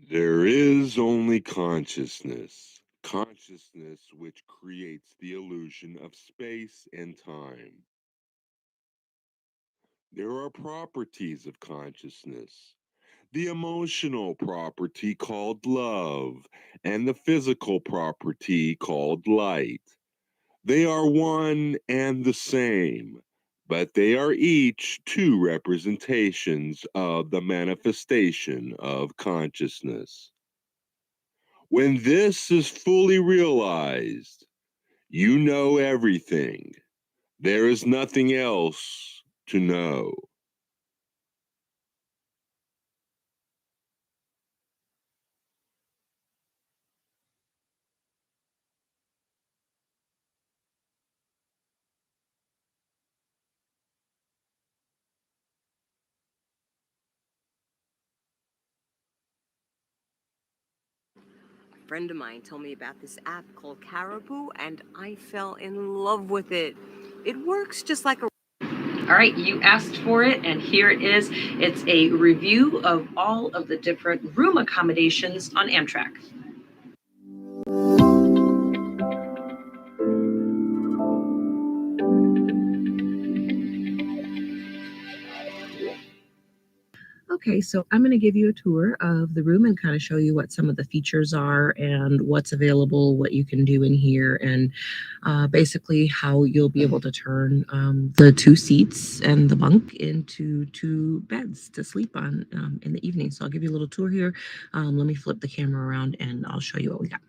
There is only consciousness, consciousness which creates the illusion of space and time. There are properties of consciousness, the emotional property called love, and the physical property called light. They are one and the same, but they are each two representations of the manifestation of consciousness. When this is fully realized, you know everything. There is nothing else to know. A friend of mine told me about this app called Caribou, and I fell in love with it. It works just like a. All right, you asked for it, and here it is. It's a review of all of the different room accommodations on Amtrak. Okay, so I'm going to give you a tour of the room and kind of show you what some of the features are and what's available, what you can do in here, and basically how you'll be able to turn the two seats and the bunk into two beds to sleep on in the evening. So I'll give you a little tour here. Let me flip the camera around and I'll show you what we got.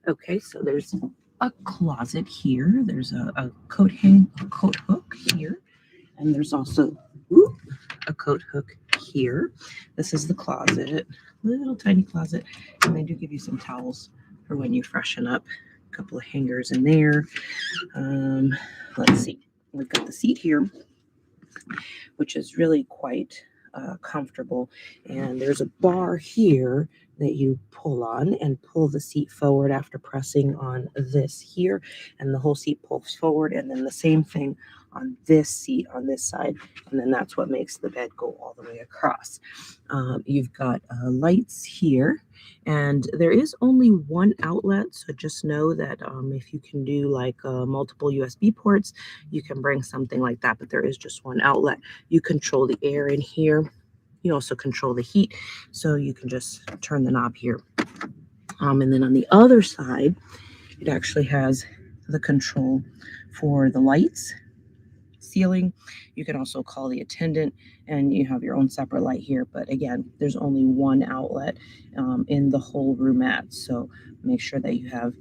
Okay, so there's a closet here. There's a coat hook here, and there's also a coat hook here. This is the closet, little tiny closet, and they do give you some towels for when you freshen up. A couple of hangers in there. Let's see. We've got the seat here, which is really quite comfortable. And there's a bar here that you pull on and pull the seat forward after pressing on this here, and the whole seat pulls forward, and then the same thing on this seat on this side, and then that's what makes the bed go all the way across. You've got lights here, and there is only one outlet, so just know that if you can do like multiple USB ports, you can bring something like that, but there is just one outlet. You control the air in here. You also control the heat, so you can just turn the knob here. And then on the other side, it actually has the control for the lights, ceiling. You can also call the attendant, and you have your own separate light here. But again, there's only one outlet in the whole roomette, so make sure that you have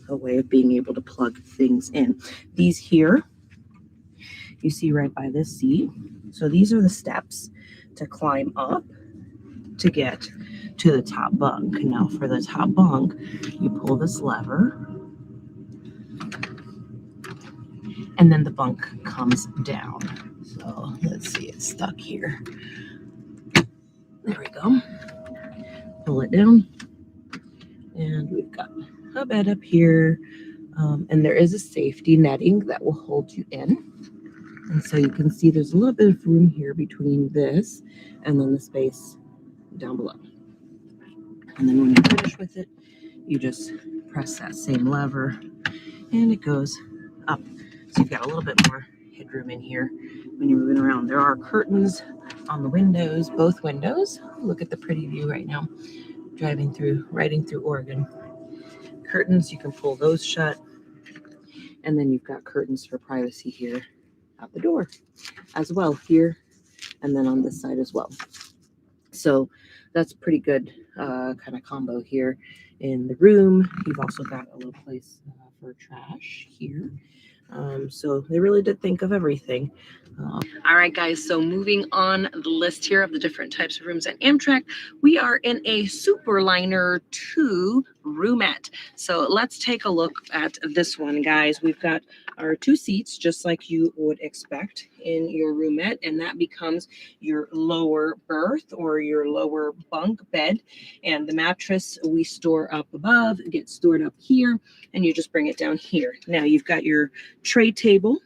a way of being able to plug things in. These here, you see right by this seat. So these are the steps to climb up to get to the top bunk. Now for the top bunk, you pull this lever, and then the bunk comes down. So let's see, it's stuck here. There we go. Pull it down, and we've got a bed up here. And there is a safety netting that will hold you in. And so you can see there's a little bit of room here between this and then the space down below. And then when you're finished with it, you just press that same lever and it goes up. So you've got a little bit more headroom in here when you're moving around. There are curtains on the windows, both windows. Look at the pretty view right now, riding through Oregon. Curtains, you can pull those shut. And then you've got curtains for privacy here out the door as well, here and then on this side as well. So that's pretty good kind of combo here in the room. You've also got a little place for trash here. So they really did think of everything. All right, guys. So moving on the list here of the different types of rooms at Amtrak, we are in a Superliner 2 roomette. So let's take a look at this one, guys. We've got our two seats, just like you would expect in your roomette, and that becomes your lower berth or your lower bunk bed. And the mattress we store up above, gets stored up here, and you just bring it down here. Now you've got your tray table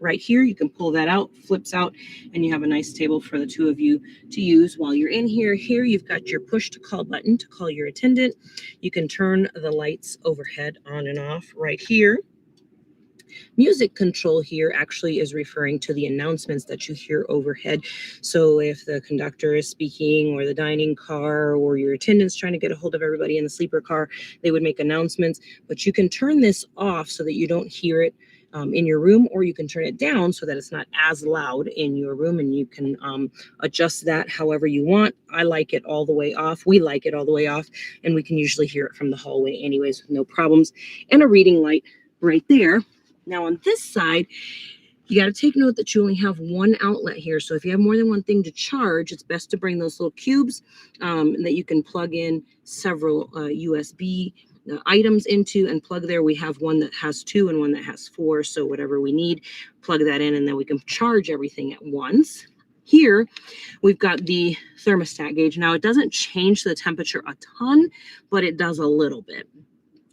right here. You can pull that out, flips out, and you have a nice table for the two of you to use while you're in here. Here you've got your push to call button to call your attendant. You can turn the lights overhead on and off right here. Music control here actually is referring to the announcements that you hear overhead. So if the conductor is speaking, or the dining car, or your attendant's trying to get a hold of everybody in the sleeper car, they would make announcements. But you can turn this off so that you don't hear it in your room, or you can turn it down so that it's not as loud in your room, and you can adjust that however you want. I like it all the way off. We like it all the way off, and we can usually hear it from the hallway anyways with no problems. And a reading light right there. Now on this side, you got to take note that you only have one outlet here. So if you have more than one thing to charge, it's best to bring those little cubes that you can plug in several USB items into and plug there. We have one that has 2 and one that has 4. So whatever we need, plug that in, and then we can charge everything at once. Here, we've got the thermostat gauge. Now, it doesn't change the temperature a ton, but it does a little bit,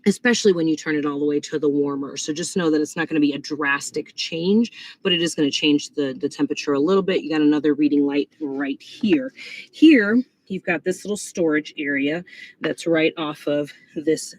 especially when you turn it all the way to the warmer. So just know that it's not going to be a drastic change, but it is going to change the temperature a little bit. You got another reading light right here. Here, you've got this little storage area that's right off of this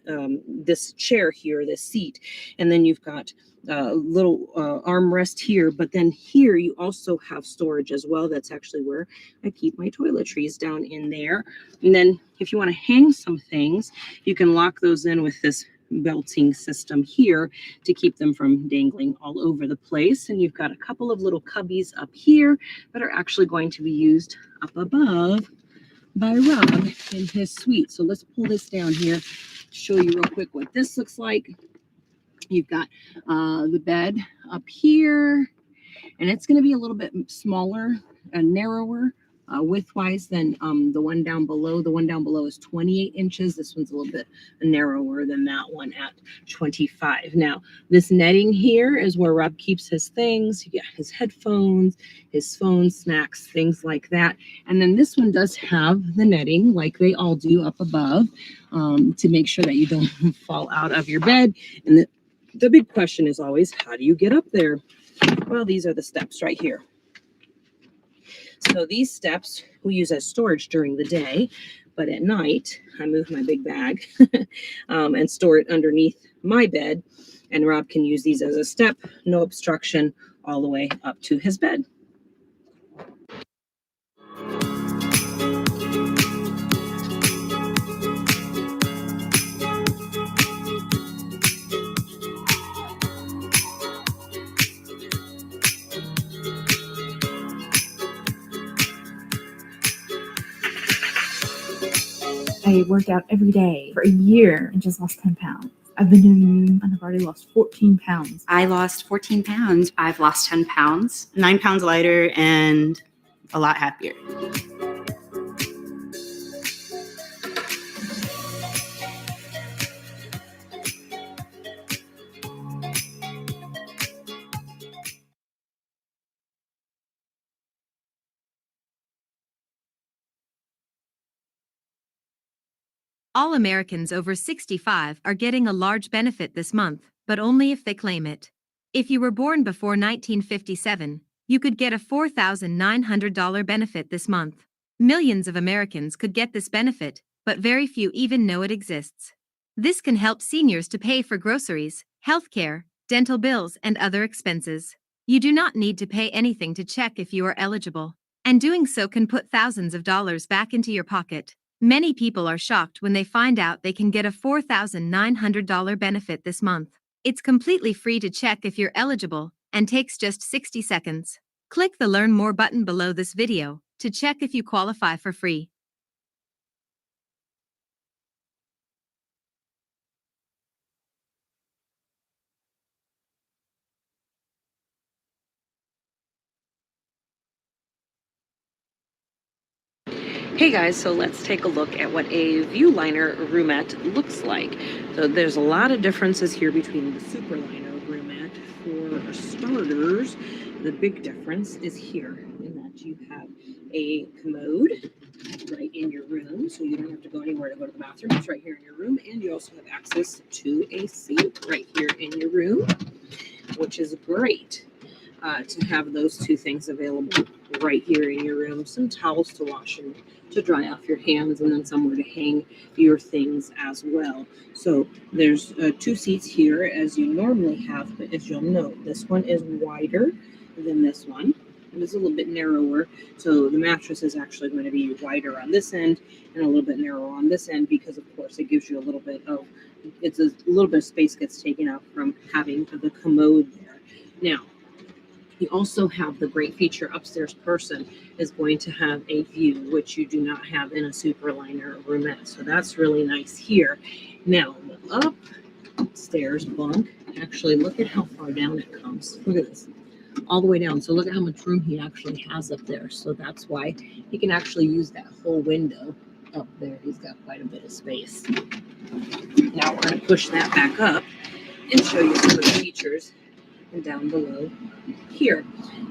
this chair here, this seat. And then you've got a little armrest here, but then here you also have storage as well. That's actually where I keep my toiletries, down in there. And then if you want to hang some things, you can lock those in with this belting system here to keep them from dangling all over the place. And you've got a couple of little cubbies up here that are actually going to be used up above by Rob in his suite. So let's pull this down here, show you real quick what this looks like. You've got the bed up here, and it's going to be a little bit smaller and narrower width-wise than the one down below. The one down below is 28 inches. This one's a little bit narrower than that one at 25. Now, this netting here is where Rob keeps his things. You got his headphones, his phone, snacks, things like that. And then this one does have the netting, like they all do, up above, to make sure that you don't fall out of your bed. And the big question is always, how do you get up there? Well, these are the steps right here. So these steps we use as storage during the day, but at night I move my big bag and store it underneath my bed, and Rob can use these as a step, no obstruction, all the way up to his bed. I worked out every day for a year and just lost 10 pounds. I've been doing and I've already lost 14 pounds. I lost 14 pounds. I've lost 10 pounds, 9 pounds lighter, and a lot happier. All Americans over 65 are getting a large benefit this month, but only if they claim it. If you were born before 1957, you could get a $4,900 benefit this month. Millions of Americans could get this benefit, but very few even know it exists. This can help seniors to pay for groceries, healthcare, dental bills, and other expenses. You do not need to pay anything to check if you are eligible, and doing so can put thousands of dollars back into your pocket. Many people are shocked when they find out they can get a $4,900 benefit this month. It's completely free to check if you're eligible and takes just 60 seconds. Click the Learn More button below this video to check if you qualify for free. Hey guys, so let's take a look at what a Viewliner roomette looks like. So there's a lot of differences here between the Superliner roomette. For starters, the big difference is here in that you have a commode right in your room, so you don't have to go anywhere to go to the bathroom. It's right here in your room, and you also have access to a sink right here in your room, which is great. to have those two things available right here in your room. Some towels to wash and to dry off your hands, and then somewhere to hang your things as well. So there's two seats here as you normally have, but as you'll note, this one is wider than this one. It is a little bit narrower, so the mattress is actually going to be wider on this end and a little bit narrower on this end because, of course, it gives you a little bit of space gets taken out from having the commode there. Now, you also have the great feature upstairs person is going to have a view, which you do not have in a Superliner roomette. So that's really nice here. Now, the upstairs bunk, actually, look at how far down it comes. Look at this. All the way down. So look at how much room he actually has up there. So that's why he can actually use that whole window up there. He's got quite a bit of space. Now we're going to push that back up and show you some of the features. And down below here,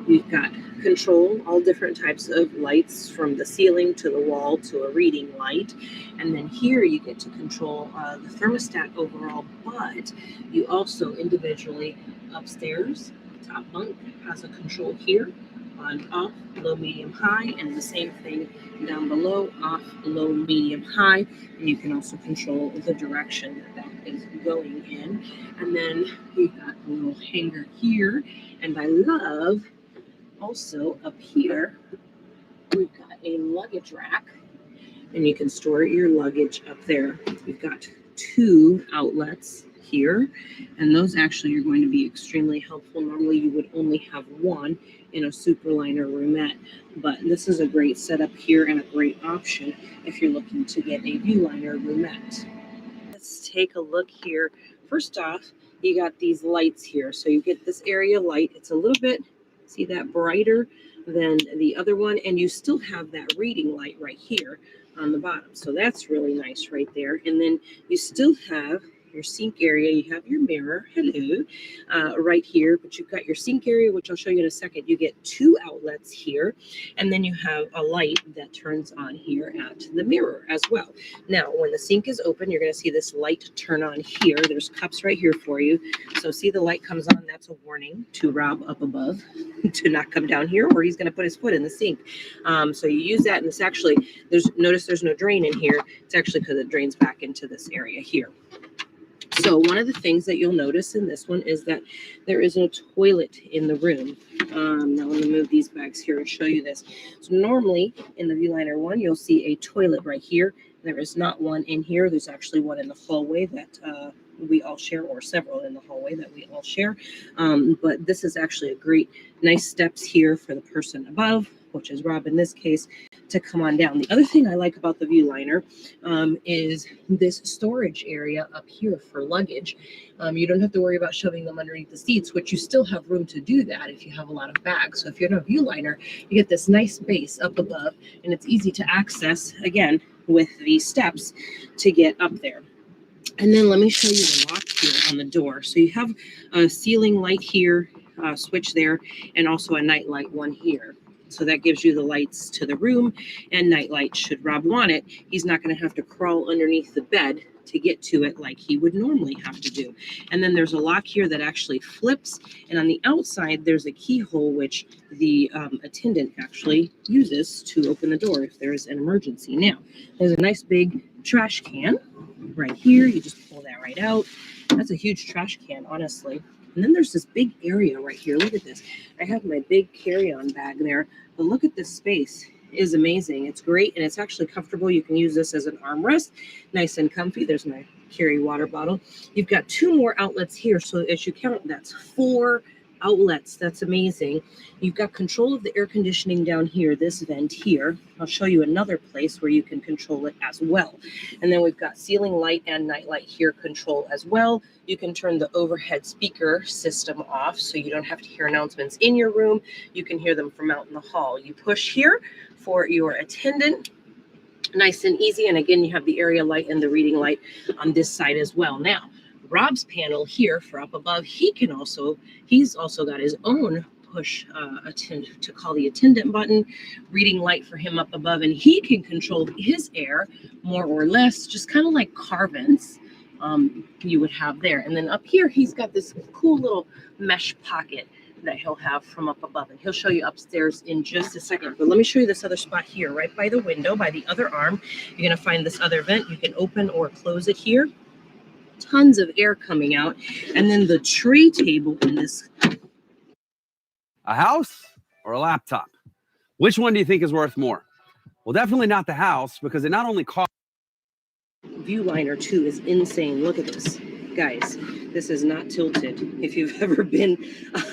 you've got control, all different types of lights from the ceiling to the wall to a reading light. And then here you get to control the thermostat overall, but you also individually upstairs, top bunk has a control here on off, low, medium, high, and the same thing down below, off, low, medium, high. And you can also control the direction that is going in. And then you've got a little hanger here. And I love also up here, we've got a luggage rack, and you can store your luggage up there. We've got two outlets here, and those actually are going to be extremely helpful. Normally you would only have one in a Superliner roomette, but this is a great setup here and a great option if you're looking to get a Viewliner roomette. Let's take a look here. First off, you got these lights here. So you get this area light. It's a little bit, see that, brighter than the other one, and you still have that reading light right here on the bottom. So that's really nice right there. And then you still have your sink area. You have your mirror, hello, right here, but you've got your sink area, which I'll show you in a second. You get two outlets here, and then you have a light that turns on here at the mirror as well. Now, when the sink is open, you're going to see this light turn on here. There's cups right here for you. So see the light comes on, that's a warning to Rob up above to not come down here, or he's going to put his foot in the sink. So you use that, and it's actually, notice there's no drain in here. It's actually because it drains back into this area here. So one of the things that you'll notice in this one is that there is no toilet in the room. Now let me move these bags here and show you this. So normally in the Viewliner one, you'll see a toilet right here. There is not one in here. There's actually one in the hallway that we all share, or several in the hallway that we all share. But this is actually a great, nice steps here for the person above, which is Rob in this case, to come on down. The other thing I like about the Viewliner is this storage area up here for luggage. You don't have to worry about shoving them underneath the seats, which you still have room to do that if you have a lot of bags. So if you're in a Viewliner, you get this nice base up above, and it's easy to access, again, with these steps to get up there. And then let me show you the lock here on the door. So you have a ceiling light here, switch there, and also a night light one here. So that gives you the lights to the room and night light. Should Rob want it, he's not going to have to crawl underneath the bed to get to it like he would normally have to do. And then there's a lock here that actually flips. And on the outside, there's a keyhole, which the attendant actually uses to open the door if there is an emergency. Now, there's a nice big trash can right here. You just pull that right out. That's a huge trash can, honestly. And then there's this big area right here. Look at this. I have my big carry-on bag there, but look at this space. It is amazing. It's great, and it's actually comfortable. You can use this as an armrest, nice and comfy. There's my carry water bottle. You've got two more outlets here, so as you count, that's 4 outlets. That's amazing. You've got control of the air conditioning down here, this vent here. I'll show you another place where you can control it as well. And then we've got ceiling light and night light here control as well. You can turn the overhead speaker system off so you don't have to hear announcements in your room. You can hear them from out in the hall. You push here for your attendant. Nice and easy. And again, you have the area light and the reading light on this side as well. Now, Rob's panel here for up above, he's also got his own push to call the attendant button, reading light for him up above, and he can control his air more or less, just kind of like carvents you would have there. And then up here, he's got this cool little mesh pocket that he'll have from up above. And he'll show you upstairs in just a second. But let me show you this other spot here, right by the window, by the other arm. You're going to find this other vent. You can open or close it here. Tons of air coming out. And then the tray table in this. A house or a laptop? Which one do you think is worth more? Well, definitely not the house, because it not only costs. View liner too is insane. Look at this. Guys, this is not tilted. If you've ever been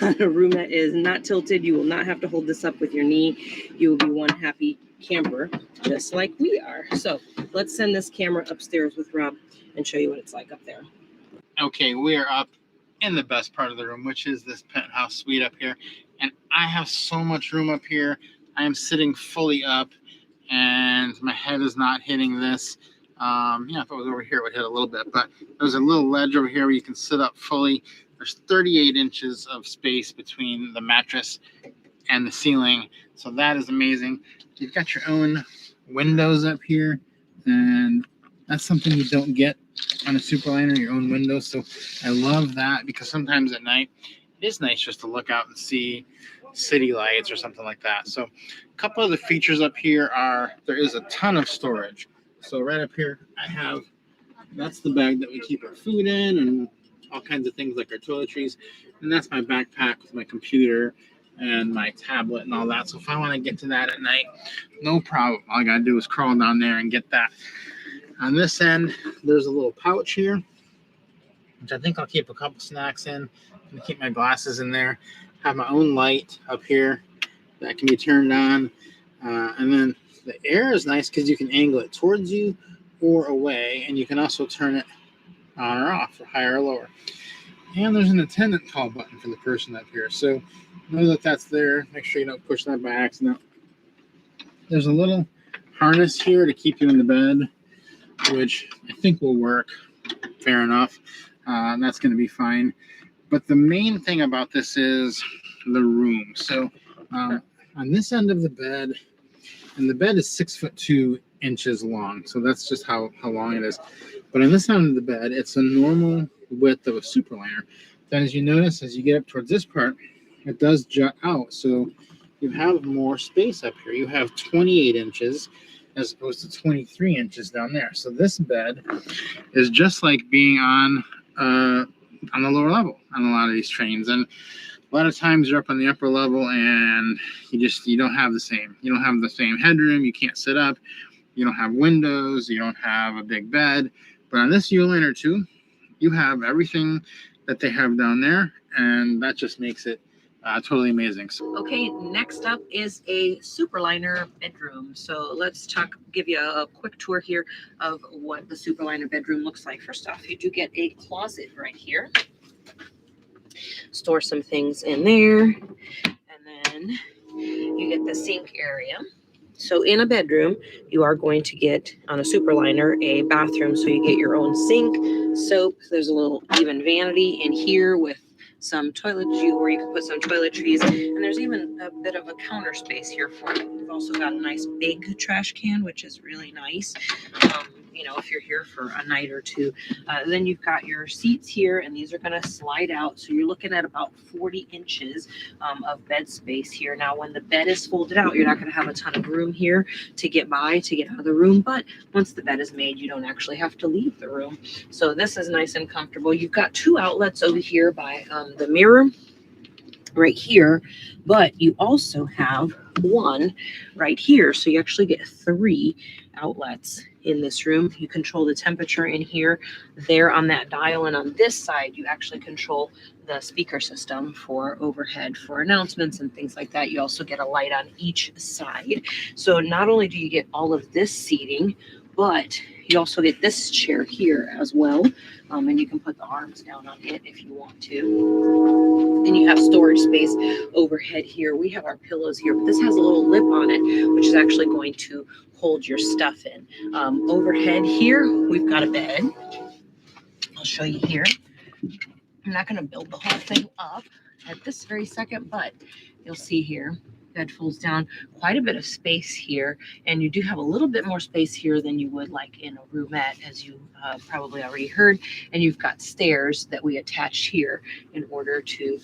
on a room that is not tilted, you will not have to hold this up with your knee. You will be one happy camper, just like we are. So let's send this camera upstairs with Rob and show you what it's like up there. Okay, we are up in the best part of the room, which is this penthouse suite up here. And I have so much room up here. I am sitting fully up and my head is not hitting this. If it was over here, it would hit a little bit, but there's a little ledge over here where you can sit up fully. There's 38 inches of space between the mattress and the ceiling. So that is amazing. You've got your own windows up here, and that's something you don't get on a Superliner, your own windows. So I love that, because sometimes at night it is nice just to look out and see city lights or something like that. So a couple of the features up here are, there is a ton of storage. So right up here, that's the bag that we keep our food in and all kinds of things like our toiletries. And that's my backpack with my computer and my tablet and all that. So if I want to get to that at night, no problem. All I got to do is crawl down there and get that. On this end, there's a little pouch here, which I think I'll keep a couple snacks in. I'm going to keep my glasses in there. Have my own light up here that can be turned on. And then the air is nice because you can angle it towards you or away, and you can also turn it on or off, or higher or lower. And there's an attendant call button for the person up here. So know that that's there. Make sure you don't push that by accident. There's a little harness here to keep you in the bed, which I think will work. Fair enough. That's going to be fine. But the main thing about this is the room. So on this end of the bed, and the bed is 6'2" long. So that's just how long it is. But on this end of the bed, it's a normal width of a Superliner. Then as you notice, as you get up towards this part, it does jut out. So you have more space up here. You have 28 inches as opposed to 23 inches down there. So this bed is just like being on the lower level on a lot of these trains. And a lot of times you're up on the upper level and you don't have the same headroom. You can't sit up. You don't have windows. You don't have a big bed. But on this Uliner 2, you have everything that they have down there, and that just makes it totally amazing. Okay, next up is a Superliner bedroom. So let's give you a quick tour here of what the Superliner bedroom looks like. First off, you do get a closet right here. Store some things in there, and then you get the sink area. So in a bedroom, you are going to get, on a Superliner, a bathroom. So you get your own sink, soap. There's a little even vanity in here with some toiletries, where you can put some toiletries, and there's even a bit of a counter space here for you. You've also got a nice big trash can, which is really nice. If you're here for a night or two. Then you've got your seats here, and these are going to slide out. So you're looking at about 40 inches of bed space here. Now, when the bed is folded out, you're not going to have a ton of room here to get out of the room. But once the bed is made, you don't actually have to leave the room. So this is nice and comfortable. You've got two outlets over here by the mirror right here, but you also have one right here. So you actually get 3 outlets in this room. You control the temperature in here, there on that dial, and on this side you actually control the speaker system for overhead, for announcements and things like that. You also get a light on each side. So not only do you get all of this seating, but you also get this chair here as well. And you can put the arms down on it if you want to. Then you have storage space overhead here. We have our pillows here, but this has a little lip on it, which is actually going to hold your stuff in. Overhead here, we've got a bed. I'll show you here. I'm not going to build the whole thing up at this very second, but you'll see here Bed folds down, quite a bit of space here, and you do have a little bit more space here than you would like in a roomette, as you probably already heard. And you've got stairs that we attach here in order to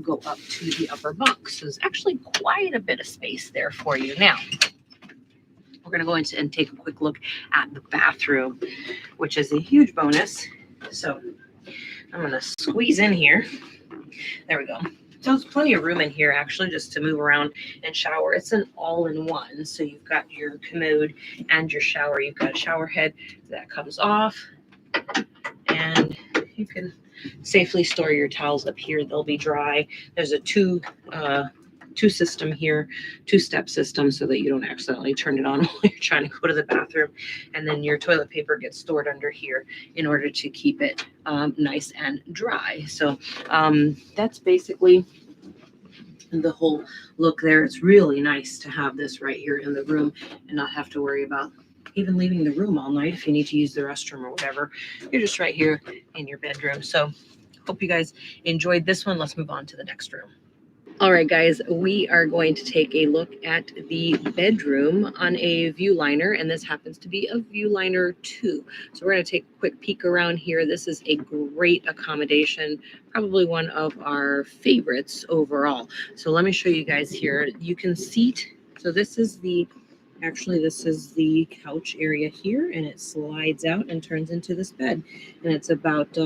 go up to the upper bunk. So there's actually quite a bit of space there for you. Now, we're going to go into and take a quick look at the bathroom, which is a huge bonus. So I'm going to squeeze in here. There we go. So there's plenty of room in here actually just to move around and shower. It's an all-in-one. So you've got your commode and your shower. You've got a shower head that comes off, and you can safely store your towels up here. They'll be dry. There's a two system here, two-step system, so that you don't accidentally turn it on while you're trying to go to the bathroom. And then your toilet paper gets stored under here in order to keep it nice and dry. So that's basically the whole look there. It's really nice to have this right here in the room and not have to worry about even leaving the room all night if you need to use the restroom or whatever. You're just right here in your bedroom. So hope you guys enjoyed this one. Let's move on to the next room. All right, guys, we are going to take a look at the bedroom on a Viewliner, and this happens to be a Viewliner 2. So we're going to take a quick peek around here. This is a great accommodation, probably one of our favorites overall. So let me show you guys here. You can seat, so this is the couch area here, and it slides out and turns into this bed. And it's about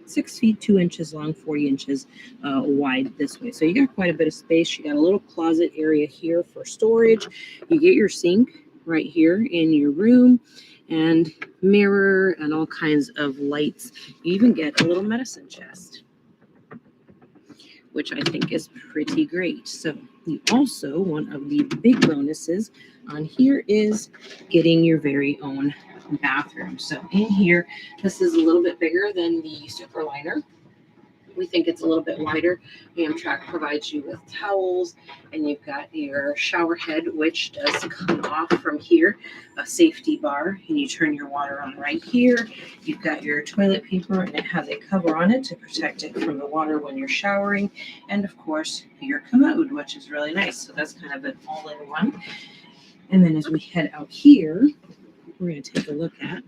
6 feet 2 inches long, 40 inches wide this way. So you got quite a bit of space. You got a little closet area here for storage. You get your sink right here in your room, and mirror and all kinds of lights. You even get a little medicine chest, which I think is pretty great. So you also, one of the big bonuses on here is getting your very own bathroom. So in here, this is a little bit bigger than the Superliner. We think it's a little bit wider. Amtrak provides you with towels, and you've got your shower head, which does come off from here, a safety bar, and you turn your water on right here. You've got your toilet paper, and it has a cover on it to protect it from the water when you're showering, and of course your commode, which is really nice. So that's kind of an all-in-one. And then as we head out here, we're going to take a look at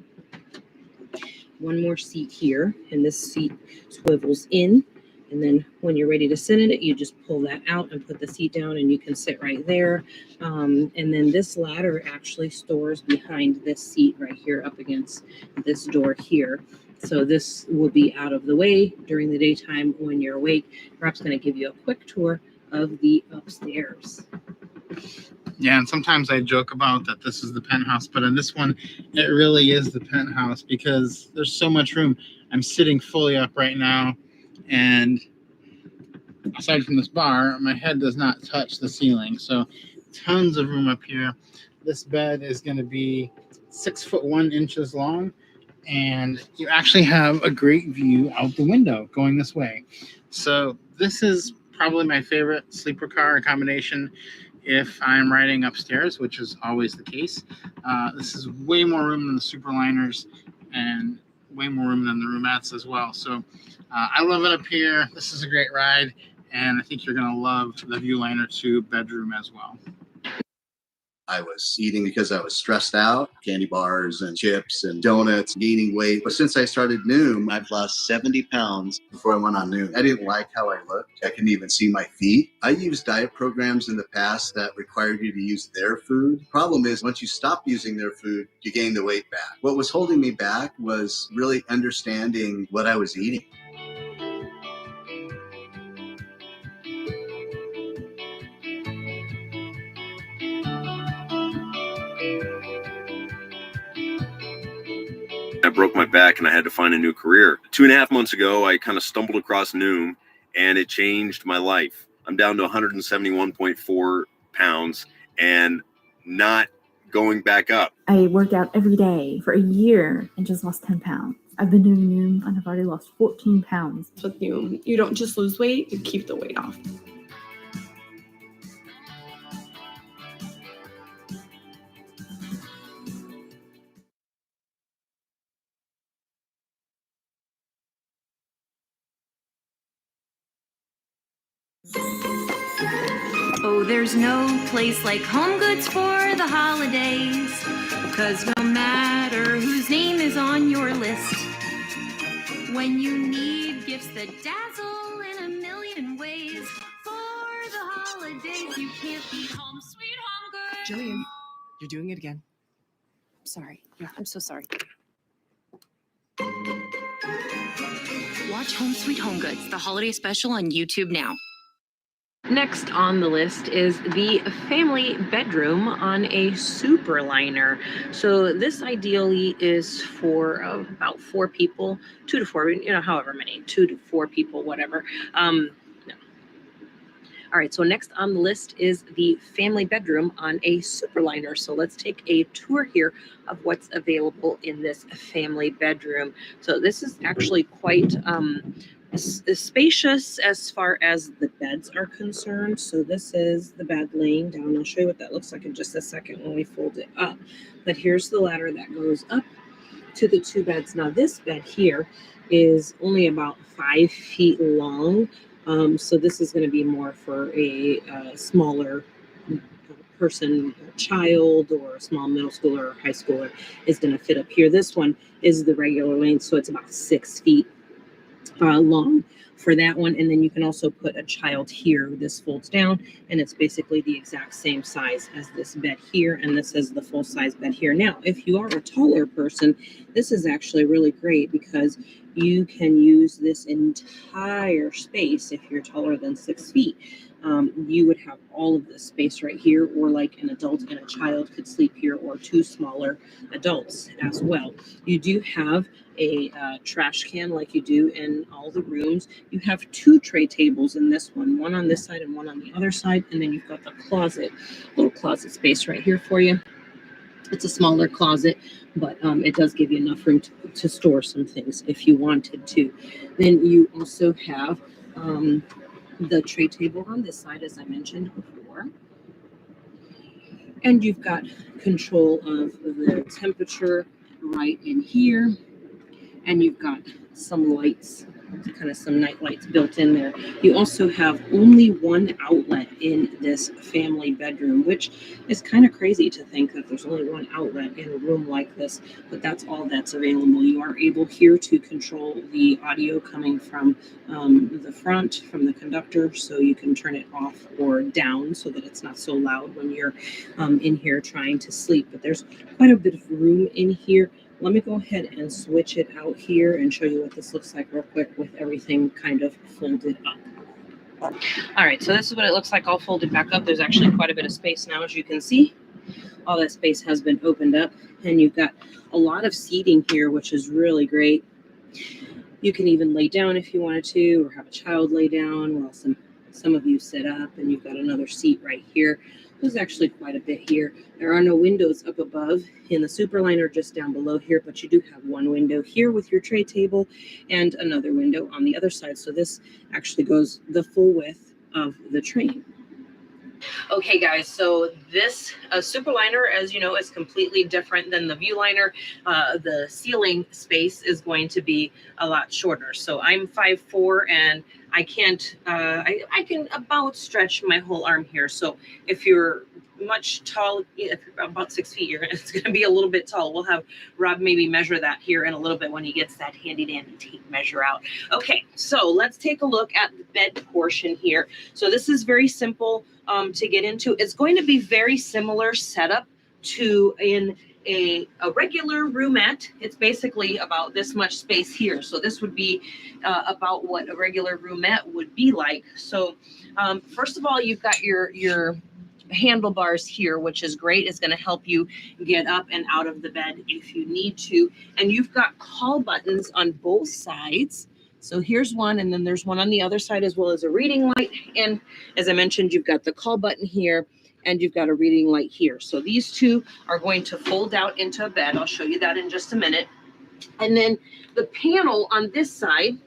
one more seat here, and this seat swivels in, and then when you're ready to sit in it, you just pull that out and put the seat down, and you can sit right there. And then this ladder actually stores behind this seat right here up against this door here. So this will be out of the way during the daytime when you're awake. Rob's going to give you a quick tour of the upstairs. Yeah, and sometimes I joke about that this is the penthouse, but in this one, it really is the penthouse because there's so much room. I'm sitting fully up right now, and aside from this bar, my head does not touch the ceiling. So tons of room up here. This bed is going to be 6 foot 1 inches long, and you actually have a great view out the window going this way. So this is probably my favorite sleeper car accommodation if I'm riding upstairs, which is always the case. This is way more room than the Superliners and way more room than the roomettes as well. So I love it up here. This is a great ride, and I think you're going to love the Viewliner 2 bedroom as well. I was eating because I was stressed out, candy bars and chips and donuts, gaining weight. But since I started Noom, I've lost 70 pounds before I went on Noom. I didn't like how I looked. I couldn't even see my feet. I used diet programs in the past that required you to use their food. Problem is, once you stop using their food, you gain the weight back. What was holding me back was really understanding what I was eating. I broke my back and I had to find a new career. 2.5 months ago, I kind of stumbled across Noom, and it changed my life. I'm down to 171.4 pounds and not going back up. I worked out every day for a year and just lost 10 pounds. I've been doing Noom and I've already lost 14 pounds. With Noom, you don't just lose weight, you keep the weight off. Oh, there's no place like Home Goods for the holidays. 'Cause no matter whose name is on your list, when you need gifts that dazzle in a million ways, for the holidays you can't beat Home Sweet Home Goods. Jillian, you're doing it again. Sorry. Yeah, I'm so sorry. Watch Home Sweet Home Goods, the holiday special on YouTube now. Next on the list is the family bedroom on a superliner. So this ideally is for about 4 people, 2 to 4, however many, 2 to 4 people, whatever. No. All right, so next on the list is the family bedroom on a superliner. So let's take a tour here of what's available in this family bedroom. So this is actually quite spacious as far as the beds are concerned. So this is the bed laying down. I'll show you what that looks like in just a second when we fold it up. But here's the ladder that goes up to the 2 beds. Now this bed here is only about 5 feet long. So this is going to be more for a smaller person, a child, or a small middle schooler or high schooler is going to fit up here. This one is the regular length, so it's about 6 feet long for that one. And then you can also put a child here. This folds down and it's basically the exact same size as this bed here, and this is the full size bed here. Now if you are a taller person, this is actually really great because you can use this entire space. If you're taller than 6 feet, you would have all of this space right here, or like an adult and a child could sleep here, or 2 smaller adults as well. You do have a trash can like you do in all the rooms. You have 2 tray tables in this one on this side and one on the other side, and then you've got the little closet space right here for you. It's a smaller closet, but it does give you enough room to store some things if you wanted to. Then you also have the tray table on this side, as I mentioned before. And you've got control of the temperature right in here. And you've got some lights, kind of some night lights built in there. You also have only 1 outlet in this family bedroom, which is kind of crazy to think that there's only 1 outlet in a room like this, but that's all that's available. You are able here to control the audio coming from the front, from the conductor, so you can turn it off or down so that it's not so loud when you're in here trying to sleep. But there's quite a bit of room in here. Let me go ahead and switch it out here and show you what this looks like real quick with everything kind of folded up. All right, so this is what it looks like all folded back up. There's actually quite a bit of space now, as you can see. All that space has been opened up, and you've got a lot of seating here, which is really great. You can even lay down if you wanted to, or have a child lay down while some of you sit up, and you've got another seat right here. There's actually quite a bit here. There are no windows up above in the superliner, just down below here, but you do have 1 window here with your tray table and another window on the other side. So this actually goes the full width of the train. Okay, guys, so this superliner, as you know, is completely different than the viewliner. The ceiling space is going to be a lot shorter. So I'm 5'4", and I can't, I can about stretch my whole arm here. So if you're much tall, if you're about 6 feet, it's going to be a little bit tall. We'll have Rob maybe measure that here in a little bit when he gets that handy dandy tape measure out. Okay, so let's take a look at the bed portion here. So this is very simple to get into. It's going to be very similar setup to in a regular roomette. It's basically about this much space here. So this would be about what a regular roomette would be like. So first of all, you've got your handlebars here, which is great. It's going to help you get up and out of the bed if you need to. And you've got call buttons on both sides. So here's one, and then there's one on the other side, as well as a reading light. And as I mentioned, you've got the call button here, and you've got a reading light here. So these 2 are going to fold out into a bed. I'll show you that in just a minute. And then the panel on this side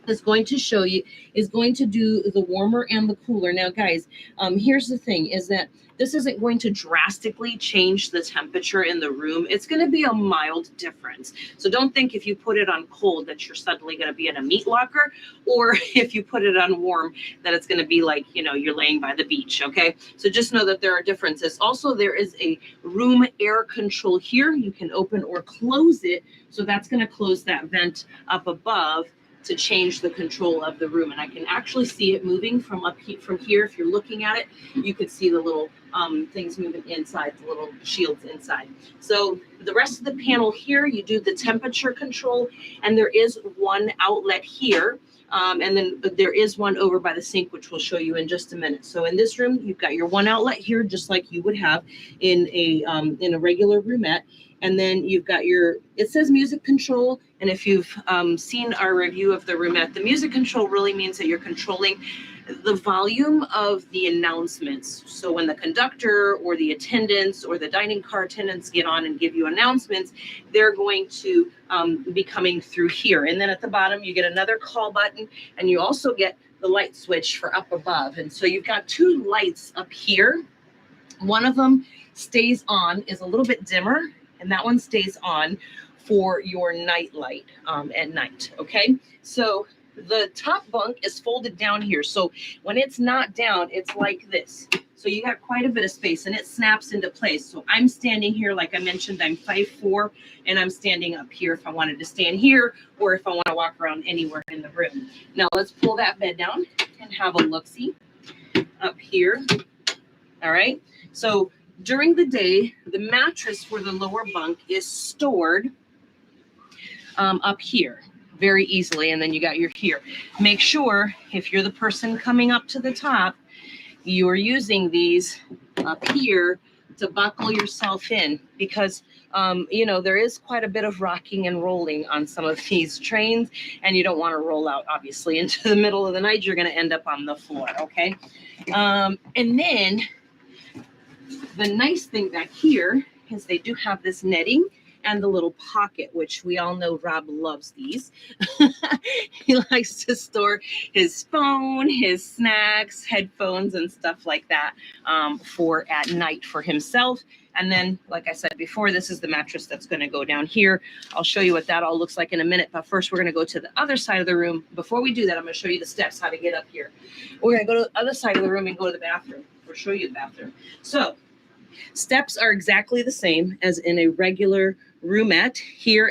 is going to show you, is going to do the warmer and the cooler. Now, guys, here's the thing, is that this isn't going to drastically change the temperature in the room. It's going to be a mild difference. So don't think if you put it on cold that you're suddenly going to be in a meat locker, or if you put it on warm that it's going to be like, you know, you're laying by the beach, okay? So just know that there are differences. Also, there is a room air control here. You can open or close it. So that's going to close that vent up above to change the control of the room. And I can actually see it moving from from here. If you're looking at it, you could see the little things moving inside, the little shields inside. So the rest of the panel here, you do the temperature control, and there is one outlet here. And then there is one over by the sink, which we'll show you in just a minute. So in this room, you've got your one outlet here, just like you would have in a regular roomette. And then you've got your, it says music control. And if you've seen our review of the roomette, the music control really means that you're controlling the volume of the announcements. So when the conductor or the attendants or the dining car attendants get on and give you announcements, they're going to be coming through here. And then at the bottom, you get another call button, and you also get the light switch for up above. And so you've got two lights up here. One of them stays on, is a little bit dimmer, and that one stays on for your night light at night, okay? So the top bunk is folded down here. So when it's not down, it's like this. So you got quite a bit of space, and it snaps into place. So I'm standing here, like I mentioned, I'm 5'4", and I'm standing up here if I wanted to stand here, or if I want to walk around anywhere in the room. Now let's pull that bed down and have a look-see up here. All right, so during the day, the mattress for the lower bunk is stored up here very easily, and then you got your here. Make sure if you're the person coming up to the top, you're using these up here to buckle yourself in, because you know, there is quite a bit of rocking and rolling on some of these trains, and you don't want to roll out obviously into the middle of the night. You're going to end up on the floor, okay? And then the nice thing back here is they do have this netting and the little pocket, which we all know Rob loves these. He likes to store his phone, his snacks, headphones, and stuff like that for at night for himself. And then, like I said before, this is the mattress that's going to go down here. I'll show you what that all looks like in a minute. But first, we're going to go to the other side of the room. Before we do that, I'm going to show you the steps, how to get up here. We're going to go to the other side of the room and go to the bathroom. We'll show you the bathroom. So steps are exactly the same as in a regular roomette, here,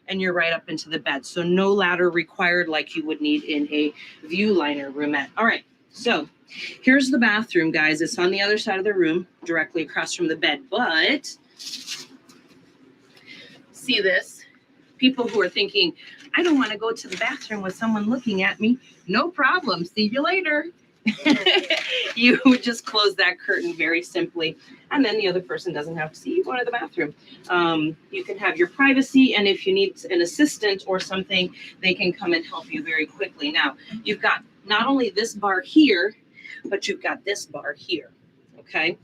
and you're right up into the bed. So no ladder required like you would need in a Viewliner roomette. All right, so here's the bathroom, guys. It's on the other side of the room, directly across from the bed. But see this? People who are thinking, I don't want to go to the bathroom with someone looking at me. No problem. See you later. You would just close that curtain very simply, and then the other person doesn't have to see you going to the bathroom. You can have your privacy, and if you need an assistant or something, they can come and help you very quickly. Now, you've got not only this bar here, but you've got this bar here, okay,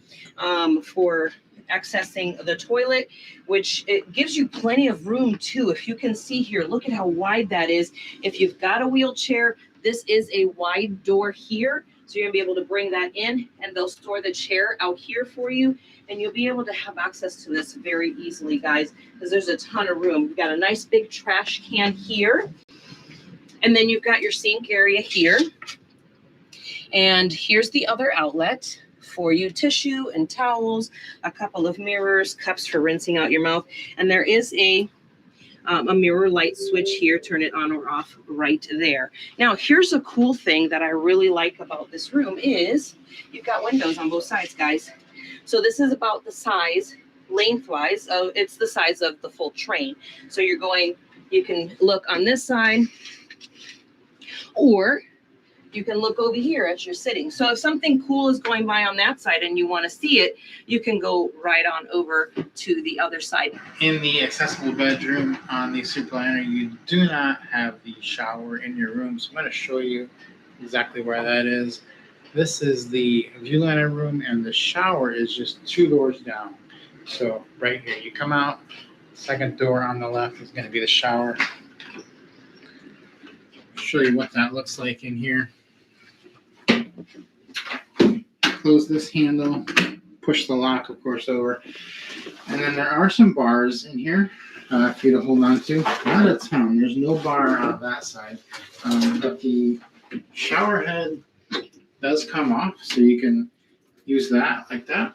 for accessing the toilet, which it gives you plenty of room too. If you can see here, look at how wide that is. If you've got a wheelchair, this is a wide door here. So you're gonna be able to bring that in, and they'll store the chair out here for you. And you'll be able to have access to this very easily, guys, because there's a ton of room. You've got a nice big trash can here. And then you've got your sink area here. And here's the other outlet for you, tissue and towels, a couple of mirrors, cups for rinsing out your mouth. And there is a mirror light switch here, turn it on or off right there. Now, here's a cool thing that I really like about this room is you've got windows on both sides, guys. So this is about the size, lengthwise, it's the size of the full train. So you're going, you can look on this side, or you can look over here as you're sitting. So if something cool is going by on that side and you want to see it, you can go right on over to the other side. In the accessible bedroom on the Superliner, you do not have the shower in your room. So I'm going to show you exactly where that is. This is the Viewliner room, and the shower is just 2 doors down. So right here, you come out, second door on the left is going to be the shower. show you what that looks like in here. Close this handle, push the lock, of course, over. And then there are some bars in here for you to hold on to. Not a ton. There's no bar on that side. But the shower head does come off, so you can use that like that.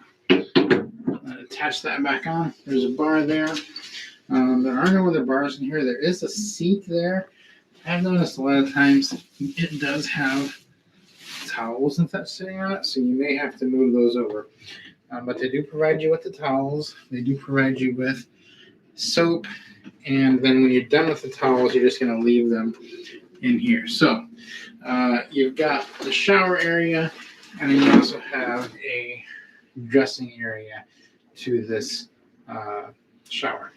Attach that back on. There's a bar there. There are no other bars in here. There is a seat there. I've noticed a lot of times it does have towels and stuff sitting on it, so you may have to move those over. But they do provide you with the towels. They do provide you with soap. And then when you're done with the towels, you're just going to leave them in here. So you've got the shower area, and then you also have a dressing area to this shower.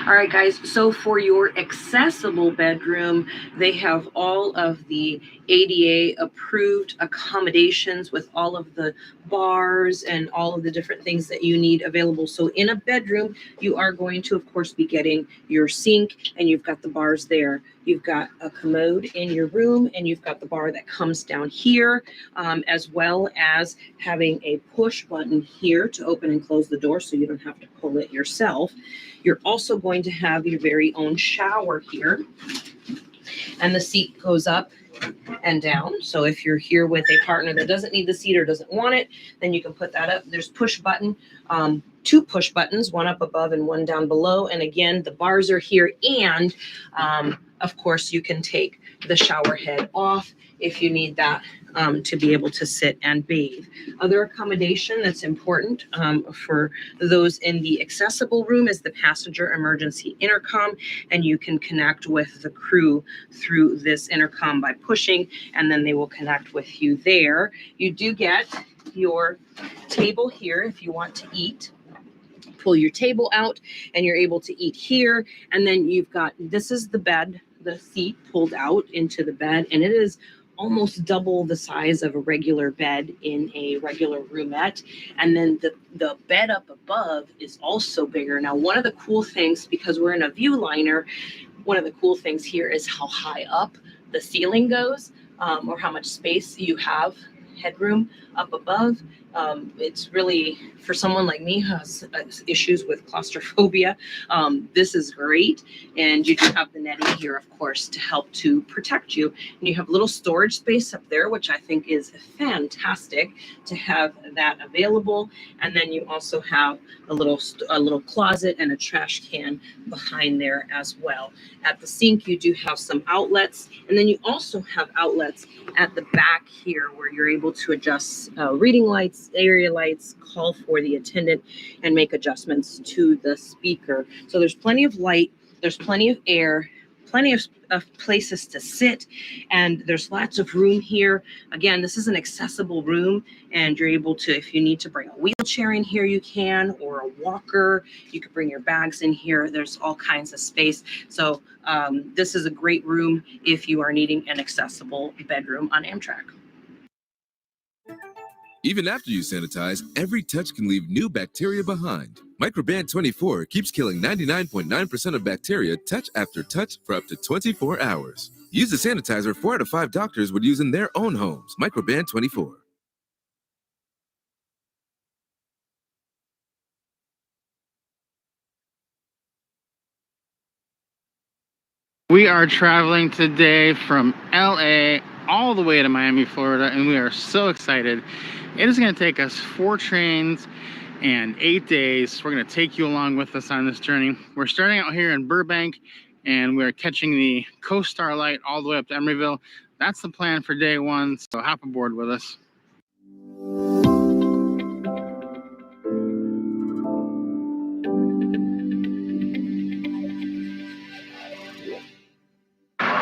All right, guys, so for your accessible bedroom, they have all of the ADA approved accommodations with all of the bars and all of the different things that you need available. So in a bedroom, you are going to, of course, be getting your sink, and you've got the bars there. You've got a commode in your room, and you've got the bar that comes down here, as well as having a push button here to open and close the door so you don't have to pull it yourself. You're also going to have your very own shower here, and the seat goes up and down. So if you're here with a partner that doesn't need the seat or doesn't want it, then you can put that up. There's push button, 2 push buttons, one up above and one down below. And again, the bars are here. And of course, you can take the shower head off if you need that to be able to sit and bathe. Other accommodation that's important for those in the accessible room is the passenger emergency intercom, and you can connect with the crew through this intercom by pushing, and then they will connect with you there. You do get your table here if you want to eat. Pull your table out and you're able to eat here. And then you've got, this is the bed, the seat pulled out into the bed, and it is almost double the size of a regular bed in a regular roomette. And then the bed up above is also bigger. Now, one of the cool things, because we're in a view liner, one of the cool things here is how high up the ceiling goes, or how much space you have, headroom up above. It's really, for someone like me who has issues with claustrophobia, this is great. And you do have the netting here, of course, to help to protect you. And you have little storage space up there, which I think is fantastic to have that available. And then you also have a little closet and a trash can behind there as well. At the sink, you do have some outlets. And then you also have outlets at the back here where you're able to adjust reading lights, area lights, call for the attendant, and make adjustments to the speaker. So there's plenty of light, there's plenty of air, plenty of places to sit, and there's lots of room here. Again, this is an accessible room, and you're able to, if you need to bring a wheelchair in here, you can, or a walker. You could bring your bags in here. There's all kinds of space. So this is a great room if you are needing an accessible bedroom on Amtrak. Even after you sanitize, every touch can leave new bacteria behind. Microban 24 keeps killing 99.9% of bacteria touch after touch for up to 24 hours. Use the sanitizer 4 out of 5 doctors would use in their own homes. Microban 24. We are traveling today from LA all the way to Miami, Florida, and we are so excited. It is going to take us 4 trains and 8 days. We're going to take you along with us on this journey. We're starting out here in Burbank, and we're catching the Coast Star Light all the way up to Emeryville. That's the plan for day 1, so hop aboard with us.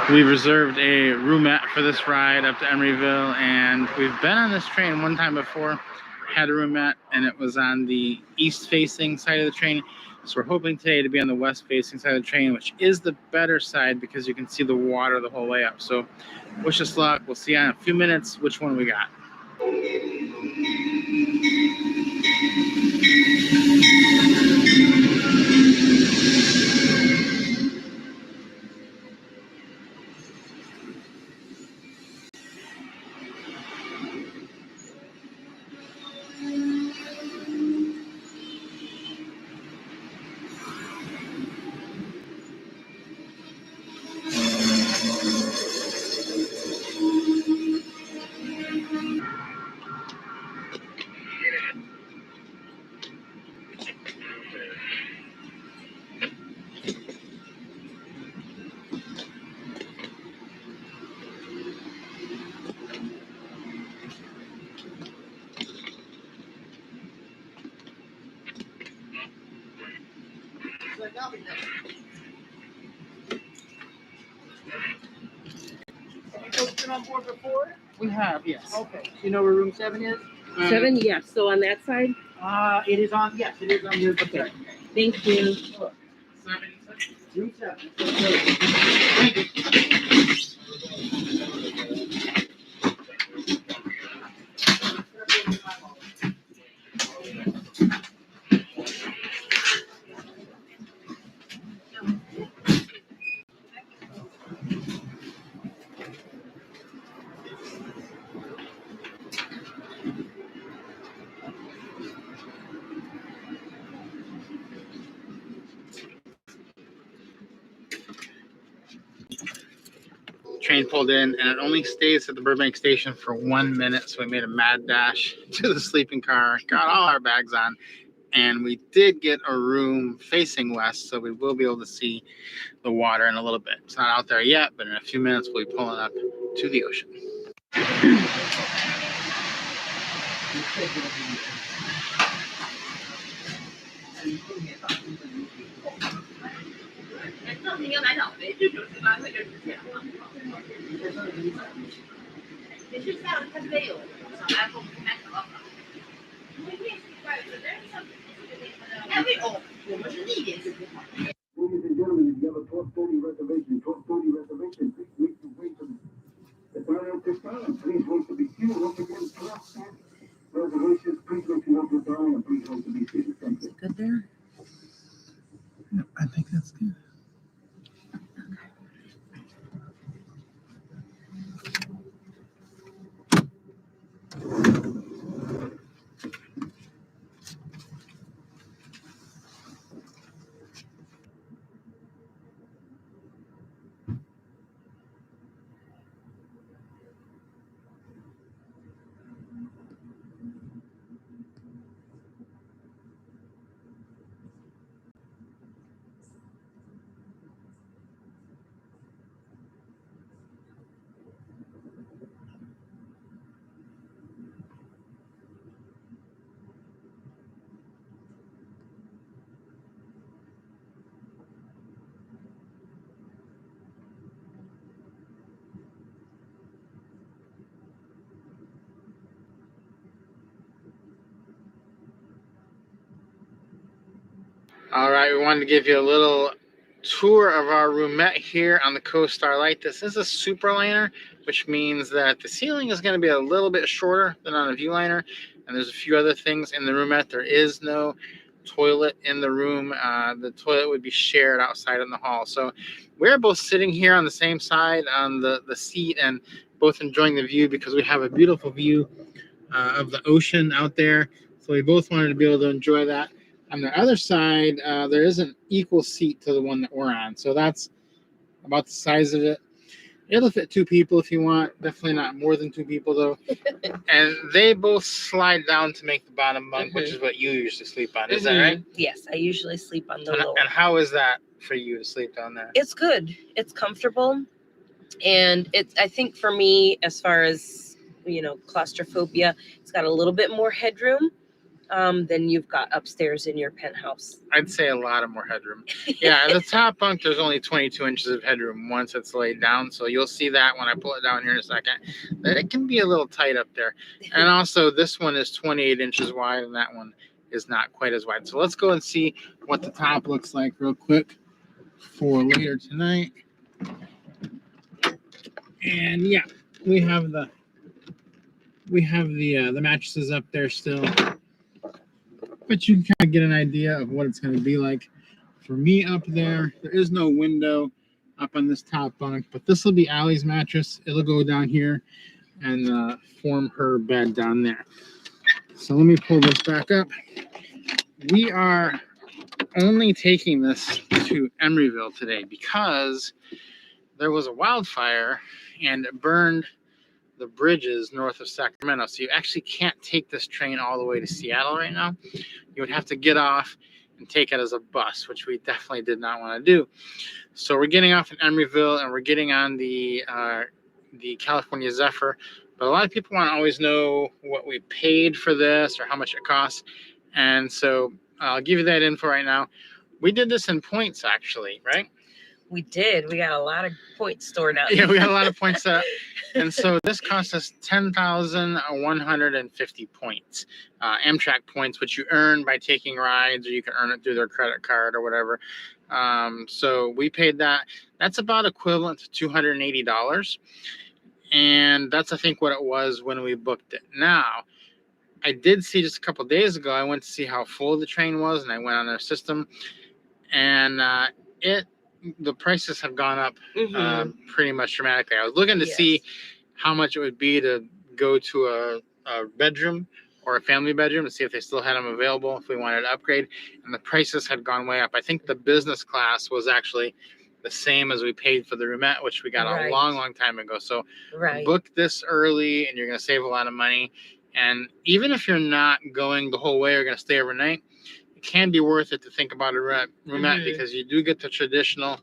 We've reserved a roomette for this ride up to Emeryville, and we've been on this train one time before, had a roomette, and it was on the east-facing side of the train. So we're hoping today to be on the west-facing side of the train, which is the better side because you can see the water the whole way up. So wish us luck. We'll see you in a few minutes which one we got. Have you folks been on board before? We have, yes. Okay. You know where room 7 is? 7, yes. So on that side? It is on, yes, it is on your side. Thank you. 7, room 7. Train pulled in, and it only stays at the Burbank station for 1 minute, so we made a mad dash to the sleeping car, got all our bags on, and we did get a room facing west, so we will be able to see the water in a little bit. It's not out there yet, but in a few minutes we'll be pulling up to the ocean. Ladies and gentlemen, if you have a 12:30 reservation, 12:30 reservation, please wait to wait for the time to time. Please wait to be queued. Once again, 12:30 reservations, please wait to work with time and please wait to be seated. Thank you. Good there? Yep, I think that's good. All right, we wanted to give you a little tour of our roomette here on the CoStar Light. This is a superliner, which means that the ceiling is going to be a little bit shorter than on a viewliner, and there's a few other things in the roomette. There is no toilet in the room. The toilet would be shared outside in the hall. So we're both sitting here on the same side on the seat and both enjoying the view because we have a beautiful view of the ocean out there. So we both wanted to be able to enjoy that. On the other side, there is an equal seat to the one that we're on. So that's about the size of it. It'll fit 2 people if you want. Definitely not more than 2 people, though. And they both slide down to make the bottom bunk, which is what you usually sleep on. Is that right? Yes, I usually sleep on the lower. And how is that for you to sleep down there? It's good. It's comfortable. And I think for me, as far as, claustrophobia, it's got a little bit more headroom than you've got upstairs in your penthouse. I'd say a lot of more headroom. Yeah, the top bunk, there's only 22 inches of headroom once it's laid down. So you'll see that when I pull it down here in a second, that it can be a little tight up there. And also this one is 28 inches wide and that one is not quite as wide. So let's go and see what the top looks like real quick for later tonight. And yeah, we have the mattresses up there still. But you can kind of get an idea of what it's going to be like. For me up there, there is no window up on this top bunk, but this will be Allie's mattress. It'll go down here and form her bed down there. So let me pull this back up. We are only taking this to Emeryville today because there was a wildfire and it burned the bridges north of Sacramento. So you actually can't take this train all the way to Seattle right now. You would have to get off and take it as a bus, which we definitely did not want to do. So we're getting off in Emeryville and we're getting on the California Zephyr. But a lot of people want to always know what we paid for this or how much it costs. And so I'll give you that info right now. we did this in points, actually, right? We did. We got a lot of points stored up. Yeah, we got a lot of points set up. And so this cost us 10,150 points, Amtrak points, which you earn by taking rides, or you can earn it through their credit card or whatever. So we paid that. That's about equivalent to $280. And that's, I think, what it was when we booked it. Now, I did see just a couple days ago, I went to see how full the train was, and I went on their system, and the prices have gone up pretty much dramatically. I was looking to see how much it would be to go to a bedroom or a family bedroom to see if they still had them available if we wanted to upgrade, and the prices had gone way up. I think the business class was actually the same as we paid for the roomette, which we got a long time ago. So book this early and you're going to save a lot of money. And even if you're not going the whole way or going to stay overnight, it can be worth it to think about a roomette because you do get the traditional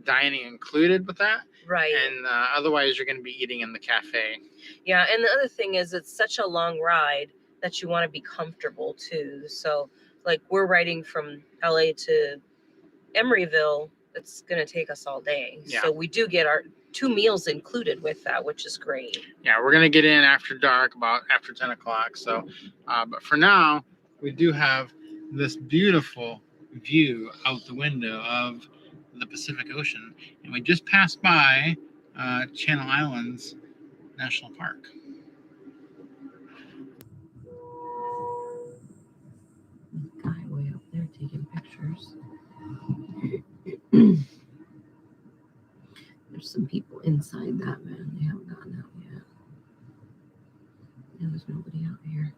dining included with that. Right. And otherwise, you're going to be eating in the cafe. Yeah. And the other thing is, it's such a long ride that you want to be comfortable too. So, like, we're riding from LA to Emeryville. It's going to take us all day. Yeah. So we do get our 2 meals included with that, which is great. Yeah, we're going to get in after dark, about after 10 o'clock. So, but for now, we do have this beautiful view out the window of the Pacific Ocean. And we just passed by Channel Islands National Park. Guy way up there taking pictures. There's some people inside that van. They haven't gotten out yet. Yeah, there's nobody out here.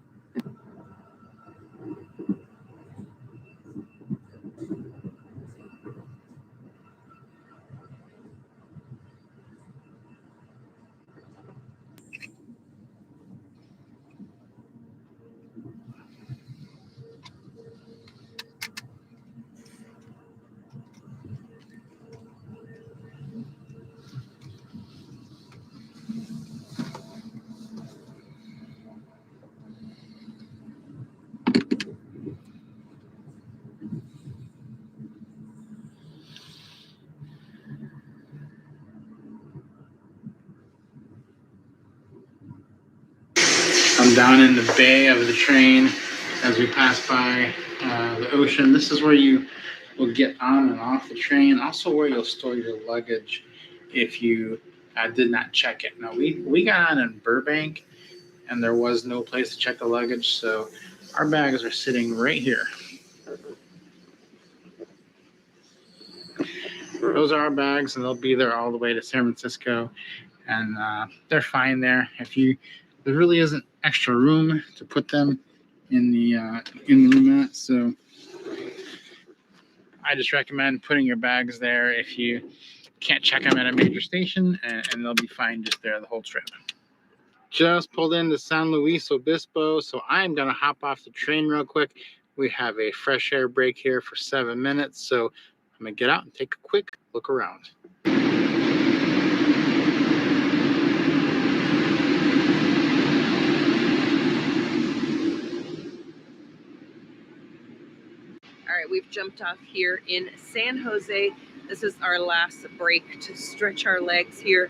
I'm down in the bay of the train as we pass by the ocean. This is where you will get on and off the train. Also where you'll store your luggage if you did not check it. Now, we got on in Burbank and there was no place to check the luggage. So our bags are sitting right here. Those are our bags, and they'll be there all the way to San Francisco. And they're fine there. There really isn't extra room to put them in the roomette, so I just recommend putting your bags there if you can't check them at a major station, and they'll be fine just there the whole trip. Just pulled into San Luis Obispo, so I'm gonna hop off the train real quick. We have a fresh air break here for 7 minutes, so I'm gonna get out and take a quick look around. All right, we've jumped off here in San Jose. This is our last break to stretch our legs here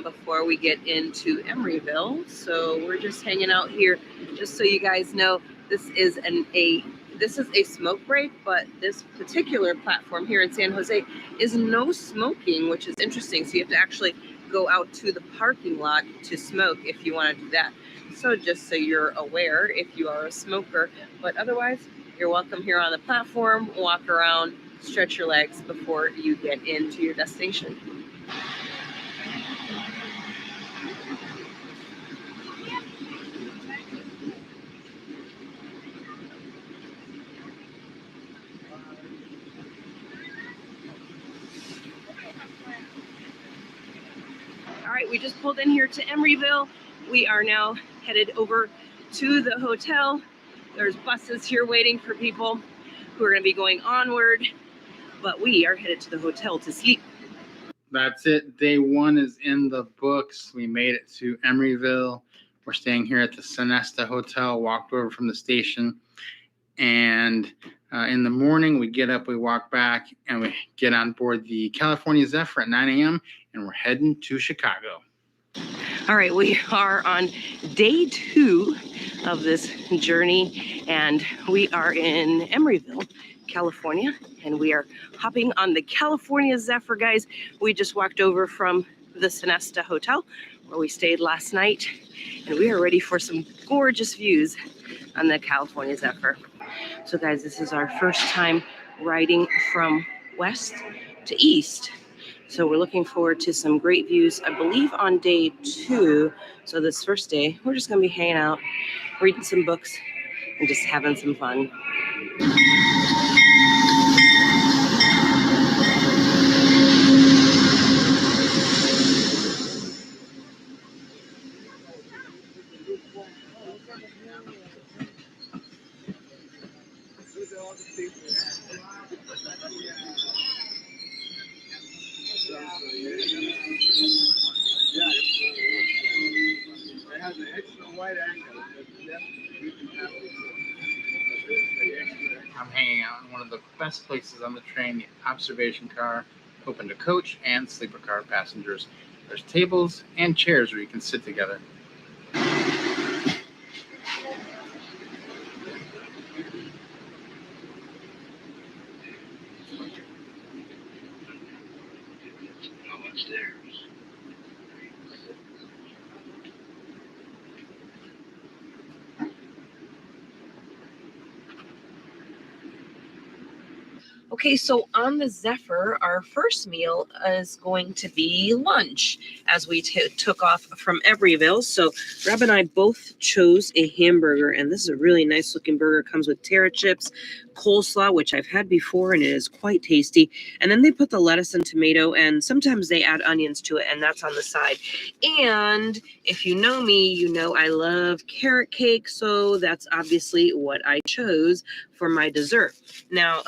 before we get into Emeryville. So we're just hanging out here, just so you guys know. This is a smoke break, but this particular platform here in San Jose is no smoking, which is interesting. So you have to actually go out to the parking lot to smoke if you want to do that. So just so you're aware if you are a smoker, but otherwise, you're welcome here on the platform. Walk around, stretch your legs before you get into your destination. All right, we just pulled in here to Emeryville. We are now headed over to the hotel. There's buses here waiting for people who are going to be going onward, but we are headed to the hotel to sleep. That's it. Day 1 is in the books. We made it to Emeryville. We're staying here at the Sonesta Hotel, walked over from the station. And In the morning, we get up, we walk back, and we get on board the California Zephyr at 9 a.m., and we're heading to Chicago. All right, we are on day 2 of this journey, and we are in Emeryville, California, and we are hopping on the California Zephyr, guys. We just walked over from the Sonesta Hotel where we stayed last night, and we are ready for some gorgeous views on the California Zephyr. So guys, this is our first time riding from west to east. So we're looking forward to some great views, I believe, on day 2. So this first day, we're just gonna be hanging out, reading some books, and just having some fun. I'm hanging out in one of the best places on the train, the observation car, open to coach and sleeper car passengers. There's tables and chairs where you can sit together. Okay, so on the Zephyr, our first meal is going to be lunch as we took off from Emeryville. So Rob and I both chose a hamburger, and this is a really nice looking burger. It comes with Terra chips, coleslaw, which I've had before, and it is quite tasty. And then they put the lettuce and tomato, and sometimes they add onions to it, and that's on the side. And if you know me, you know I love carrot cake, so that's obviously what I chose for my dessert. Now,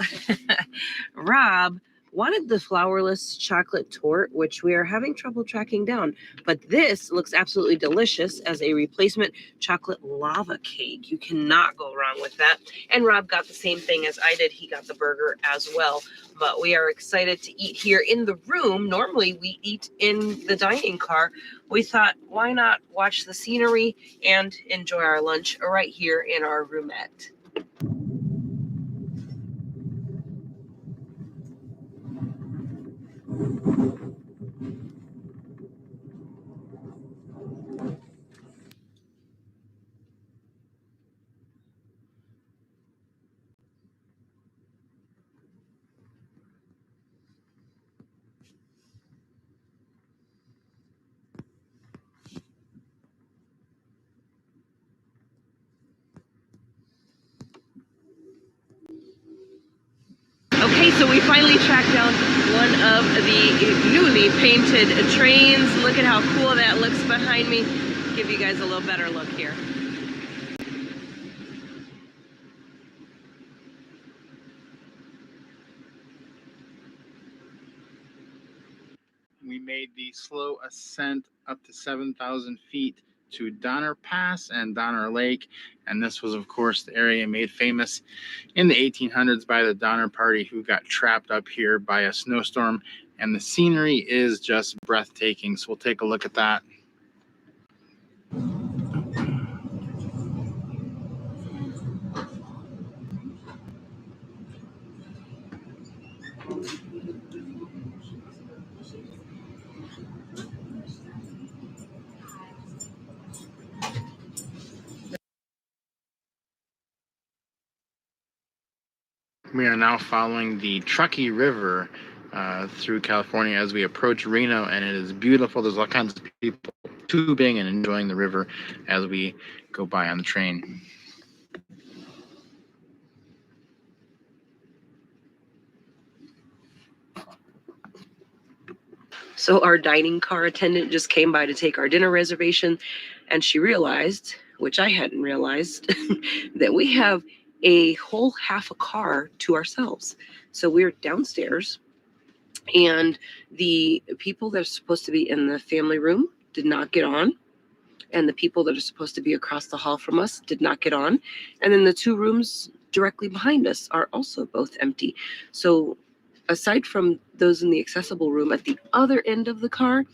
Rob wanted the flourless chocolate torte, which we are having trouble tracking down. But this looks absolutely delicious as a replacement chocolate lava cake. You cannot go wrong with that. And Rob got the same thing as I did. He got the burger as well. But we are excited to eat here in the room. Normally we eat in the dining car. We thought, why not watch the scenery and enjoy our lunch right here in our roomette. Okay, so we finally tracked down one of the newly painted trains. Look at how cool that looks behind me. Give you guys a little better look here. We made the slow ascent up to 7,000 feet to Donner Pass and Donner Lake. And this was, of course, the area made famous in the 1800s by the Donner Party, who got trapped up here by a snowstorm. And the scenery is just breathtaking. So we'll take a look at that. We are now following the Truckee River through California as we approach Reno, and it is beautiful. There's all kinds of people tubing and enjoying the river as we go by on the train. So our dining car attendant just came by to take our dinner reservation, and she realized, which I hadn't realized, that we have a whole half a car to ourselves. So we're downstairs, and the people that are supposed to be in the family room did not get on, and the people that are supposed to be across the hall from us did not get on. And then the 2 rooms directly behind us are also both empty. So aside from those in the accessible room at the other end of the car,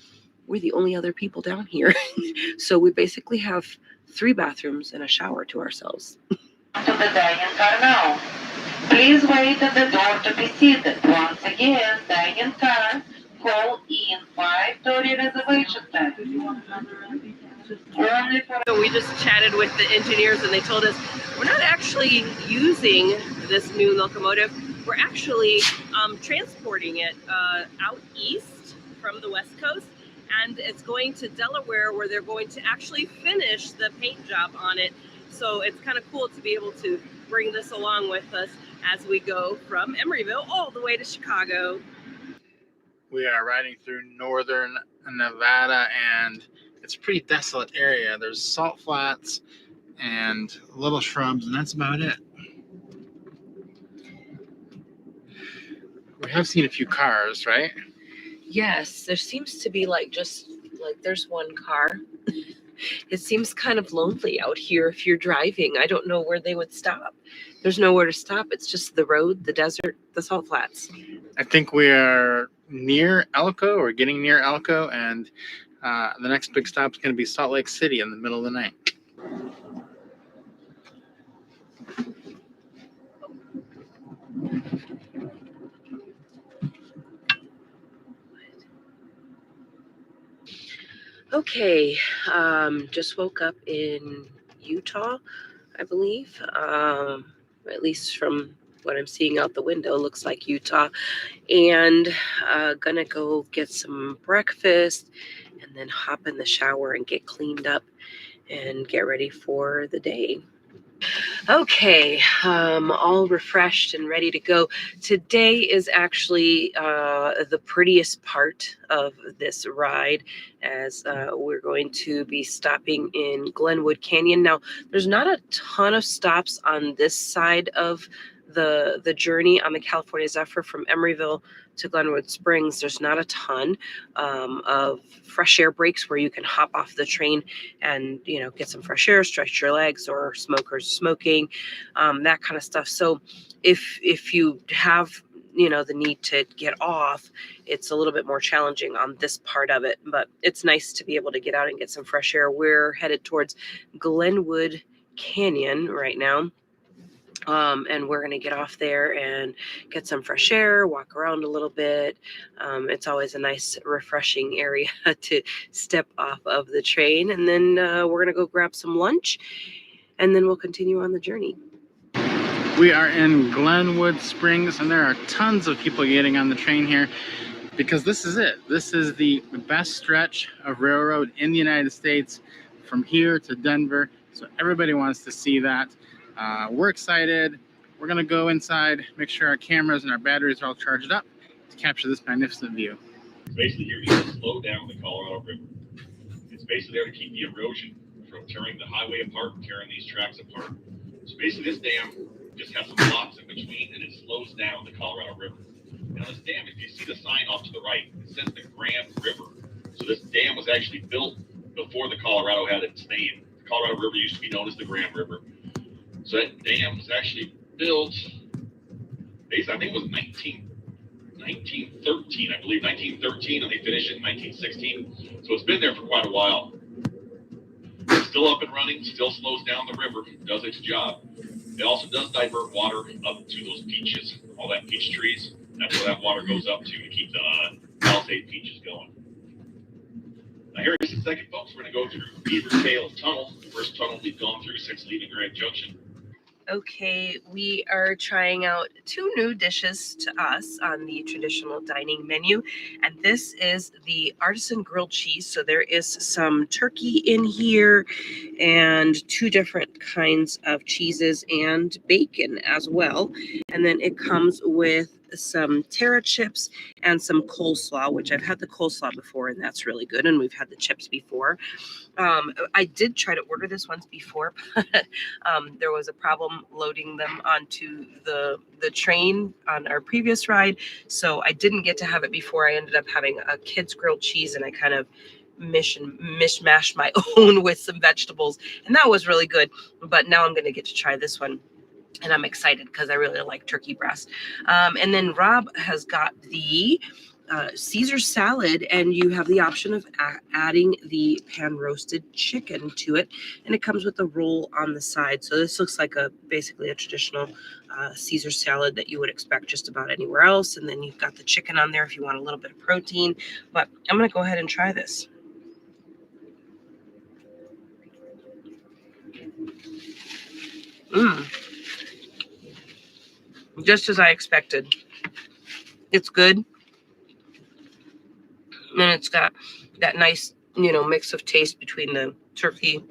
we're the only other people down here. So we basically have 3 bathrooms and a shower to ourselves. To the dining car now. Please wait at the door to be seated. Once again, dining car, call in 5:30 reservation time. Only for So we just chatted with the engineers and they told us we're not actually using this new locomotive. We're actually transporting it out east from the West Coast, and it's going to Delaware where they're going to actually finish the paint job on it. So it's kind of cool to be able to bring this along with us as we go from Emeryville all the way to Chicago. We are riding through northern Nevada, and it's a pretty desolate area. There's salt flats and little shrubs, and that's about it. We have seen a few cars, right? Yes, there seems to be just there's one car. It seems kind of lonely out here if you're driving. I don't know where they would stop. There's nowhere to stop. It's just the road, the desert, the salt flats. I think we are near Elko or getting near Elko, and the next big stop is going to be Salt Lake City in the middle of the night. Okay, just woke up in Utah, I believe. At least from what I'm seeing out the window, looks like Utah. And gonna go get some breakfast and then hop in the shower and get cleaned up and get ready for the day. Okay, all refreshed and ready to go. Today is actually the prettiest part of this ride, as we're going to be stopping in Glenwood Canyon. Now, there's not a ton of stops on this side of the journey on the California Zephyr from Emeryville to Glenwood Springs. There's not a ton of fresh air breaks where you can hop off the train and get some fresh air, stretch your legs, or smokers smoking, that kind of stuff. So if you have the need to get off, it's a little bit more challenging on this part of it, but it's nice to be able to get out and get some fresh air. We're headed towards Glenwood Canyon right now. And we're going to get off there and get some fresh air, walk around a little bit. It's always a nice, refreshing area to step off of the train. And then we're going to go grab some lunch, and then we'll continue on the journey. We are in Glenwood Springs, and there are tons of people getting on the train here because this is it. This is the best stretch of railroad in the United States from here to Denver. So everybody wants to see that. We're excited. We're going to go inside, make sure our cameras and our batteries are all charged up to capture this magnificent view. Basically, here you can slow down the Colorado River. It's basically there to keep the erosion from tearing the highway apart and tearing these tracks apart. So basically, this dam just has some blocks in between, and it slows down the Colorado River. Now, this dam, if you see the sign off to the right, it says the Grand River. So this dam was actually built before the Colorado had its name. The Colorado River used to be known as the Grand River. So that dam was actually built, basically, I think it was 1913, I believe, 1913, and they finished it in 1916. So it's been there for quite a while. It's still up and running, still slows down the river, does its job. It also does divert water up to those peaches, all that peach trees. That's where that water goes up to keep the Palisade peaches going. Now here in just a second, folks, we're going to go through Beaver Tail Tunnel, the first tunnel we've gone through since leaving Grand Junction. Okay, we are trying out 2 new dishes to us on the traditional dining menu, and this is the artisan grilled cheese. So there is some turkey in here and 2 different kinds of cheeses and bacon as well. And then it comes with some Terra chips and some coleslaw, which I've had the coleslaw before, and that's really good. And we've had the chips before. I did try to order this once before, but there was a problem loading them onto the train on our previous ride. So I didn't get to have it before. I ended up having a kid's grilled cheese, and I kind of mishmashed my own with some vegetables, and that was really good. But now I'm going to get to try this one. and I'm excited because I really like turkey breast. And then Rob has got the Caesar salad, and you have the option of adding the pan roasted chicken to it, and it comes with a roll on the side. So this looks like basically a traditional Caesar salad that you would expect just about anywhere else. And then you've got the chicken on there if you want a little bit of protein. But I'm going to go ahead and try this. Just as I expected. It's good. And it's got that nice, mix of taste between the turkey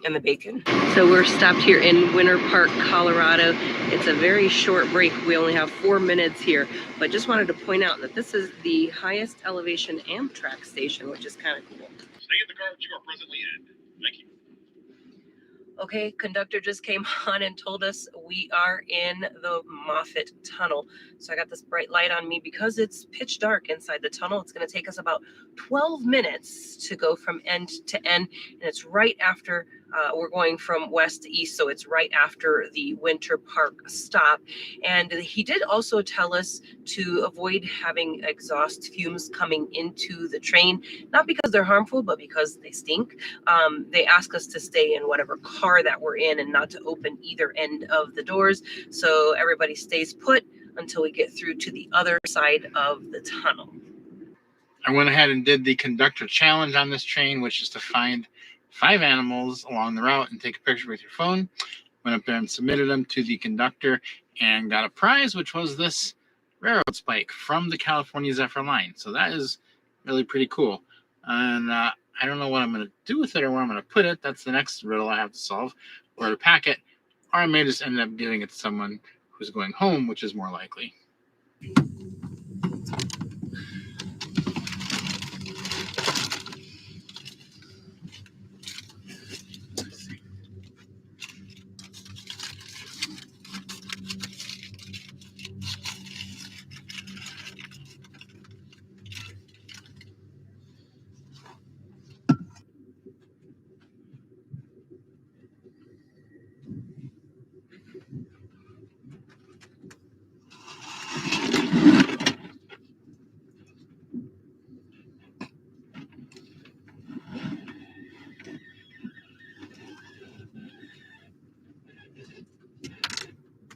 and the bacon. So we're stopped here in Winter Park, Colorado. It's a very short break. We only have 4 minutes here, but just wanted to point out that this is the highest elevation Amtrak station, which is kind of cool. Stay in the car that you are presently in. Thank you. Okay, conductor just came on and told us we are in the Moffat Tunnel. So I got this bright light on me because it's pitch dark inside the tunnel. It's going to take us about 12 minutes to go from end to end. And it's right after we're going from west to east. So it's right after the Winter Park stop. And he did also tell us to avoid having exhaust fumes coming into the train, not because they're harmful, but because they stink. They ask us to stay in whatever car that we're in and not to open either end of the doors. So everybody stays put until we get through to the other side of the tunnel. I went ahead and did the conductor challenge on this train, which is to find 5 animals along the route and take a picture with your phone. Went up there and submitted them to the conductor and got a prize, which was this railroad spike from the California Zephyr line. So that is really pretty cool. And I don't know what I'm going to do with it or where I'm going to put it. That's the next riddle I have to solve, or to pack it. Or I may just end up giving it to someone who's going home, which is more likely.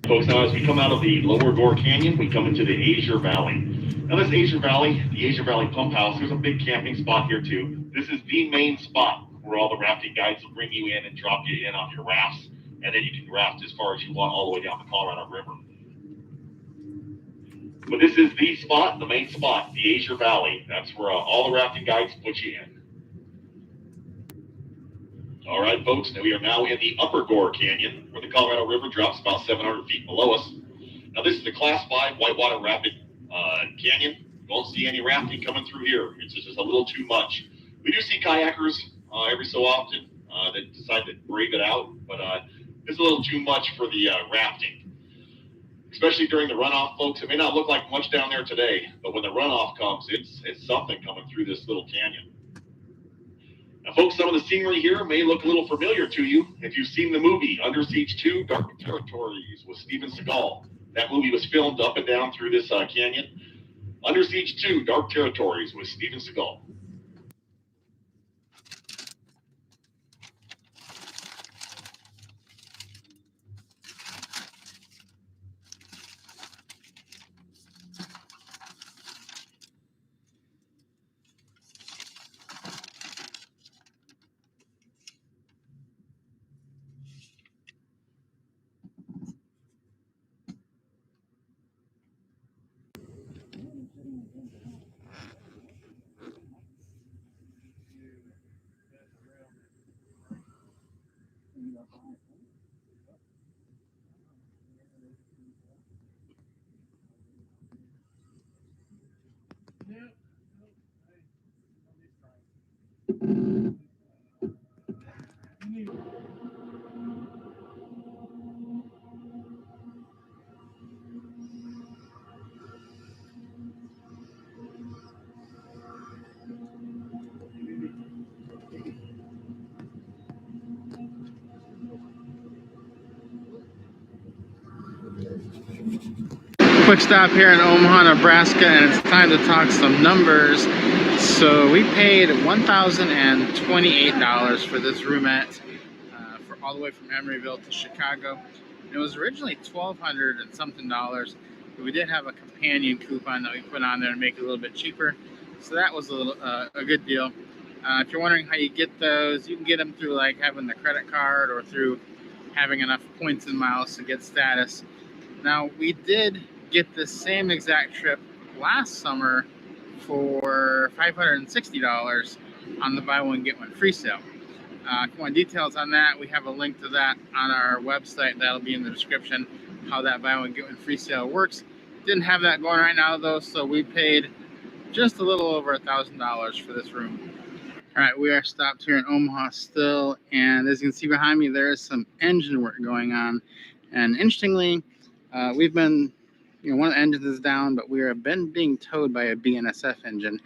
Folks, now as we come out of the Lower Gore Canyon, we come into the Azure Valley. Now this Azure Valley, the Azure Valley Pump House, there's a big camping spot here too. This is the main spot where all the rafting guides will bring you in and drop you in on your rafts, and then you can raft as far as you want all the way down the Colorado River. But this is the spot, the main spot, the Azure Valley. That's where all the rafting guides put you in. All right, folks, we are now in the Upper Gore Canyon, where the Colorado River drops about 700 feet below us. Now, this is a Class 5 whitewater rapid canyon. You won't see any rafting coming through here. It's just a little too much. We do see kayakers every so often that decide to brave it out, but it's a little too much for the rafting. Especially during the runoff, folks. It may not look like much down there today, but when the runoff comes, it's something coming through this little canyon. Now, folks, some of the scenery here may look a little familiar to you if you've seen the movie Under Siege 2, Dark Territories with Steven Seagal. That movie was filmed up and down through this canyon. Under Siege 2, Dark Territories with Steven Seagal. Quick stop here in Omaha, Nebraska, and it's time to talk some numbers. So we paid $1,028 for this roomette for all the way from Emeryville to Chicago. And it was originally $1,200 and something dollars, but we did have a companion coupon that we put on there to make it a little bit cheaper. So that was a good deal. If you're wondering how you get those, you can get them through like having the credit card or through having enough points and miles to get status. Now, we did get the same exact trip last summer for $560 on the buy one get one free sale. If you want details on that, we have a link to that on our website. That'll be in the description, how that buy one get one free sale works. Didn't have that going right now though, so we paid just a little over $1,000 for this room. All right, we are stopped here in Omaha still, and as you can see behind me, there is some engine work going on. And interestingly, we've been, one of the engines is down, but we have been being towed by a BNSF engine.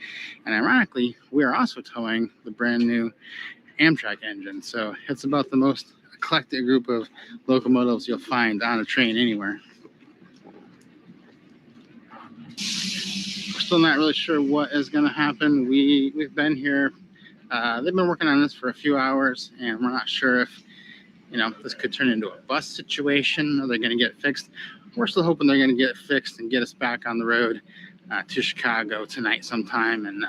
And ironically, we are also towing the brand new Amtrak engine. So it's about the most eclectic group of locomotives you'll find on a train anywhere. We're still not really sure what is going to happen. We've been here. They've been working on this for a few hours, and we're not sure if this could turn into a bus situation or they're going to get it fixed. We're still hoping they're going to get it fixed and get us back on the road to Chicago tonight sometime. And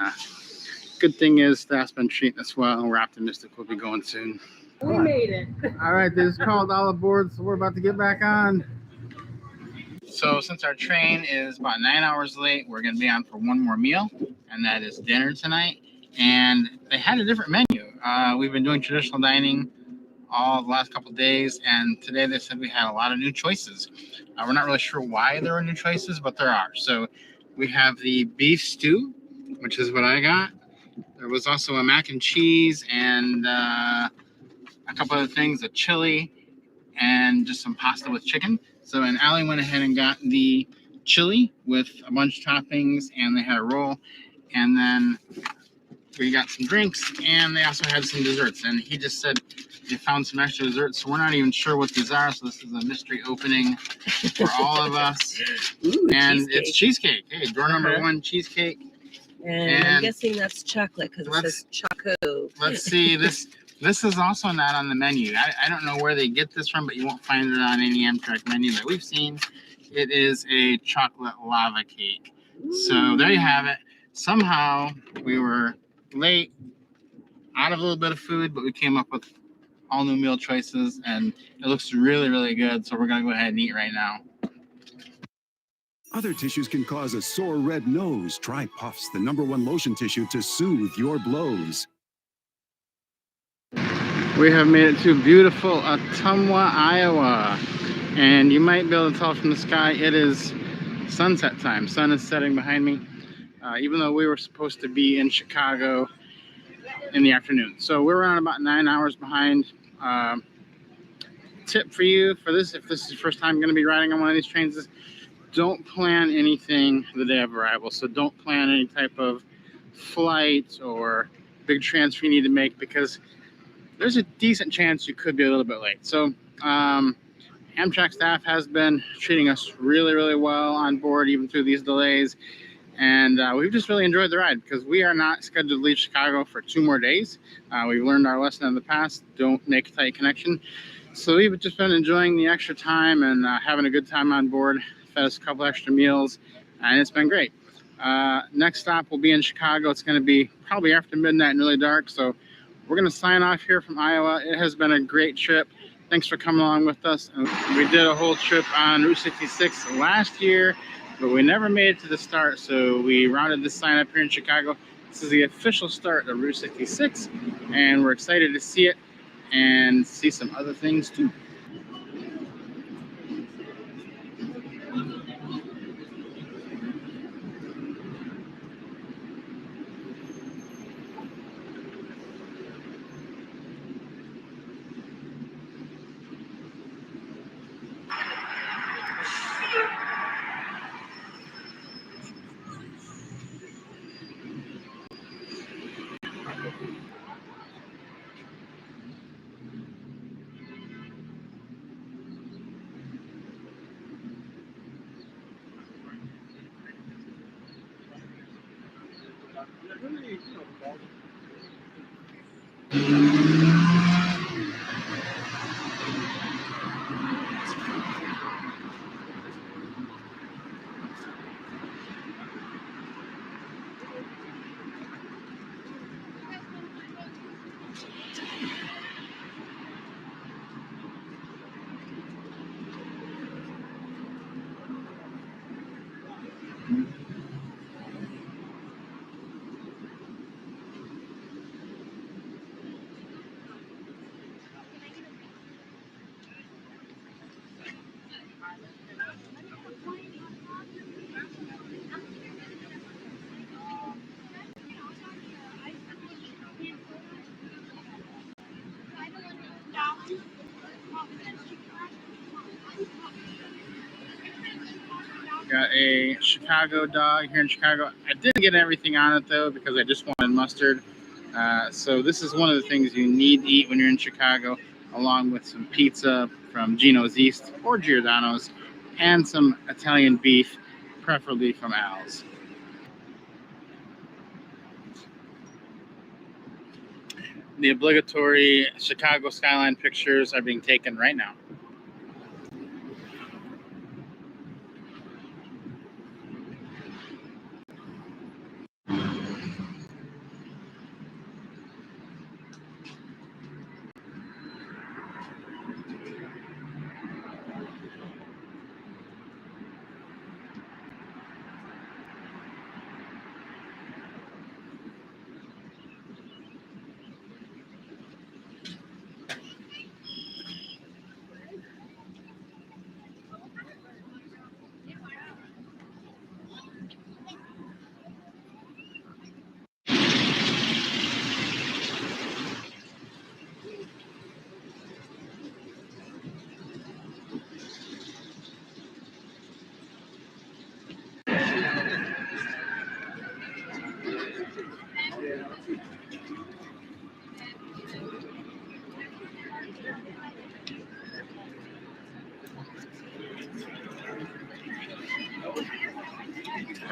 good thing is staff's been treating us well, and we're optimistic we'll be going soon. We made it. All right, they just called all aboard, so we're about to get back on. So since our train is about 9 hours late, we're going to be on for one more meal, and that is dinner tonight. And they had a different menu. We've been doing traditional dining all the last couple of days, and today they said we had a lot of new choices. We're not really sure why there are new choices, but there are. So we have the beef stew, which is what I got. There was also a mac and cheese and a couple other things, a chili, and just some pasta with chicken. So, and Allie went ahead and got the chili with a bunch of toppings, and they had a roll, and then we got some drinks, and they also had some desserts. And he just said they found some extra desserts, so we're not even sure what these are. So this is a mystery opening for all of us. Ooh, and cheesecake. It's cheesecake. Hey, door number one, cheesecake. And I'm guessing that's chocolate because it says choco. Let's see. This is also not on the menu. I don't know where they get this from, but you won't find it on any Amtrak menu that we've seen. It is a chocolate lava cake. So there you have it. Somehow we were late, out of a little bit of food, but we came up with all new meal choices, and it looks really, really good. So we're gonna go ahead and eat right now. Other tissues can cause a sore red nose. Try Puffs, the #1 lotion tissue to soothe your blows. We have made it to beautiful Ottumwa, Iowa. And you might be able to tell from the sky, it is sunset time. Sun is setting behind me, even though we were supposed to be in Chicago in the afternoon. So we're around about 9 hours behind. Tip for you for this, if this is your first time going to be riding on one of these trains, is don't plan anything the day of arrival. So don't plan any type of flight or big transfer you need to make, because there's a decent chance you could be a little bit late. So Amtrak staff has been treating us really, really well on board, even through these delays. And we've just really enjoyed the ride, because we are not scheduled to leave Chicago for 2 more days. We've learned our lesson in the past, don't make a tight connection. So we've just been enjoying the extra time and having a good time on board. Fed us a couple extra meals, and it's been great. Next stop will be in Chicago. It's going to be probably after midnight and really dark. So we're going to sign off here from Iowa. It has been a great trip. Thanks for coming along with us. We did a whole trip on Route 66 last year, but we never made it to the start. So we rounded this sign up here in Chicago. This is the official start of Route 66, and we're excited to see it and see some other things too. Got a Chicago dog here in Chicago. I didn't get everything on it though because I just wanted mustard. So this is one of the things you need to eat when you're in Chicago, along with some pizza from Gino's East or Giordano's, and some Italian beef, preferably from Al's. The obligatory Chicago skyline pictures are being taken right now.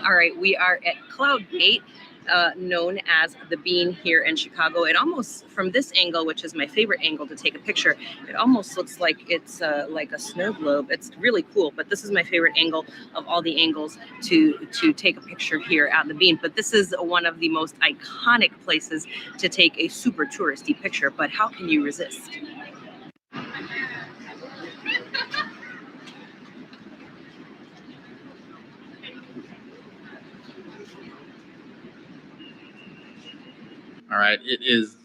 All right, we are at Cloud Gate, known as the Bean here in Chicago. It almost, from this angle, which is my favorite angle to take a picture, it almost looks like it's like a snow globe. It's really cool, but this is my favorite angle of all the angles to take a picture here at the Bean. But this is one of the most iconic places to take a super touristy picture, but how can you resist? All right, it is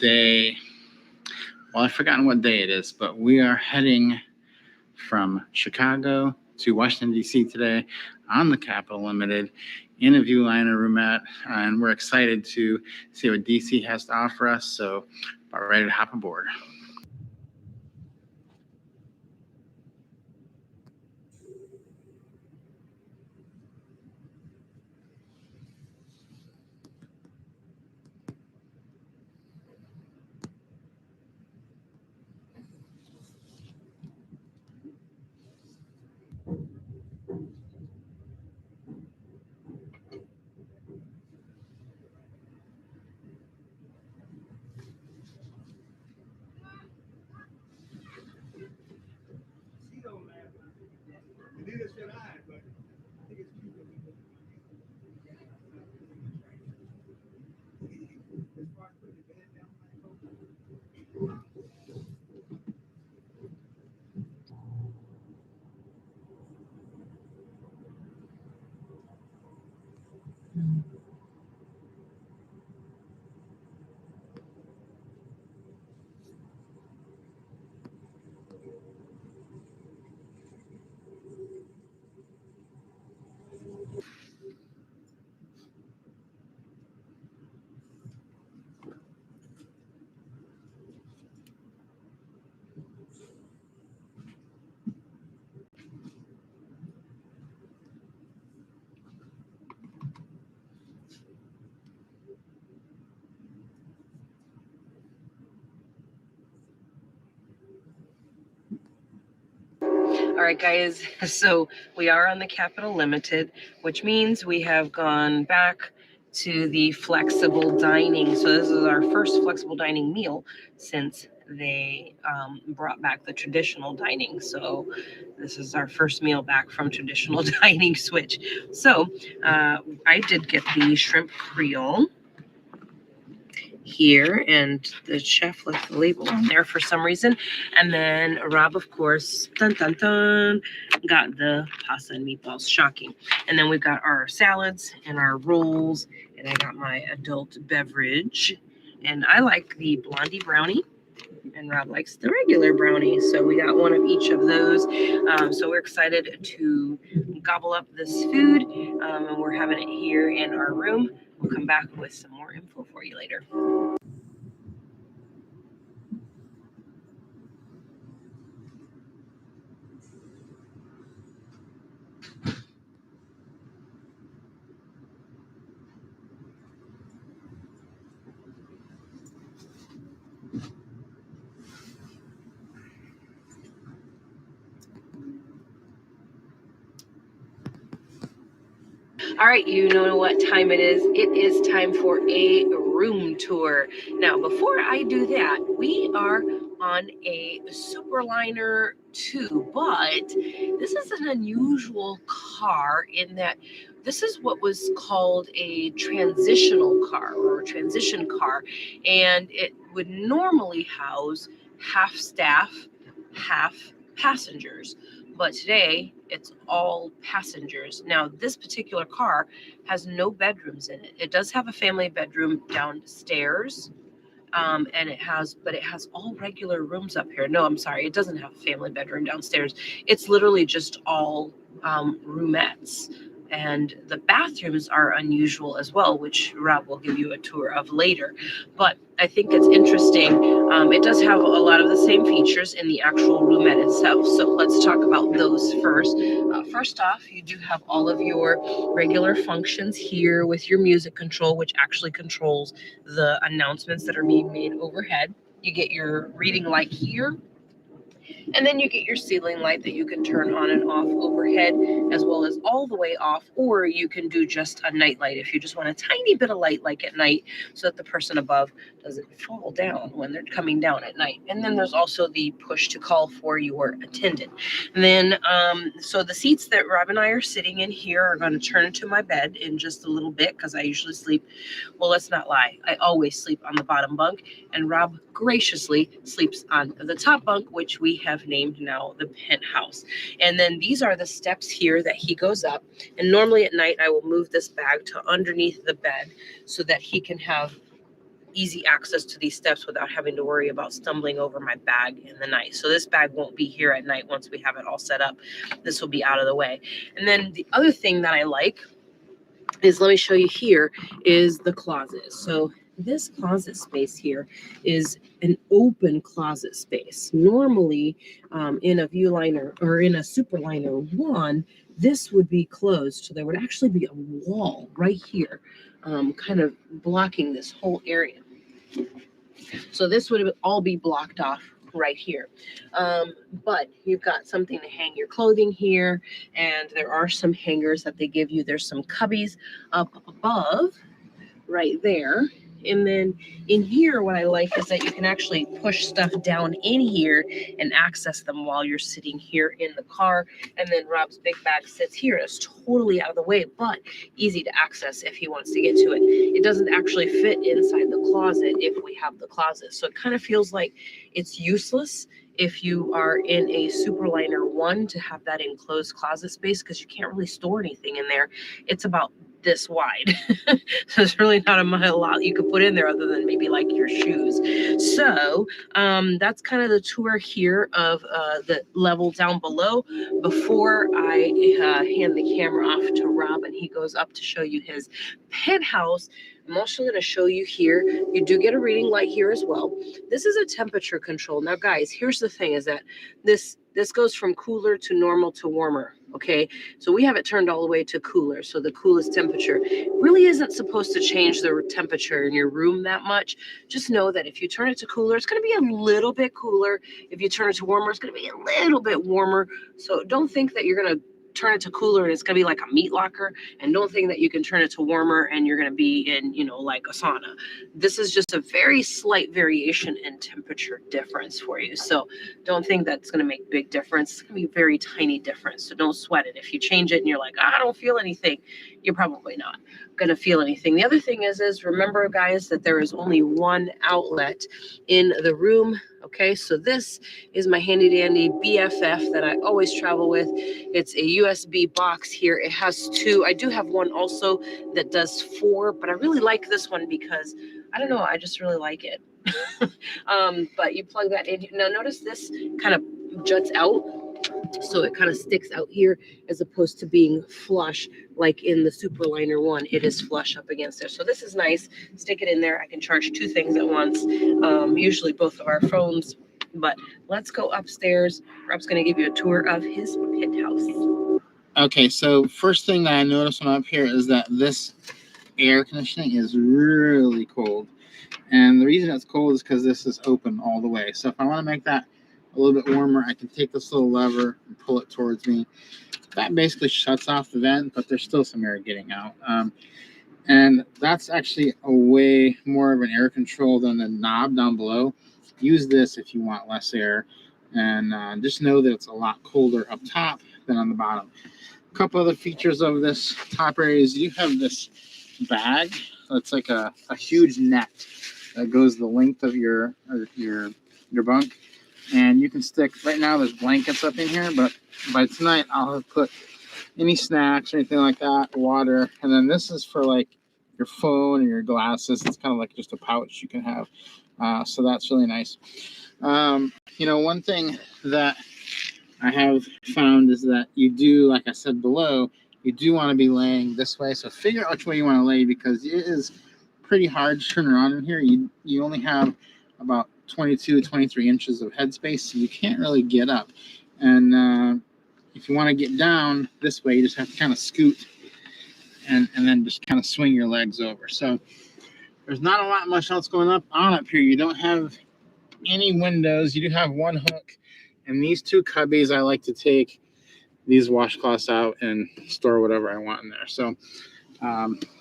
well, I've forgotten what day it is, but we are heading from Chicago to Washington, D.C. today on the Capital Limited in a Viewliner roomette, and we're excited to see what D.C. has to offer us, so about ready to hop aboard. All right, guys, so we are on the Capital Limited, which means we have gone back to the flexible dining. So this is our first flexible dining meal since they brought back the traditional dining. So this is our first meal back from traditional dining switch. So I did get the shrimp Creole here, and the chef left the label on there for some reason. And then Rob, of course, dun dun dun, got the pasta and meatballs. Shocking. And then we've got our salads and our rolls, and I got my adult beverage. And I like the blondie brownie, and Rob likes the regular brownie. So we got one of each of those. So we're excited to gobble up this food, and we're having it here in our room. We'll come back with some more info for you later. All right, you know what time it is. It is time for a room tour. Now, before I do that, we are on a Superliner 2, but this is an unusual car in that this is what was called a transitional car or a transition car, and it would normally house half staff, half passengers. But today it's all passengers. Now, this particular car has no bedrooms in it. It does have a family bedroom downstairs, and it has all regular rooms up here. No, I'm sorry, it doesn't have a family bedroom downstairs. It's literally just all roomettes. And the bathrooms are unusual as well, which Rob will give you a tour of later. But I think it's interesting. It does have a lot of the same features in the actual roomette itself. So let's talk about those first. First off, you do have all of your regular functions here with your music control, which actually controls the announcements that are being made overhead. You get your reading light here. And then you get your ceiling light that you can turn on and off overhead, as well as all the way off, or you can do just a night light if you just want a tiny bit of light like at night so that the person above doesn't fall down when they're coming down at night. And then there's also the push to call for your attendant. And then, so the seats that Rob and I are sitting in here are going to turn into my bed in just a little bit because I usually sleep, well, let's not lie, I always sleep on the bottom bunk, and Rob graciously sleeps on the top bunk, which we have named now the penthouse. And then these are the steps here that he goes up. And normally at night, I will move this bag to underneath the bed so that he can have easy access to these steps without having to worry about stumbling over my bag in the night. So this bag won't be here at night once we have it all set up. This will be out of the way. And then the other thing that I like is, let me show you here, is the closet. So this closet space here is an open closet space. Normally, in a Viewliner or in a Superliner 1, this would be closed. So there would actually be a wall right here, kind of blocking this whole area. So this would all be blocked off right here. But you've got something to hang your clothing here, and there are some hangers that they give you. There's some cubbies up above right there. And then in here, what I like is that you can actually push stuff down in here and access them while you're sitting here in the car. And then Rob's big bag sits here. It's totally out of the way, but easy to access if he wants to get to it. It doesn't actually fit inside the closet if we have the closet. So it kind of feels like it's useless if you are in a Superliner 1 to have that enclosed closet space, because you can't really store anything in there. It's about this wide. So there's really not a lot you could put in there other than maybe like your shoes. So that's kind of the tour here of the level down below. Before I hand the camera off to Rob and he goes up to show you his penthouse, I'm also going to show you here, you do get a reading light here as well. This is a temperature control. Now guys, here's the thing, is that this goes from cooler to normal to warmer. Okay, so we have it turned all the way to cooler, so the coolest temperature. Really isn't supposed to change the temperature in your room that much. Just know that if you turn it to cooler, it's going to be a little bit cooler. If you turn it to warmer, it's going to be a little bit warmer. So don't think that you're going to turn it to cooler and it's going to be like a meat locker. And don't think that you can turn it to warmer and you're going to be in, you know, like a sauna. This is just a very slight variation in temperature difference for you. So don't think that's going to make big difference. It's going to be a very tiny difference. So don't sweat it. If you change it and you're like, I don't feel anything, you're probably not going to feel anything. The other thing is remember, guys, that there is only one outlet in the room. Okay, so this is my handy dandy BFF that I always travel with. It's a USB box here. It has two. I do have one also that does 4, but I really like this one because I don't know, I just really like it. But you plug that in. Now notice this kind of juts out, so it kind of sticks out here as opposed to being flush like in the Superliner one. It is flush up against there. So this is nice. Stick it in there. I can charge 2 things at once, usually both of our phones. But let's go upstairs. Rob's going to give you a tour of his penthouse. Okay, so first thing that I noticed when I'm up here is that this air conditioning is really cold. And the reason it's cold is because this is open all the way. So if I want to make that a little bit warmer, I can take this little lever and pull it towards me. That basically shuts off the vent, but there's still some air getting out. And that's actually a way more of an air control than the knob down below. Use this if you want less air. And just know that it's a lot colder up top than on the bottom. A couple other features of this top area is you have this bag that's like a huge net that goes the length of your bunk, and you can stick. Right now there's blankets up in here, but by tonight I'll have put any snacks or anything like that, water, and then this is for like your phone or your glasses. It's kind of like just a pouch you can have, so that's really nice. You know, one thing that I have found is that you do, like I said below, you do want to be laying this way. So figure out which way you want to lay, because it is pretty hard to turn around in here. You only have about 22, 23 inches of headspace, so you can't really get up. And if you want to get down this way, you just have to kind of scoot and then just kind of swing your legs over. So there's not a lot much else going on up here. You don't have any windows. You do have one hook. And these 2 cubbies, I like to take these washcloths out and store whatever I want in there. So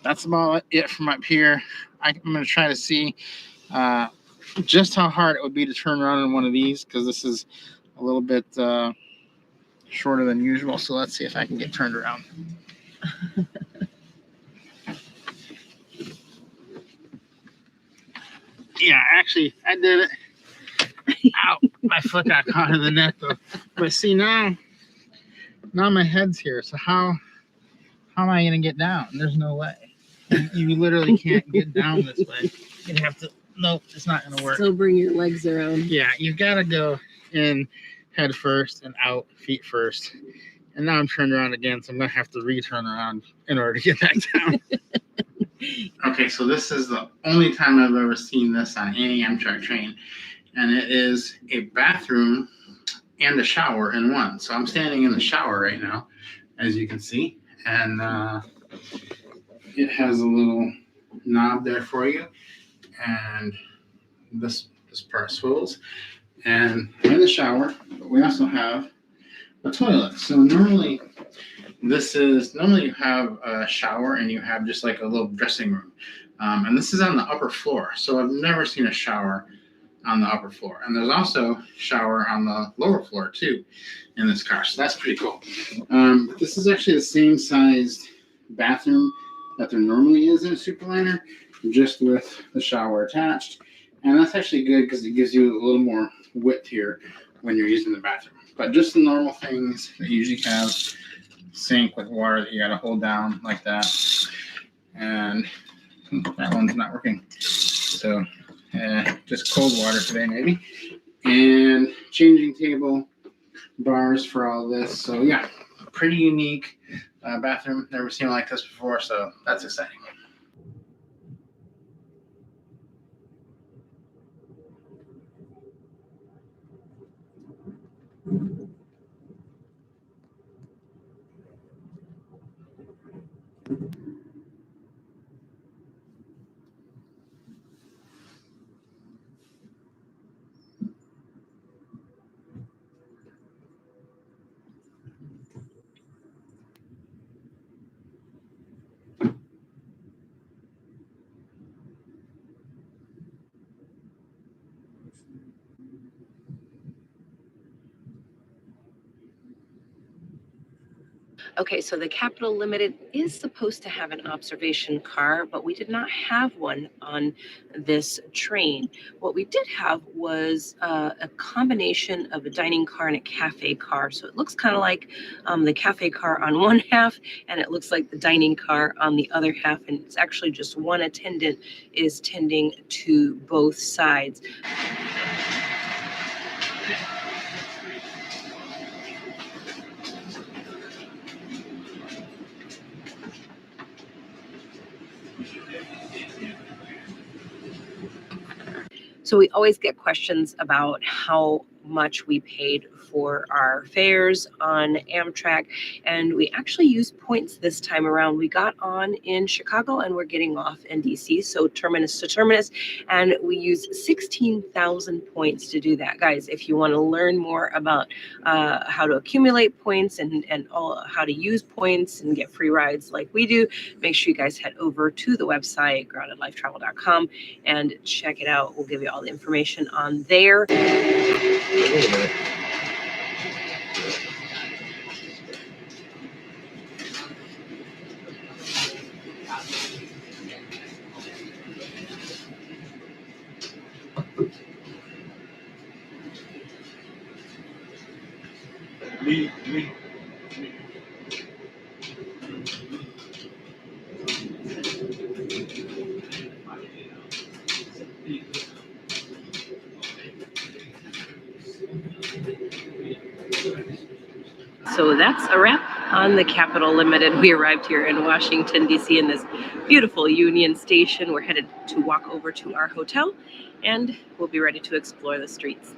that's about it from up here. I'm going to try to see just how hard it would be to turn around in one of these, because this is a little bit shorter than usual. So let's see if I can get turned around. Yeah, actually, I did it. Ow, my foot got caught in the net though. But see, now my head's here. So how am I gonna get down? There's no way. You literally can't get down this way. You'd have to. Nope, it's not gonna work. Still bring your legs around. Yeah, you've got to go in head first and out feet first. And now I'm turned around again, so I'm gonna have to return around in order to get back down. Okay, so this is the only time I've ever seen this on any Amtrak train. And it is a bathroom and a shower in one. So I'm standing in the shower right now, as you can see. And it has a little knob there for you. And this part swivels. And in the shower, we also have a toilet. So normally you have a shower and you have just like a little dressing room. And this is on the upper floor. So I've never seen a shower on the upper floor. And there's also a shower on the lower floor too in this car. So that's pretty cool. This is actually the same sized bathroom that there normally is in a Superliner, just with the shower attached. And that's actually good because it gives you a little more width here when you're using the bathroom. But just the normal things that you usually have, sink with water that you gotta hold down like that. And that one's not working. So just cold water today maybe. And changing table, bars for all this. So yeah, pretty unique bathroom. Never seen it like this before, so that's exciting. Okay, so the Capital Limited is supposed to have an observation car, but we did not have one on this train. What we did have was a combination of a dining car and a cafe car. So it looks kind of like the cafe car on one half, and it looks like the dining car on the other half. And it's actually just one attendant is tending to both sides. So we always get questions about how much we paid for our fares on Amtrak, and we actually used points this time around. We got on in Chicago and we're getting off in DC, so terminus to terminus, and we used 16,000 points to do that. Guys, if you want to learn more about how to accumulate points and how to use points and get free rides like we do, make sure you guys head over to the website groundedlifetravel.com and check it out. We'll give you all the information on there. So that's a wrap on the Capital Limited. We arrived here in Washington, D.C. in this beautiful Union Station. We're headed to walk over to our hotel, and we'll be ready to explore the streets.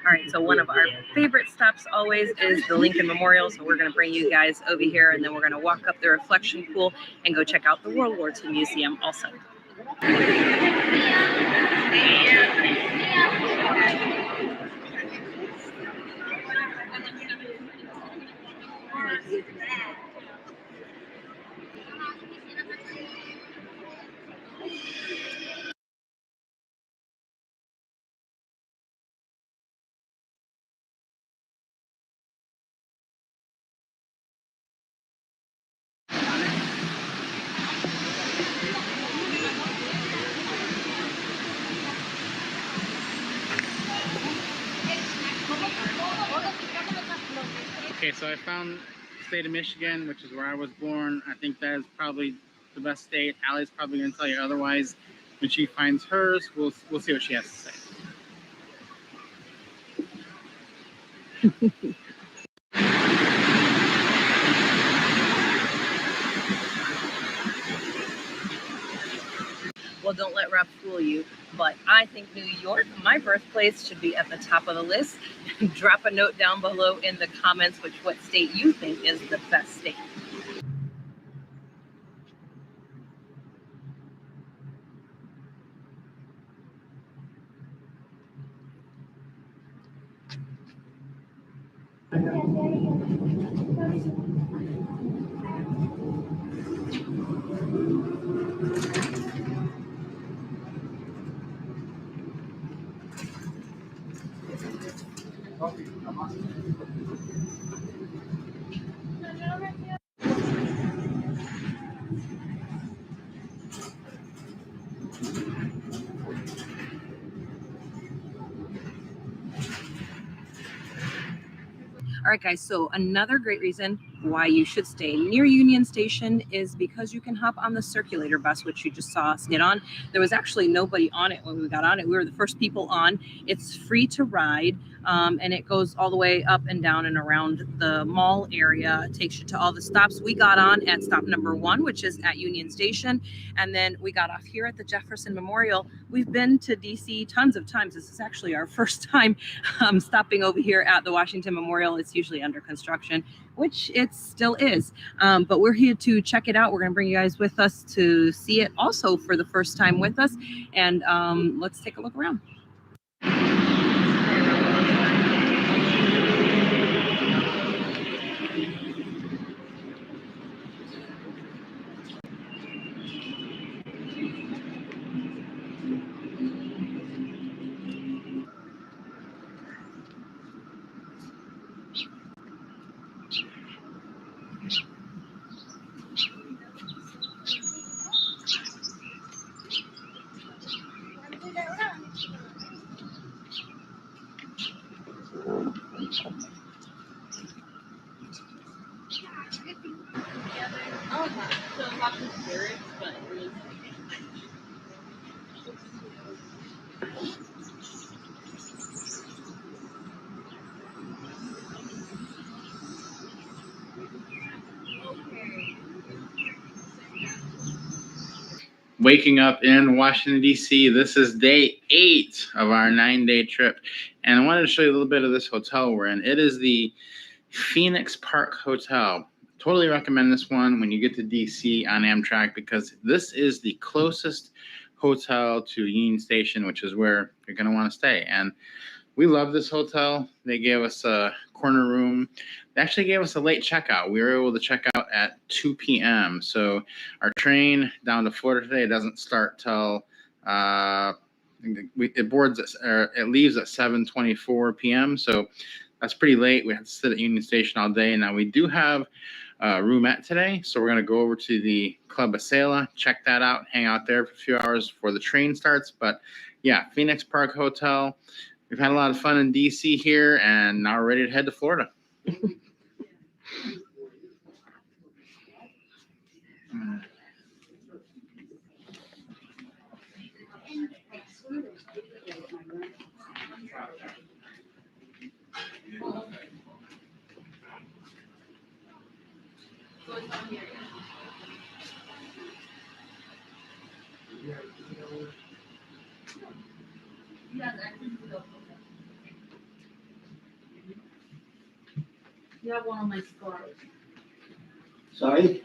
All right, so one of our favorite stops always is the Lincoln Memorial. So we're going to bring you guys over here, and then we're going to walk up the reflection pool and go check out the World War II Museum also. Okay, so I found the state of Michigan, which is where I was born. I think that is probably the best state. Allie's probably going to tell you otherwise. When she finds hers, we'll see what she has to say. Well, don't let Rob fool you, but I think New York, my birthplace, should be at the top of the list. Drop a note down below in the comments what state you think is the best state. All right, guys, so another great reason why you should stay near Union Station is because you can hop on the circulator bus, which you just saw us get on. There was actually nobody on it when we got on it. We were the first people on. It's free to ride, and it goes all the way up and down and around the mall area. It takes you to all the stops. We got on at stop number 1, which is at Union Station, and then we got off here at the Jefferson Memorial. We've been to DC tons of times. This is actually our first time stopping over here at the Washington Memorial. It's usually under construction, which it still is. But we're here to check it out. We're going to bring you guys with us to see it also for the first time with us. And let's take a look around. Waking up in Washington, D.C. This is day 8 of our 9-day trip. And I wanted to show you a little bit of this hotel we're in. It is the Phoenix Park Hotel. Totally recommend this one when you get to D.C. on Amtrak, because this is the closest hotel to Union Station, which is where you're going to want to stay. And we love this hotel. They gave us a corner room. They actually gave us a late checkout. We were able to check out at 2 p.m. So our train down to Florida today doesn't start till it leaves at 7:24 p.m. So that's pretty late. We have to sit at Union Station all day. Now we do have a roomette today, so we're going to go over to the Club Acela, check that out, hang out there for a few hours before the train starts. But yeah, Phoenix Park Hotel. We've had a lot of fun in D.C. here, and now we're ready to head to Florida. You have one on my scarf. Sorry?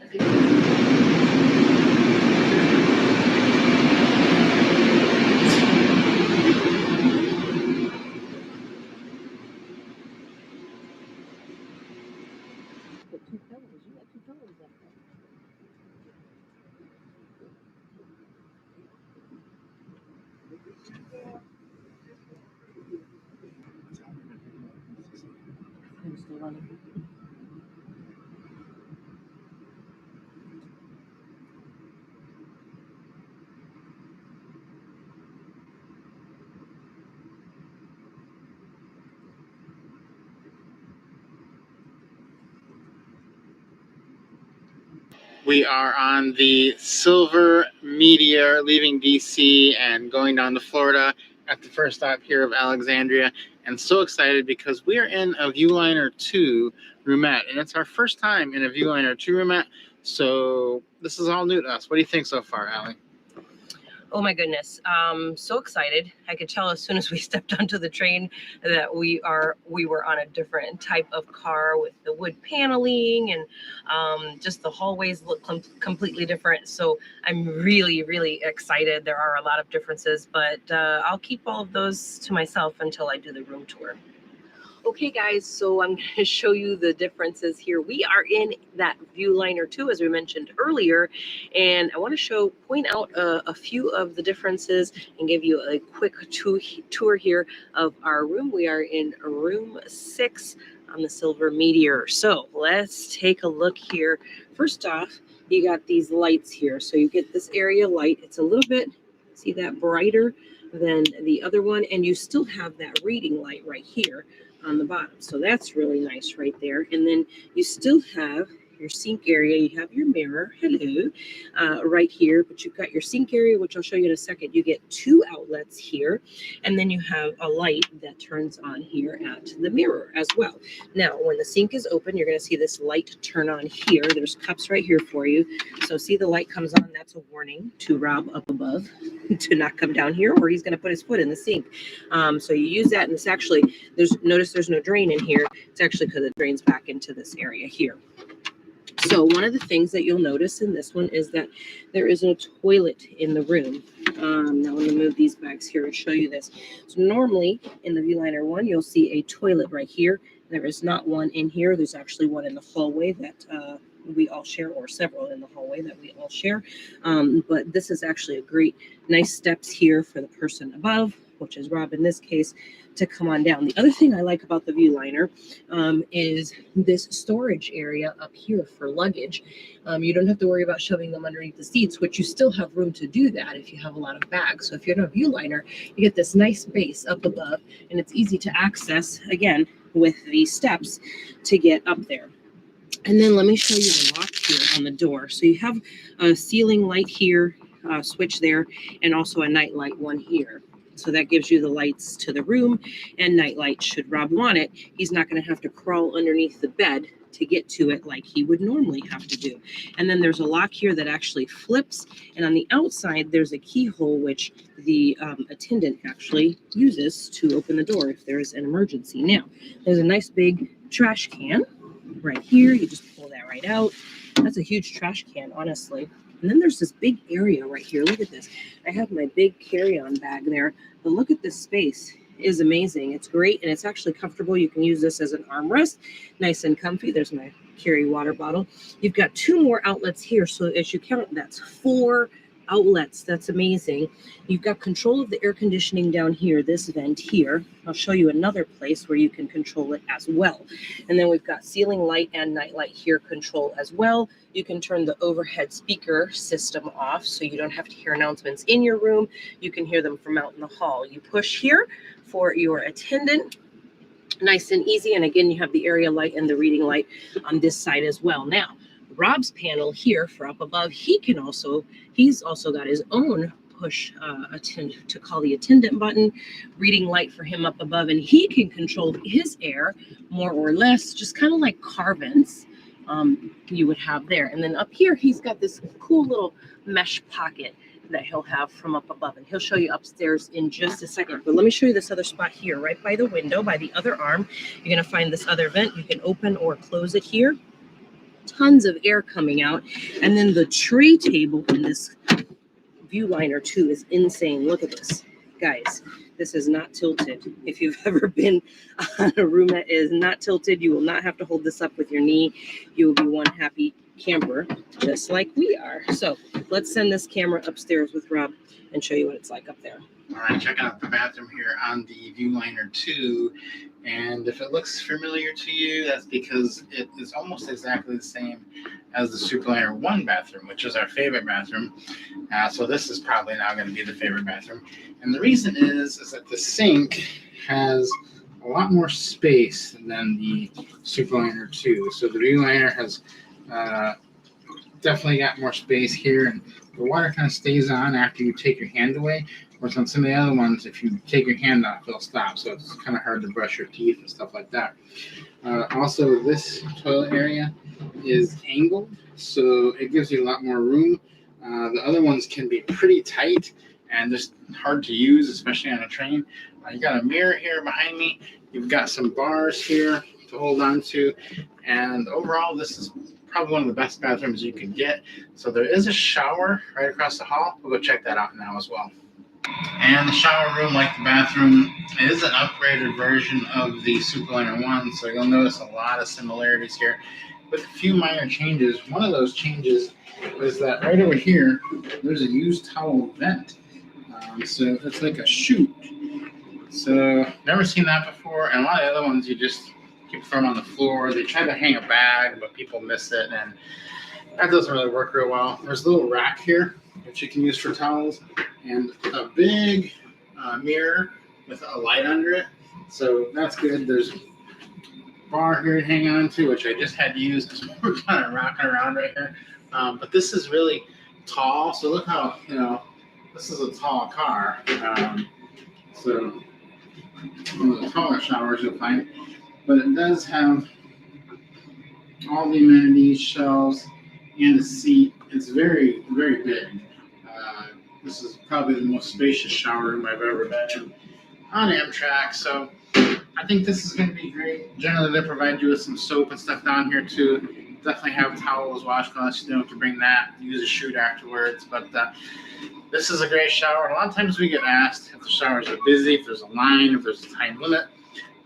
We are on the Silver Meteor, leaving DC and going down to Florida at the first stop here of Alexandria. And so excited because we are in a Viewliner 2 roomette, and it's our first time in a Viewliner 2 roomette. So this is all new to us. What do you think so far, Allie? Oh my goodness. So excited. I could tell as soon as we stepped onto the train that we were on a different type of car with the wood paneling, and just the hallways look completely different. So I'm really, really excited. There are a lot of differences, but I'll keep all of those to myself until I do the room tour. Okay, guys, so I'm going to show you the differences here. We are in that Viewliner 2, as we mentioned earlier, and I want to point out a few of the differences and give you a quick tour here of our room. We are in room 6 on the Silver Meteor. So let's take a look here. First off, you got these lights here. So you get this area light. It's a little bit, see that, brighter than the other one, and you still have that reading light right here on the bottom. So that's really nice right there. And then you still have your sink area. You have your mirror, hello, right here, but you've got your sink area, which I'll show you in a second. You get 2 outlets here, and then you have a light that turns on here at the mirror as well. Now, when the sink is open, you're going to see this light turn on here. There's cups right here for you. So see the light comes on. That's a warning to Rob up above to not come down here, or he's going to put his foot in the sink. So you use that, and it's actually, notice there's no drain in here. It's actually because it drains back into this area here. So one of the things that you'll notice in this one is that there is no toilet in the room. Now I'm going to move these bags here and show you this. So normally in the Viewliner 1, you'll see a toilet right here. There is not one in here. There's actually one in the hallway that we all share, or several in the hallway that we all share. But this is actually a great, nice steps here for the person above, which is Rob in this case, to come on down. The other thing I like about the Viewliner is this storage area up here for luggage. You don't have to worry about shoving them underneath the seats, which you still have room to do that if you have a lot of bags. So if you're in a Viewliner, you get this nice space up above, and it's easy to access, again, with these steps to get up there. And then let me show you the lock here on the door. So you have a ceiling light here, switch there, and also a night light one here. So that gives you the lights to the room and night light. Should Rob want it, he's not going to have to crawl underneath the bed to get to it like he would normally have to do. And then there's a lock here that actually flips. And on the outside, there's a keyhole, which the attendant actually uses to open the door if there is an emergency. Now, there's a nice big trash can right here. You just pull that right out. That's a huge trash can, honestly. And then there's this big area right here. Look at this. I have my big carry-on bag there, but look at this space. It is amazing. It's great, and it's actually comfortable. You can use this as an armrest, nice and comfy. There's my carry water bottle. You've got 2 more outlets here, so as you count, that's 4 outlets. That's amazing. You've got control of the air conditioning down here, this vent here. I'll show you another place where you can control it as well. And then we've got ceiling light and night light here control as well. You can turn the overhead speaker system off so you don't have to hear announcements in your room. You can hear them from out in the hall. You push here for your attendant. Nice and easy. And again, you have the area light and the reading light on this side as well. Now, Rob's panel here for up above, he's also got his own push to call the attendant button, reading light for him up above, and he can control his air more or less, just kind of like carvents you would have there. And then up here, he's got this cool little mesh pocket that he'll have from up above, and he'll show you upstairs in just a second. But let me show you this other spot here, right by the window, by the other arm. You're going to find this other vent. You can open or close it here. Tons of air coming out. And then the tray table in this view liner too is insane. Look at this, guys. This is not tilted. If you've ever been on a room that is not tilted, you will not have to hold this up with your knee. You will be one happy camper, just like we are. So let's send this camera upstairs with Rob and show you what it's like up there. All right, checking out the bathroom here on the Viewliner 2. And if it looks familiar to you, that's because it is almost exactly the same as the Superliner 1 bathroom, which is our favorite bathroom. So this is probably now going to be the favorite bathroom. And the reason is that the sink has a lot more space than the Superliner 2. So the Viewliner has definitely got more space here, and the water kind of stays on after you take your hand away. Whereas on some of the other ones, if you take your hand off, it'll stop. So it's kind of hard to brush your teeth and stuff like that. Also, this toilet area is angled, so it gives you a lot more room. The other ones can be pretty tight and just hard to use, especially on a train. You got a mirror here behind me. You've got some bars here to hold on to. And overall, this is probably one of the best bathrooms you can get. So there is a shower right across the hall. We'll go check that out now as well. And the shower room, like the bathroom, is an upgraded version of the Superliner 1, so you'll notice a lot of similarities here with a few minor changes. One of those changes was that right over here, there's a used towel vent. So it's like a chute. So never seen that before, and a lot of the other ones you just keep throwing on the floor. They try to hang a bag, but people miss it, and that doesn't really work real well. There's a little rack here that you can use for towels, and a big mirror with a light under it. So that's good. There's a bar here to hang on to, which I just had to use because we're kind of rocking around right here. But this is really tall. So look how, this is a tall car. So one of the taller showers you'll find. But it does have all the amenities, shelves, and a seat. It's very, very big. This is probably the most spacious shower room I've ever been in on Amtrak. So I think this is going to be great. Generally, they provide you with some soap and stuff down here too. Definitely have towels, washcloths. You don't have to bring that. Use a chute afterwards. But this is a great shower. A lot of times we get asked if the showers are busy, if there's a line, if there's a time limit.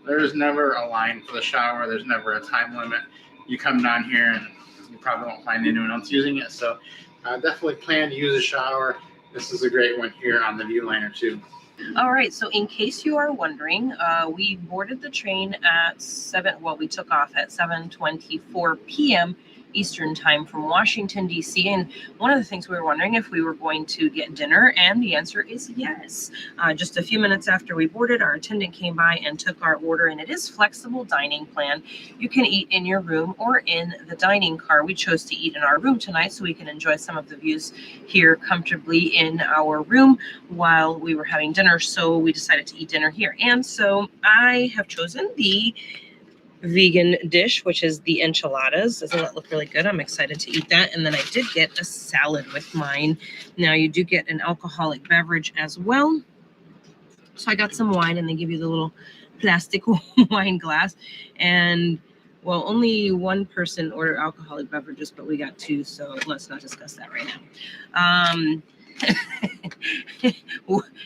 There is never a line for the shower. There's never a time limit. You come down here and you probably won't find anyone else using it. So definitely plan to use a shower. This is a great one here on the Viewliner 2. All right, so in case you are wondering, we boarded the train at we took off at 7:24 p.m. Eastern time from Washington, D.C. And one of the things we were wondering if we were going to get dinner, and the answer is yes. Just a few minutes after we boarded, our attendant came by and took our order, and it is flexible dining plan. You can eat in your room or in the dining car. We chose to eat in our room tonight so we can enjoy some of the views here comfortably in our room while we were having dinner. So we decided to eat dinner here. And so I have chosen the vegan dish, which is the enchiladas. Doesn't that look really good? I'm excited to eat that. And then I did get a salad with mine. Now you do get an alcoholic beverage as well. So I got some wine, and they give you the little plastic wine glass. And well, only one person ordered alcoholic beverages, but we got two, so let's not discuss that right now.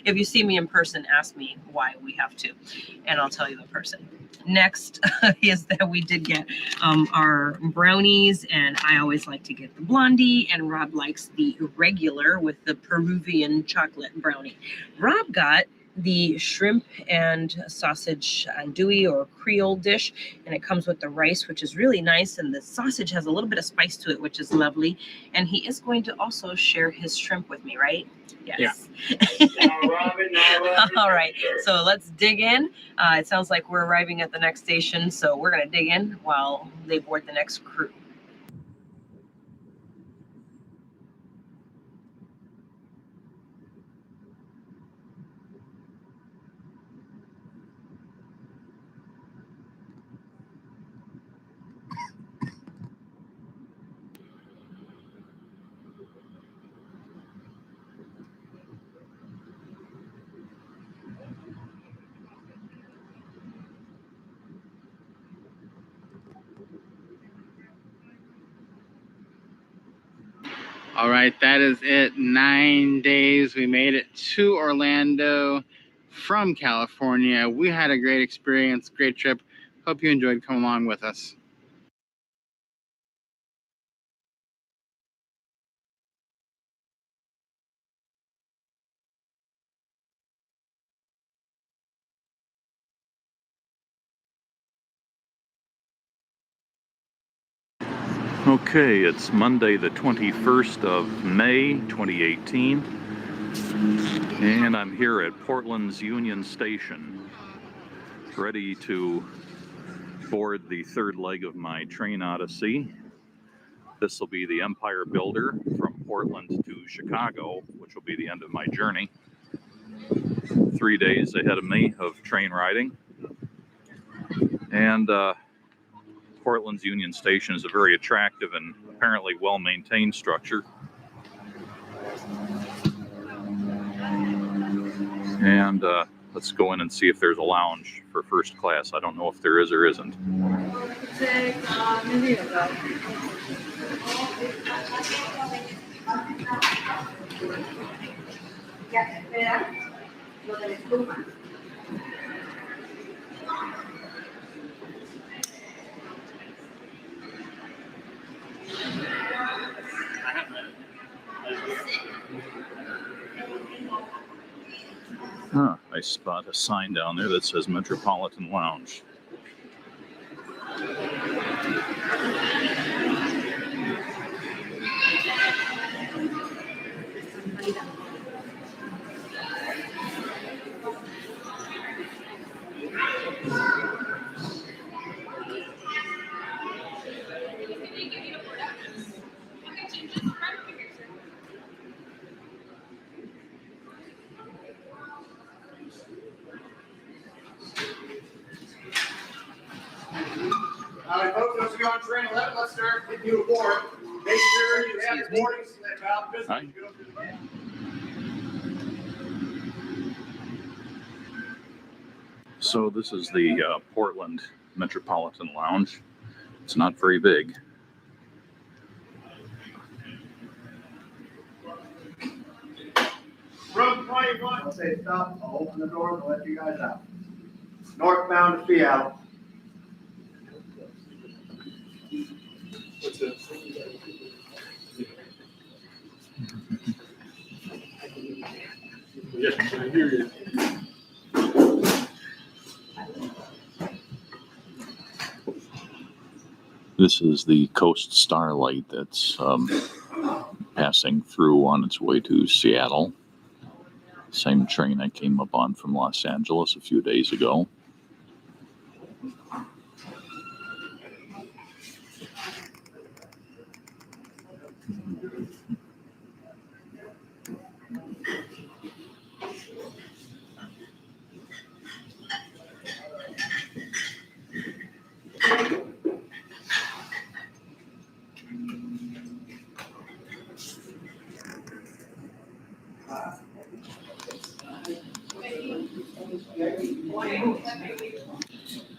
If you see me in person, ask me why we have to, and I'll tell you the person. Next is that we did get our brownies, and I always like to get the blondie, and Rob likes the regular with the Peruvian chocolate brownie. Rob got the shrimp and sausage andouille or Creole dish, and it comes with the rice, which is really nice, and the sausage has a little bit of spice to it, which is lovely. And he is going to also share his shrimp with me, right? Yes. Yeah. All right, so let's dig in. It sounds like we're arriving at the next station, so we're going to dig in while they board the next crew. All right, that is it. 9 days. We made it to Orlando from California. We had a great experience, great trip. Hope you enjoyed coming along with us. Okay, it's Monday the 21st of May 2018, and I'm here at Portland's Union Station, ready to board the third leg of my train odyssey. This will be the Empire Builder from Portland to Chicago, which will be the end of my journey. 3 days ahead of me of train riding, and Portland's Union Station is a very attractive and apparently well-maintained structure. And let's go in and see if there's a lounge for first class. I don't know if there is or isn't. Huh, I spot a sign down there that says Metropolitan Lounge. All right, folks, once you go on train 11, let's start getting you aboard. Make sure you have your boarding slip out. Go through the gate. So this is the Portland Metropolitan Lounge. It's not very big. Room 21. I'll say stop. I'll open the doors and let you guys out. Northbound to Seattle. Yes, I hear you. This is the Coast Starlight that's passing through on its way to Seattle. Same train I came up on from Los Angeles a few days ago.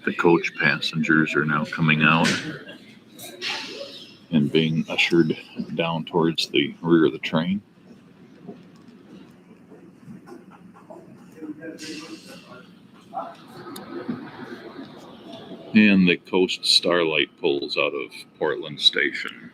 The coach passengers are now coming out and being ushered down towards the rear of the train. And the Coast Starlight pulls out of Portland Station.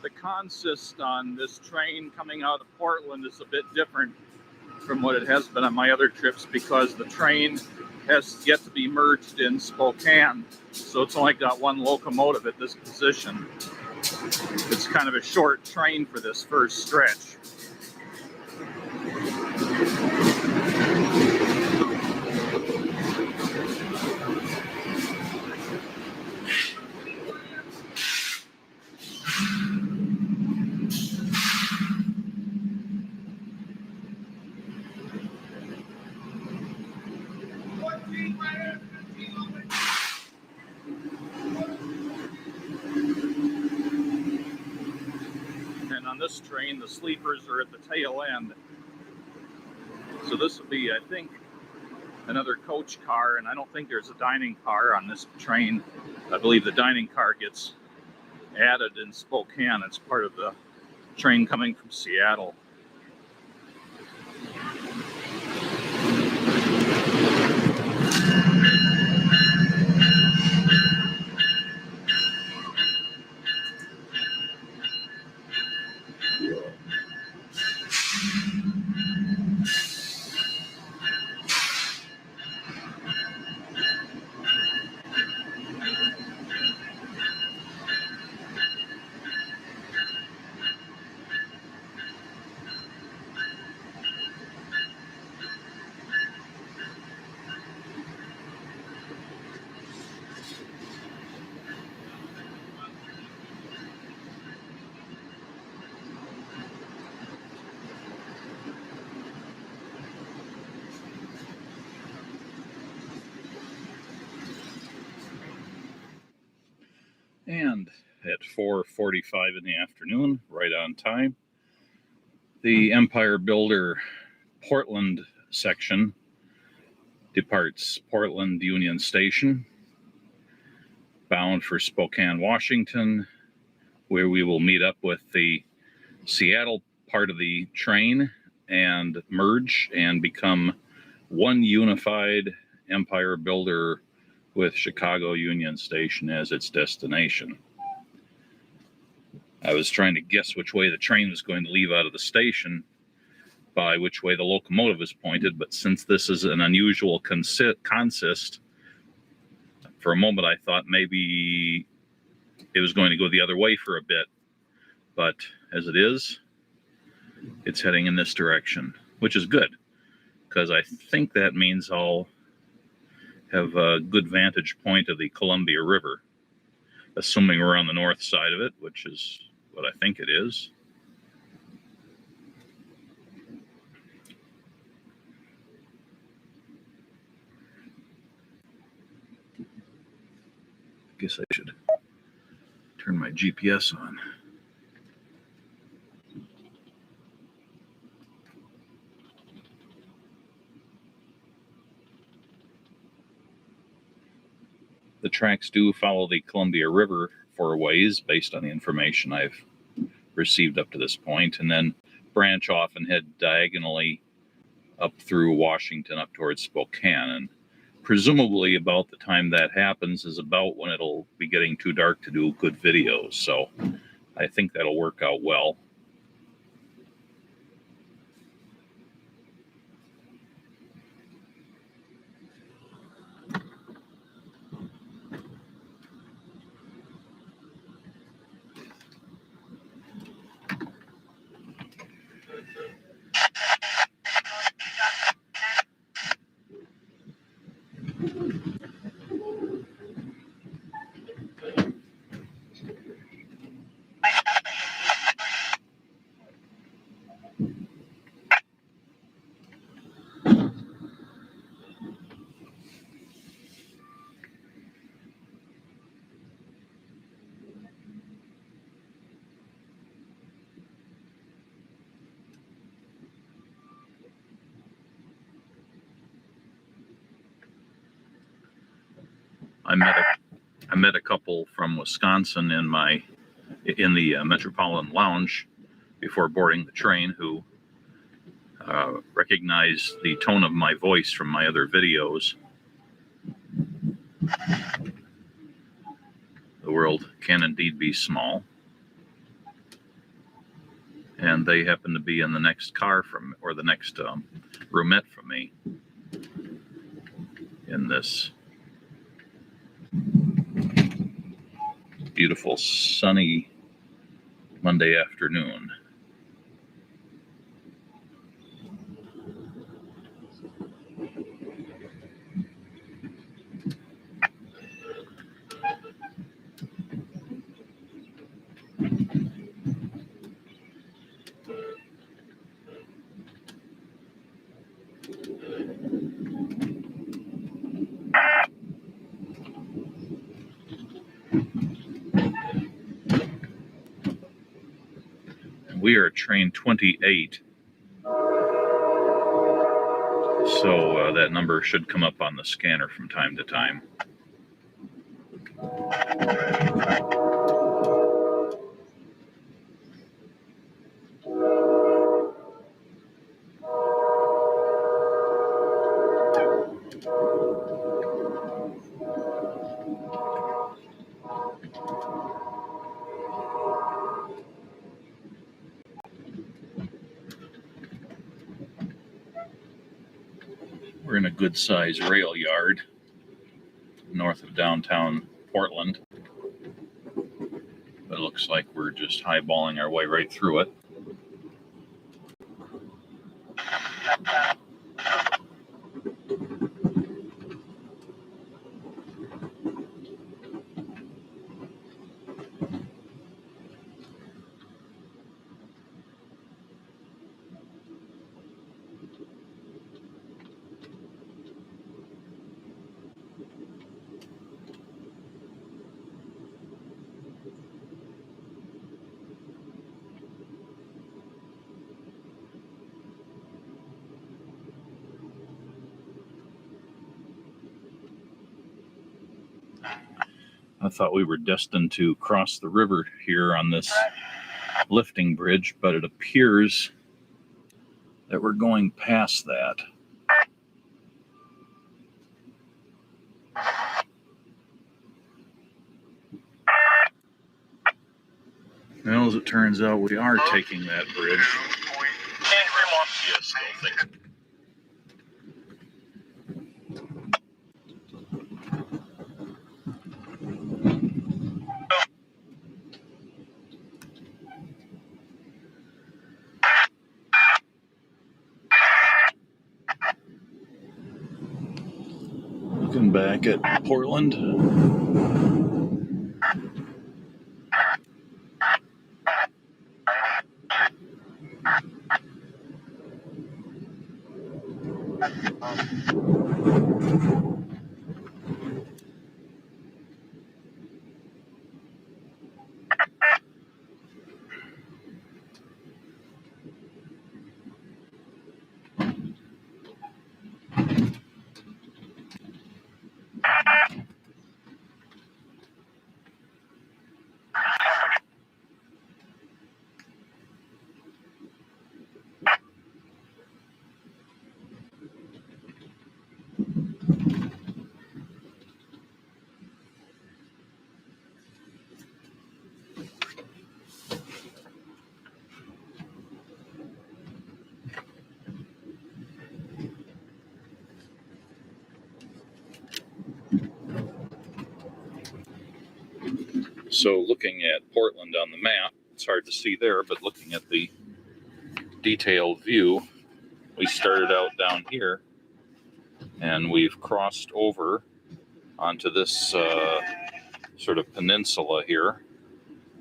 The consist on this train coming out of Portland is a bit different from what it has been on my other trips because the train has yet to be merged in Spokane, so it's only got one locomotive at this position. It's kind of a short train for this first stretch. And on this train, the sleepers are at the tail end. So this will be, I think, another coach car, and I don't think there's a dining car on this train. I believe the dining car gets added in Spokane. It's part of the train coming from Seattle. And at 4:45 in the afternoon, right on time, the Empire Builder Portland section departs Portland Union Station, bound for Spokane, Washington, where we will meet up with the Seattle part of the train and merge and become one unified Empire Builder with Chicago Union Station as its destination. I was trying to guess which way the train was going to leave out of the station by which way the locomotive is pointed, but since this is an unusual consist, for a moment I thought maybe it was going to go the other way for a bit, but as it is, it's heading in this direction, which is good, because I think that means I'll have a good vantage point of the Columbia River, assuming we're on the north side of it, which is what I think it is. Guess I should turn my GPS on. The tracks do follow the Columbia River for a ways based on the information I've received up to this point, and then branch off and head diagonally up through Washington up towards Spokane. And presumably about the time that happens is about when it'll be getting too dark to do good videos. So I think that'll work out well. I met a couple from Wisconsin in the Metropolitan Lounge before boarding the train who recognized the tone of my voice from my other videos. The world can indeed be small. And they happen to be in the next car or the next roomette from me in this beautiful sunny Monday afternoon. We are train 28, so that number should come up on the scanner from time to time. We're in a good-sized rail yard north of downtown Portland. But it looks like we're just highballing our way right through it. I thought we were destined to cross the river here on this lifting bridge, but it appears that we're going past that. Well, as it turns out, we are taking that bridge. Yes, don't think. Looking back at Portland. So looking at Portland on the map, it's hard to see there, but looking at the detailed view, we started out down here and we've crossed over onto this sort of peninsula here.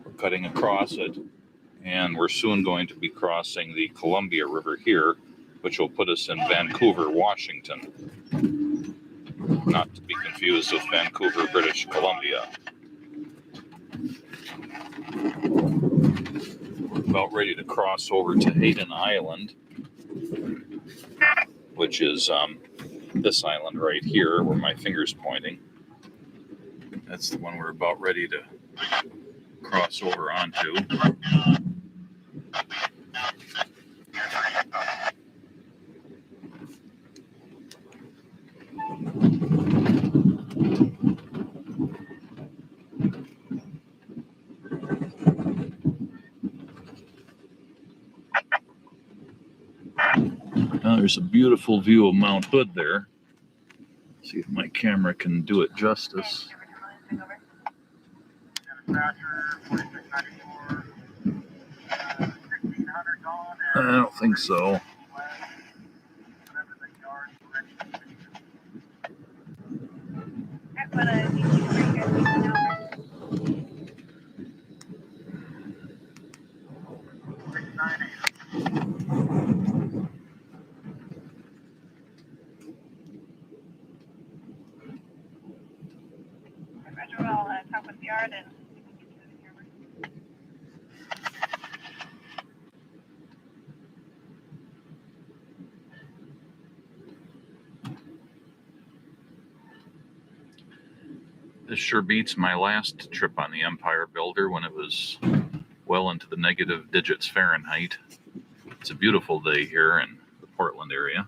We're cutting across it, and we're soon going to be crossing the Columbia River here, which will put us in Vancouver, Washington. Not to be confused with Vancouver, British Columbia. About ready to cross over to Hayden Island, which is this island right here where my finger's pointing. That's the one we're about ready to cross over onto. Now there's a beautiful view of Mount Hood there. See if my camera can do it justice. I don't think so. This sure beats my last trip on the Empire Builder when it was well into the negative digits Fahrenheit. It's a beautiful day here in the Portland area.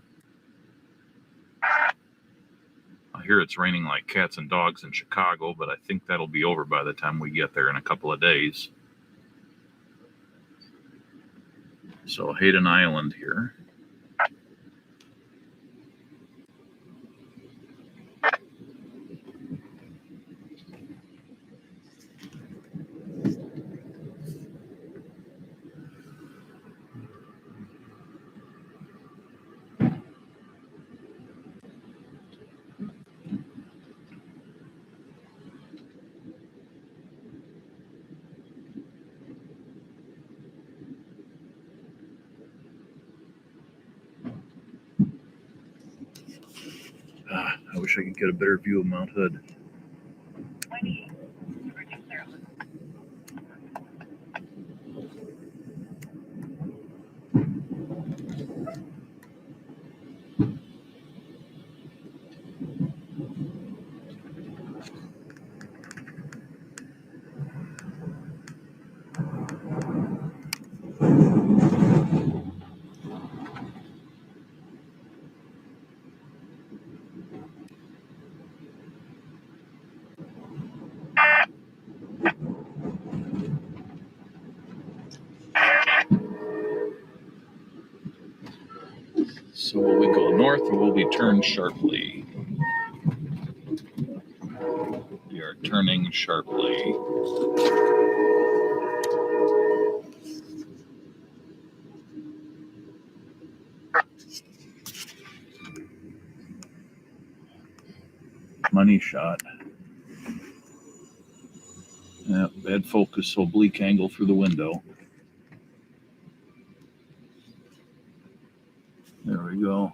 I hear it's raining like cats and dogs in Chicago, but I think that'll be over by the time we get there in a couple of days. So Hayden Island here. I wish I could get a better view of Mount Hood. So will we go north or will we turn sharply? We are turning sharply. Money shot. Yeah, bad focus, oblique angle through the window. There we go.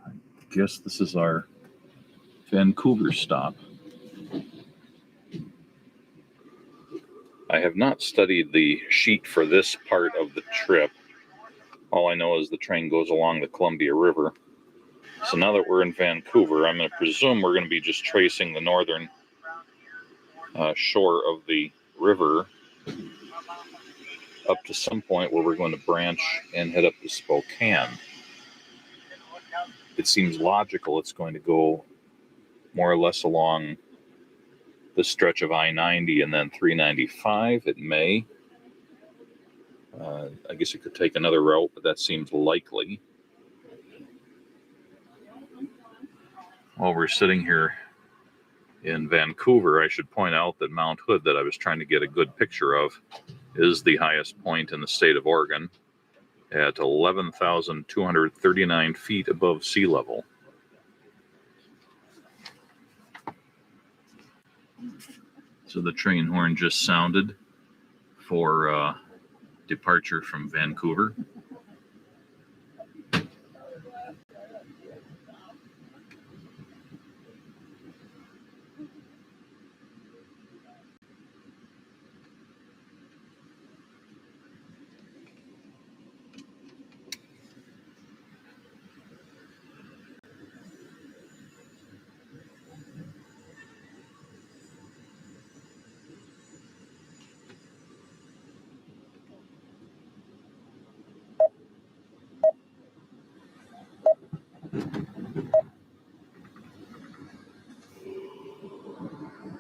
I guess this is our Vancouver stop. I have not studied the sheet for this part of the trip. All I know is the train goes along the Columbia River. So now that we're in Vancouver, I'm going to presume we're going to be just tracing the northern shore of the river up to some point where we're going to branch and head up to Spokane. It seems logical it's going to go more or less along the stretch of I-90 and then 395. It may. I guess it could take another route, but that seems likely. While we're sitting here in Vancouver, I should point out that Mount Hood, that I was trying to get a good picture of, is the highest point in the state of Oregon at 11,239 feet above sea level. So the train horn just sounded for departure from Vancouver.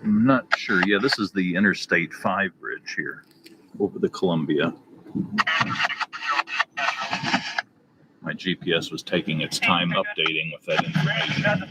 I'm not sure. Yeah, this is the Interstate 5 bridge here over the Columbia. My GPS was taking its time updating with that information.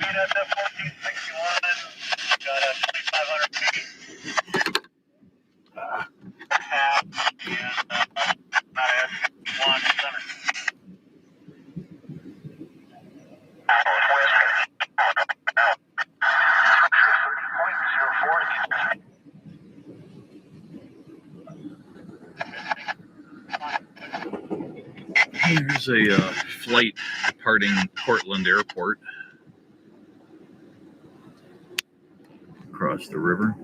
There's a flight departing Portland Airport across the river.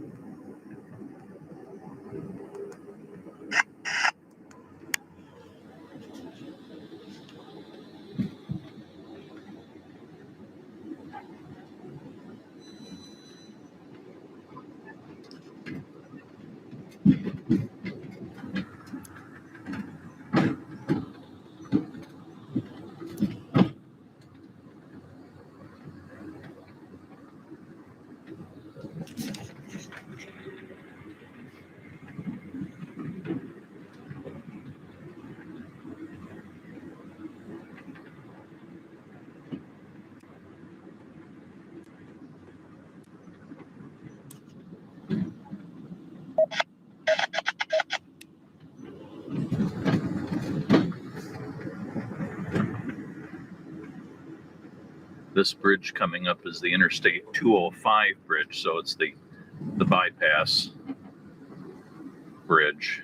This bridge coming up is the Interstate 205 bridge, so it's the bypass bridge.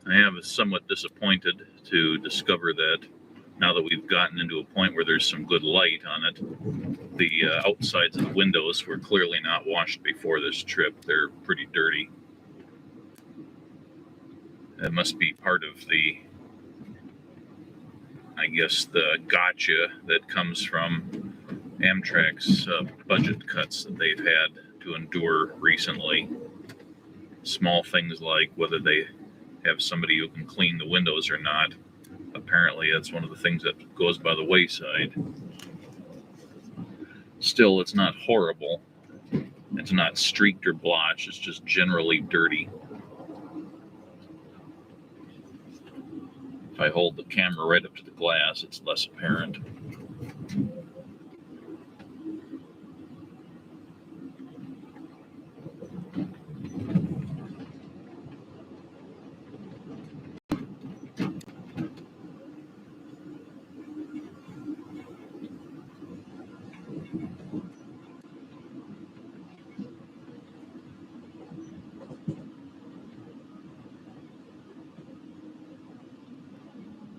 I am somewhat disappointed to discover that now that we've gotten into a point where there's some good light on it, the outsides of the windows were clearly not washed before this trip. They're pretty dirty. That must be part of the, I guess, the gotcha that comes from Amtrak's budget cuts that they've had to endure recently. Small things like whether they have somebody who can clean the windows or not. Apparently, that's one of the things that goes by the wayside. Still, it's not horrible. It's not streaked or blotched. It's just generally dirty. If I hold the camera right up to the glass, it's less apparent.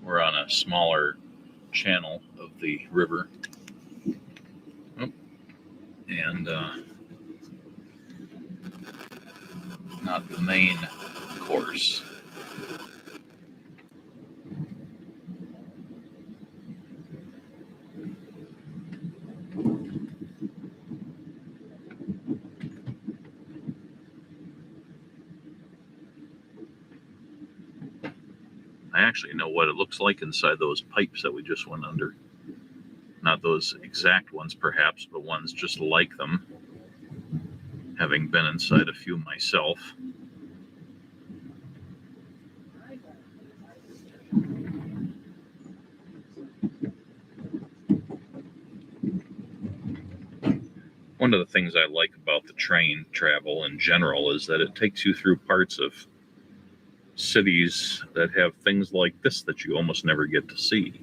We're on a smaller channel of the river. And not the main course. I actually know what it looks like inside those pipes that we just went under. Not those exact ones, perhaps, but ones just like them, having been inside a few myself. One of the things I like about the train travel in general is that it takes you through parts of cities that have things like this that you almost never get to see.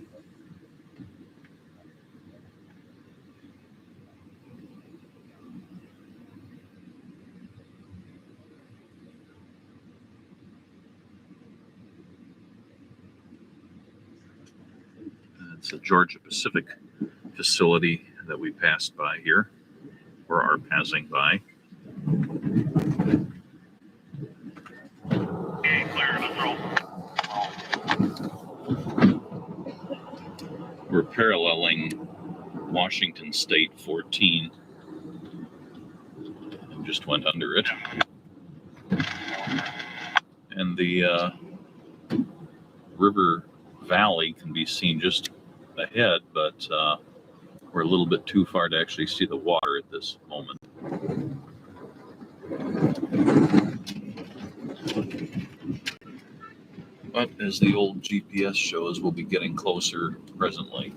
It's a Georgia Pacific facility that we passed by here, or are passing by. Okay, clear. Let's roll. We're paralleling Washington State 14 and just went under it. And the river valley can be seen just ahead, but we're a little bit too far to actually see the water at this moment. But as the old GPS shows, we'll be getting closer presently.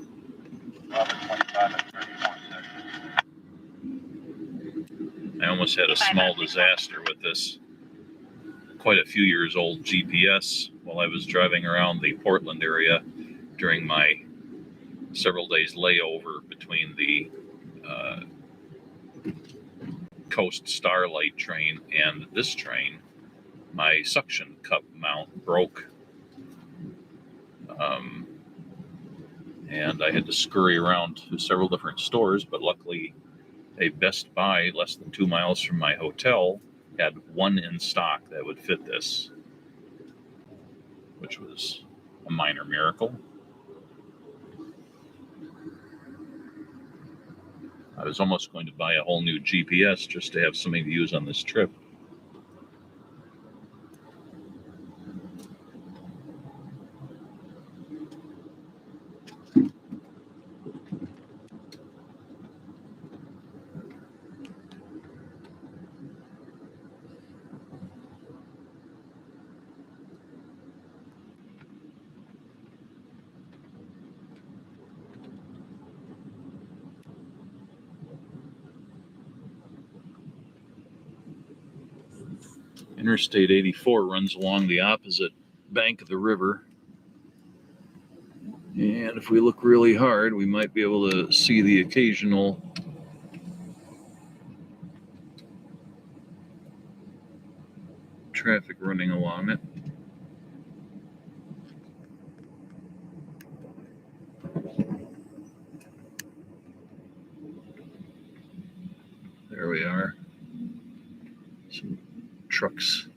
I almost had a small disaster with this quite a few years old GPS while I was driving around the Portland area during my several days layover between the Coast Starlight train and this train. My suction cup mount broke, and I had to scurry around to several different stores, but luckily a Best Buy less than 2 miles from my hotel had one in stock that would fit this, which was a minor miracle. I was almost going to buy a whole new GPS just to have something to use on this trip. Interstate 84 runs along the opposite bank of the river. And if we look really hard, we might be able to see the occasional traffic running along it. There we are. Some trucks.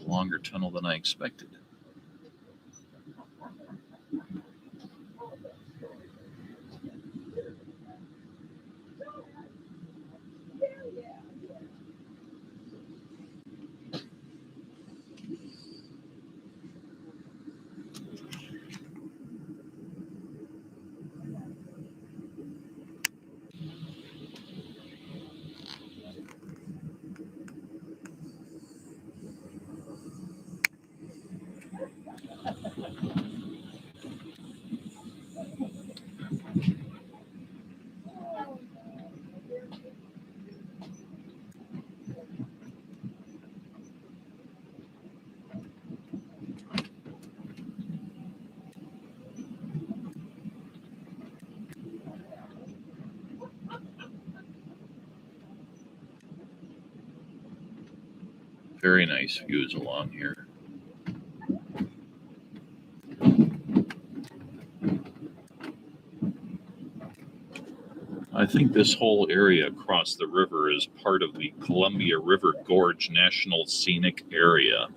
a longer tunnel than I expected. Very nice views along here. I think this whole area across the river is part of the Columbia River Gorge National Scenic Area.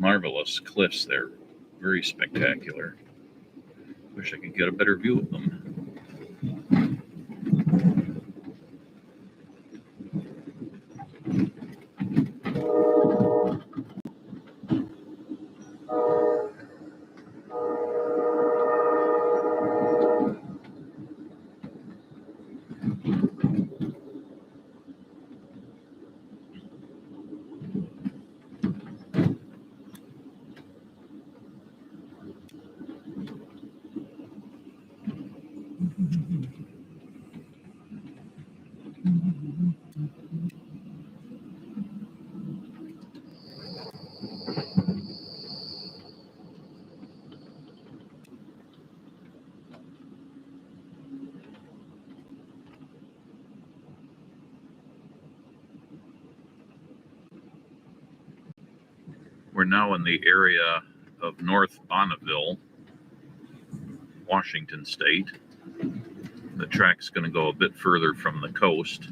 Marvelous cliffs there, very spectacular. Wish I could get a better view of them. We're now in the area of North Bonneville, Washington State. The track's going to go a bit further from the coast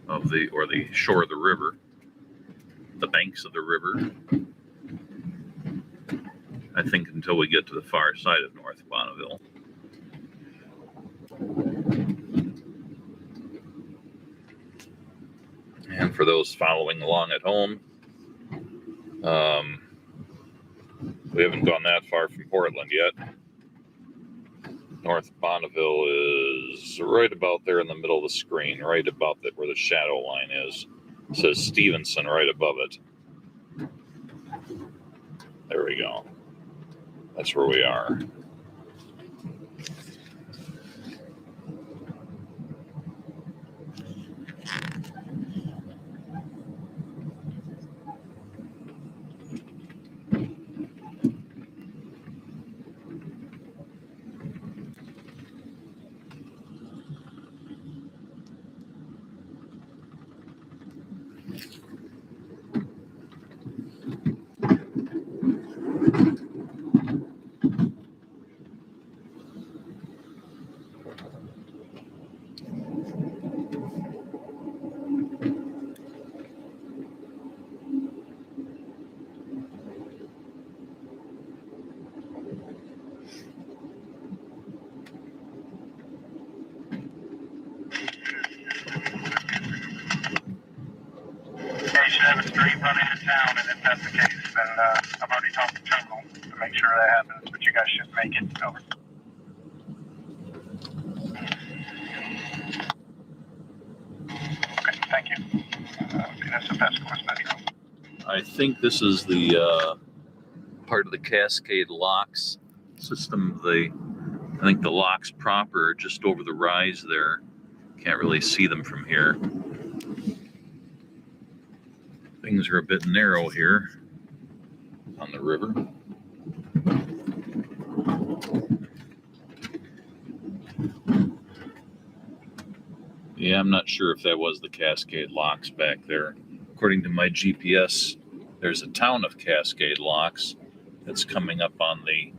of the shore of the river, the banks of the river, I think, until we get to the far side of North Bonneville. And for those following along at home, we haven't gone that far from Portland yet. North Bonneville is right about there in the middle of the screen, right about where the shadow line is. It says Stevenson right above it. There we go. That's where we are. Have a street run into town, and if that's the case, then I've already talked to Jungle to make sure that happens, but you guys should make it. Over. Okay, thank you. That's the best course, Metro. I think this is the part of the Cascade Locks system. I think the locks proper are just over the rise there. Can't really see them from here. Things are a bit narrow here. on the river. Yeah, I'm not sure if that was the Cascade Locks back there. According to my GPS, there's a town of Cascade Locks that's coming up on the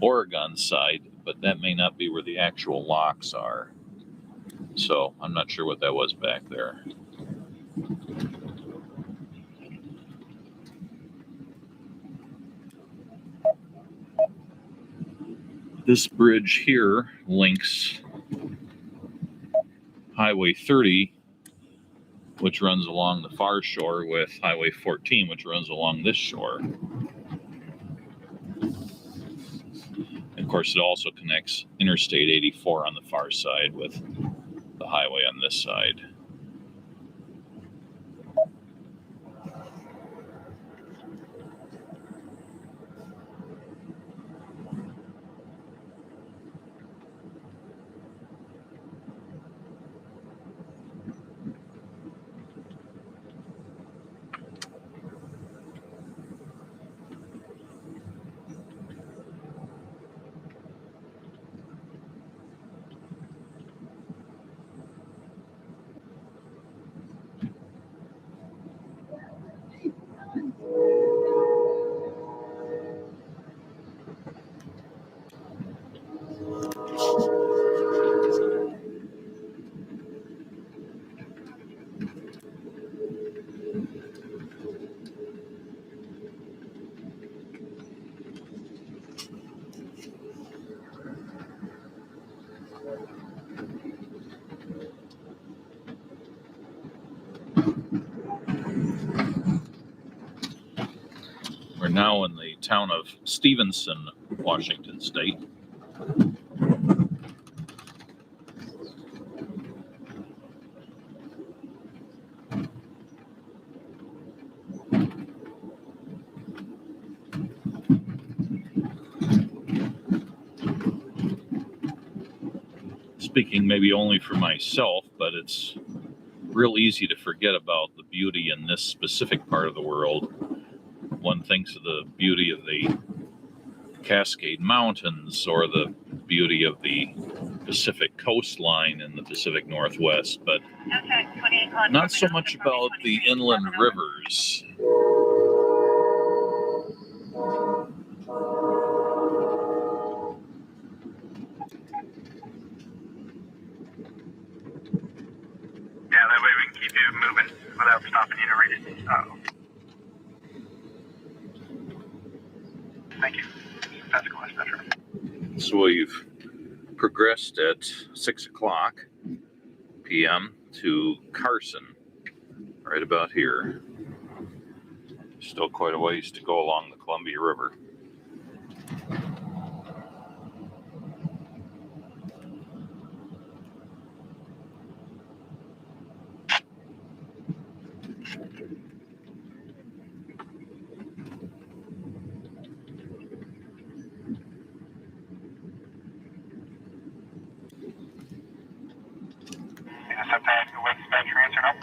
Oregon side, but that may not be where the actual locks are. So I'm not sure what that was back there. This bridge here links Highway 30, which runs along the far shore, with Highway 14, which runs along this shore. Of course, it also connects Interstate 84 on the far side with the highway on this side. We're now in the town of Stevenson, Washington State. Speaking maybe only for myself, but it's real easy to forget about the beauty in this specific part of the world. One thinks of the beauty of the Cascade Mountains or the beauty of the Pacific coastline in the Pacific Northwest, but not so much about the inland rivers. Yeah, that way we can keep you moving without stopping you to read it. Thank you. That's a glass bedroom. So we've progressed at 6 o'clock p.m. to Carson, right about here. Still quite a ways to go along the Columbia River. Is this up with transfer now?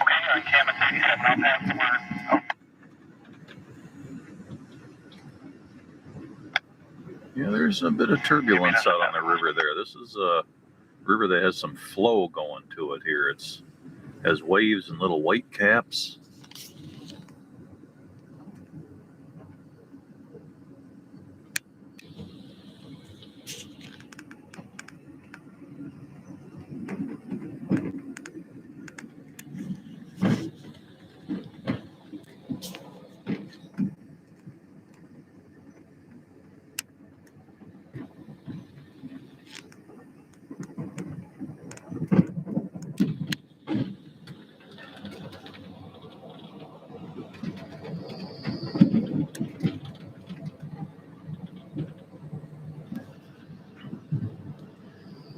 Okay, Camet 87 on that. Yeah, there's a bit of turbulence out on the river there. This is a river that has some flow going to it here. It has waves and little white caps.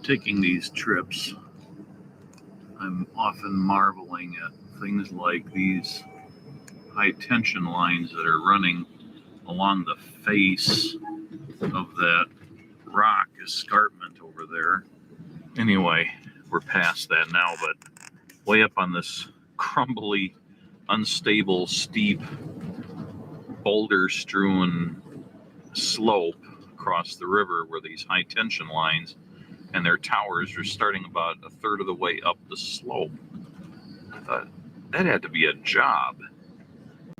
Taking these trips, I'm often marveling at things like these high tension lines that are running along the face of that rock escarpment over there. Anyway, we're past that now, but way up on this crumbly, unstable, steep, boulder-strewn slope across the river were these high tension lines, and their towers were starting about a third of the way up the slope. I thought that had to be a job,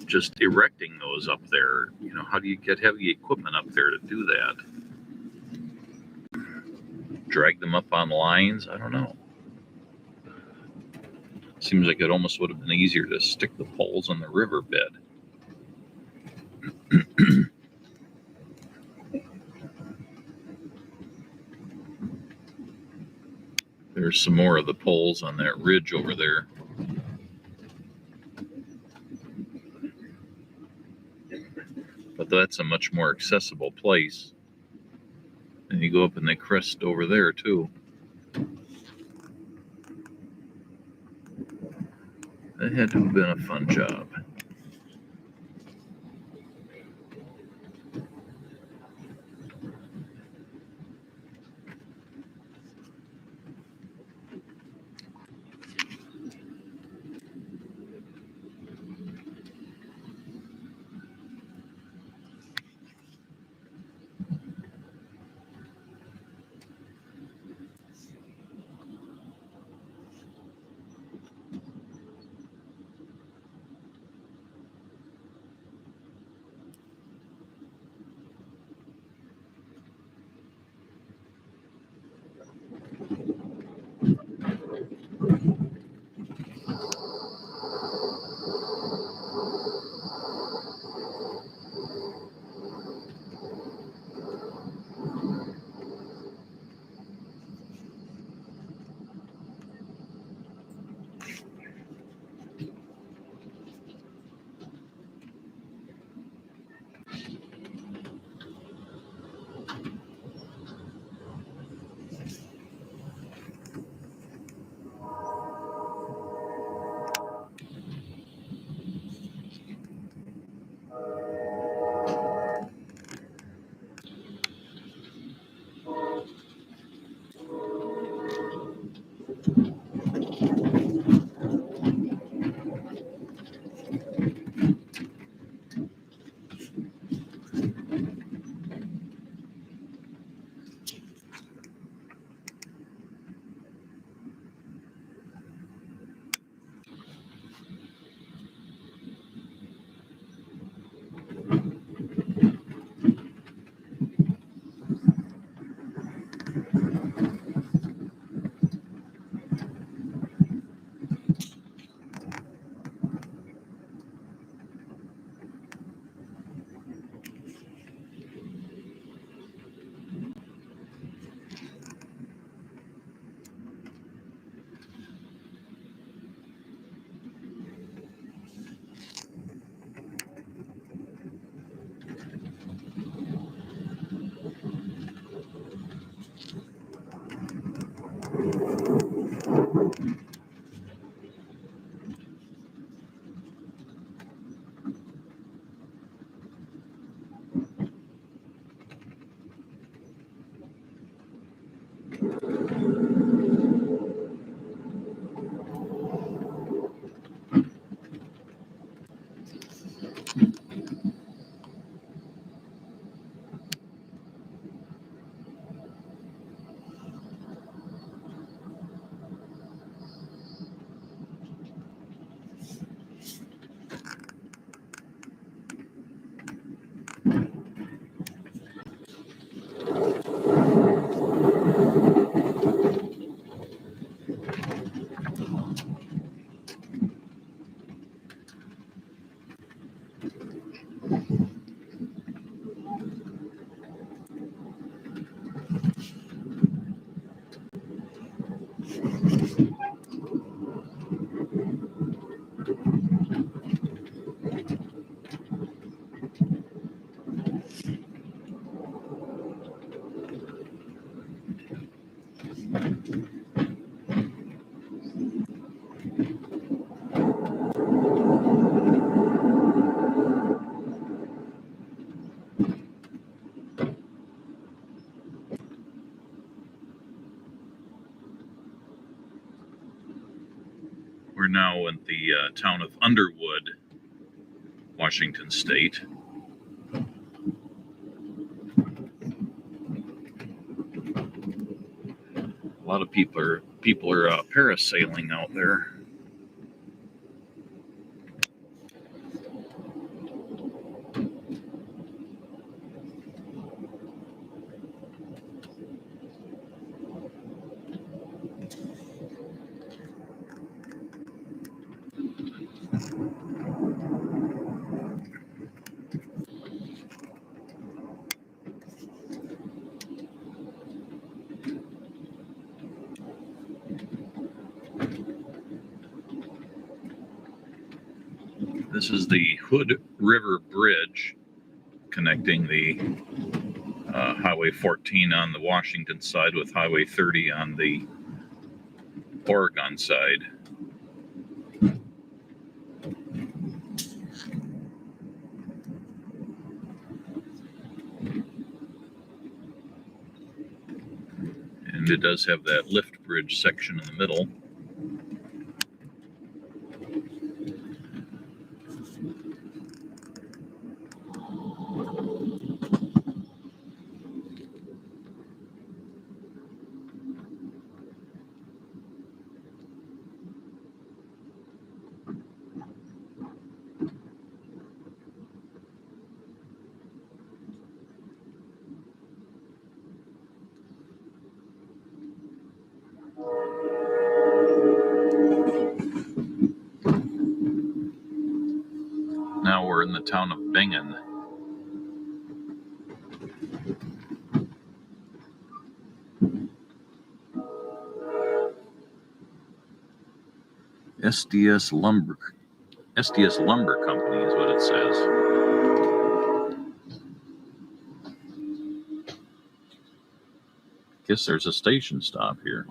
just erecting those up there. You know, how do you get heavy equipment up there to do that? Drag them up on lines? I don't know. Seems like it almost would have been easier to stick the poles on the riverbed. There's some more of the poles on that ridge over there. But that's a much more accessible place. And you go up and they crest over there too. That had to have been a fun job. now in the town of Underwood, Washington State. A lot of people are parasailing out there. This is the Hood River Bridge connecting the Highway 14 on the Washington side with Highway 30 on the Oregon side. And it does have that lift bridge section in the middle. Now we're in the town of Bingen. SDS Lumber Company is what it says. Guess there's a station stop here.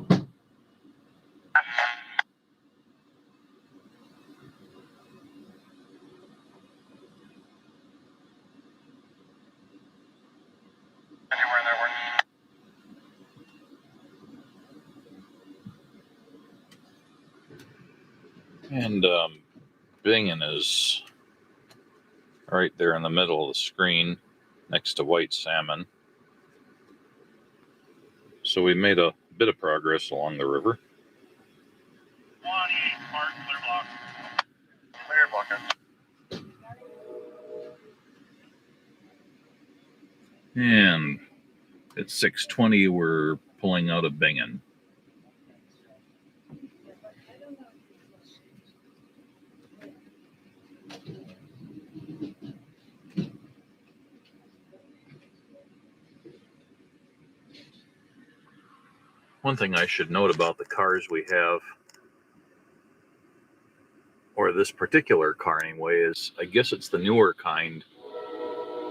And Bingen is right there in the middle of the screen next to White Salmon. So we made a bit of progress along the river. Clear block. And at 6:20, we're pulling out of Bingen. One thing I should note about the cars we have, or this particular car anyway, is I guess it's the newer kind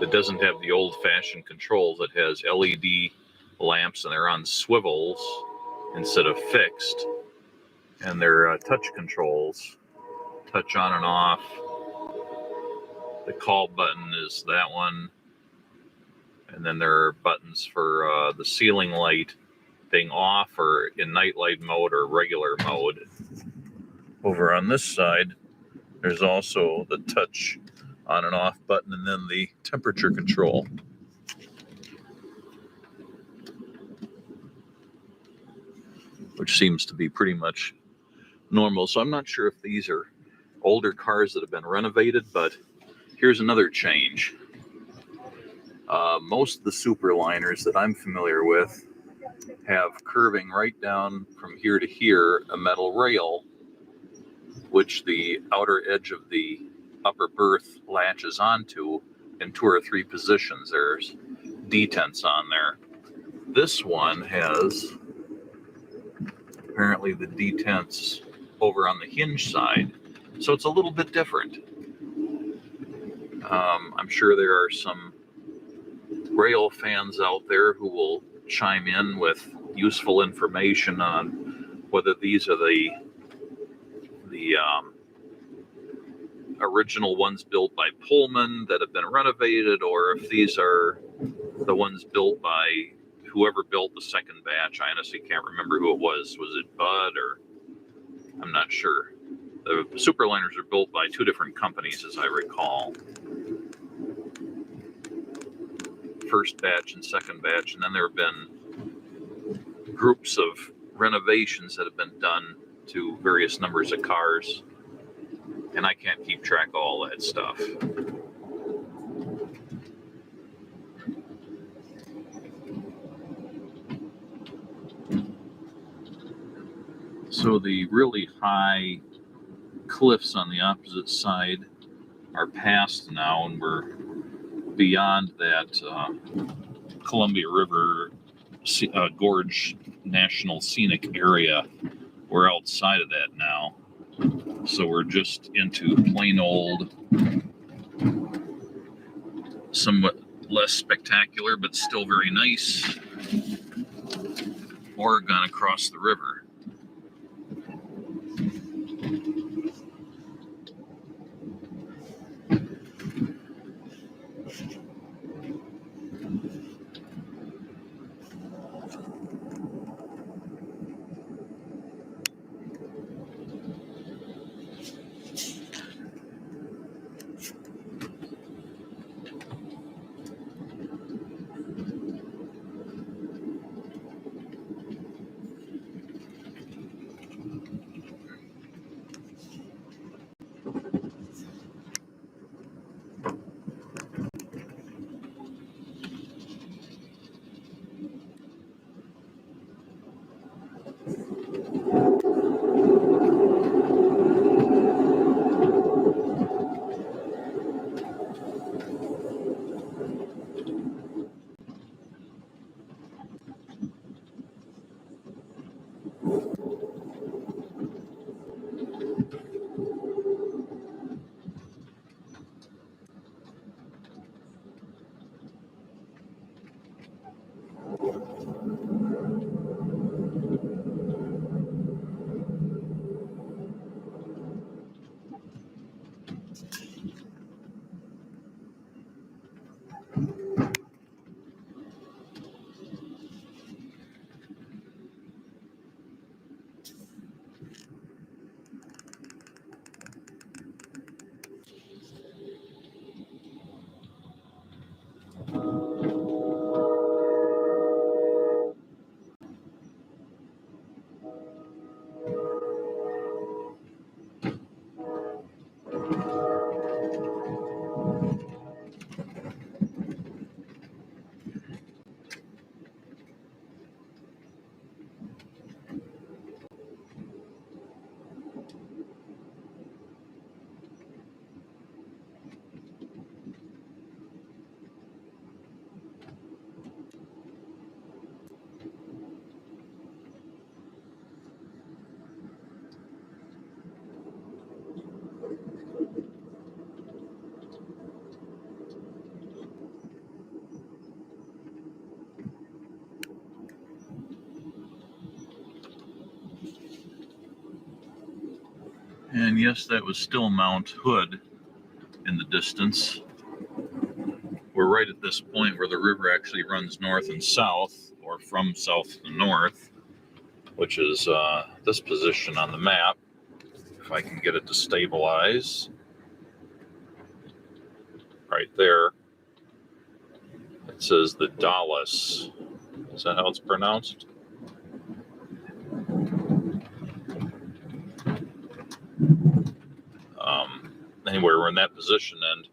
that doesn't have the old-fashioned controls. It has LED lamps and they're on swivels instead of fixed. And they're touch controls, touch on and off. The call button is that one. And then there are buttons for the ceiling light being off or in nightlight mode or regular mode. Over on this side, there's also the touch on and off button and then the temperature control. Which seems to be pretty much normal. So I'm not sure if these are older cars that have been renovated, but here's another change. Most of the Superliners that I'm familiar with have curving right down from here to here a metal rail, which the outer edge of the upper berth latches onto in 2 or 3 positions. There's detents on there. This one has apparently the detents over on the hinge side, so it's a little bit different. I'm sure there are some rail fans out there who will chime in with useful information on whether these are the original ones built by Pullman that have been renovated, or if these are the ones built by whoever built the second batch. I honestly can't remember who it was. Was it Bud or I'm not sure. The superliners are built by two different companies, as I recall. First batch and second batch, and then there have been groups of renovations that have been done to various numbers of cars, and I can't keep track of all that stuff. So the really high cliffs on the opposite side are past now, and we're beyond that Columbia River Gorge National Scenic Area. We're outside of that now. So we're just into plain old, somewhat less spectacular, but still very nice Oregon across the river. And yes, that was still Mount Hood in the distance. We're right at this point where the river actually runs north and south, or from south to north, which is this position on the map. If I can get it to stabilize. Right there. It says the Dallas. Is that how it's pronounced? Anyway, we're in that position, and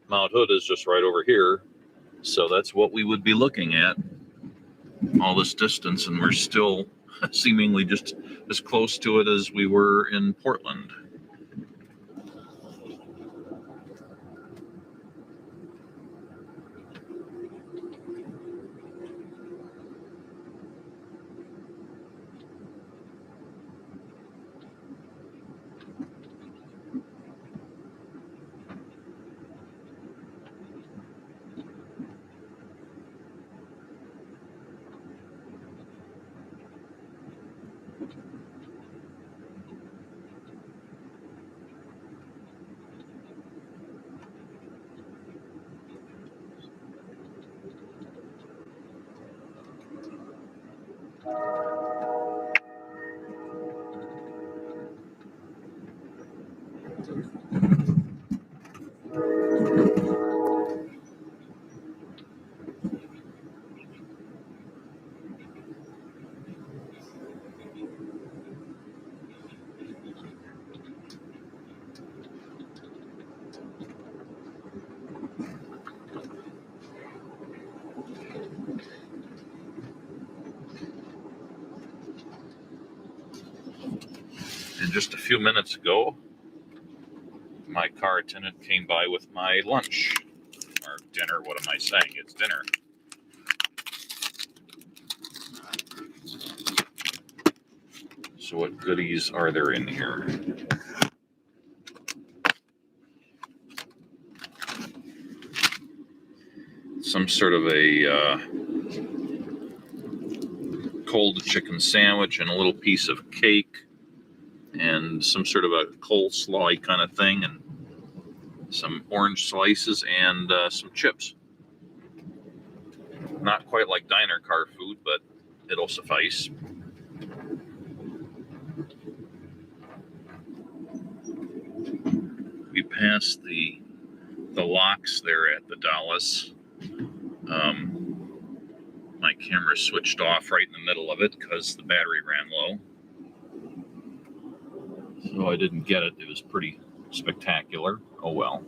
Mount Hood is just right over here. So that's what we would be looking at, all this distance, and we're still seemingly just as close to it as we were in Portland. And just a few minutes ago, my car attendant came by with my lunch, or dinner. What am I saying? It's dinner. So what goodies are there in here? Some sort of a cold chicken sandwich and a little piece of cake and some sort of a coleslaw kind of thing, and some orange slices and some chips. Not quite like diner car food, but it'll suffice. We passed the locks there at the Dallas. My camera switched off right in the middle of it because the battery ran low. So I didn't get it. It was pretty spectacular. Oh well.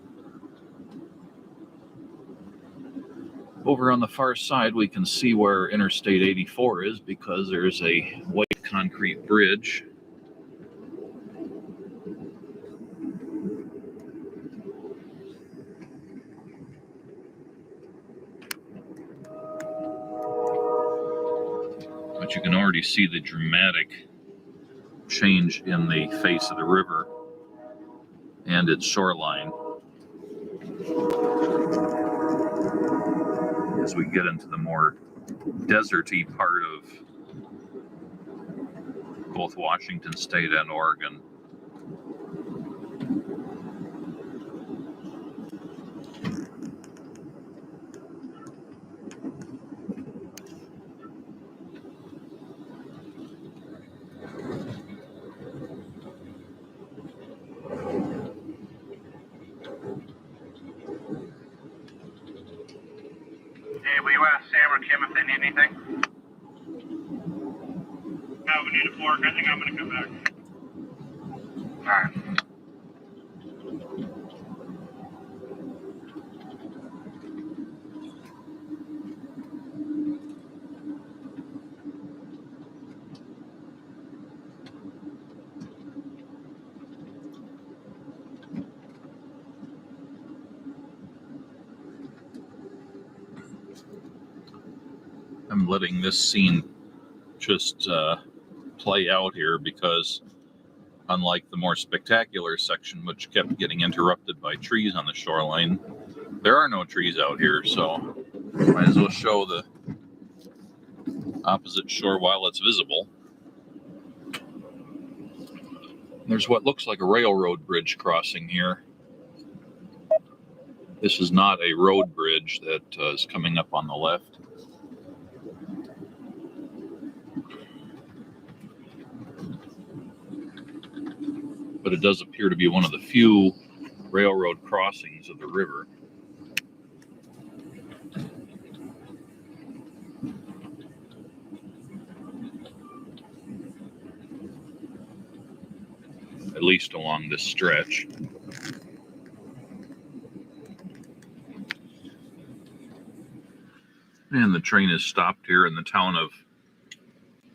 Over on the far side, we can see where Interstate 84 is because there's a white concrete bridge. But you can already see the dramatic change in the face of the river and its shoreline as we get into the more deserty part of both Washington State and Oregon. Hey, will you ask Sam or Kim if they need anything? No, we need a fork. I think I'm going to come back. Alright. I'm letting this scene just play out here because unlike the more spectacular section, which kept getting interrupted by trees on the shoreline, there are no trees out here, so might as well show the opposite shore while it's visible. There's what looks like a railroad bridge crossing here. This is not a road bridge that is coming up on the left. But it does appear to be one of the few railroad crossings of the river. At least along this stretch. And the train is stopped here in the town of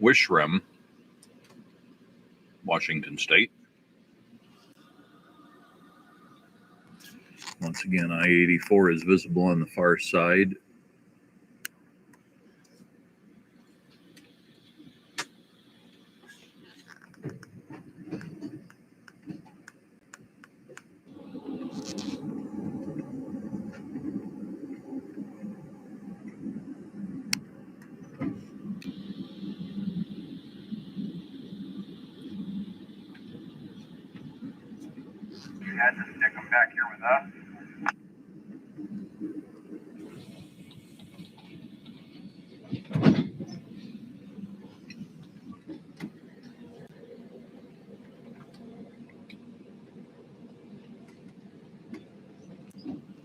Wishram, Washington State. Once again, I-84 is visible on the far side. You had to stick them back here with us.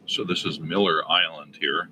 So this is Miller Island here.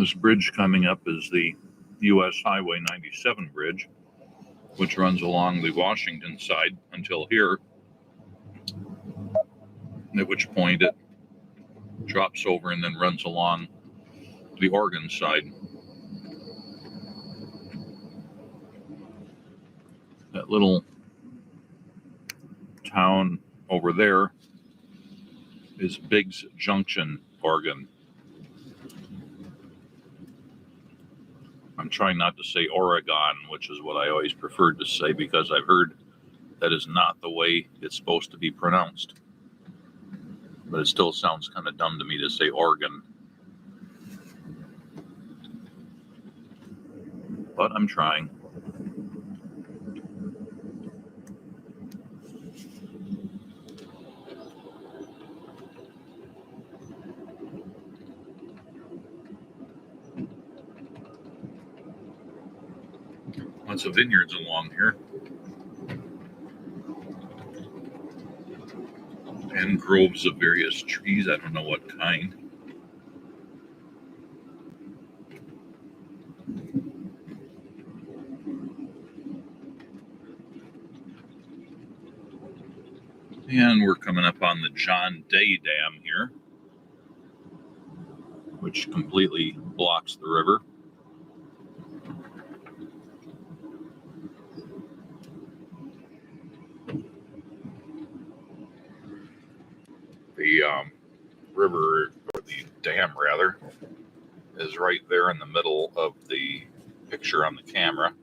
This bridge coming up is the U.S. Highway 97 bridge, which runs along the Washington side until here, at which point it drops over and then runs along the Oregon side. That little town over there is Biggs Junction, Oregon. I'm trying not to say Oregon, which is what I always preferred to say because I've heard that is not the way it's supposed to be pronounced. But it still sounds kind of dumb to me to say Oregon. But I'm trying. Lots of vineyards along here. And groves of various trees. I don't know what kind. And we're coming up on the John Day Dam here, which completely blocks the river. The river, or the dam rather, is right there in the middle of the picture on the camera.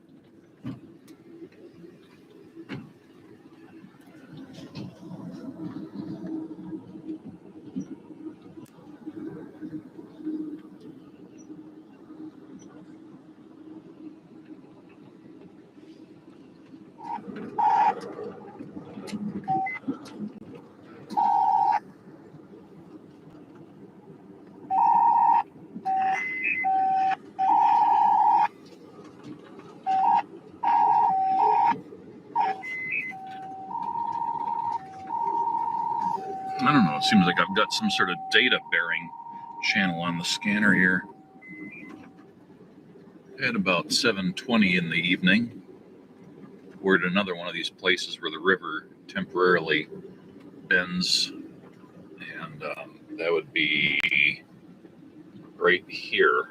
I don't know, it seems like I've got some sort of data bearing channel on the scanner here. At about 7:20 in the evening, we're at another one of these places where the river temporarily bends, and that would be right here.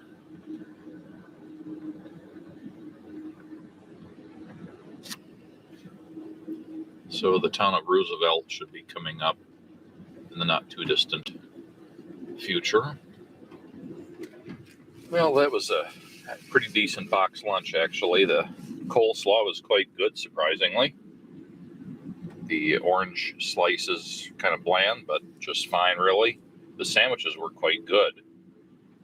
So the town of Roosevelt should be coming up in the not too distant future. Well, that was a pretty decent box lunch, actually. The coleslaw was quite good, surprisingly. The orange slices kind of bland, but just fine, really. The sandwiches were quite good.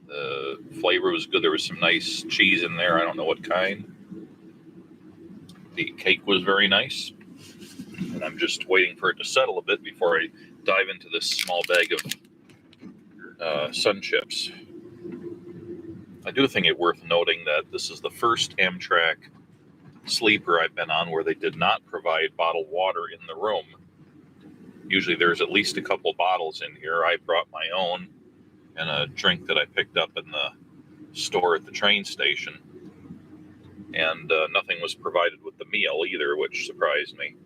The flavor was good. There was some nice cheese in there. I don't know what kind. The cake was very nice. And I'm just waiting for it to settle a bit before I dive into this small bag of Sun Chips. I do think it worth noting that this is the first Amtrak sleeper I've been on where they did not provide bottled water in the room. Usually there's at least a couple bottles in here. I brought my own and a drink that I picked up in the store at the train station. And nothing was provided with the meal either, which surprised me.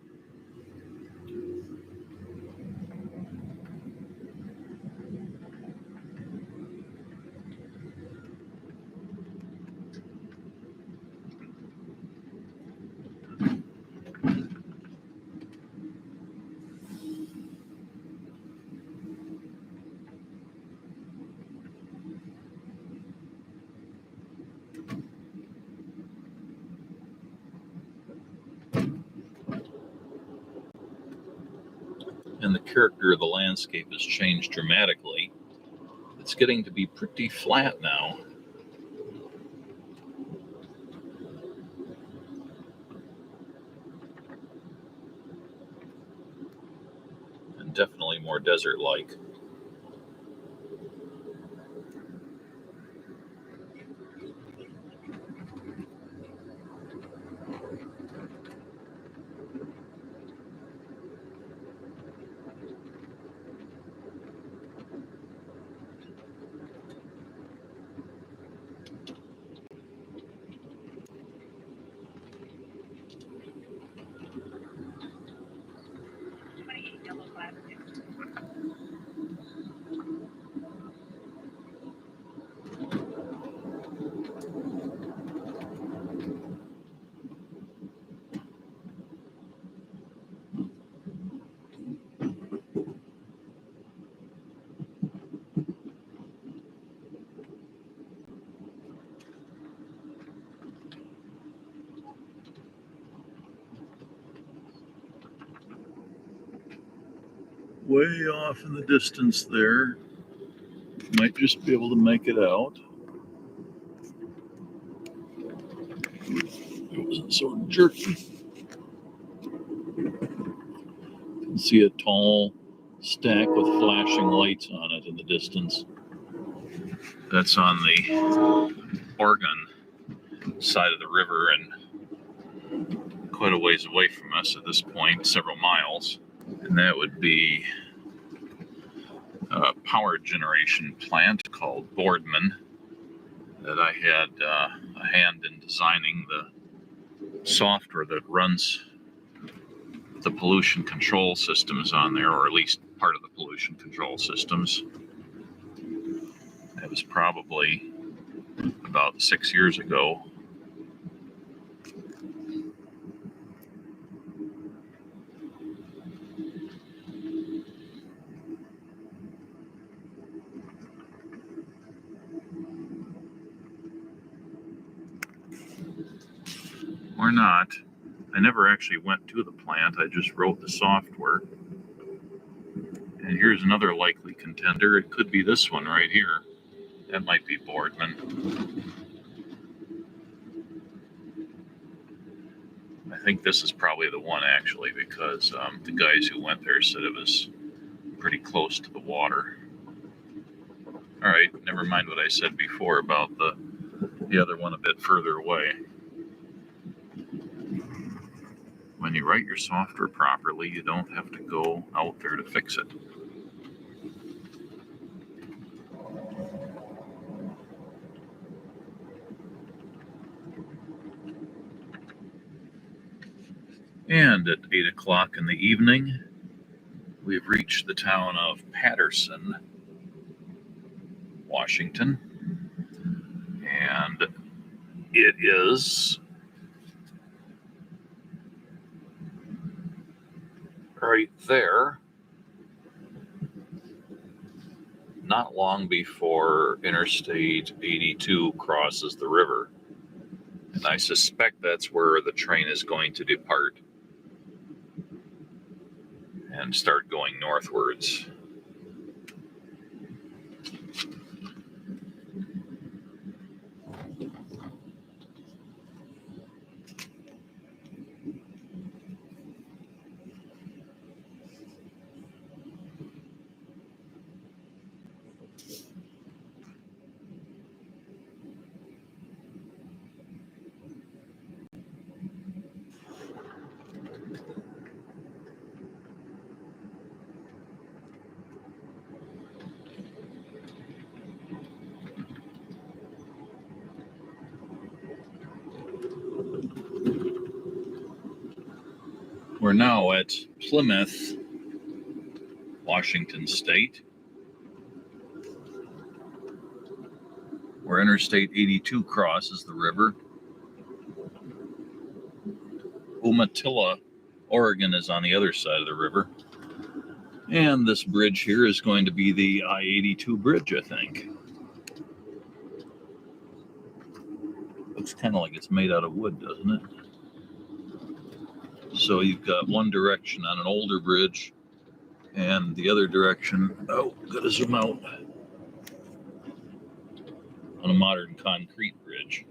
And the character of the landscape has changed dramatically. It's getting to be pretty flat now. And definitely more desert-like. way off in the distance there. Might just be able to make it out. It wasn't so jerky. You can see a tall stack with flashing lights on it in the distance. That's on the Oregon side of the river and quite a ways away from us at this point, several miles. And that would be a power generation plant called Boardman that I had a hand in designing the software that runs the pollution control systems on there, or at least part of the pollution control systems. That was probably about 6 years ago. Or not. I never actually went to the plant, I just wrote the software. And here's another likely contender. It could be this one right here. That might be Boardman. I think this is probably the one actually, because the guys who went there said it was pretty close to the water. All right, never mind what I said before about the other one a bit further away. When you write your software properly, you don't have to go out there to fix it. And at 8 o'clock in the evening, we've reached the town of Patterson, Washington. And it is right there, not long before Interstate 82 crosses the river. And I suspect that's where the train is going to depart and start going northwards. We're now at Plymouth, Washington State, where Interstate 82 crosses the river. Umatilla, Oregon is on the other side of the river. And this bridge here is going to be the I-82 bridge, I think. Looks kind of like it's made out of wood, doesn't it? So you've got one direction on an older bridge and the other direction, oh, gotta zoom out, on a modern concrete bridge.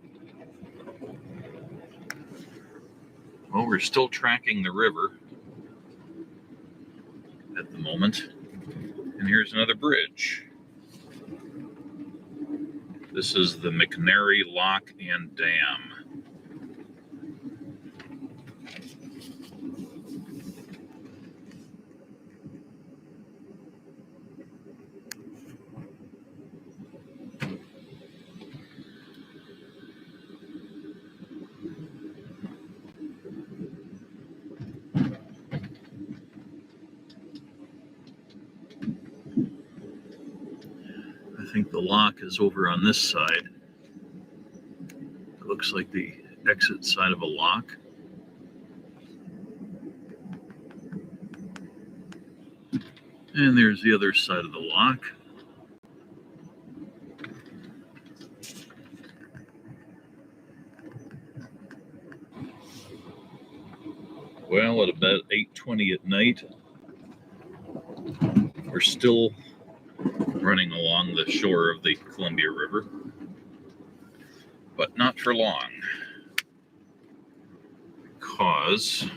Well, we're still tracking the river at the moment. And here's another bridge. This is the McNary Lock and Dam. I think the lock is over on this side. It looks like the exit side of a lock. And there's the other side of the lock. Well, at about 8:20 at night, We're still running along the shore of the Columbia River, but not for long, because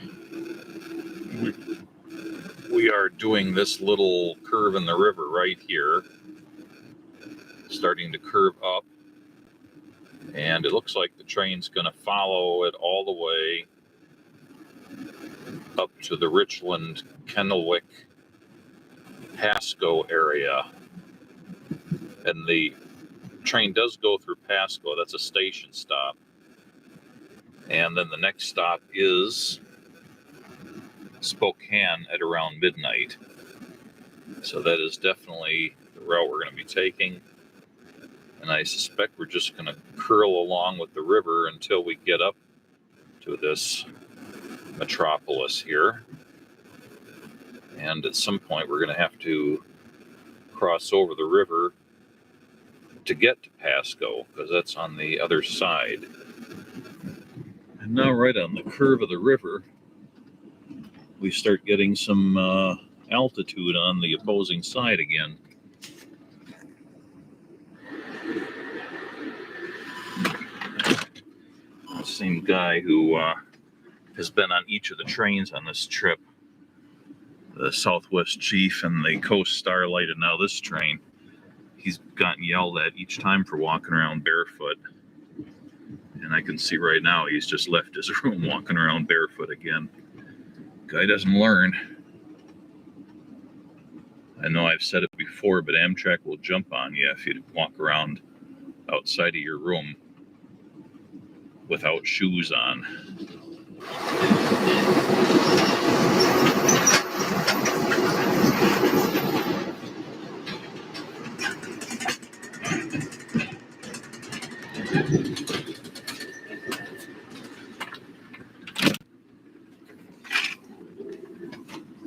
we are doing this little curve in the river right here, starting to curve up, and it looks like the train's going to follow it all the way up to the Richland, Kennewick, Pasco area. And the train does go through Pasco. That's a station stop. And then the next stop is Spokane at around midnight. So that is definitely the route we're going to be taking. And I suspect we're just going to curl along with the river until we get up to this metropolis here. And at some point we're going to have to cross over the river to get to Pasco, because that's on the other side. And now right on the curve of the river, we start getting some altitude on the opposing side again. The same guy who has been on each of the trains on this trip, the Southwest Chief and the Coast Starlight, and now this train, he's gotten yelled at each time for walking around barefoot. And I can see right now he's just left his room walking around barefoot again. Guy doesn't learn. I know I've said it before, but Amtrak will jump on you if you walk around outside of your room without shoes on.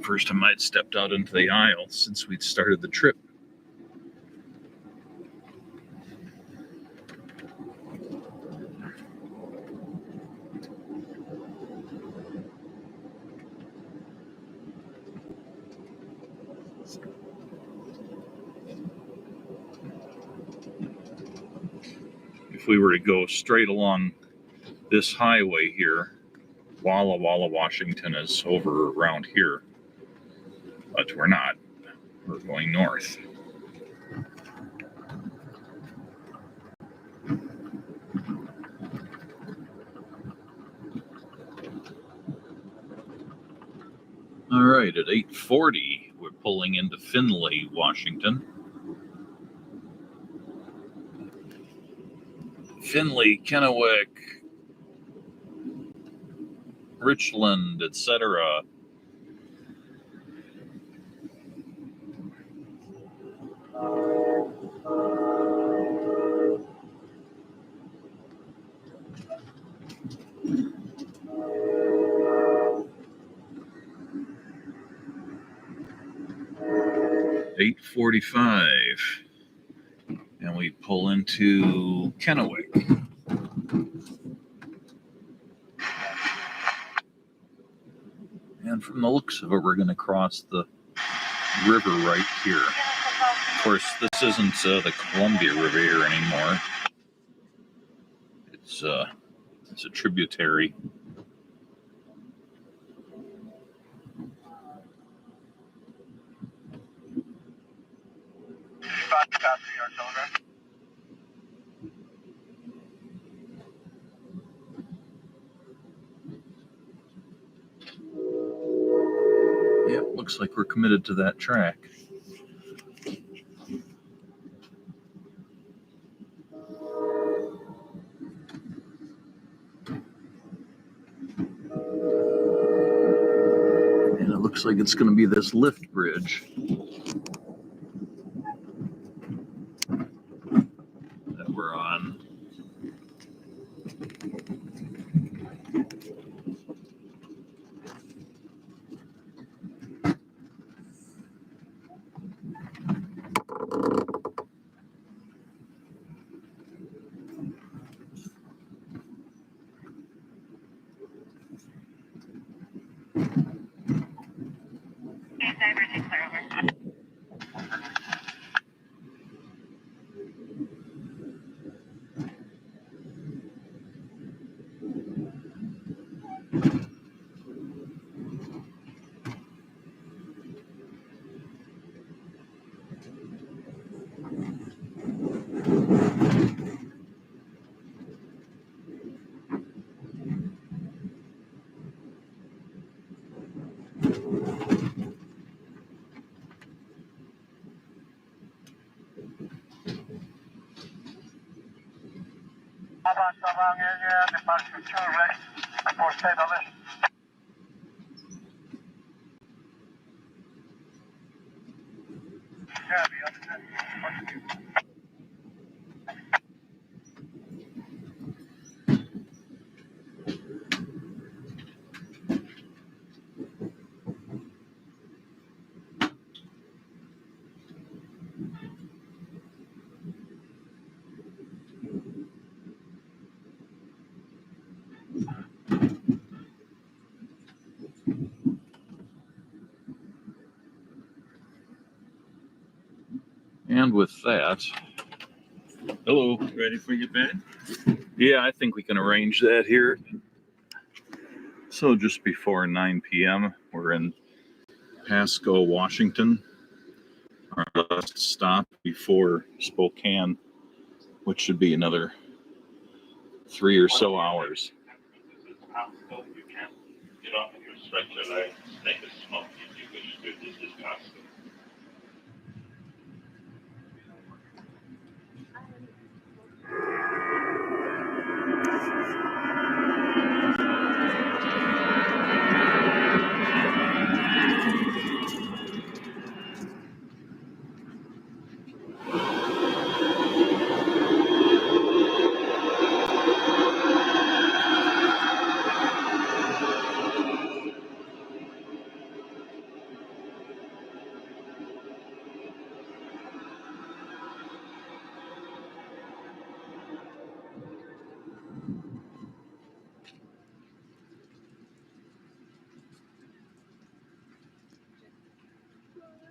First time I'd stepped out into the aisle since we'd started the trip. If we were to go straight along this highway here, Walla Walla, Washington is over around here, but we're not. We're going north. All right, at 8:40, we're pulling into Findlay, Washington. Findlay, Kennewick, Richland, etc. $8:45, and we pull into Kennewick. And from the looks of it, we're going to cross the river right here. Of course, this isn't the Columbia River here anymore. It's a tributary. Yep, looks like we're committed to that track. And it looks like it's going to be this lift bridge that we're on. And with that, hello. Ready for your bed? Yeah, I think we can arrange that here. So just before 9 p.m., we're in Pasco, Washington. Our last stop before Spokane, which should be another 3 or so hours. You can't get off of your stretch your legs, take a smoke if you wish to. This is Costco.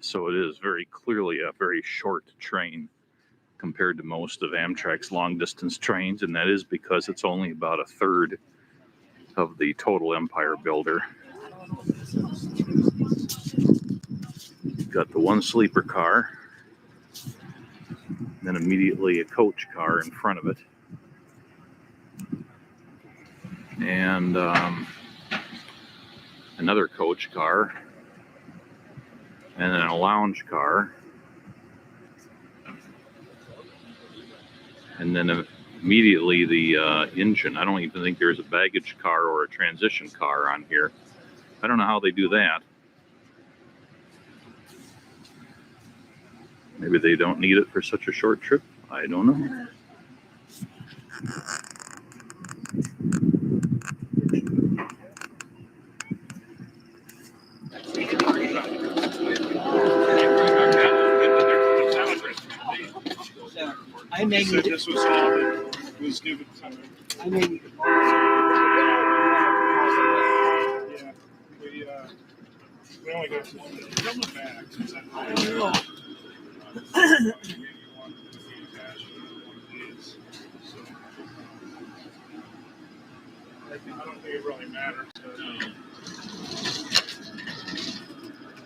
So it is very clearly a very short train compared to most of Amtrak's long distance trains, and that is because it's only about a third of the total Empire Builder. Got the one sleeper car, then immediately a coach car in front of it, and another coach car, and then a lounge car, and then immediately the engine. I don't even think there's a baggage car or a transition car on here. I don't know how they do that. Maybe they don't need it for such a short trip. I don't know. I made So this was all that was given to me. I made Yeah, we only got one. Come back. I don't know. I don't think it really matters. No.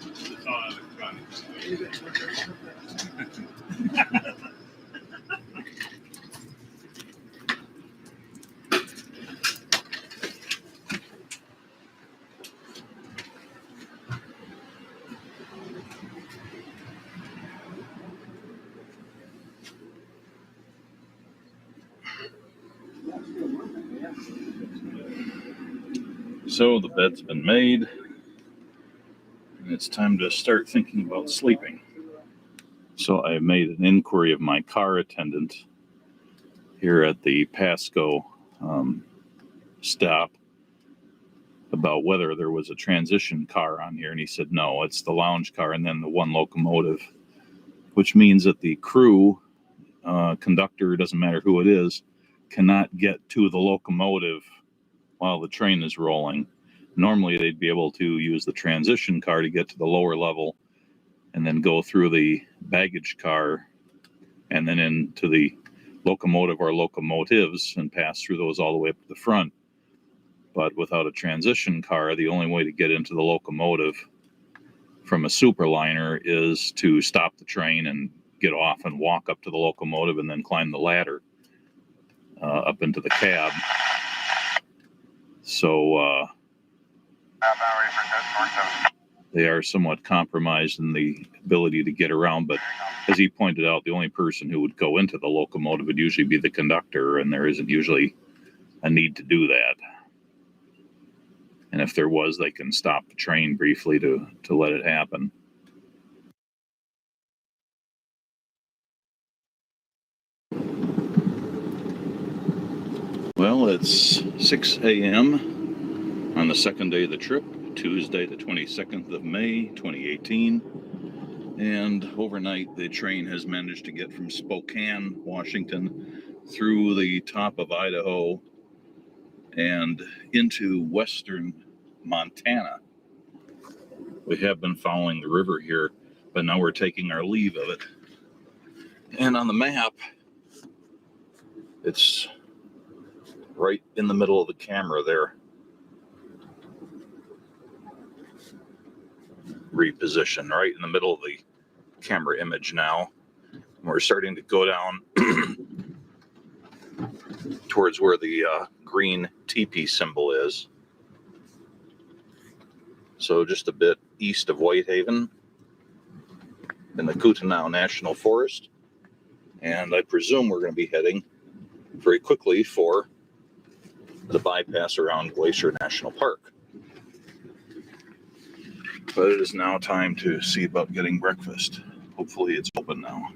It's all electronic. So the bed's been made, and it's time to start thinking about sleeping. So I made an inquiry of my car attendant here at the Pasco stop about whether there was a transition car on here, and he said no, it's the lounge car and then the one locomotive, which means that the crew, conductor, doesn't matter who it is, cannot get to the locomotive while the train is rolling. Normally they'd be able to use the transition car to get to the lower level and then go through the baggage car and then into the locomotive or locomotives and pass through those all the way up to the front. But without a transition car, the only way to get into the locomotive from a superliner is to stop the train and get off and walk up to the locomotive and then climb the ladder up into the cab. So they are somewhat compromised in the ability to get around. But as he pointed out, the only person who would go into the locomotive would usually be the conductor, and there isn't usually a need to do that. And if there was, they can stop the train briefly to let it happen. Well, it's 6 a.m. on the second day of the trip, Tuesday, the 22nd of May, 2018. And overnight, the train has managed to get from Spokane, Washington, through the top of Idaho and into western Montana. We have been following the river here, but now we're taking our leave of it. And on the map, it's right in the middle of the camera there. Reposition right in the middle of the camera image now. We're starting to go down towards where the green teepee symbol is. So just a bit east of Whitehaven in the Kootenai National Forest. And I presume we're going to be heading very quickly for the bypass around Glacier National Park. But it is now time to see about getting breakfast. Hopefully it's open now.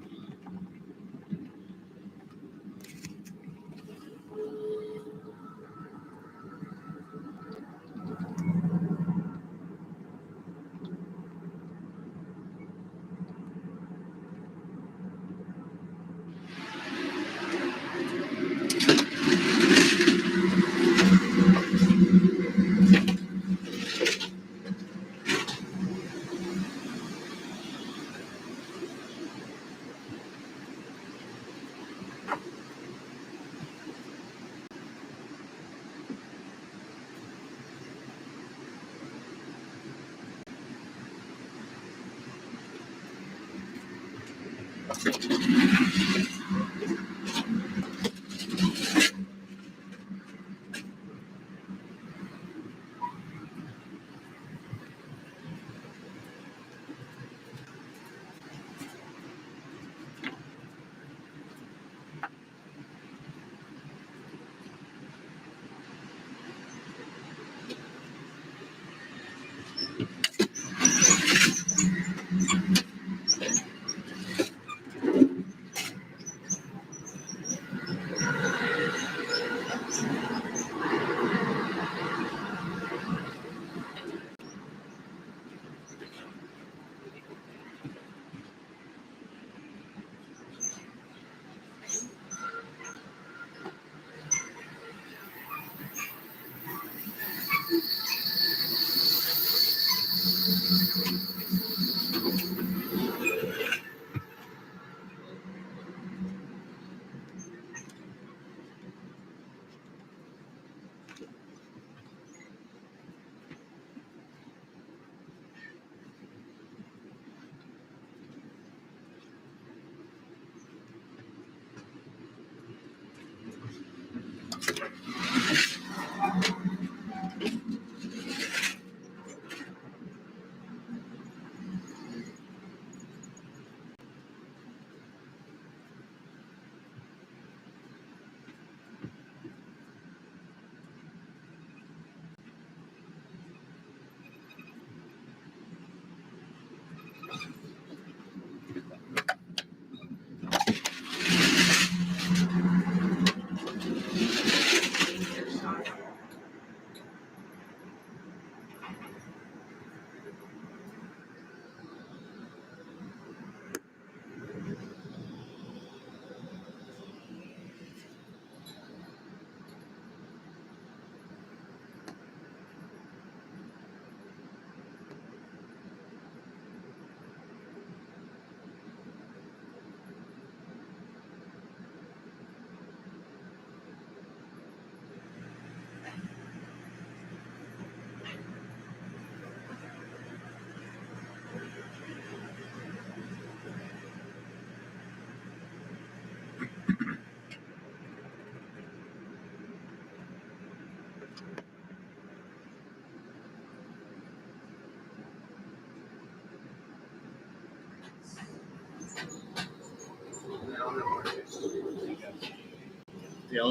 Yeah,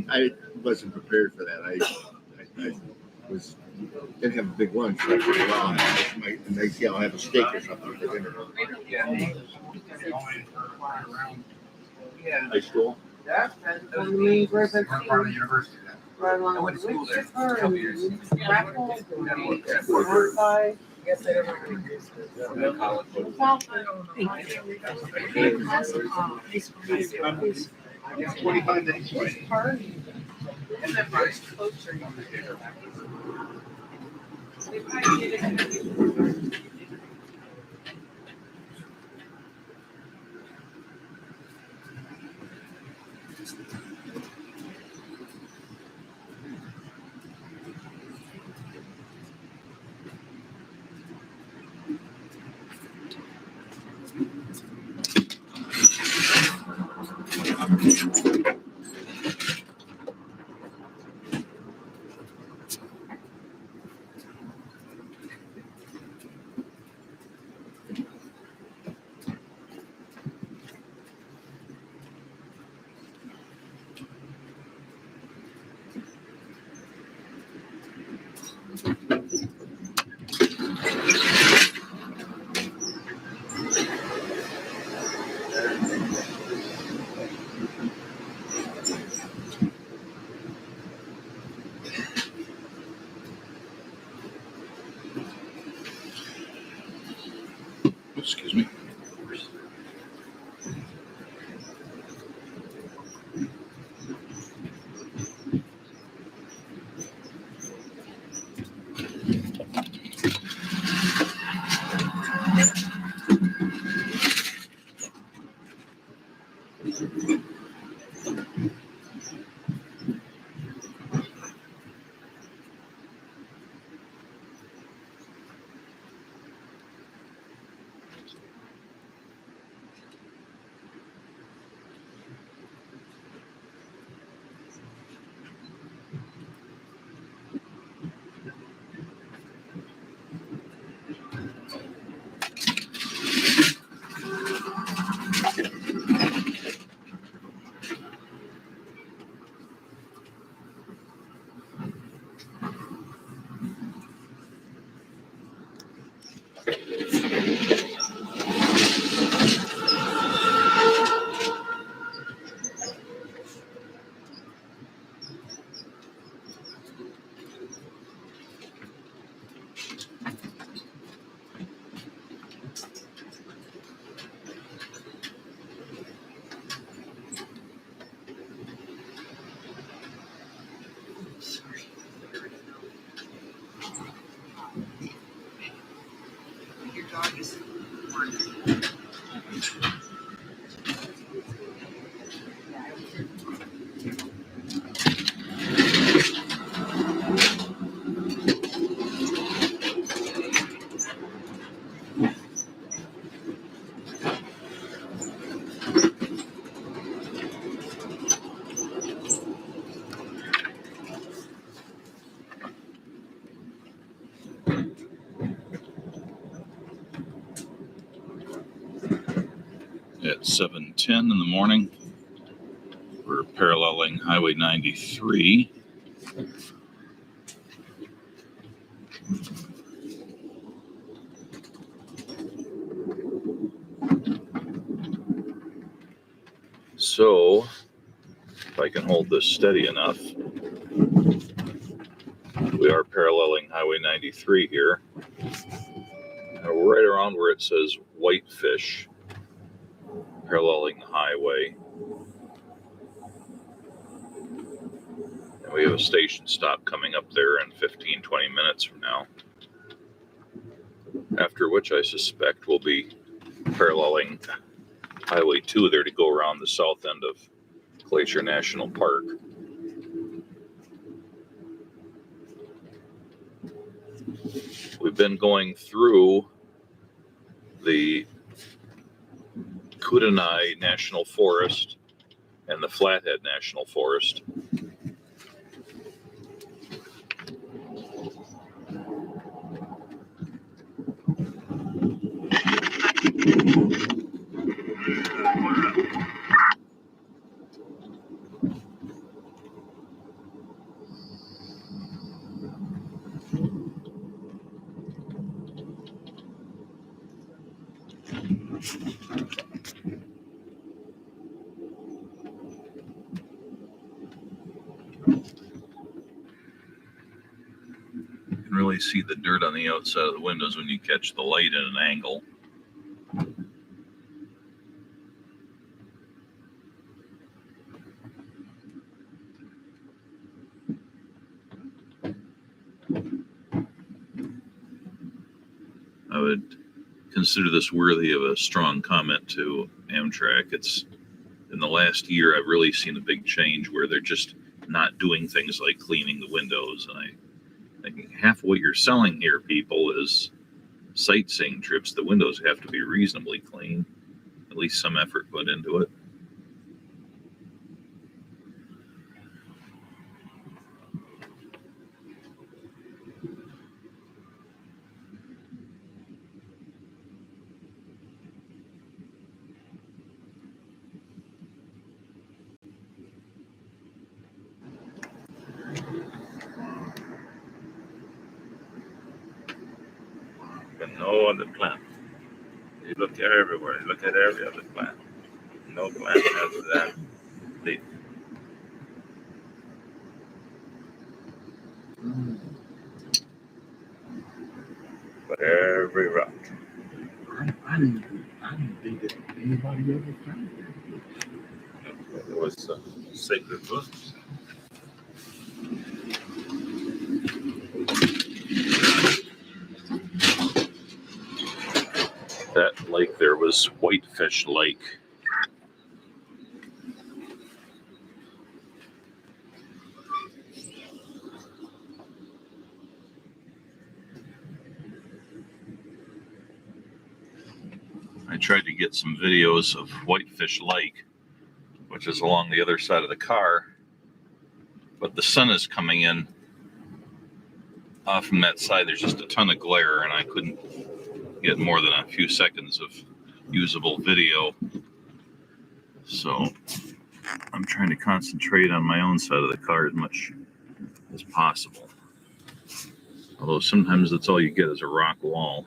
I wasn't prepared for that. I was didn't have a big lunch. So I figured, well, maybe I'll have a steak or something for dinner. High school? Yeah. Part of the university. Right along. I went to school there a couple years. Yes, I don't college. 25 minutes away. Excuse me. Your dog is At 7:10 in the morning, we're paralleling Highway 93. So, if I can hold this steady enough, we are paralleling Highway 93 here. Right around where it says Whitefish, paralleling the highway. And we have a station stop coming up there in 15-20 minutes from now. After which I suspect we'll be paralleling Highway 2 there to go around the south end of Glacier National Park. We've been going through the Kootenai National Forest and the Flathead National Forest. You can really see the dirt on the outside of the windows when you catch the light at an angle. I would consider this worthy of a strong comment to Amtrak. It's in the last year I've really seen a big change where they're just not doing things like cleaning the windows. And I think half of what you're selling here, people, is sightseeing trips. The windows have to be reasonably clean, at least some effort put into it. No other plant. You look everywhere. You look at every other plant. No plant has that leaf. But every rock. I didn't think that anybody ever found it. It was sacred books. That lake there was Whitefish Lake. I tried to get some videos of Whitefish Lake, which is along the other side of the car, but the sun is coming in from that side. There's just a ton of glare, and I couldn't get more than a few seconds of usable video. So I'm trying to concentrate on my own side of the car as much as possible. Although sometimes that's all you get is a rock wall.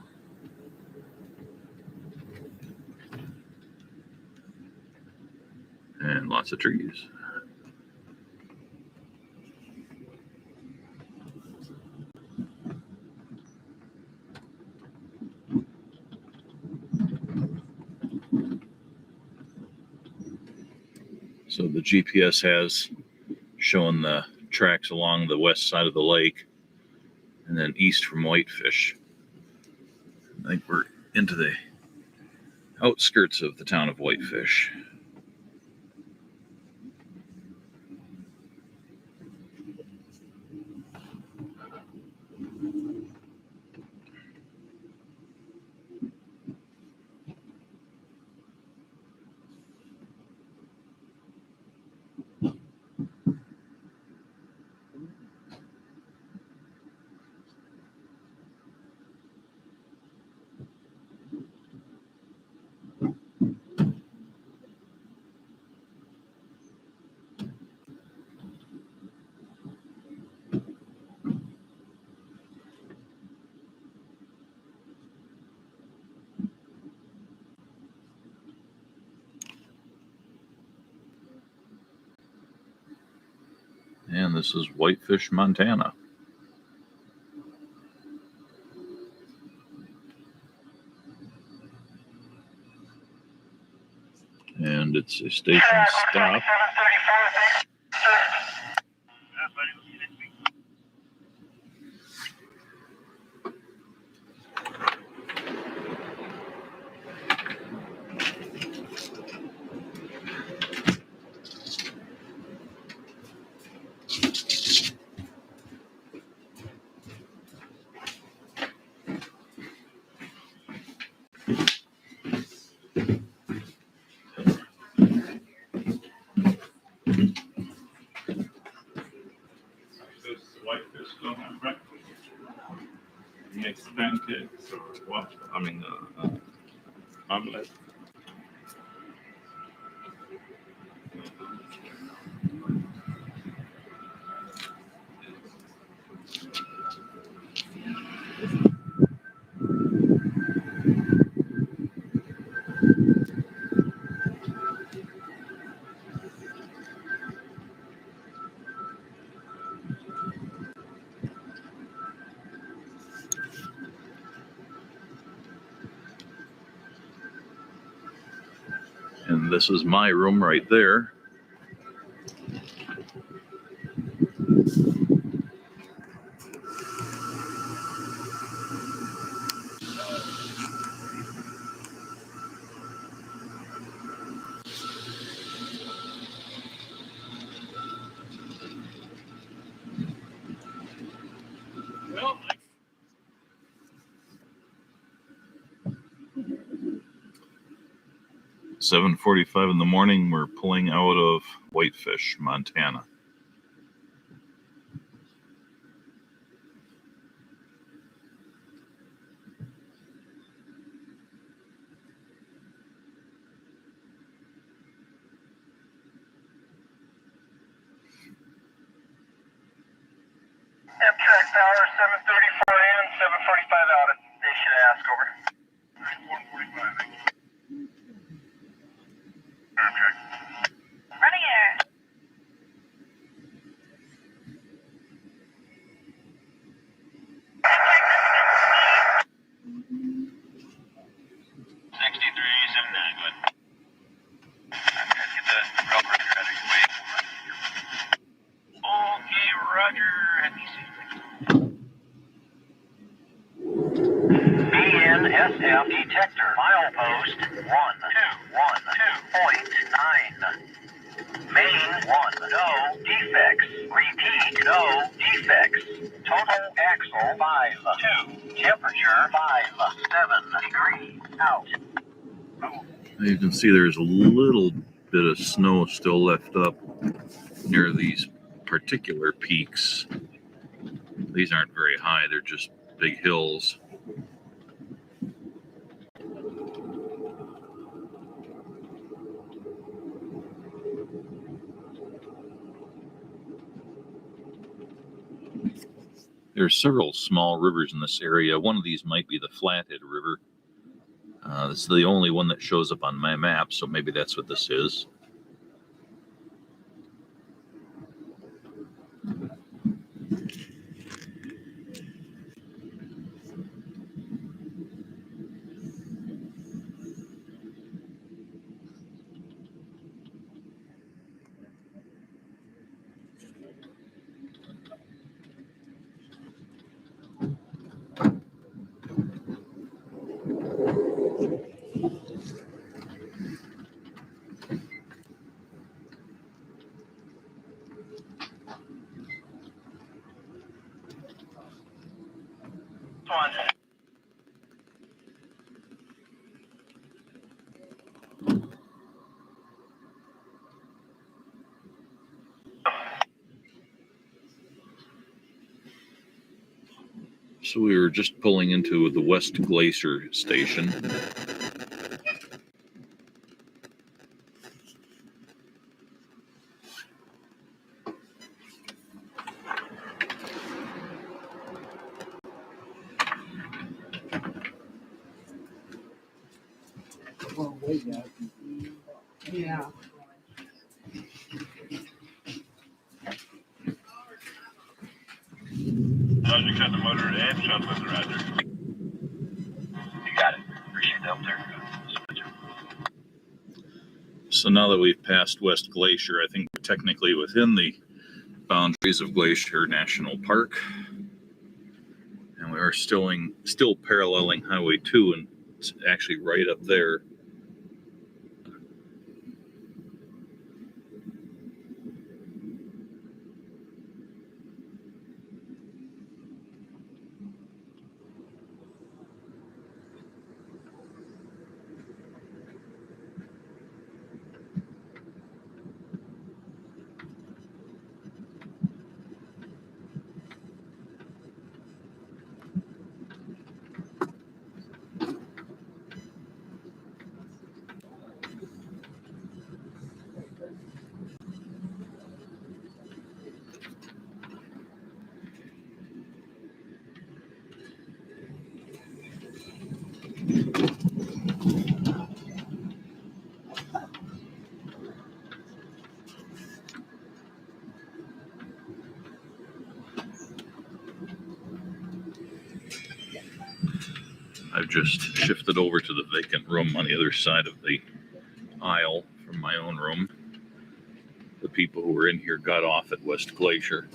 And lots of trees. So the GPS has shown the tracks along the west side of the lake and then east from Whitefish. I think we're into the outskirts of the town of Whitefish. And this is Whitefish, Montana. And it's a station stop. Whitefish don't have breakfast. He makes pancakes or what? I mean, omelet. And this is my room right there. Well, 7:45 in the morning. We're pulling out of Whitefish, Montana. Amtrak Tower, 734 in, 745 out. They should ask over. 145. Amtrak. Running air. Okay, Roger. BNSF detector. Milepost 1212.9. Main 1. No defects. Repeat. No defects. Total axle 5.2. Temperature 5.7 degrees. Out. You can see there's a little bit of snow still left up near these particular peaks. These aren't very high, they're just big hills. There are several small rivers in this area. One of these might be the Flathead River. This is the only one that shows up on my map, so maybe that's what this is. So we were just pulling into the West Glacier station. Yeah. Roger, cut the motor and shut with the Roger. You got it. Appreciate the help there. So now that we've passed West Glacier, I think we're technically within the boundaries of Glacier National Park. And we are still paralleling Highway 2, and it's actually right up there. I've just shifted over to the vacant room on the other side of the aisle from my own room. The people who were in here got off at West Glacier.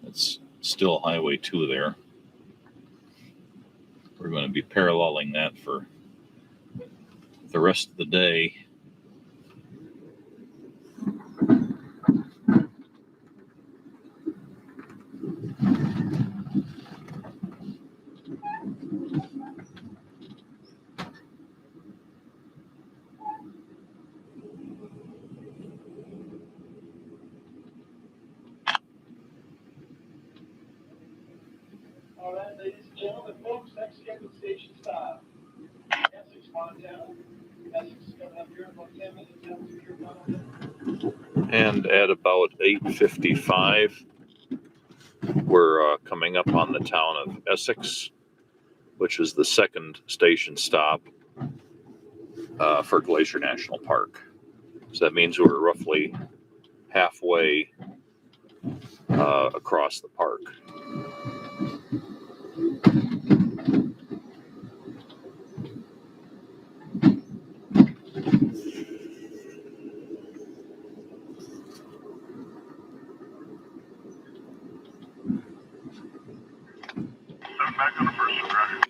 It's still Highway 2 there. We're going to be paralleling that for the rest of the day. All right, ladies and gentlemen, folks, next scheduled station stop. Essex, Montana. Essex is coming up here in about 10 minutes. And at about 8:55, we're coming up on the town of Essex, which is the second station stop for Glacier National Park. So that means we're roughly halfway across the park. Back on the first one, Roger.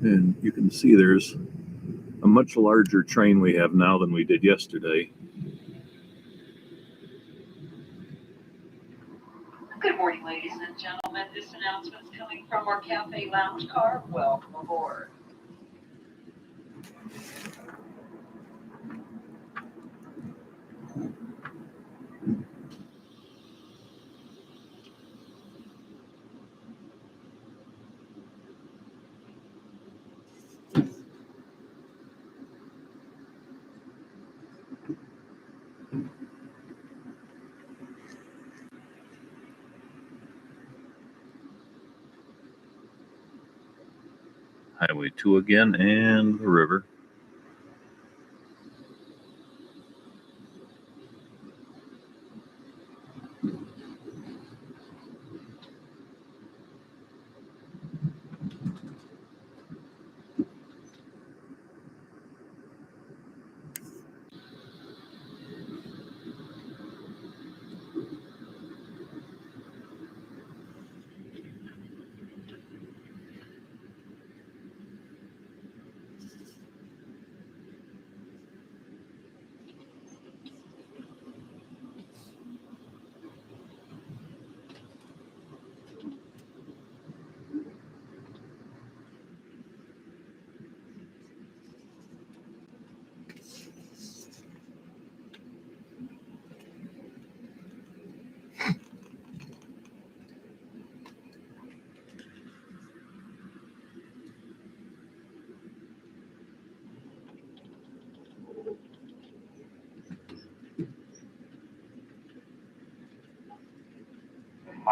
And you can see there's a much larger train we have now than we did yesterday. Good morning, ladies and gentlemen. This announcement is coming from our Cafe Lounge car. Welcome aboard. Highway 2 again and the river.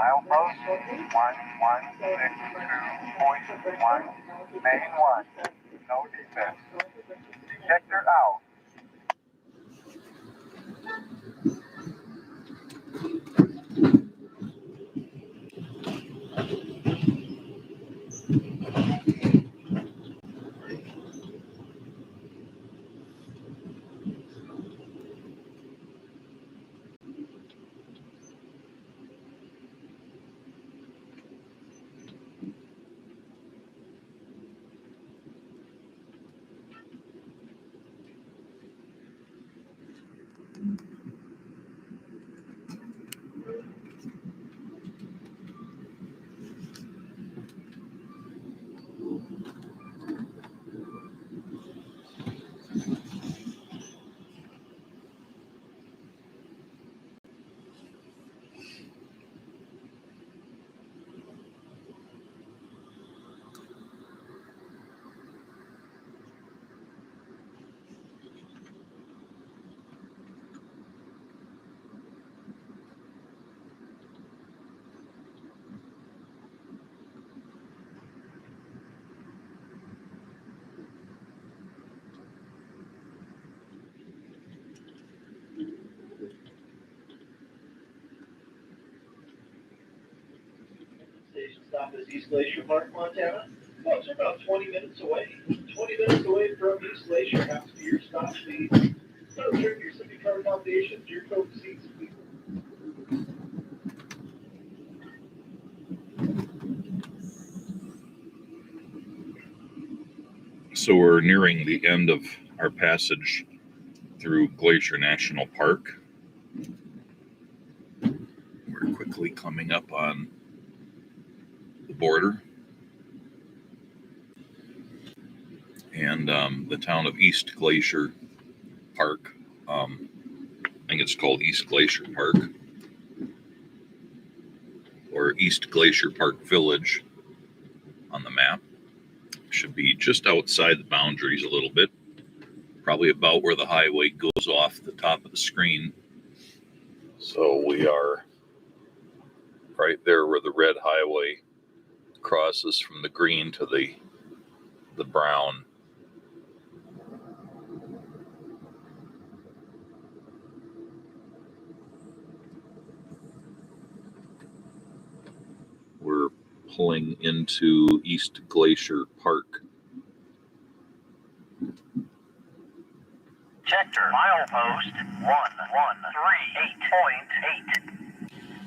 Milepost 1162.1, main 1, no defects. Detector out. Station stop is East Glacier Park, Montana. Folks are about 20 minutes away. 20 minutes away from East Glacier has to be your stop speed. So check your city car accommodations, your code seats. So we're nearing the end of our passage through Glacier National Park. We're quickly coming up on the border. And the town of East Glacier Park, I think it's called East Glacier Park, or East Glacier Park Village on the map. Should be just outside the boundaries a little bit, probably about where the highway goes off the top of the screen. So we are right there where the red highway crosses from the green to the brown. We're pulling into East Glacier Park. Sector milepost 1138.8.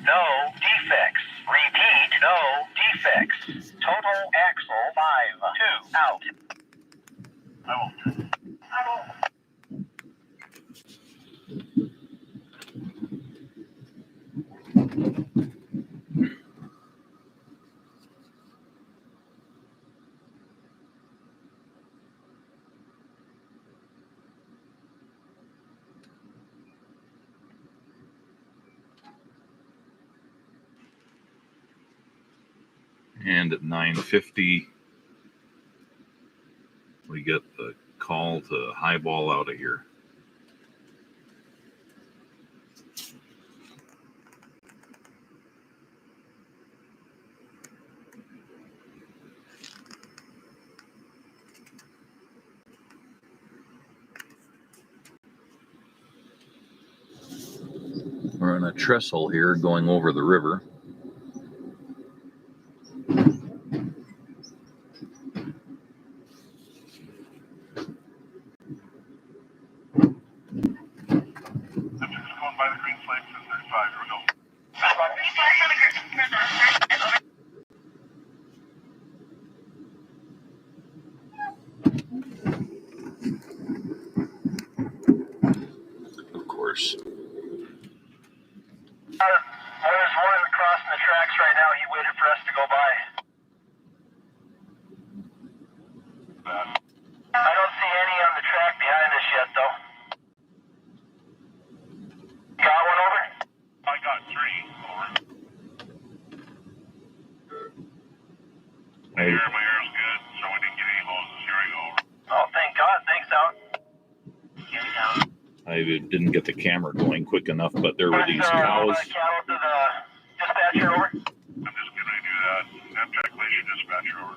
No defects. Repeat, no defects. Total axle 5-2 out. I won't. And at 9:50, we get the call to highball out of here. We're on a trestle here going over the river. Going by the green flag for 35. Here we go. Of course. There's one crossing the tracks right now. He waited for us to go by. I don't see any on the track behind us yet, though. Got one over? I got 3 over. My air's good, so we didn't get any losses. Here we go. Oh, thank God. Thanks, out. I didn't get the camera going quick enough, but there were these cows. Cattle to the dispatch dispatcher, over. I'm just getting ready to do that. Amtrak Glacier dispatcher, over.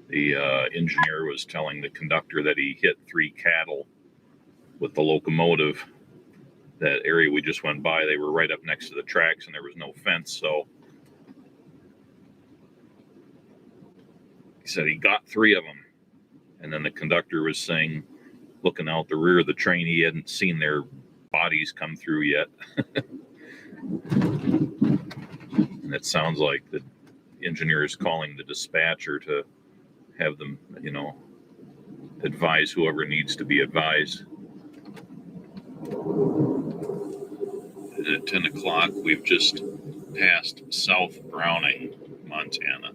The engineer was telling the conductor that he hit 3 cattle with the locomotive. That area we just went by, they were right up next to the tracks and there was no fence, so he said he got 3 of them. And then the conductor was saying, looking out the rear of the train, he hadn't seen their bodies come through yet. And it sounds like the engineer is calling the dispatcher to have them, advise whoever needs to be advised. At 10 o'clock, we've just passed South Browning, Montana.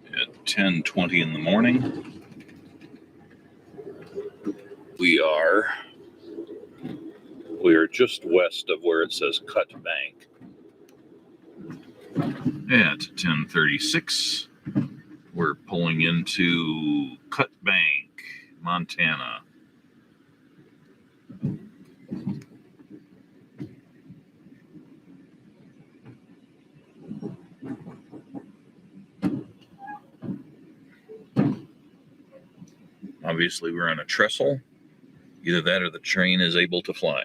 At 10:20 in the morning, we are just west of where it says Cut Bank. At 10:36, we're pulling into Cut Bank, Montana. Obviously, we're on a trestle. Either that or the train is able to fly.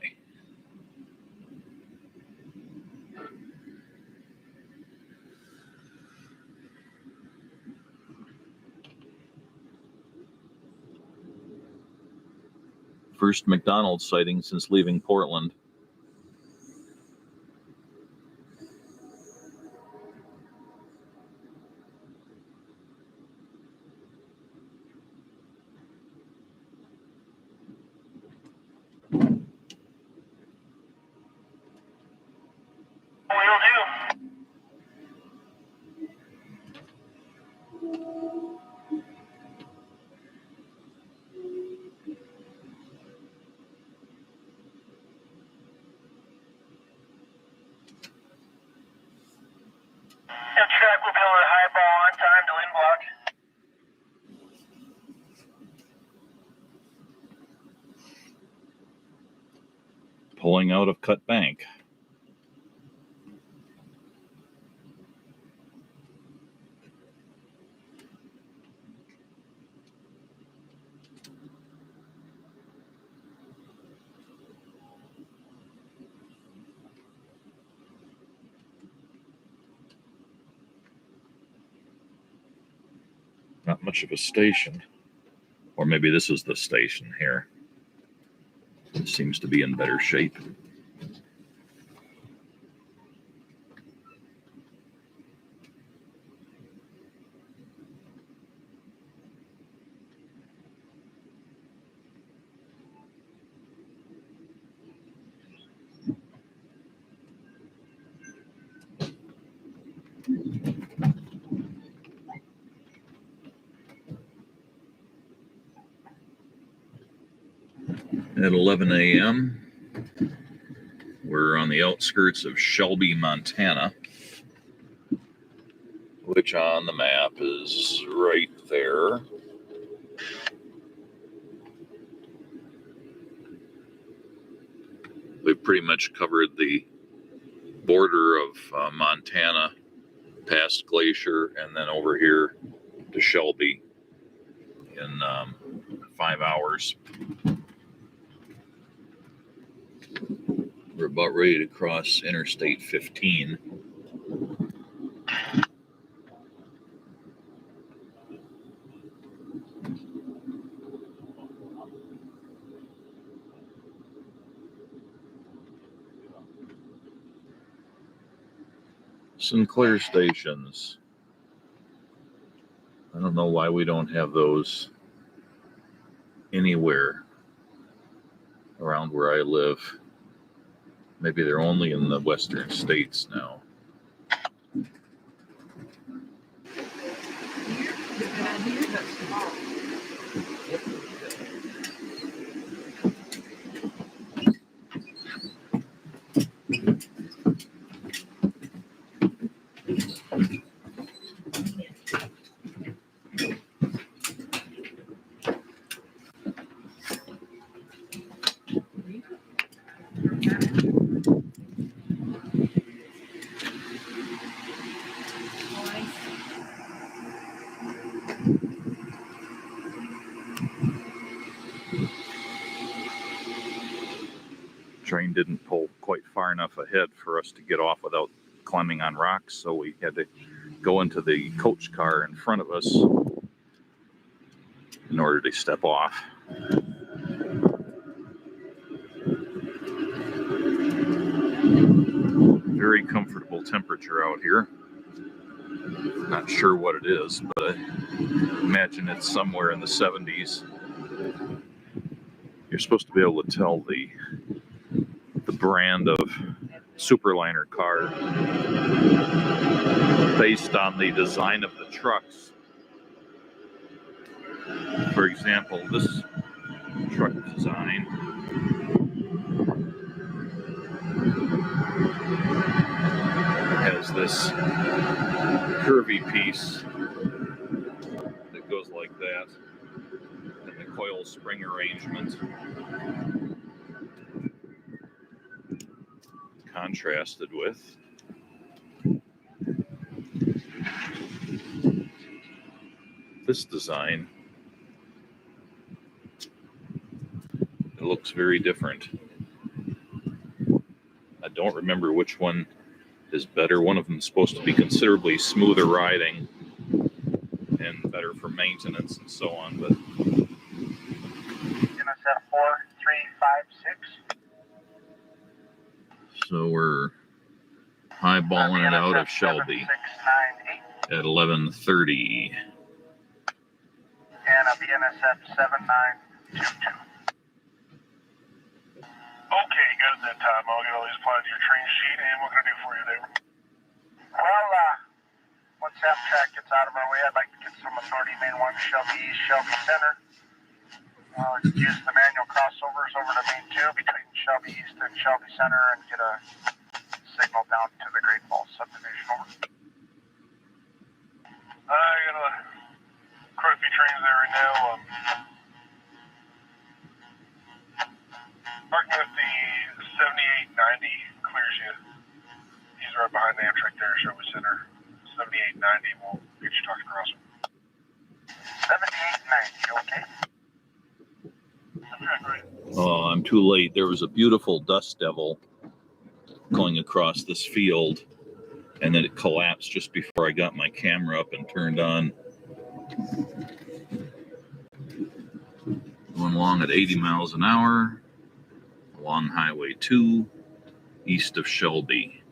First McDonald's sighting since leaving Portland. Amtrak will be able to highball on time to Lynn Block. Pulling out of Cut Bank. Not much of a station. Or maybe this is the station here. It seems to be in better shape. At 11 a.m., we're on the outskirts of Shelby, Montana, which on the map is right there. We've pretty much covered the border of Montana past Glacier and then over here to Shelby in 5 hours. We're about ready to cross Interstate 15. Sinclair stations. I don't know why we don't have those anywhere around where I live. Maybe they're only in the western states now. Train didn't pull quite far enough ahead for us to get off without climbing on rocks, so we had to go into the coach car in front of us in order to step off. Very comfortable temperature out here. Not sure what it is, but I imagine it's somewhere in the 70s. You're supposed to be able to tell the brand of Superliner car based on the design of the trucks. For example, this truck design has this curvy piece that goes like that, and the coil spring arrangement contrasted with this design. It looks very different. I don't remember which one is better. One of them is supposed to be considerably smoother riding and better for maintenance and so on, but NSF 4356. so we're eyeballing it out of Shelby at 11:30. And a BNSF 7922. Okay, good at that time. I'll get all these applied to your train sheet, and what can I do for you there? Well, once Amtrak gets out of our way, I'd like to get some authority main 1 Shelby East, Shelby Center. Use the manual crossovers over to main 2 between Shelby East and Shelby Center and get a signal down to the Great Falls subdivision over. I got quite a few trains there right now. Parking with the 7890 clears you. He's right behind the Amtrak there, Shelby Center. 7890 will get you talking across. 7890, okay? Okay, great. Oh, I'm too late. There was a beautiful dust devil going across this field, and then it collapsed just before I got my camera up and turned on. Going along at 80 miles an hour along Highway 2 east of Shelby.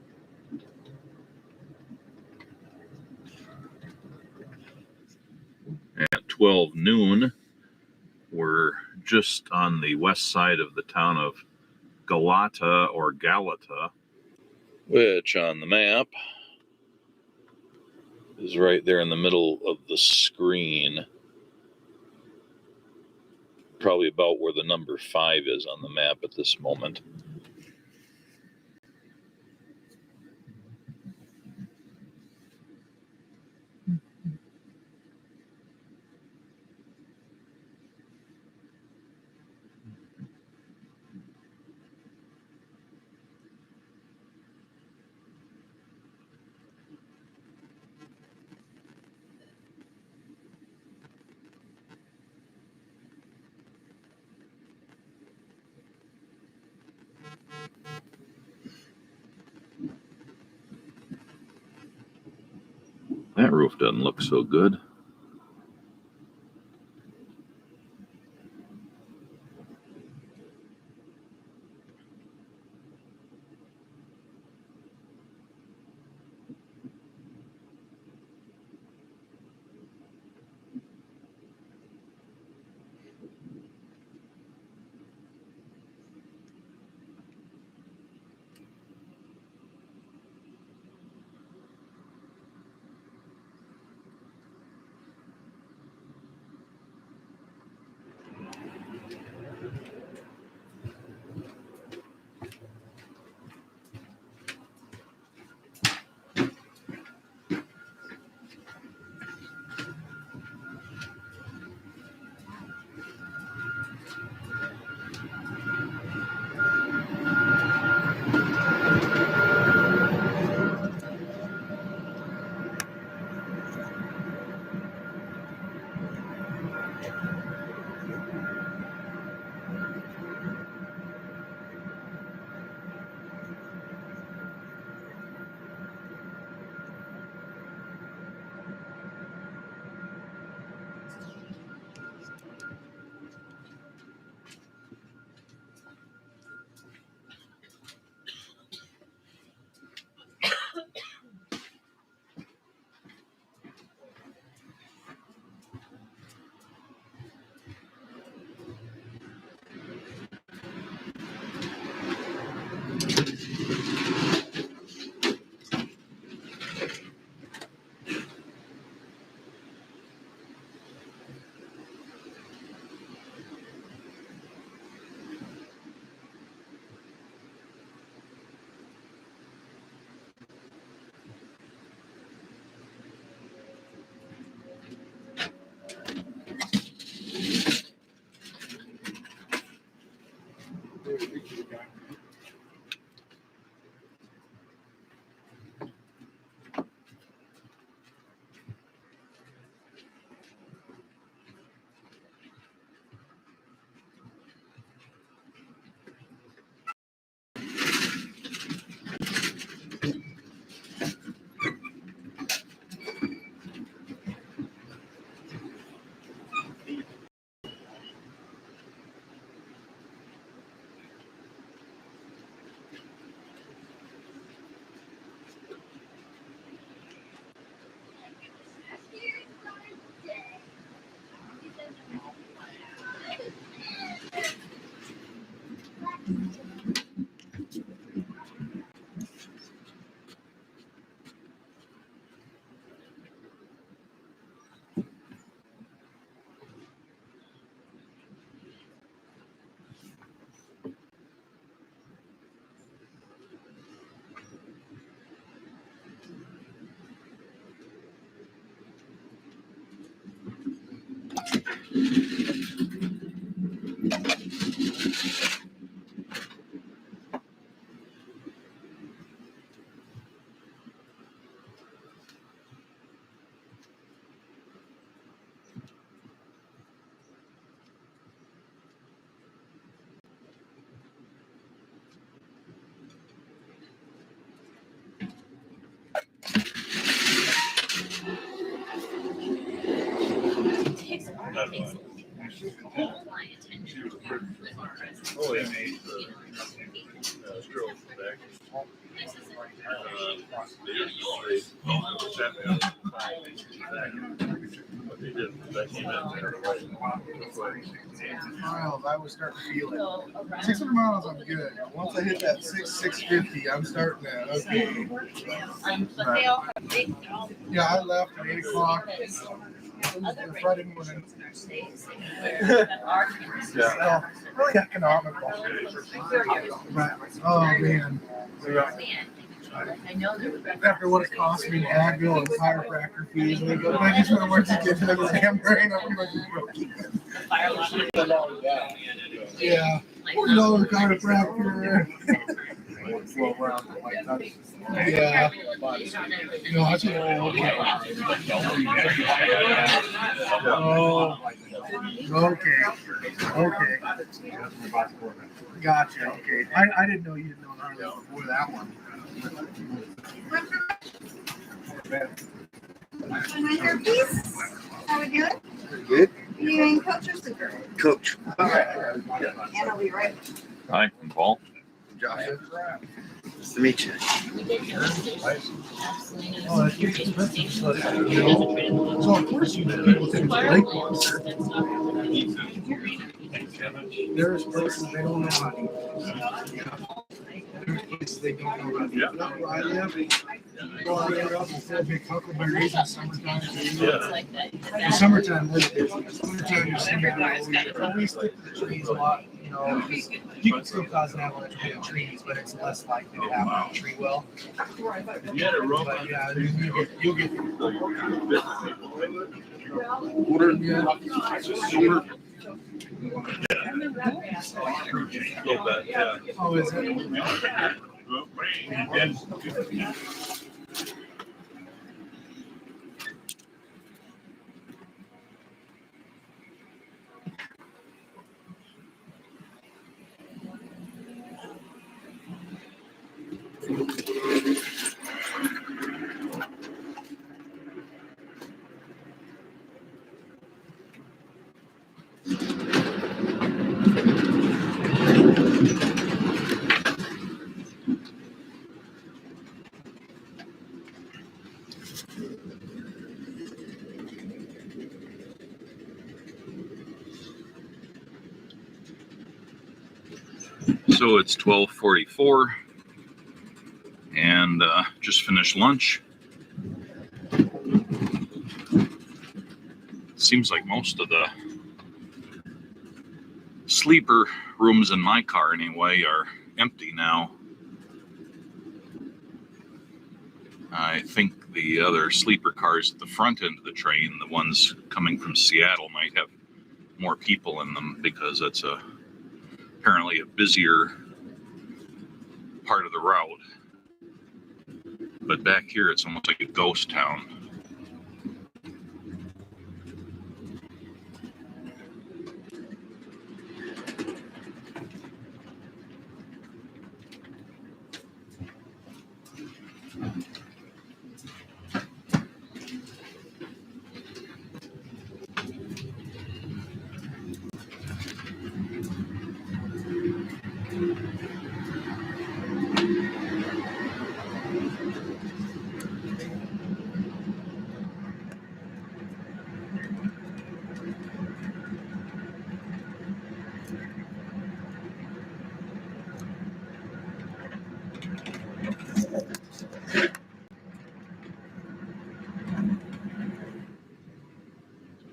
At 12 noon, we're just on the west side of the town of Galata or Galata, which on the map is right there in the middle of the screen. Probably about where the number 5 is on the map at this moment. That roof doesn't look so good. Oh, yeah. Stroke back. Miles, I was starting to feel it. 600 miles, I'm good. Once I hit that 650, I'm starting to, okay. But, yeah, I left at 8 o'clock Friday morning. So, really economical. But, oh, man. After what it cost me in Advil and chiropractor fees, and they go, I just want to get to the damn brain. I'm pretty much broke even. Yeah. $40 chiropractor. Yeah. No, I should. Oh. Okay. Okay. Gotcha. Okay. I didn't know you didn't know Harley before that one. How we doing? Good. You in coach or super? Coach. And I'll be right back. Hi, I'm Paul. Josh. Nice to meet you. Oh, that's expensive. So of course you people think it's Lake Monster. There's places they don't know how to eat. There's places they don't know how to eat. That's where I live. Go out there up and sell big huckleberries in summertime. In the summertime, there's business. Summertime, you're seeing we stick to the trees a lot. You know, you can still cause an avalanche with trees, but it's less likely to happen on a tree well. But yeah, you'll get Water. Yeah. Oh, is it? So it's 12:44 and just finished lunch. Seems like most of the sleeper rooms in my car anyway are empty now. I think the other sleeper cars at the front end of the train, the ones coming from Seattle, might have more people in them because it's apparently a busier part of the route. But back here, it's almost like a ghost town.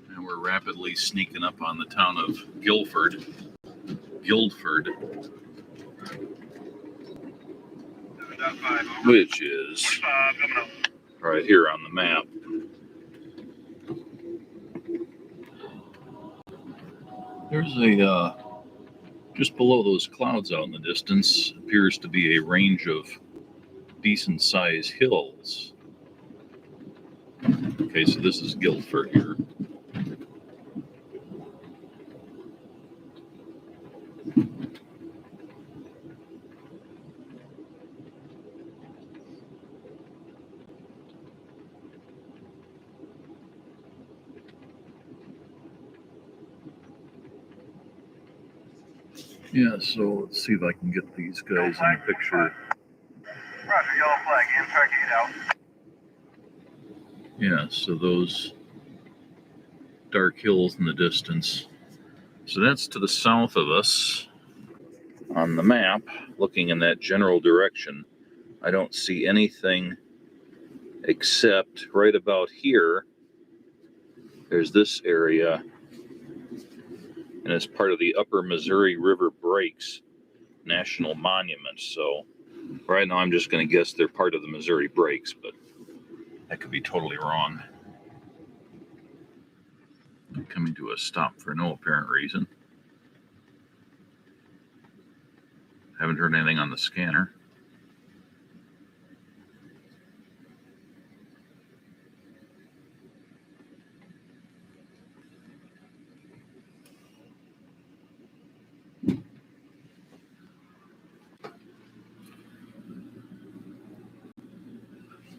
And we're rapidly sneaking up on the town of Guildford, which is right here on the map. There's a, just below those clouds out in the distance, appears to be a range of decent sized hills. Okay, so this is Guildford here. Yeah, so let's see if I can get these guys in the picture. Roger, yellow flag, Amtrak 8 out. Yeah, so those dark hills in the distance. So that's to the south of us. On the map, looking in that general direction, I don't see anything except right about here. There's this area, and it's part of the Upper Missouri River Breaks National Monument. So right now I'm just going to guess they're part of the Missouri Breaks, but that could be totally wrong. Coming to a stop for no apparent reason. Haven't heard anything on the scanner.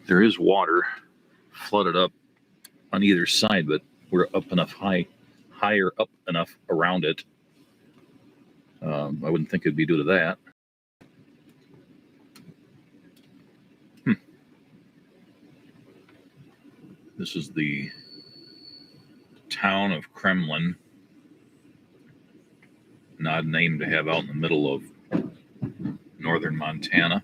There is water flooded up on either side, but we're up enough higher up enough around it. I wouldn't think it'd be due to that. This is the town of Kremlin. An odd name to have out in the middle of northern Montana.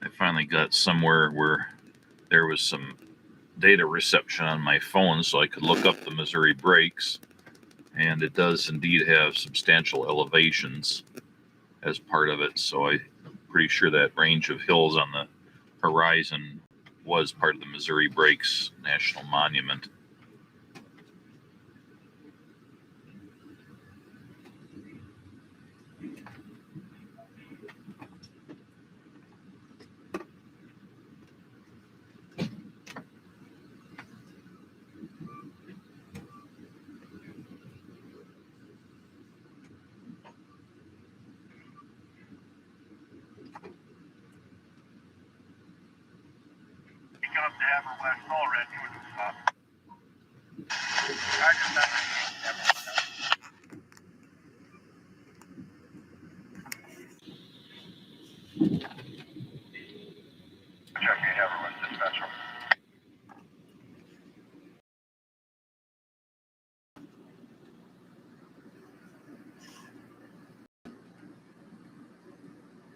I finally got somewhere where there was some data reception on my phone so I could look up the Missouri Breaks, and it does indeed have substantial elevations as part of it, so I'm pretty sure that range of hills on the horizon was part of the Missouri Breaks National Monument. Picking up to Hammer West, all red, you would stop. Roger, that. Checking Hammer West dispatcher.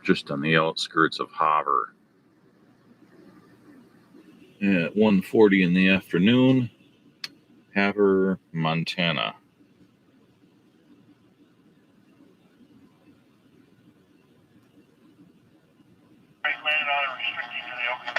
Just on the outskirts of Hoover. At 1:40 in the afternoon, Hoover, Montana. Landed on a restricting to the open.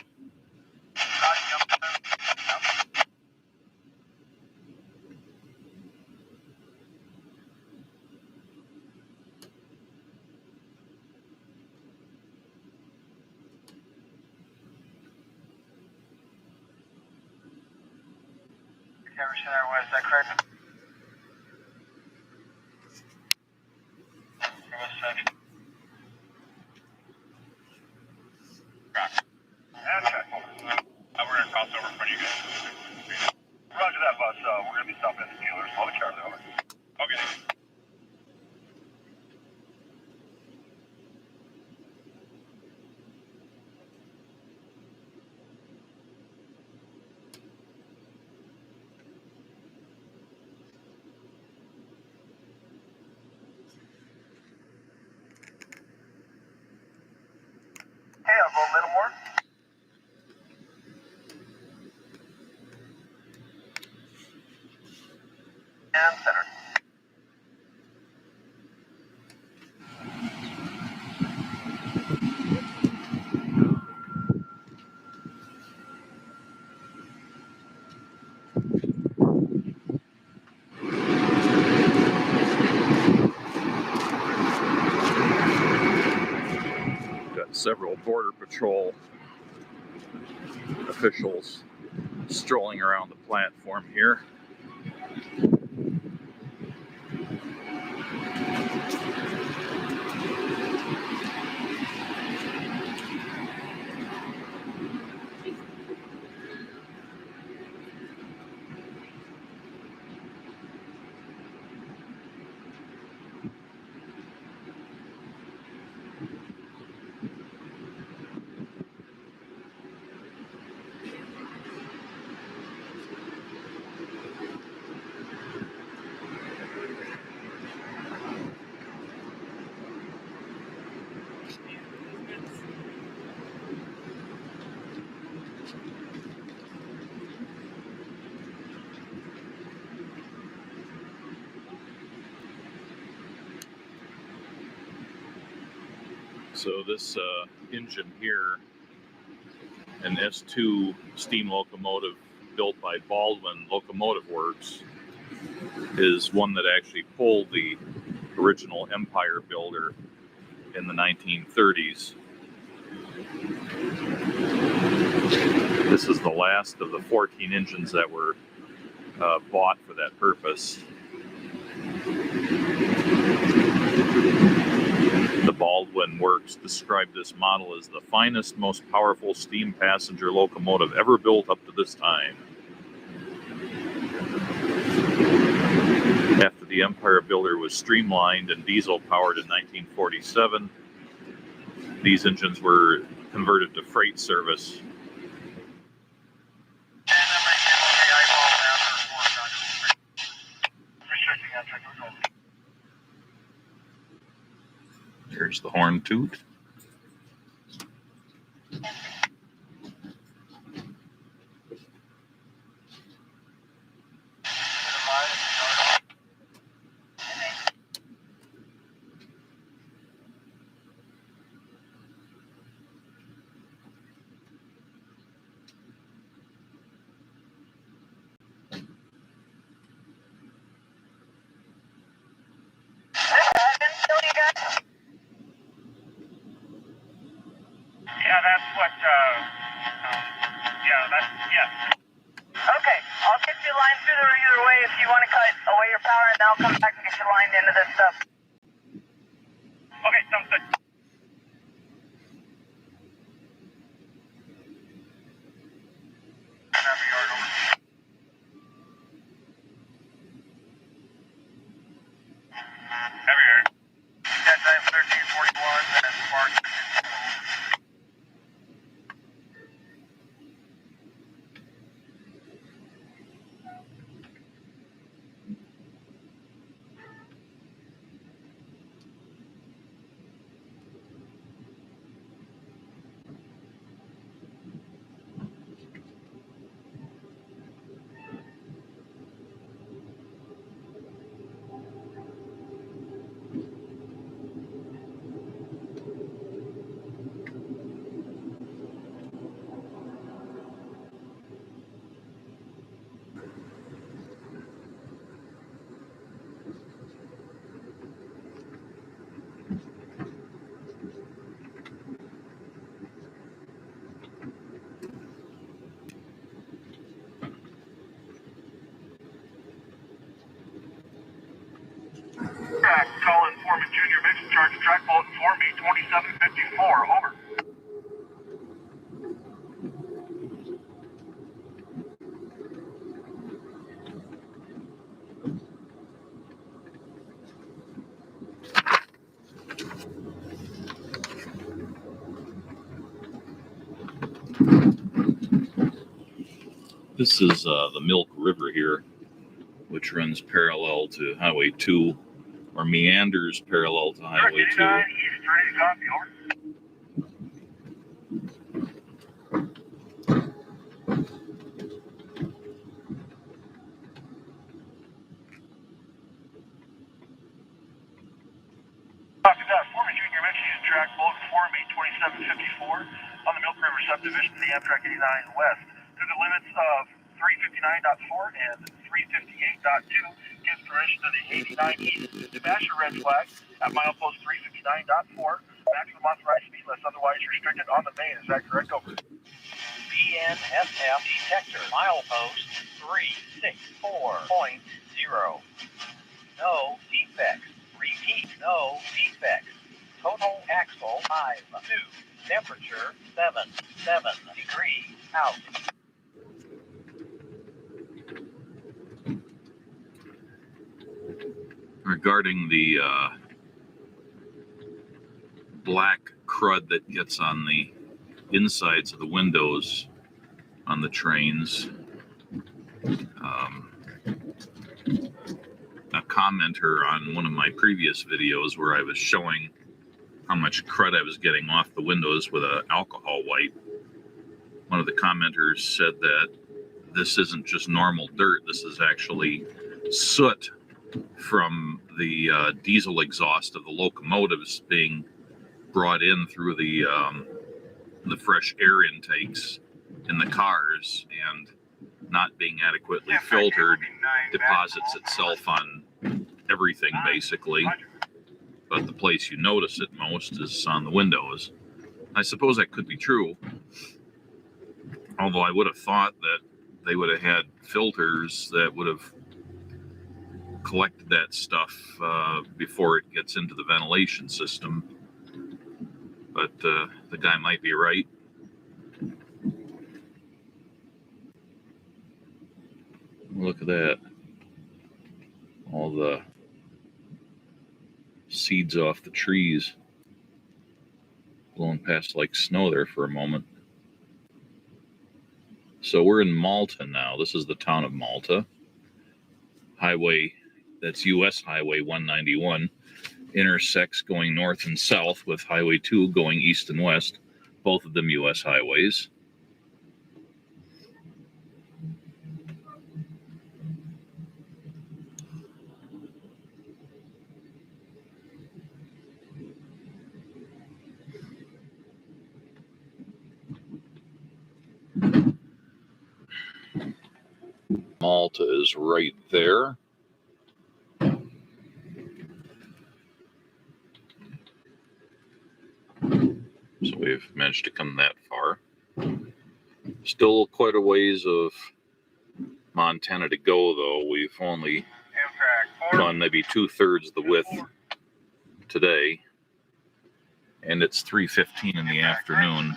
Hammer Center West, is that correct? West section. And check. We're going to cross over in front of you guys. Roger that, bus. We're going to be stopping at the dealers. Hold the chart over. Okay. Hey, I'll go a little more. And center. several Border Patrol officials strolling around the platform here. So this engine here, an S2 steam locomotive built by Baldwin Locomotive Works, is one that actually pulled the original Empire builder in the 1930s. This is the last of the 14 engines that were bought for that purpose. The Baldwin Works described this model as the finest, most powerful steam passenger locomotive ever built up to this time. After the Empire builder was streamlined and diesel powered in 1947, these engines were converted to freight service. Here's the horn toot. Yeah, that's what, yes. Okay, I'll get you lined through there either way if you want to cut away your power, and then I'll come back and get you lined into this stuff. Okay, sounds good. Heavy yard. That time 1341 and Mark. Colin Foreman Jr. Mix charge track bulletin for me 2754. Over. This is the Milk River here, which runs parallel to Highway 2, or meanders parallel to Highway 2. East, ready to copy, over. Copy that. Foreman Jr. Mix track bulletin for me 2754 on the Milk River subdivision, the Amtrak 89 West. Through the limits of 359.4 and 358.2 gives permission to the 89 East to bash a red flag at milepost 359.4 Maximum authorized speed unless otherwise restricted on the main. Is that correct? Over. BNSF detector milepost 364.0. No defects. Repeat, no defects. Total axle 5.2. Temperature 7 degrees out. Regarding the black crud that gets on the insides of the windows on the trains, a commenter on one of my previous videos where I was showing how much crud I was getting off the windows with an alcohol wipe, one of the commenters said that this isn't just normal dirt, this is actually soot from the diesel exhaust of the locomotives being brought in through the fresh air intakes in the cars and not being adequately filtered deposits itself on everything basically. But the place you notice it most is on the windows. I suppose that could be true. Although I would have thought that they would have had filters that would have collected that stuff before it gets into the ventilation system. But the guy might be right. Look at that. All the seeds off the trees blowing past like snow there for a moment. So we're in Malta now. This is the town of Malta. Highway, that's US Highway 191, intersects going north and south with Highway 2 going east and west, both of them US highways. Malta is right there. So we've managed to come that far. Still quite a ways of Montana to go, though. We've only gone maybe 2/3 the width today, and it's 3:15 in the afternoon.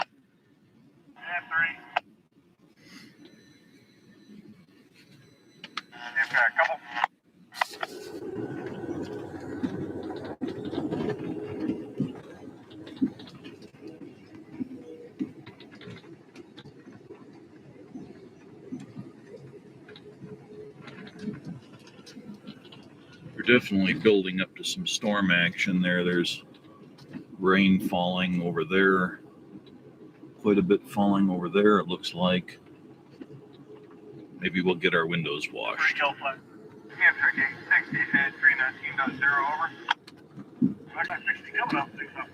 We're definitely building up to some storm action there. There's rain falling over there. Quite a bit falling over there, it looks like. Maybe we'll get our windows washed. Over. I got 60 coming up. 6 up.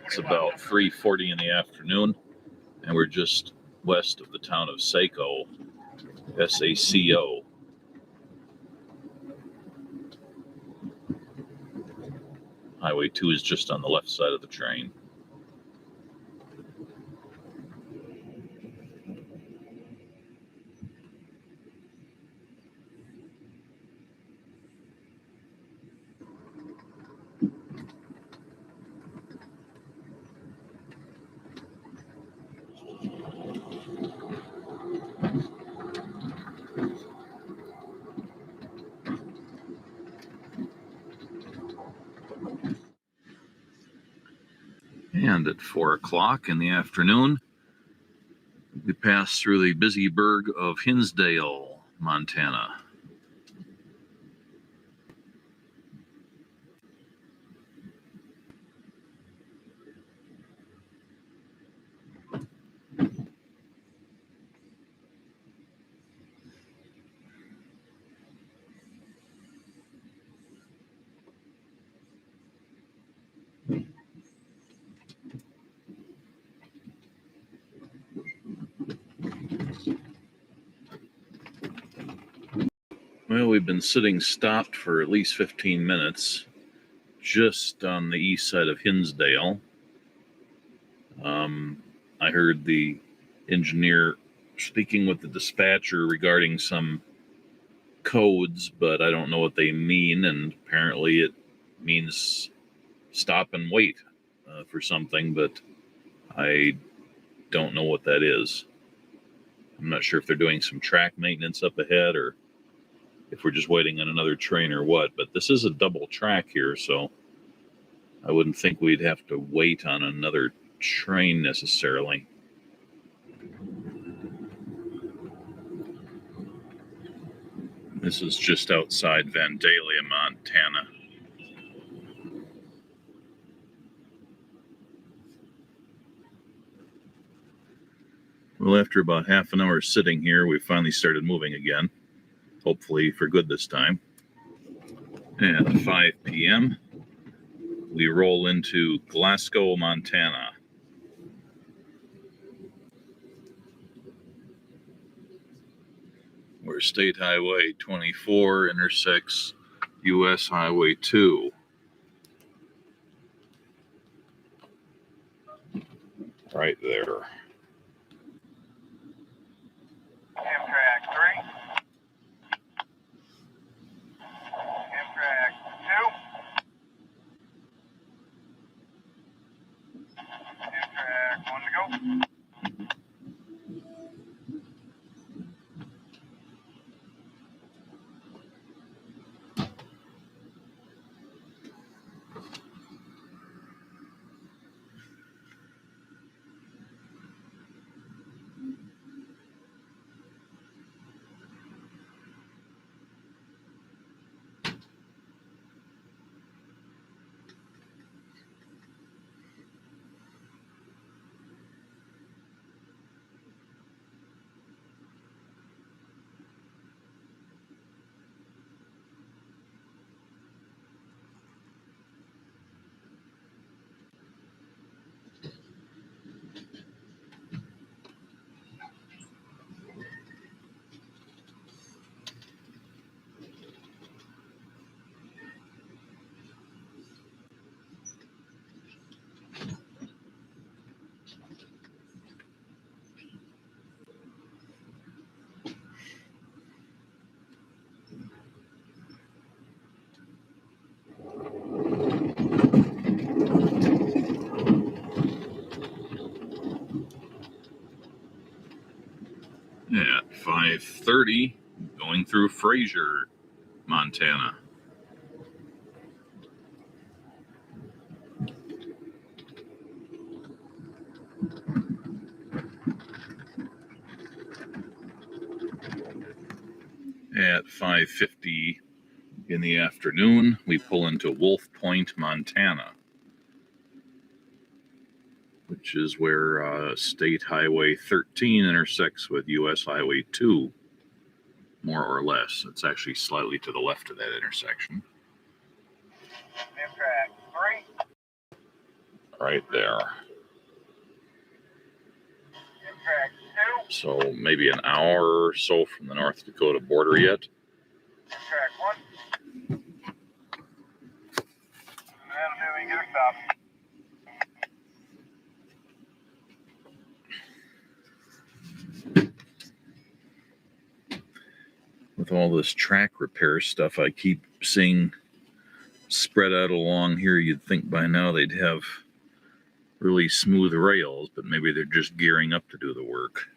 It's about 3:40 in the afternoon, and we're just west of the town of Saco, S-A-C-O. Highway 2 is just on the left side of the train. And at 4 o'clock in the afternoon, We pass through the busy burg of Hinsdale, Montana. Well, we've been sitting stopped for at least 15 minutes just on the east side of Hinsdale. I heard the engineer speaking with the dispatcher regarding some codes, but I don't know what they mean, and apparently it means stop and wait for something, but I don't know what that is. I'm not sure if they're doing some track maintenance up ahead or if we're just waiting on another train or what, but this is a double track here, so I wouldn't think we'd have to wait on another train necessarily. This is just outside Vandalia, Montana. Well, after about half an hour sitting here, we finally started moving again. Hopefully for good this time. At 5 p.m., we roll into Glasgow, Montana. Where State Highway 24 intersects US Highway 2. Right there. Amtrak 3. Amtrak 2. Amtrak 1 to go. At 5:30, going through Fraser, Montana. At 5:50 in the afternoon, we pull into Wolf Point, Montana, which is where State Highway 13 intersects with US Highway 2, more or less. It's actually slightly to the left of that intersection. Amtrak 3. Right there. Amtrak 2. So maybe an hour or so from the North Dakota border yet. Amtrak 1. That'll do, we get a stop. With all this track repair stuff I keep seeing spread out along here, you'd think by now they'd have really smooth rails, but maybe they're just gearing up to do the work.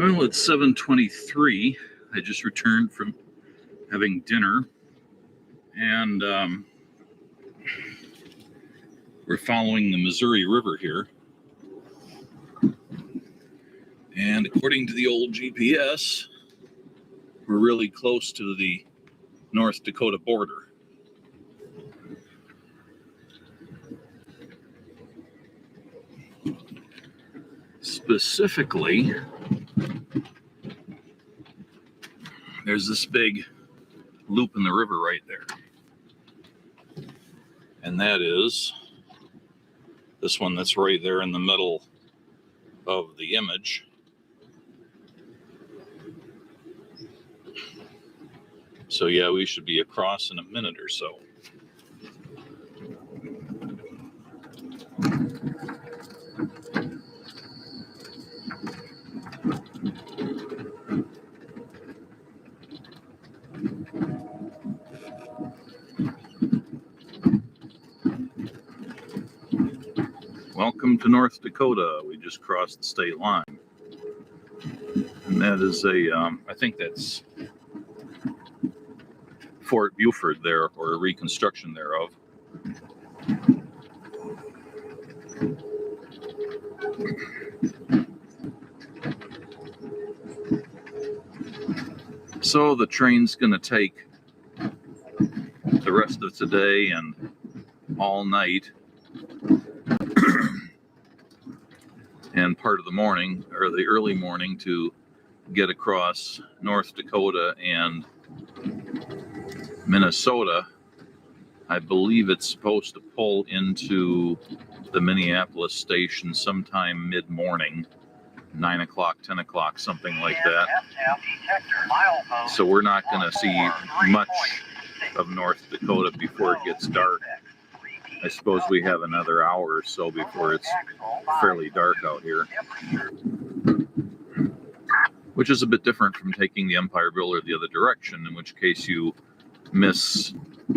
Well, it's 7:23. I just returned from having dinner, and we're following the Missouri River here. And according to the old GPS, we're really close to the North Dakota border. Specifically, there's this big loop in the river right there. And that is this one that's right there in the middle of the image. So yeah, we should be across in a minute or so. Welcome to North Dakota. We just crossed the state line. And that is I think that's Fort Buford there, or a reconstruction thereof. So the train's going to take the rest of today and all night and part of the morning, or the early morning, to get across North Dakota and Minnesota. I believe it's supposed to pull into the Minneapolis station sometime mid-morning, 9 o'clock, 10 o'clock, something like that. So we're not going to see much of North Dakota before it gets dark. I suppose we have another hour or so before it's fairly dark out here, which is a bit different from taking the Empire Builder the other direction, in which case you miss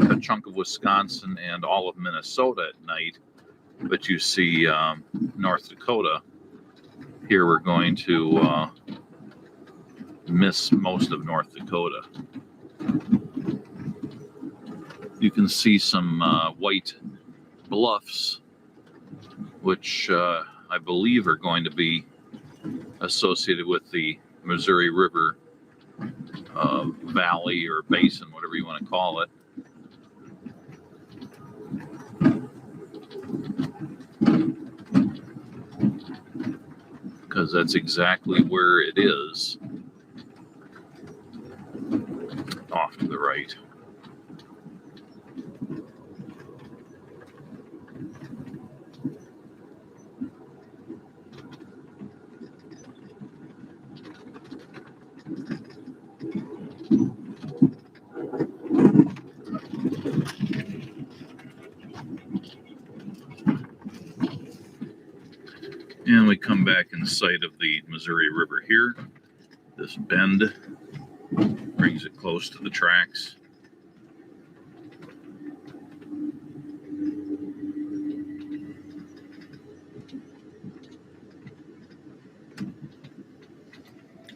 a chunk of Wisconsin and all of Minnesota at night, but you see North Dakota. Here we're going to miss most of North Dakota. You can see some white bluffs, which I believe are going to be associated with the Missouri River valley or basin, whatever you want to call it. Because that's exactly where it is, off to the right. And we come back in sight of the Missouri River here. This bend brings it close to the tracks.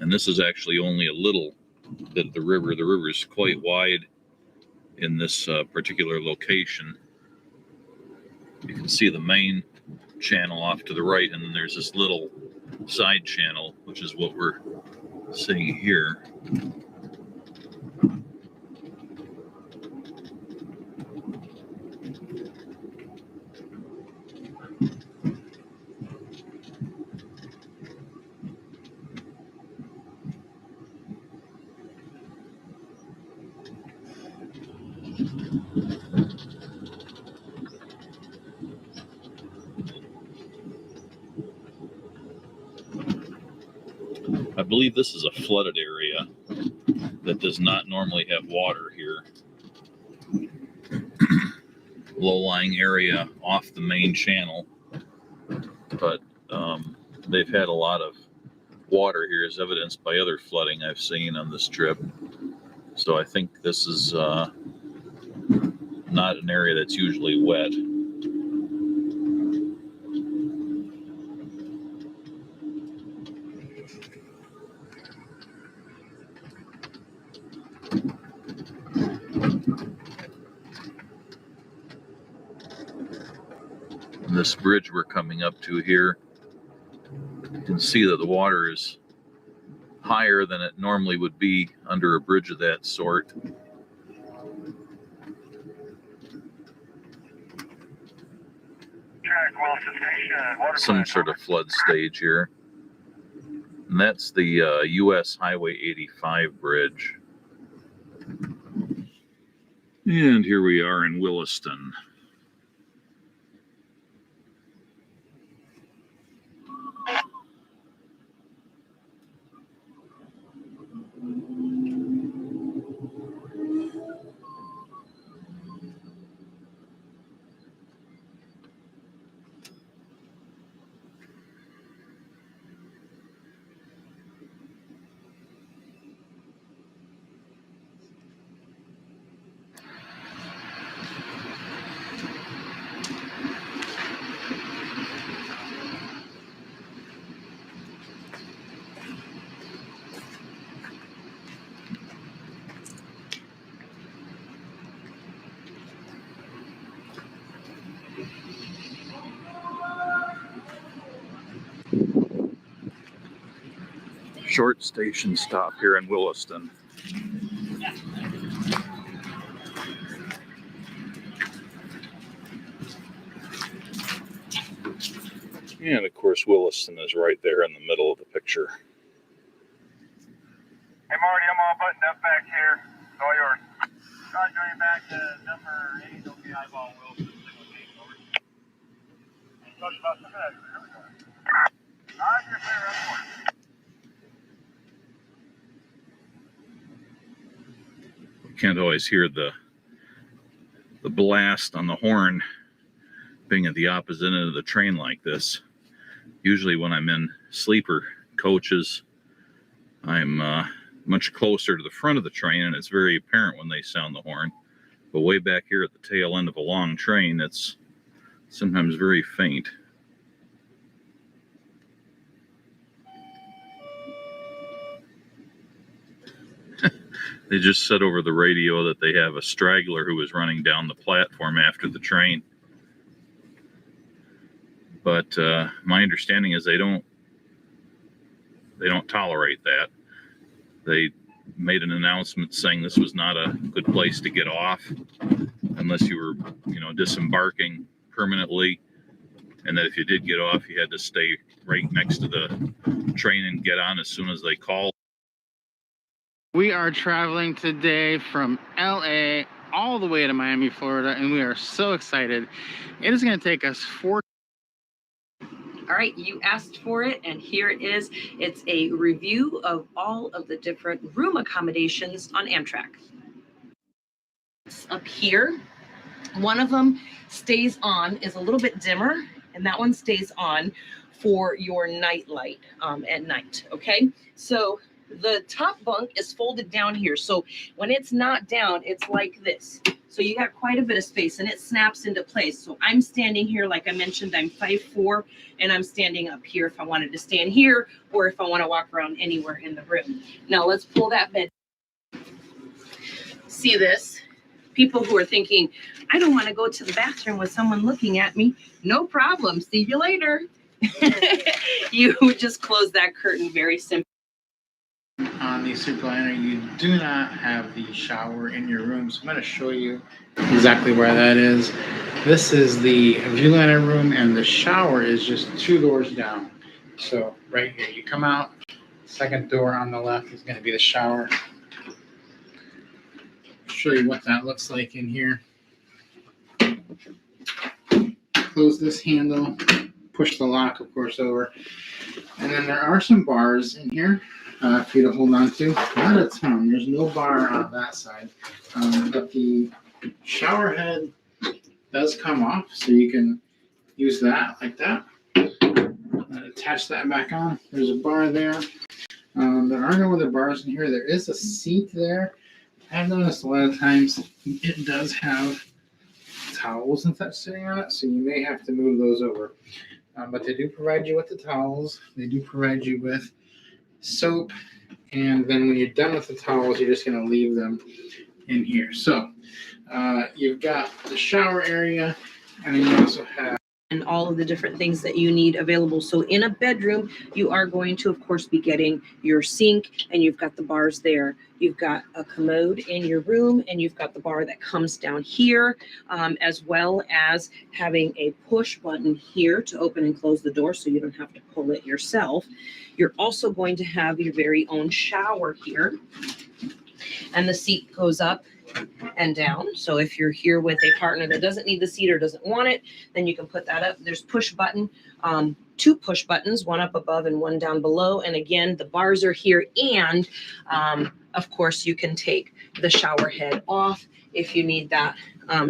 And this is actually only a little bit of the river. The river is quite wide in this particular location. You can see the main channel off to the right, and then there's this little side channel, which is what we're seeing here. I believe this is a flooded area that does not normally have water here. Low-lying area off the main channel, but they've had a lot of water here, as evidenced by other flooding I've seen on this trip. So I think this is not an area that's usually wet. this bridge we're coming up to here, you can see that the water is higher than it normally would be under a bridge of that sort. Some sort of flood stage here. And that's the US Highway 85 bridge. And here we are in Williston. Short station stop here in Williston. And of course, Williston is right there in the middle of the picture. Hey Marty, I'm all buttoned up back here. It's all yours. Roger, you back to number 8. Okay, eyeball Wilson. Talk about some of that. Here we go. All right, you're clear. You can't always hear the blast on the horn being at the opposite end of the train like this. Usually when I'm in sleeper coaches, I'm much closer to the front of the train, and it's very apparent when they sound the horn. But way back here at the tail end of a long train, it's sometimes very faint. They just said over the radio that they have a straggler who was running down the platform after the train. But my understanding is they don't tolerate that. They made an announcement saying this was not a good place to get off unless you were, disembarking permanently, and that if you did get off, you had to stay right next to the train and get on as soon as they called. We are traveling today from LA all the way to Miami, Florida, and we are so excited. It is going to take us 4. All right, you asked for it, and here it is. It's a review of all of the different room accommodations on Amtrak. Up here, one of them stays on, is a little bit dimmer, and that one stays on for your night light at night, okay? So the top bunk is folded down here. So when it's not down, it's like this. So you have quite a bit of space, and it snaps into place. So I'm standing here, like I mentioned, I'm 5'4", and I'm standing up here if I wanted to stand here, or if I want to walk around anywhere in the room. Now let's pull that bed. See this? People who are thinking, I don't want to go to the bathroom with someone looking at me. No problem. See you later. You would just close that curtain very simply. On the Superliner, you do not have the shower in your room, so I'm going to show you exactly where that is. This is the Viewliner room, and the shower is just 2 doors down. So right here, you come out, second door on the left is going to be the shower. Show you what that looks like in here. Close this handle, push the lock, of course, over. And then there are some bars in here for you to hold on to. Not a ton. There's no bar on that side. But the shower head does come off, so you can use that like that. And attach that back on. There's a bar there. There are no other bars in here. There is a seat there. I've noticed a lot of times it does have towels and such sitting on it, so you may have to move those over. But they do provide you with the towels. They do provide you with soap, and then when you're done with the towels, you're just going to leave them in here. So you've got the shower area, and then you also have and all of the different things that you need available. So in a bedroom, you are going to, of course, be getting your sink, and you've got the bars there. You've got a commode in your room, and you've got the bar that comes down here, as well as having a push button here to open and close the door so you don't have to pull it yourself. You're also going to have your very own shower here, and the seat goes up and down. So if you're here with a partner that doesn't need the seat or doesn't want it, then you can put that up. There's push button, 2 push buttons, one up above and one down below. And again, the bars are here. And of course, you can take the shower head off if you need that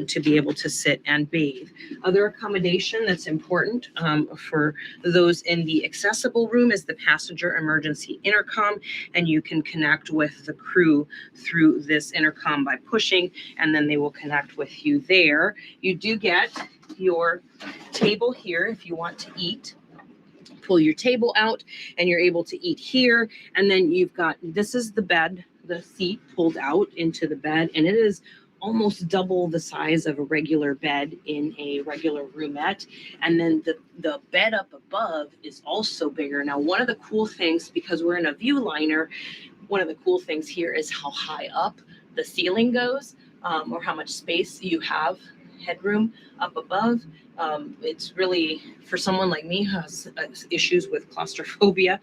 to be able to sit and bathe. Other accommodation that's important for those in the accessible room is the passenger emergency intercom, and you can connect with the crew through this intercom by pushing, and then they will connect with you there. You do get your table here if you want to eat. Pull your table out and you're able to eat here. And then you've got, this is the bed, the seat pulled out into the bed, and it is almost double the size of a regular bed in a regular roomette. And then the bed up above is also bigger. Now, one of the cool things, because we're in a view liner, one of the cool things here is how high up the ceiling goes, or how much space you have headroom up above. It's really, for someone like me who has issues with claustrophobia,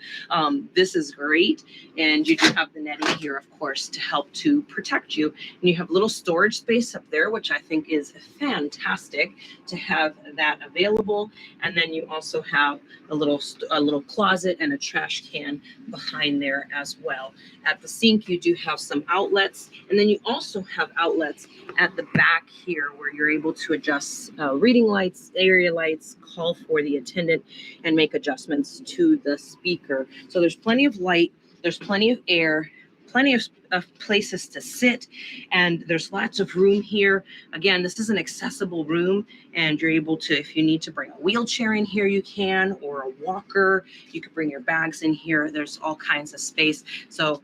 this is great. And you do have the netting here, of course, to help to protect you. And you have a little storage space up there, which I think is fantastic to have that available. And then you also have a little closet and a trash can behind there as well. At the sink, you do have some outlets, and then you also have outlets at the back here where you're able to adjust reading lights, area lights, call for the attendant, and make adjustments to the speaker. So there's plenty of light, there's plenty of air, plenty of places to sit, and there's lots of room here. Again, this is an accessible room, and you're able to, if you need to bring a wheelchair in here, you can, or a walker. You could bring your bags in here. There's all kinds of space. So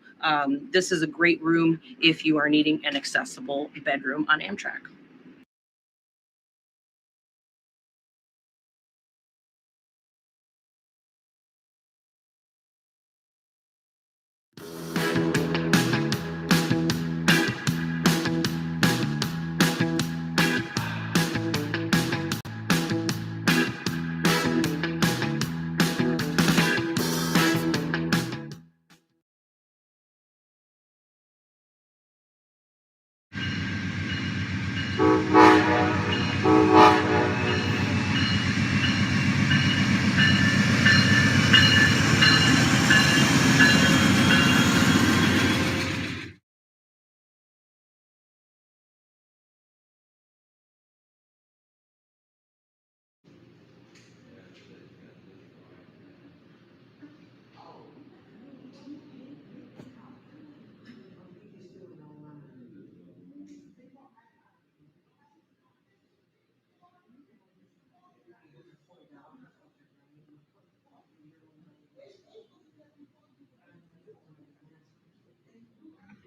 this is a great room if you are needing an accessible bedroom on Amtrak.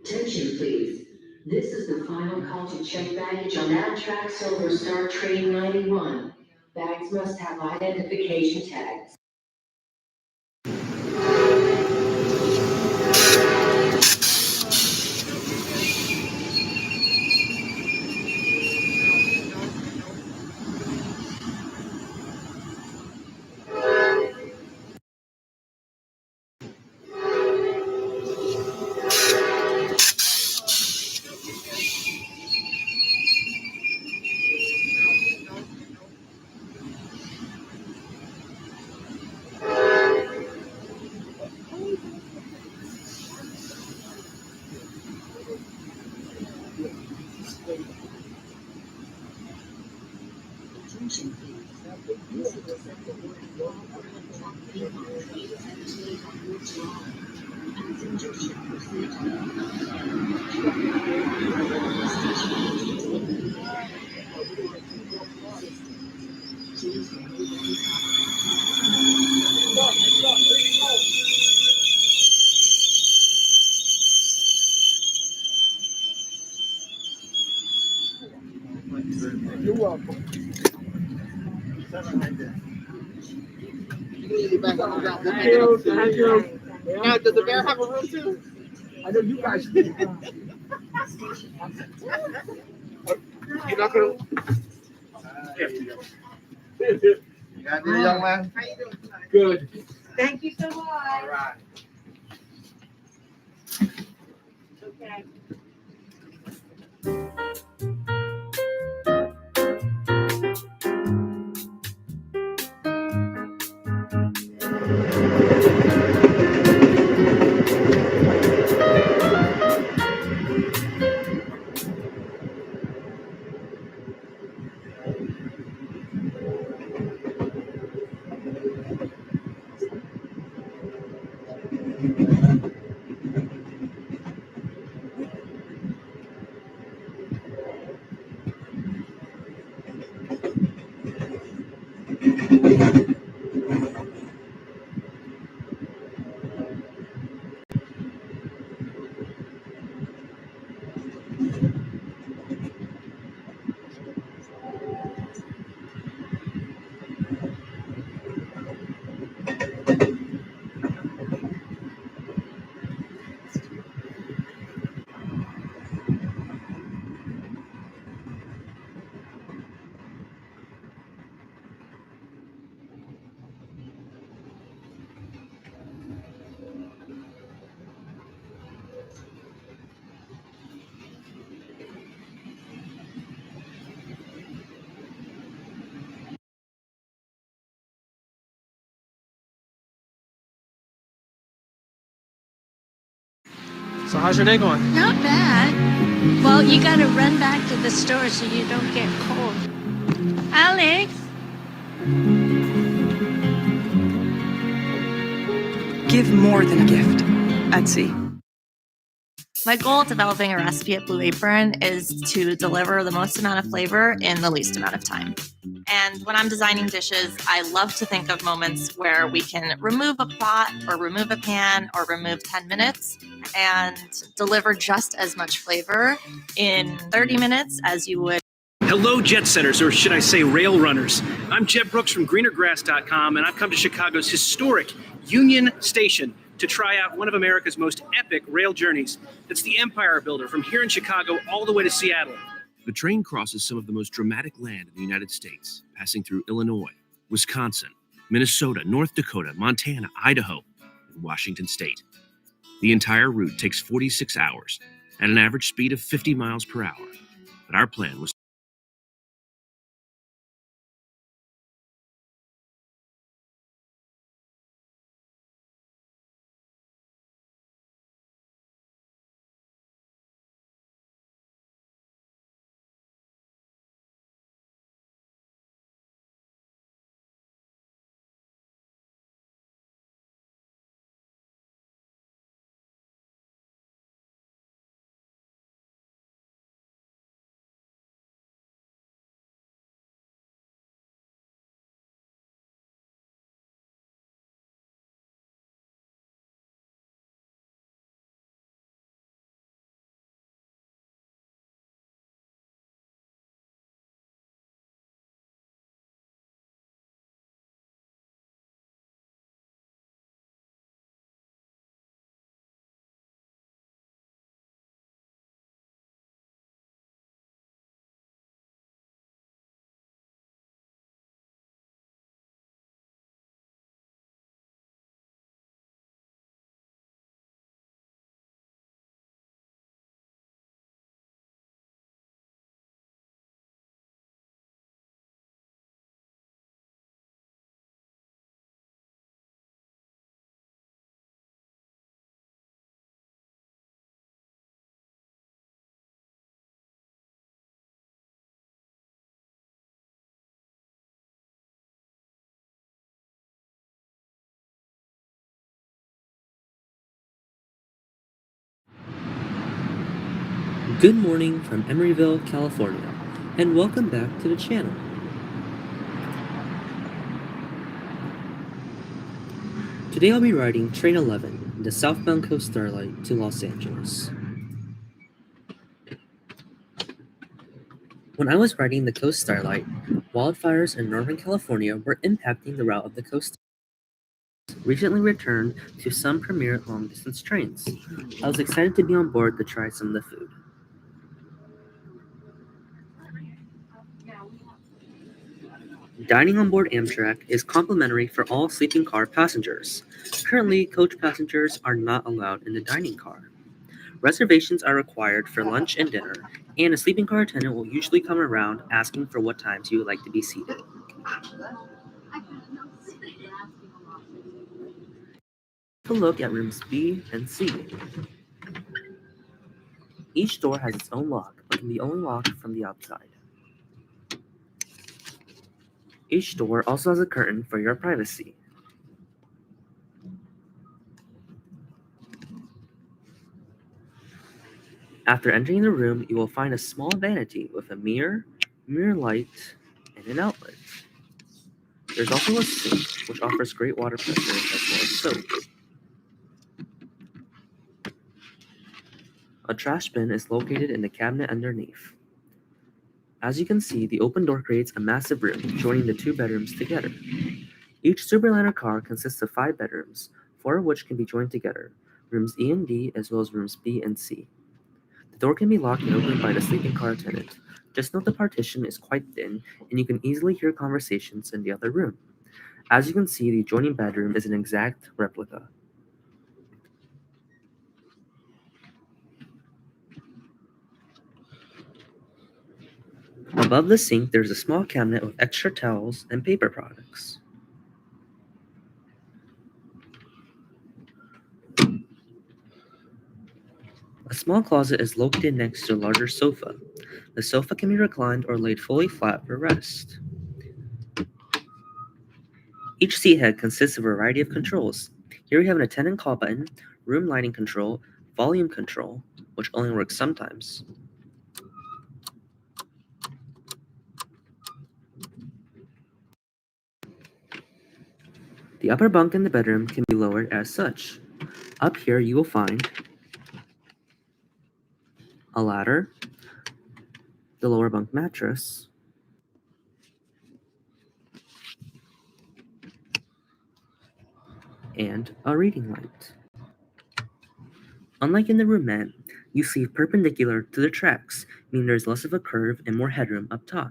Attention please. This is the final call to check baggage on Amtrak Silver Star Train 91. Bags must have identification tags. You're welcome. You can leave it back on the ground. Thank you. Thank you. Now, does the bear have a room too? I know you guys do. You're not gonna. You got there, young man? How you doing tonight? Good. Thank you so much. All right. Okay. So how's your day going? Not bad. Well, you gotta run back to the store so you don't get cold. Alex? Give more than a gift. Etsy. My goal of developing a recipe at Blue Apron is to deliver the most amount of flavor in the least amount of time. And when I'm designing dishes, I love to think of moments where we can remove a pot or remove a pan or remove 10 minutes and deliver just as much flavor in 30 minutes as you would. Hello, jet setters, or should I say rail runners. I'm Jeb Brooks from greenergrass.com, and I've come to Chicago's historic Union Station to try out one of America's most epic rail journeys. It's the Empire Builder from here in Chicago all the way to Seattle. The train crosses some of the most dramatic land in the United States, passing through Illinois, Wisconsin, Minnesota, North Dakota, Montana, Idaho, and Washington State. The entire route takes 46 hours at an average speed of 50 miles per hour. But our plan was Good morning from Emeryville, California, and welcome back to the channel. Today I'll be riding Train 11, the southbound Coast Starlight to Los Angeles. When I was riding the Coast Starlight, Wildfires in Northern California were impacting the route of the coast. Recently returned to some premier long-distance trains. I was excited to be on board to try some of the food. Dining on board Amtrak is complimentary for all sleeping car passengers. Currently, coach passengers are not allowed in the dining car. Reservations are required for lunch and dinner, and a sleeping car attendant will usually come around asking for what times you would like to be seated. Take a look at rooms B and C. Each door has its own lock, but can be only locked from the outside. Each door also has a curtain for your privacy. After entering the room, you will find a small vanity with a mirror light, and an outlet. There's also a sink, which offers great water pressure as well as soap. A trash bin is located in the cabinet underneath. As you can see, the open door creates a massive room, joining the two bedrooms together. Each Superliner car consists of 5 bedrooms, 4 of which can be joined together, rooms E and D as well as rooms B and C. The door can be locked and opened by the sleeping car attendant. Just note the partition is quite thin, and you can easily hear conversations in the other room. As you can see, the adjoining bedroom is an exact replica. Above the sink, there's a small cabinet with extra towels and paper products. A small closet is located next to a larger sofa. The sofa can be reclined or laid fully flat for rest. Each seat head consists of a variety of controls. Here we have an attendant call button, room lighting control, volume control, which only works sometimes. The upper bunk in the bedroom can be lowered as such. Up here you will find a ladder, the lower bunk mattress, and a reading light. Unlike in the roomette, you sleep perpendicular to the tracks, meaning there's less of a curve and more headroom up top.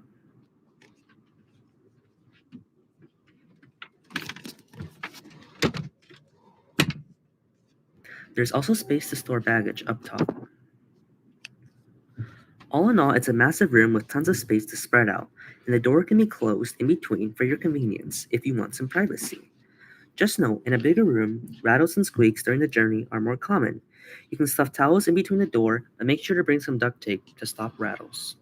There's also space to store baggage up top. All in all, it's a massive room with tons of space to spread out, and the door can be closed in between for your convenience if you want some privacy. Just note, in a bigger room, rattles and squeaks during the journey are more common. You can stuff towels in between the door, but make sure to bring some duct tape to stop rattles.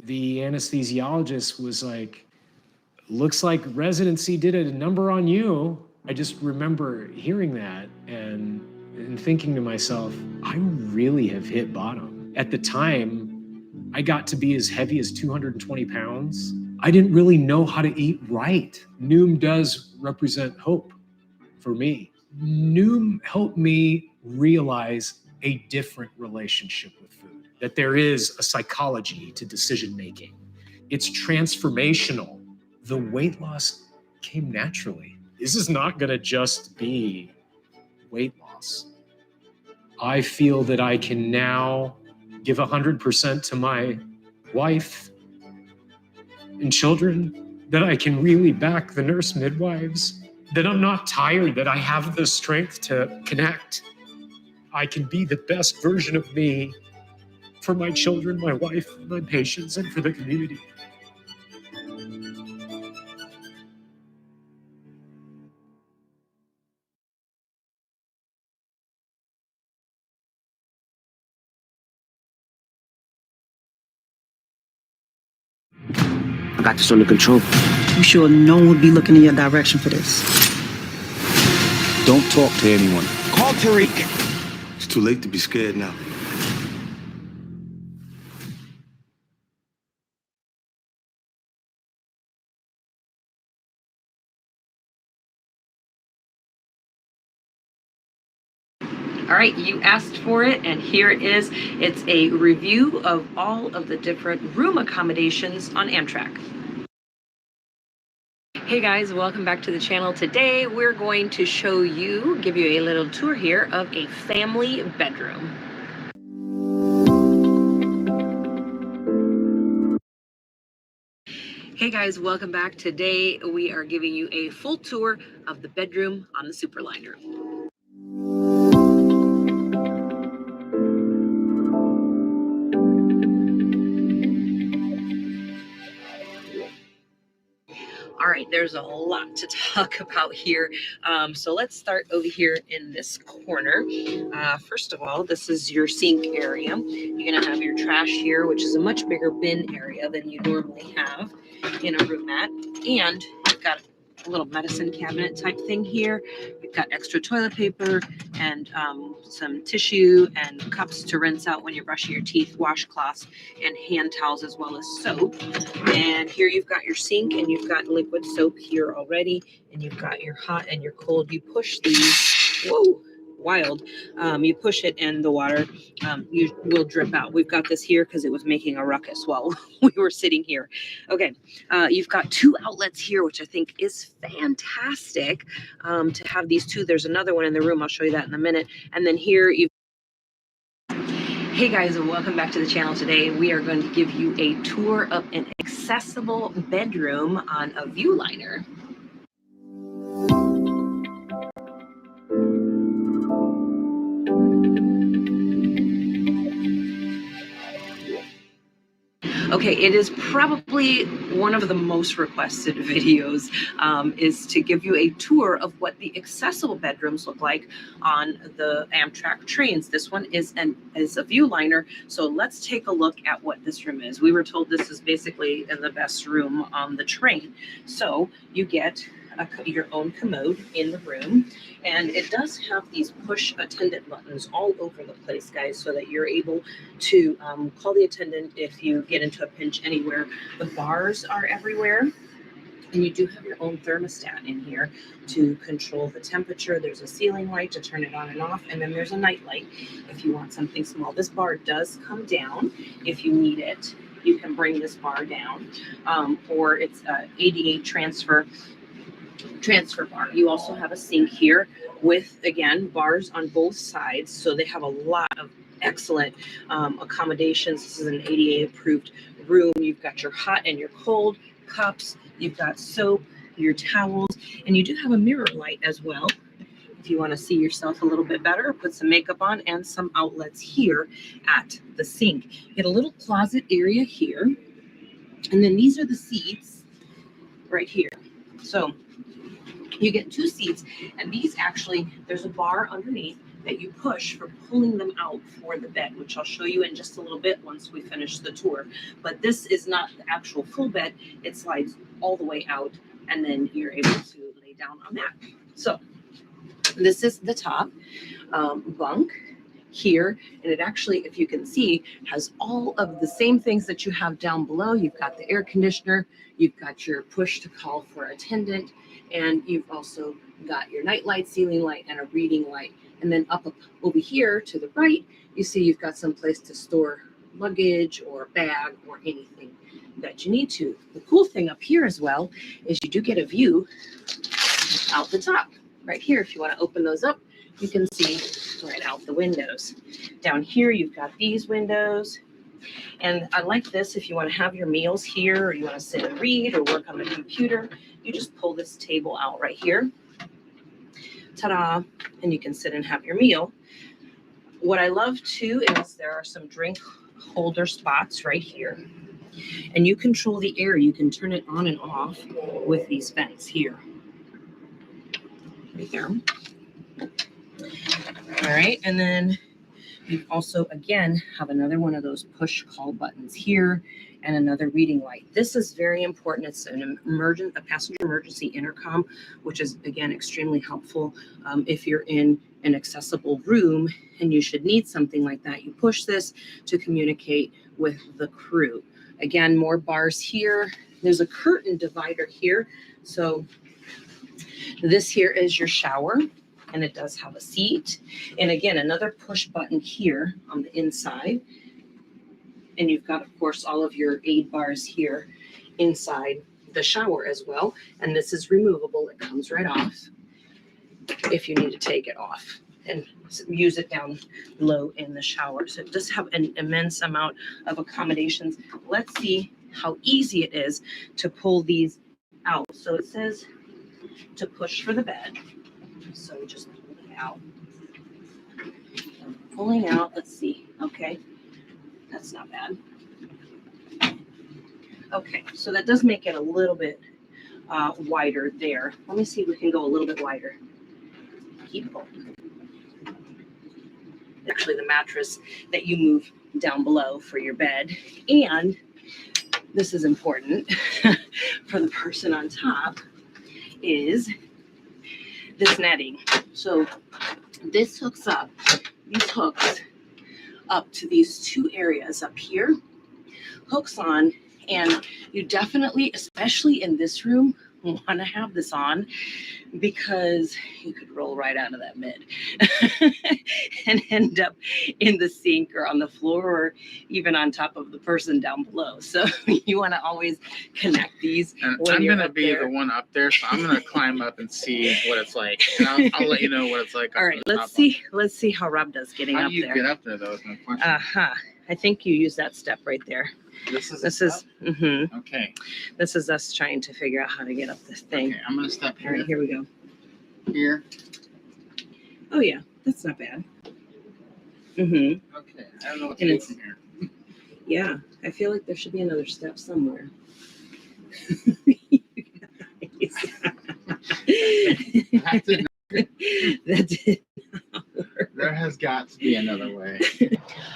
The anesthesiologist was like, looks like residency did a number on you. I just remember hearing that and thinking to myself, I really have hit bottom. At the time, I got to be as heavy as 220 pounds. I didn't really know how to eat right. Noom does represent hope for me. Noom helped me realize a different relationship with food, that there is a psychology to decision making. It's transformational. The weight loss came naturally. This is not going to just be weight loss. I feel that I can now give 100% to my wife and children, that I can really back the nurse midwives, that I'm not tired, that I have the strength to connect. I can be the best version of me for my children, my wife, my patients, and for the community. practice under control. You sure no one would be looking in your direction for this? Don't talk to anyone. Call Tariq. It's too late to be scared now. All right, you asked for it, and here it is. It's a review of all of the different room accommodations on Amtrak. Hey guys, welcome back to the channel. Today we're going to show you, give you a little tour here of a family bedroom. Hey guys, welcome back. Today we are giving you a full tour of the bedroom on the Superliner. All right, there's a lot to talk about here. So let's start over here in this corner. First of all, this is your sink area. You're gonna have your trash here, which is a much bigger bin area than you normally have in a roomette. And you've got a little medicine cabinet type thing here. You've got extra toilet paper and some tissue and cups to rinse out when you're brushing your teeth, washcloths, and hand towels as well as soap. And here you've got your sink and you've got liquid soap here already, and you've got your hot and your cold. You push these, whoa, wild. You push it and the water you will drip out. We've got this here because it was making a ruckus while we were sitting here. Okay, you've got two outlets here, which I think is fantastic to have these two. There's another one in the room. I'll show you that in a minute. And then here you've Hey guys, and welcome back to the channel. Today we are going to give you a tour of an accessible bedroom on a Viewliner. Okay, it is probably one of the most requested videos is to give you a tour of what the accessible bedrooms look like on the Amtrak trains. This one is a Viewliner, so let's take a look at what this room is. We were told this is basically the best room on the train. So you get your own commode in the room, and it does have these push attendant buttons all over the place, guys, so that you're able to call the attendant if you get into a pinch anywhere. The bars are everywhere, and you do have your own thermostat in here to control the temperature. There's a ceiling light to turn it on and off, and then there's a night light if you want something small. This bar does come down if you need it. You can bring this bar down, or it's ADA transfer bar. You also have a sink here with, again, bars on both sides. So they have a lot of excellent accommodations. This is an ADA approved room. You've got your hot and your cold cups. You've got soap, your towels, and you do have a mirror light as well. If you want to see yourself a little bit better, put some makeup on, and some outlets here at the sink. You get a little closet area here. And then these are the seats right here. So you get two seats, and these actually, there's a bar underneath that you push for pulling them out for the bed, which I'll show you in just a little bit once we finish the tour. But this is not the actual full bed. It slides all the way out, and then you're able to lay down on that. So this is the top bunk here, and it actually, if you can see, has all of the same things that you have down below. You've got the air conditioner, you've got your push to call for attendant, and you've also got your night light, ceiling light, and a reading light. And then up over here to the right, you see you've got some place to store luggage or bag or anything that you need to. The cool thing up here as well is you do get a view out the top right here. If you want to open those up, you can see right out the windows. Down here, you've got these windows. And I like this if you want to have your meals here, or you want to sit and read or work on the computer. You just pull this table out right here. Ta-da! And you can sit and have your meal. What I love too is there are some drink holder spots right here. And you control the air. You can turn it on and off with these vents here. Right there. All right, and then You also, again, have another one of those push call buttons here and another reading light. This is very important. It's a passenger emergency intercom, which is, again, extremely helpful if you're in an accessible room and you should need something like that. You push this to communicate with the crew. Again, more bars here. There's a curtain divider here. So this here is your shower, and it does have a seat. And again, another push button here on the inside. And you've got, of course, all of your aid bars here inside the shower as well. And this is removable. It comes right off if you need to take it off and use it down low in the shower. So it does have an immense amount of accommodations. Let's see how easy it is to pull these out. So it says to push for the bed. So just pull it out. Pulling out, let's see. Okay, that's not bad. Okay, so that does make it a little bit wider there. Let me see if we can go a little bit wider. Keep going. Actually, the mattress that you move down below for your bed. And this is important for the person on top is this netting. So this hooks up, these hooks up to these two areas up here, hooks on, and you definitely, especially in this room, want to have this on because you could roll right out of that bed and end up in the sink or on the floor or even on top of the person down below. So you want to always connect these. And when I'm you're gonna up be there. the one up there, so I'm gonna climb up and see what it's like, and I'll let you know what it's like. All right, let's see how Rob does getting How up do you there. get up there, though? Is my question. I think you use that step right there. This is okay. This is us trying to figure out how to get up this thing. Okay, I'm gonna step All here. right, here we go. Here. Oh yeah, that's not bad. Okay, I don't know what to And do it's from here. yeah. I feel like there should be another step somewhere. That did That did not work. There has got to be another way.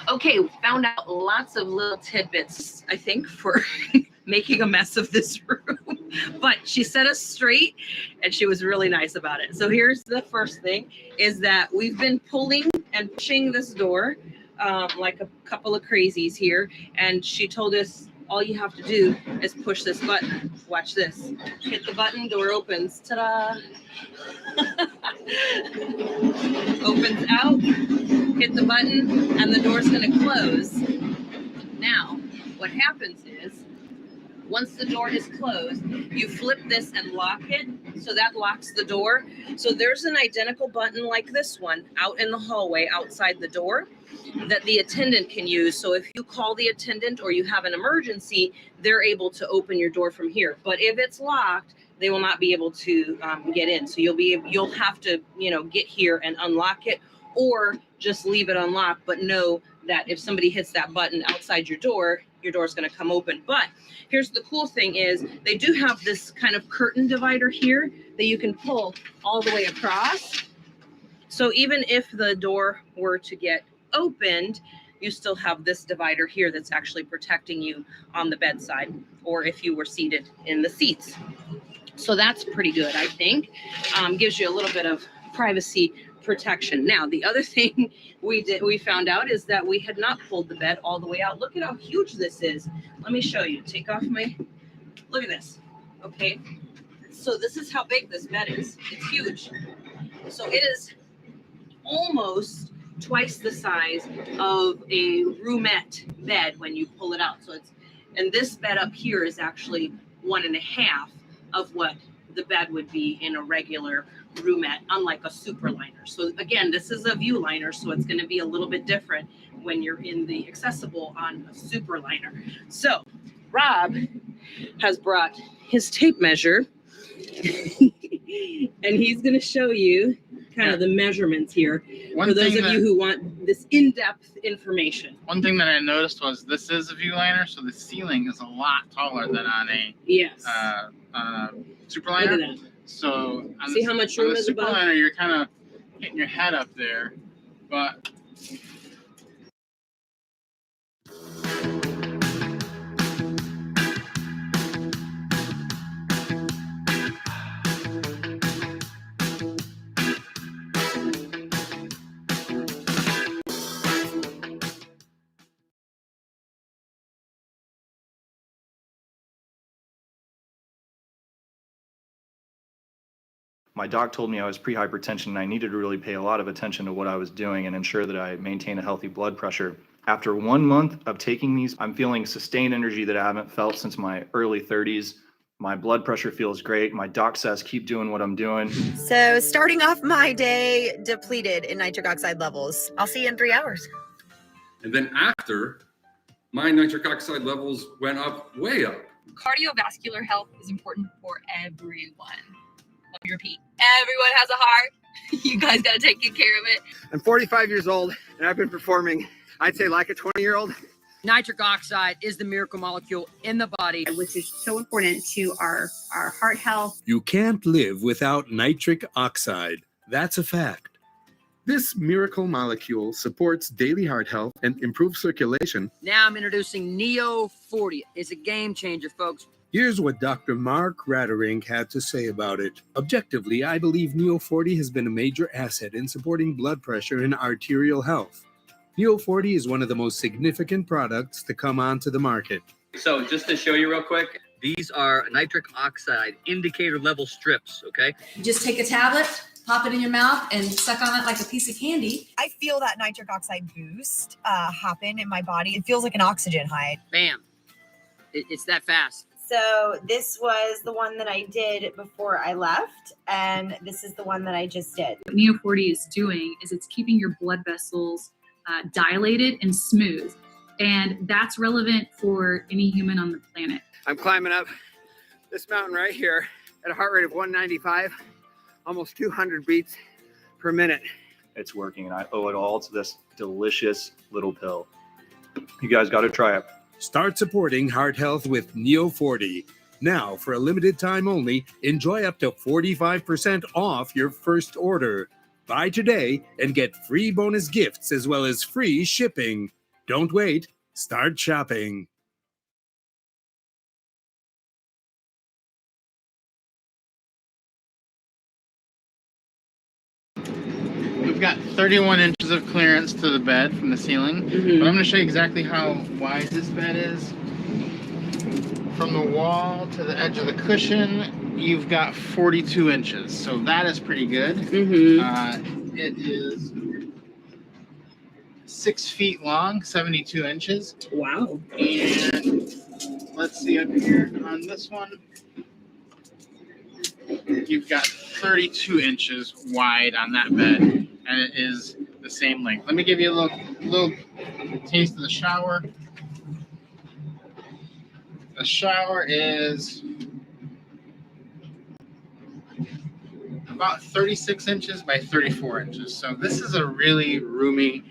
Okay, we found out lots of little tidbits, I think, for making a mess of this room. But she set us straight and she was really nice about it. So here's the first thing is that we've been pulling and pushing this door like a couple of crazies here. And she told us all you have to do is push this button. Watch this. Hit the button, door opens. Ta-da! Opens out, hit the button, and the door's going to close. Now, what happens is, once the door is closed, you flip this and lock it, so that locks the door. So there's an identical button like this one out in the hallway outside the door that the attendant can use. So if you call the attendant or you have an emergency, they're able to open your door from here. But if it's locked, they will not be able to get in. So you'll have to, get here and unlock it, or just leave it unlocked, but know that if somebody hits that button outside your door is going to come open. But here's the cool thing is they do have this kind of curtain divider here that you can pull all the way across. So even if the door were to get opened, you still have this divider here that's actually protecting you on the bedside, or if you were seated in the seats. So that's pretty good, I think. Gives you a little bit of privacy protection. Now, the other thing we found out is that we had not pulled the bed all the way out. Look at how huge this is. Let me show you. Take off look at this. Okay. So this is how big this bed is. It's huge. So it is almost twice the size of a roomette bed when you pull it out. And this bed up here is actually 1.5 of what the bed would be in a regular roomette, unlike a superliner. So again, this is a view liner, so it's going to be a little bit different when you're in the accessible on a superliner. So Rob has brought his tape measure and he's going to show you kind of the measurements here for those of you who want this in-depth information. One thing that I noticed was this is a view liner, so the ceiling is a lot taller than on a superliner. Look at that. So See how much room is above? Superliner, you're kind of hitting your head up there, but My doc told me I was pre-hypertension and I needed to really pay a lot of attention to what I was doing and ensure that I maintain a healthy blood pressure. After 1 month of taking these, I'm feeling sustained energy that I haven't felt since my early 30s. My blood pressure feels great. My doc says keep doing what I'm doing. So starting off my day depleted in nitric oxide levels. I'll see you in 3 hours. And then after, my nitric oxide levels went up, way up. Cardiovascular health is important for everyone. Let me repeat. Everyone has a heart. You guys got to take good care of it. I'm 45 years old, and I've been performing, I'd say, like a 20-year-old. Nitric oxide is the miracle molecule in the body, which is so important to our heart health. You can't live without nitric oxide. That's a fact. This miracle molecule supports daily heart health and improves circulation. Now I'm introducing Neo 40. It's a game changer, folks. Here's what Dr. Mark Ratterink had to say about it. Objectively, I believe Neo 40 has been a major asset in supporting blood pressure and arterial health. Neo 40 is one of the most significant products to come onto the market. So just to show you real quick, these are nitric oxide indicator level strips, okay? You just take a tablet, pop it in your mouth, and suck on it like a piece of candy. I feel that nitric oxide boost happen in my body. It feels like an oxygen high. Bam. It's that fast. So this was the one that I did before I left, and this is the one that I just did. What Neo 40 is doing is it's keeping your blood vessels dilated and smooth, and that's relevant for any human on the planet. I'm climbing up this mountain right here at a heart rate of 195, almost 200 beats per minute. It's working, and I owe it all to this delicious little pill. You guys got to try it. Start supporting heart health with Neo 40. Now, for a limited time only, enjoy up to 45% off your first order. Buy today and get free bonus gifts as well as free shipping. Don't wait. Start shopping. We've got 31 inches of clearance to the bed from the ceiling, but I'm going to show you exactly how wide this bed is. From the wall to the edge of the cushion, you've got 42 inches, so that is pretty good. It is 6 feet long, 72 inches. Wow. And let's see up here on this one. You've got 32 inches wide on that bed, and it is the same length. Let me give you a little taste of the shower. The shower is about 36 inches by 34 inches. So this is a really roomy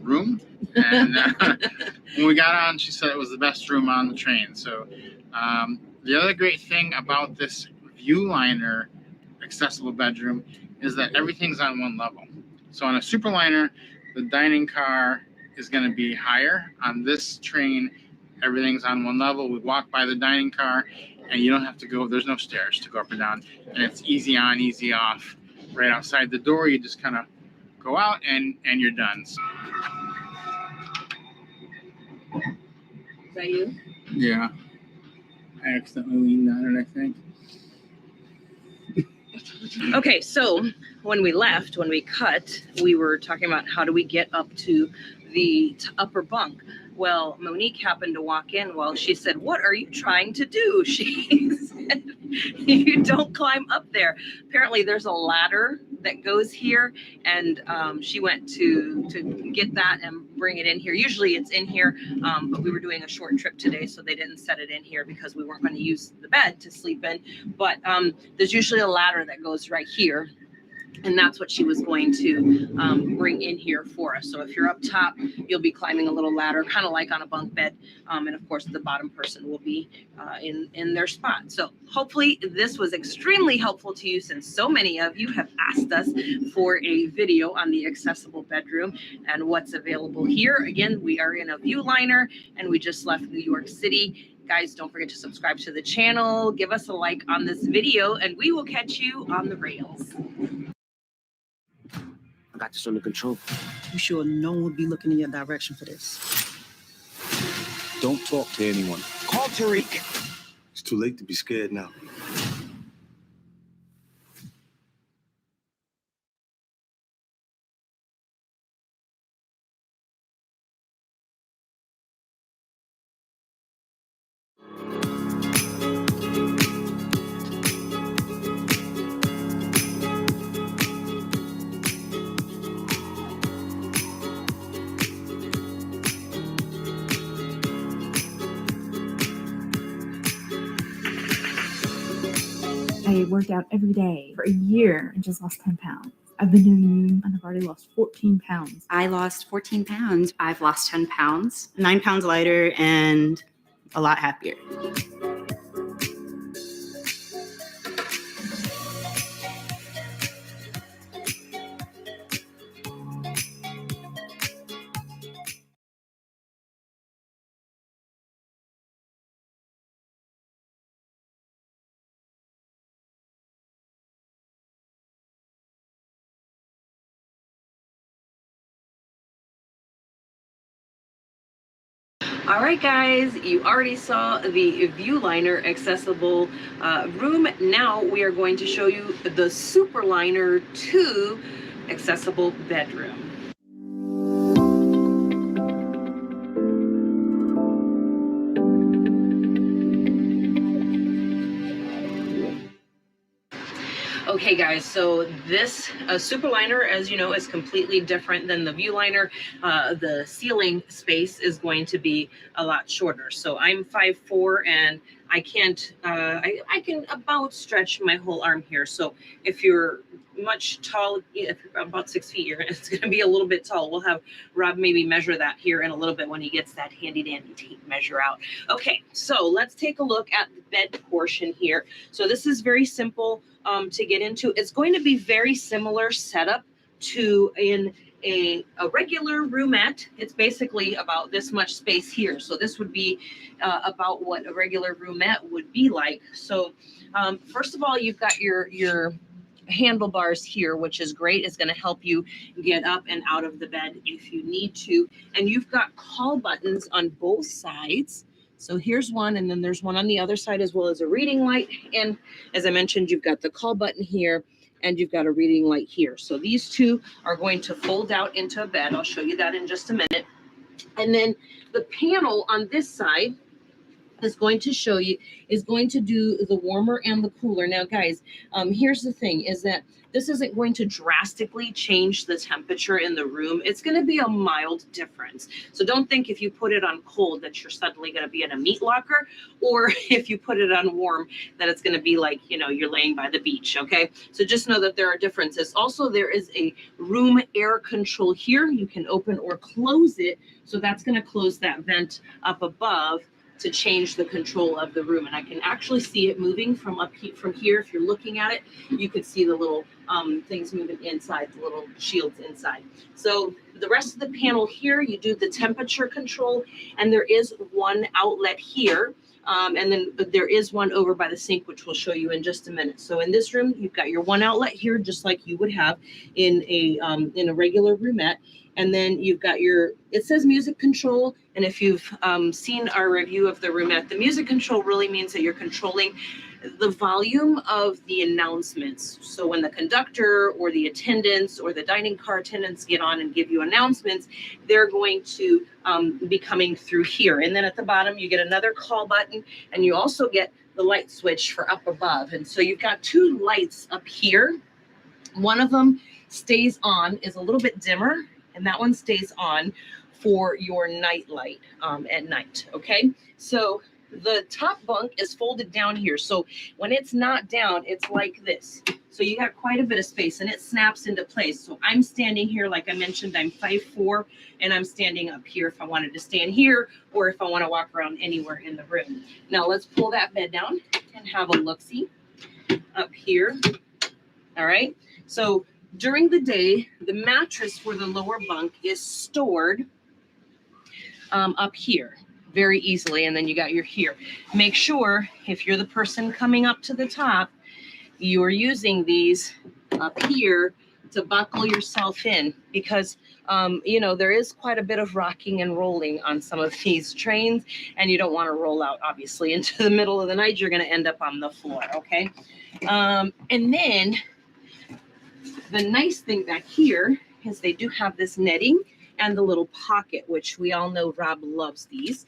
room. And when we got on, she said it was the best room on the train. So the other great thing about this Viewliner accessible bedroom is that everything's on one level. So on a Superliner, the dining car is going to be higher. On this train, everything's on one level. We walk by the dining car, and you don't have to go. There's no stairs to go up and down, and it's easy on, easy off. Right outside the door, you just kind of go out, and you're done. Is that you? Yeah. I accidentally leaned on it, I think. Okay, so when we cut, we were talking about how do we get up to the upper bunk. Well, Monique happened to walk in while she said, "What are you trying to do?" She said, "You don't climb up there." Apparently there's a ladder that goes here, and she went to get that and bring it in here. Usually it's in here, but we were doing a short trip today, so they didn't set it in here because we weren't going to use the bed to sleep in. But there's usually a ladder that goes right here, and that's what she was going to bring in here for us. So if you're up top, you'll be climbing a little ladder, kind of like on a bunk bed. And of course, the bottom person will be in their spot. So hopefully this was extremely helpful to you, since so many of you have asked us for a video on the accessible bedroom and what's available here. Again, we are in a Viewliner, and we just left New York City. Guys, don't forget to subscribe to the channel, give us a like on this video, and we will catch you on the rails. I got this under control. You sure no one would be looking in your direction for this? Don't talk to anyone. Call Tariq. It's too late to be scared now. I work out every day for a year and just lost 10 pounds. I've been doing Noom and I've already lost 14 pounds. I lost 14 pounds. I've lost 10 pounds, 9 pounds lighter, and a lot happier. All right, guys, you already saw the Viewliner accessible room. Now we are going to show you the Superliner 2 accessible bedroom. Okay, guys, so this Superliner, as you know, is completely different than the Viewliner. The ceiling space is going to be a lot shorter. So I'm 5'4", and I can't, I can about stretch my whole arm here. So if you're much tall, if you're about 6 feet, it's going to be a little bit tall. We'll have Rob maybe measure that here in a little bit when he gets that handy dandy tape measure out. Okay, so let's take a look at the bed portion here. So this is very simple to get into. It's going to be very similar setup to in a regular roomette. It's basically about this much space here. So this would be about what a regular roomette would be like. So first of all, you've got your handlebars here, which is great. It's going to help you get up and out of the bed if you need to. And you've got call buttons on both sides. So here's one, and then there's one on the other side as well as a reading light. And as I mentioned, you've got the call button here, and you've got a reading light here. So these two are going to fold out into a bed. I'll show you that in just a minute. And then the panel on this side is going to show you, is going to do the warmer and the cooler. Now, guys, here's the thing, is that this isn't going to drastically change the temperature in the room. It's going to be a mild difference. So don't think if you put it on cold that you're suddenly going to be in a meat locker, or if you put it on warm that it's going to be like, you know, you're laying by the beach, okay? So just know that there are differences. Also, there is a room air control here. You can open or close it. So that's going to close that vent up above to change the control of the room. And I can actually see it moving from from here. If you're looking at it, you could see the little things moving inside, the little shields inside. So the rest of the panel here, you do the temperature control, and there is one outlet here. And then there is one over by the sink, which we'll show you in just a minute. So in this room, you've got your one outlet here, just like you would have in a regular roomette. And then you've got your, it says music control. And if you've seen our review of the roomette, the music control really means that you're controlling the volume of the announcements. So when the conductor or the attendants or the dining car attendants get on and give you announcements, they're going to be coming through here. And then at the bottom, you get another call button, and you also get the light switch for up above. And so you've got two lights up here. One of them stays on, is a little bit dimmer, and that one stays on for your night light at night, okay? So the top bunk is folded down here. So when it's not down, it's like this. So you got quite a bit of space, and it snaps into place. So I'm standing here, like I mentioned, I'm 5'4", and I'm standing up here if I wanted to stand here, or if I want to walk around anywhere in the room. Now let's pull that bed down and have a look-see up here. All right, so during the day, the mattress for the lower bunk is stored up here very easily, and then you got your here. Make sure if you're the person coming up to the top, you're using these up here to buckle yourself in, because you know, there is quite a bit of rocking and rolling on some of these trains, and you don't want to roll out obviously into the middle of the night. You're going to end up on the floor, okay? And then the nice thing back here is they do have this netting, and the little pocket, which we all know Rob loves these.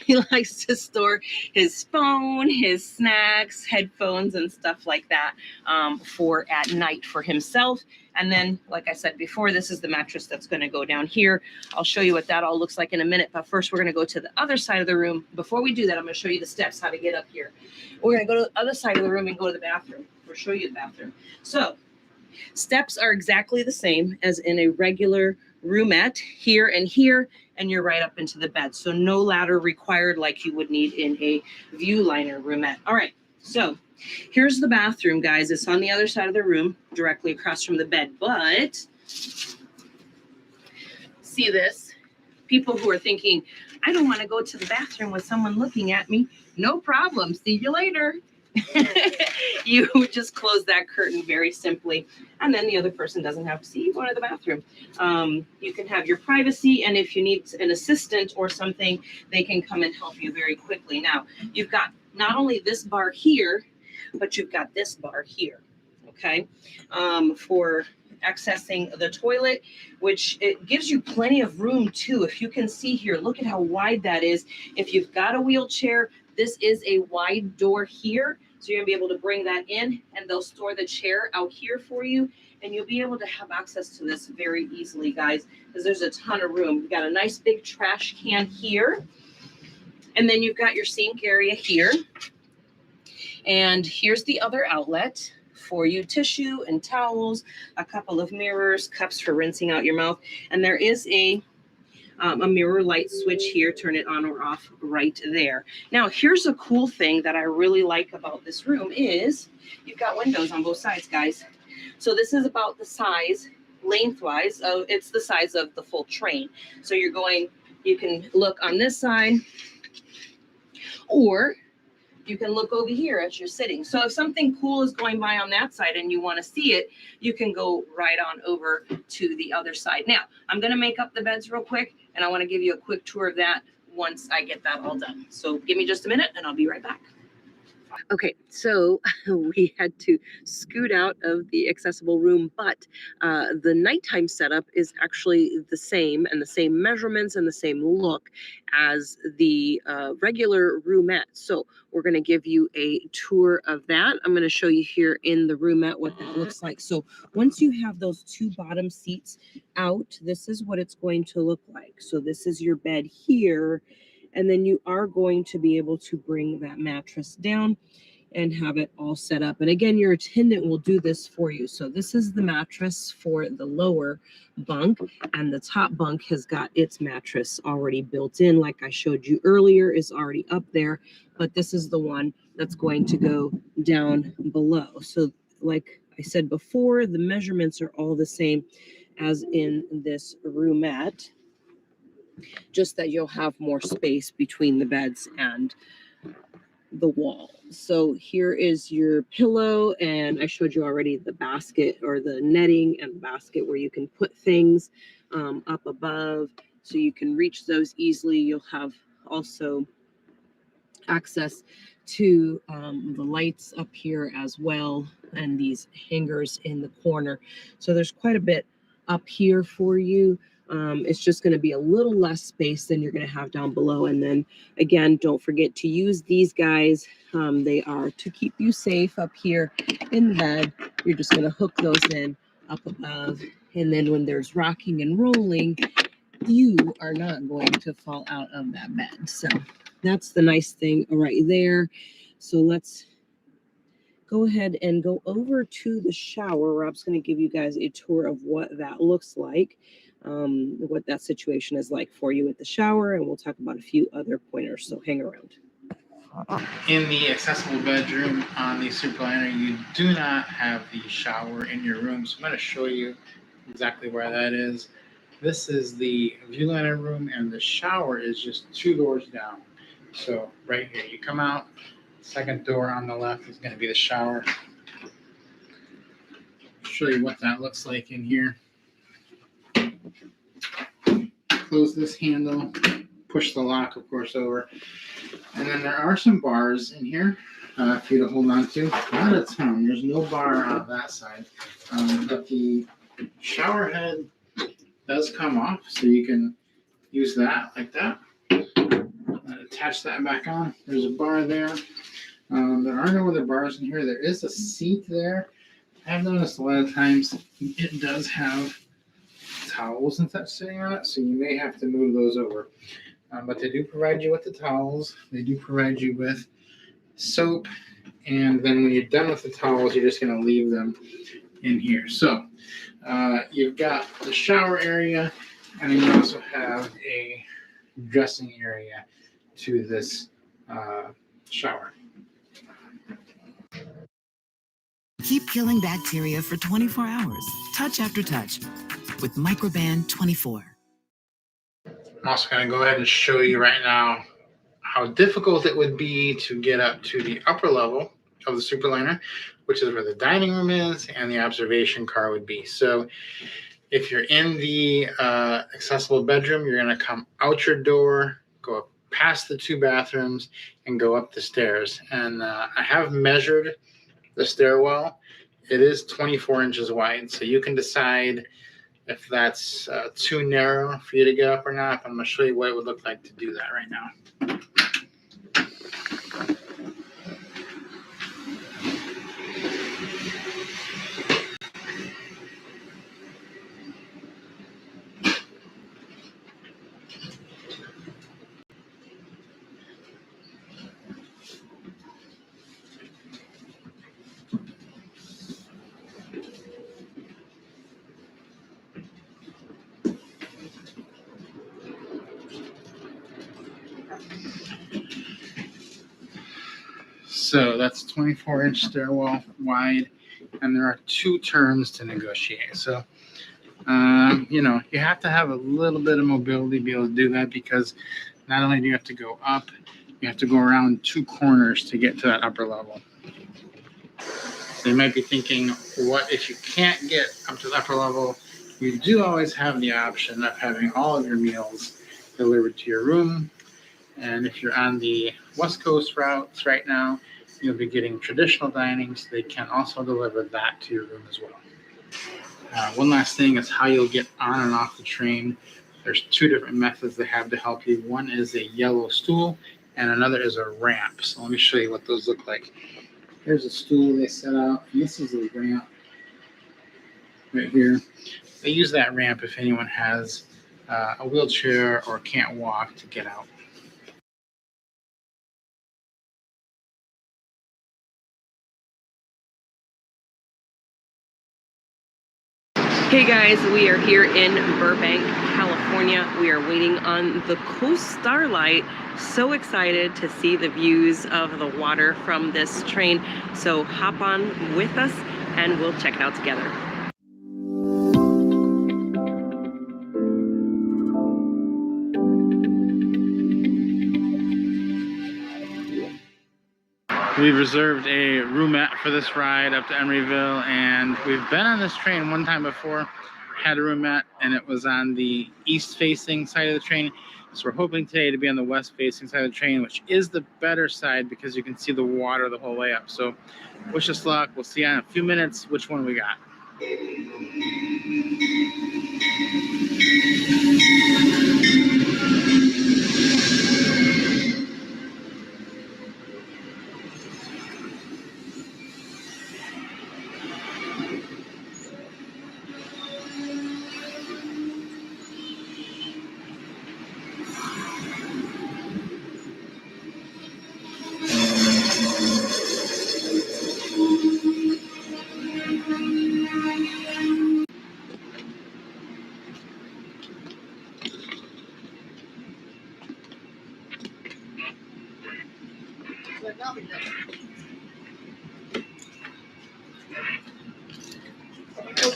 He likes to store his phone, his snacks, headphones, and stuff like that for at night for himself. And then, like I said before, this is the mattress that's going to go down here. I'll show you what that all looks like in a minute. But first, we're going to go to the other side of the room. Before we do that, I'm going to show you the steps, how to get up here. We're going to go to the other side of the room and go to the bathroom. We'll show you the bathroom. So steps are exactly the same as in a regular roomette, here, and you're right up into the bed. So no ladder required like you would need in a Viewliner roomette. All right, so here's the bathroom, guys. It's on the other side of the room, directly across from the bed. But see this? People who are thinking, I don't want to go to the bathroom with someone looking at me. No problem. See you later. You just close that curtain very simply, and then the other person doesn't have to see you going to the bathroom. You can have your privacy, and if you need an assistant or something, they can come and help you very quickly. Now, you've got not only this bar here, but you've got this bar here, okay, for accessing the toilet, which it gives you plenty of room too. If you can see here, look at how wide that is. If you've got a wheelchair, this is a wide door here. So you're gonna be able to bring that in, and they'll store the chair out here for you, and you'll be able to have access to this very easily, guys, because there's a ton of room. You've got a nice big trash can here, and then you've got your sink area here. And here's the other outlet for you, tissue and towels, a couple of mirrors, cups for rinsing out your mouth, and there is a mirror light switch here. Turn it on or off right there. Now, here's a cool thing that I really like about this room is you've got windows on both sides, guys. So this is about the size, lengthwise, it's the size of the full train. So you can look on this side, or you can look over here as you're sitting. So if something cool is going by on that side and you want to see it, you can go right on over to the other side. Now, I'm going to make up the beds real quick, and I want to give you a quick tour of that once I get that all done. So give me just a minute and I'll be right back. Okay, so we had to scoot out of the accessible room, but the nighttime setup is actually the same, and the same measurements and the same look as the regular roomette. So we're going to give you a tour of that. I'm going to show you here in the roomette what that looks like. So once you have those two bottom seats out, this is what it's going to look like. So this is your bed here. And then you are going to be able to bring that mattress down and have it all set up. And again, your attendant will do this for you. So this is the mattress for the lower bunk, and the top bunk has got its mattress already built in. Like I showed you earlier, is already up there, but this is the one that's going to go down below. So like I said before, the measurements are all the same as in this roomette, just that you'll have more space between the beds and the wall. So here is your pillow, and I showed you already the basket or the netting and the basket where you can put things up above so you can reach those easily. You'll have also access to the lights up here as well, and these hangers in the corner. So there's quite a bit up here for you. It's just going to be a little less space than you're going to have down below. And then again, don't forget to use these guys. They are to keep you safe up here in the bed. You're just going to hook those in up above. And then when there's rocking and rolling, you are not going to fall out of that bed. So that's the nice thing right there. So let's go ahead and go over to the shower. Rob's going to give you guys a tour of what that looks like, what that situation is like for you with the shower, and we'll talk about a few other pointers, so hang around. In the accessible bedroom on the Superliner, you do not have the shower in your room, so I'm going to show you exactly where that is. This is the Viewliner room, and the shower is just 2 doors down. So right here, you come out, second door on the left is going to be the shower. I'll show you what that looks like in here. Close this handle, push the lock, of course, over. And then there are some bars in here for you to hold on to. Not a ton. There's no bar on that side. But the shower head does come off, so you can use that like that. Attach that back on. There's a bar there. There are no other bars in here. There is a seat there. I've noticed a lot of times it does have towels and such sitting on it, so you may have to move those over. But they do provide you with the towels. They do provide you with soap, and then when you're done with the towels, you're just going to leave them in here. So you've got the shower area, and then you also have a dressing area to this shower. Keep killing bacteria for 24 hours, touch after touch, with Microban 24. I'm also going to go ahead and show you right now how difficult it would be to get up to the upper level of the Superliner, which is where the dining room is and the observation car would be. So if you're in the accessible bedroom, you're going to come out your door, go up past the 2 bathrooms, and go up the stairs. And I have measured the stairwell. It is 24 inches wide, so you can decide if that's too narrow for you to get up or not. I'm going to show you what it would look like to do that right now. So that's 24-inch stairwell wide, and there are 2 turns to negotiate. So, you have to have a little bit of mobility to be able to do that, because not only do you have to go up, you have to go around 2 corners to get to that upper level. So you might be thinking, what if you can't get up to the upper level? You do always have the option of having all of your meals delivered to your room. And if you're on the West Coast routes right now, you'll be getting traditional dining, so they can also deliver that to your room as well. One last thing is how you'll get on and off the train. There's 2 different methods they have to help you. One is a yellow stool, and another is a ramp. So let me show you what those look like. Here's a stool they set out, and this is a ramp right here. They use that ramp if anyone has a wheelchair or can't walk to get out. Hey guys, we are here in Burbank, California. We are waiting on the Coast Starlight. So excited to see the views of the water from this train. So hop on with us and we'll check it out together. We've reserved a roomette for this ride up to Emeryville, and we've been on this train one time before, had a roomette, and it was on the east-facing side of the train. So we're hoping today to be on the west-facing side of the train, which is the better side because you can see the water the whole way up. So wish us luck. We'll see you in a few minutes which one we got.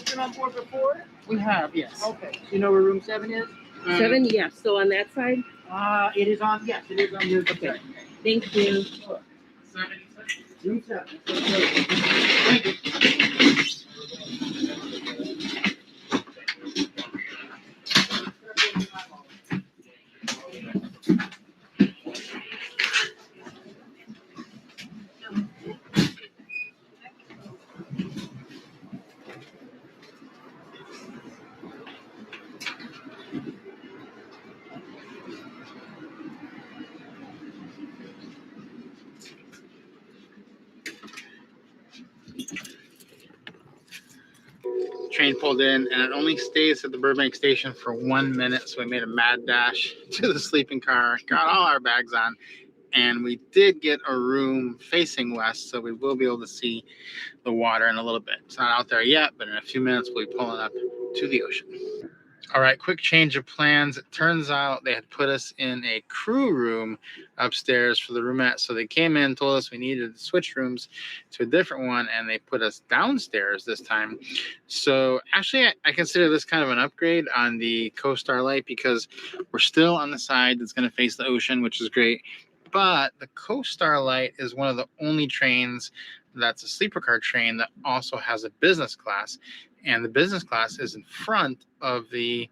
Been on board before? We have, yes. Okay. You know where room 7 is? 7, yes. So on that side? It is on, yes, it is on your Okay. Thank you. Room 7. Thank you. plane pulled in, and it only stays at the Burbank station for 1 minute. So we made a mad dash to the sleeping car, got all our bags on, and we did get a room facing west, so we will be able to see the water in a little bit. It's not out there yet, but in a few minutes we'll be pulling up to the ocean. All right, quick change of plans. It turns out they had put us in a crew room upstairs for the roomette. So they came in, told us we needed to switch rooms to a different one, and they put us downstairs this time. So actually, I consider this kind of an upgrade on the Coast Light because we're still on the side that's going to face the ocean, which is great. But the Coast Light is one of the only trains that's a sleeper car train that also has a business class. And the business class is in front of the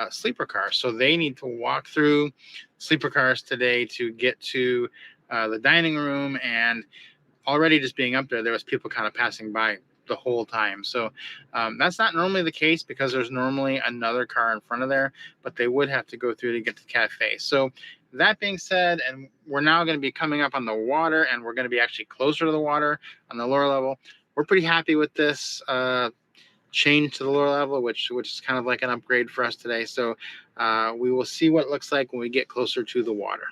sleeper car. So they need to walk through sleeper cars today to get to the dining room. And already just being up there was people kind of passing by the whole time. So that's not normally the case because there's normally another car in front of there, but they would have to go through to get to the cafe. So that being said, and we're now going to be coming up on the water, and we're going to be actually closer to the water on the lower level. We're pretty happy with this change to the lower level, which is kind of like an upgrade for us today. So we will see what it looks like when we get closer to the water.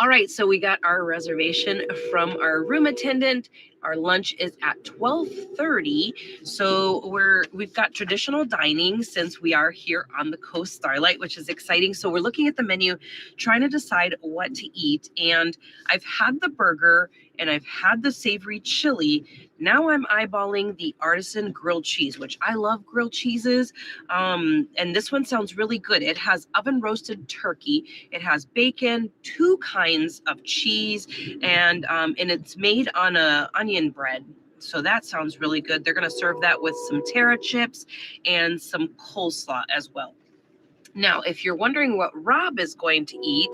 All right, so we got our reservation from our room attendant. Our lunch is at 12:30. So we've got traditional dining since we are here on the Coast Starlight, which is exciting. So we're looking at the menu, trying to decide what to eat. And I've had the burger and I've had the savory chili. Now I'm eyeballing the artisan grilled cheese, which I love grilled cheeses. And this one sounds really good. It has oven roasted turkey. It has bacon, 2 kinds of cheese, and it's made on a onion bread. So that sounds really good. They're going to serve that with some Terra chips and some coleslaw as well. Now, if you're wondering what Rob is going to eat,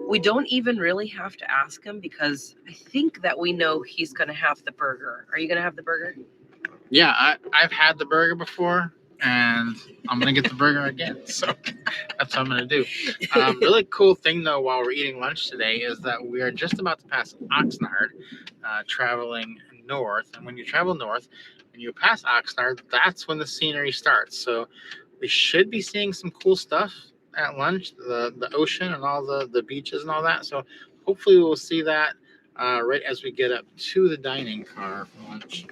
we don't even really have to ask him because I think that we know he's going to have the burger. Are you going to have the burger? Yeah, I've had the burger before, and I'm going to get the burger again. So that's what I'm going to do. Really cool thing, though, while we're eating lunch today is that we are just about to pass Oxnard, traveling north. And when you travel north, when you pass Oxnard, that's when the scenery starts. So we should be seeing some cool stuff at lunch, the ocean and all the beaches and all that. So hopefully we'll see that right as we get up to the dining car for lunch.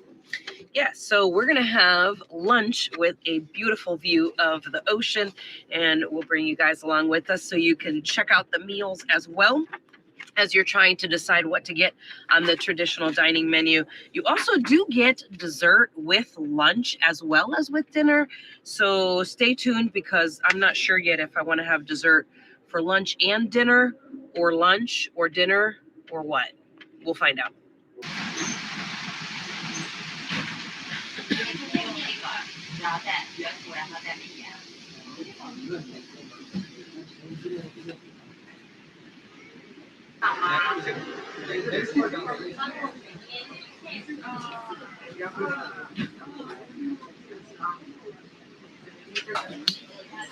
Yeah, so we're going to have lunch with a beautiful view of the ocean, and we'll bring you guys along with us so you can check out the meals as well as you're trying to decide what to get on the traditional dining menu. You also do get dessert with lunch as well as with dinner. So stay tuned because I'm not sure yet if I want to have dessert for lunch and dinner or lunch or dinner or what. We'll find out.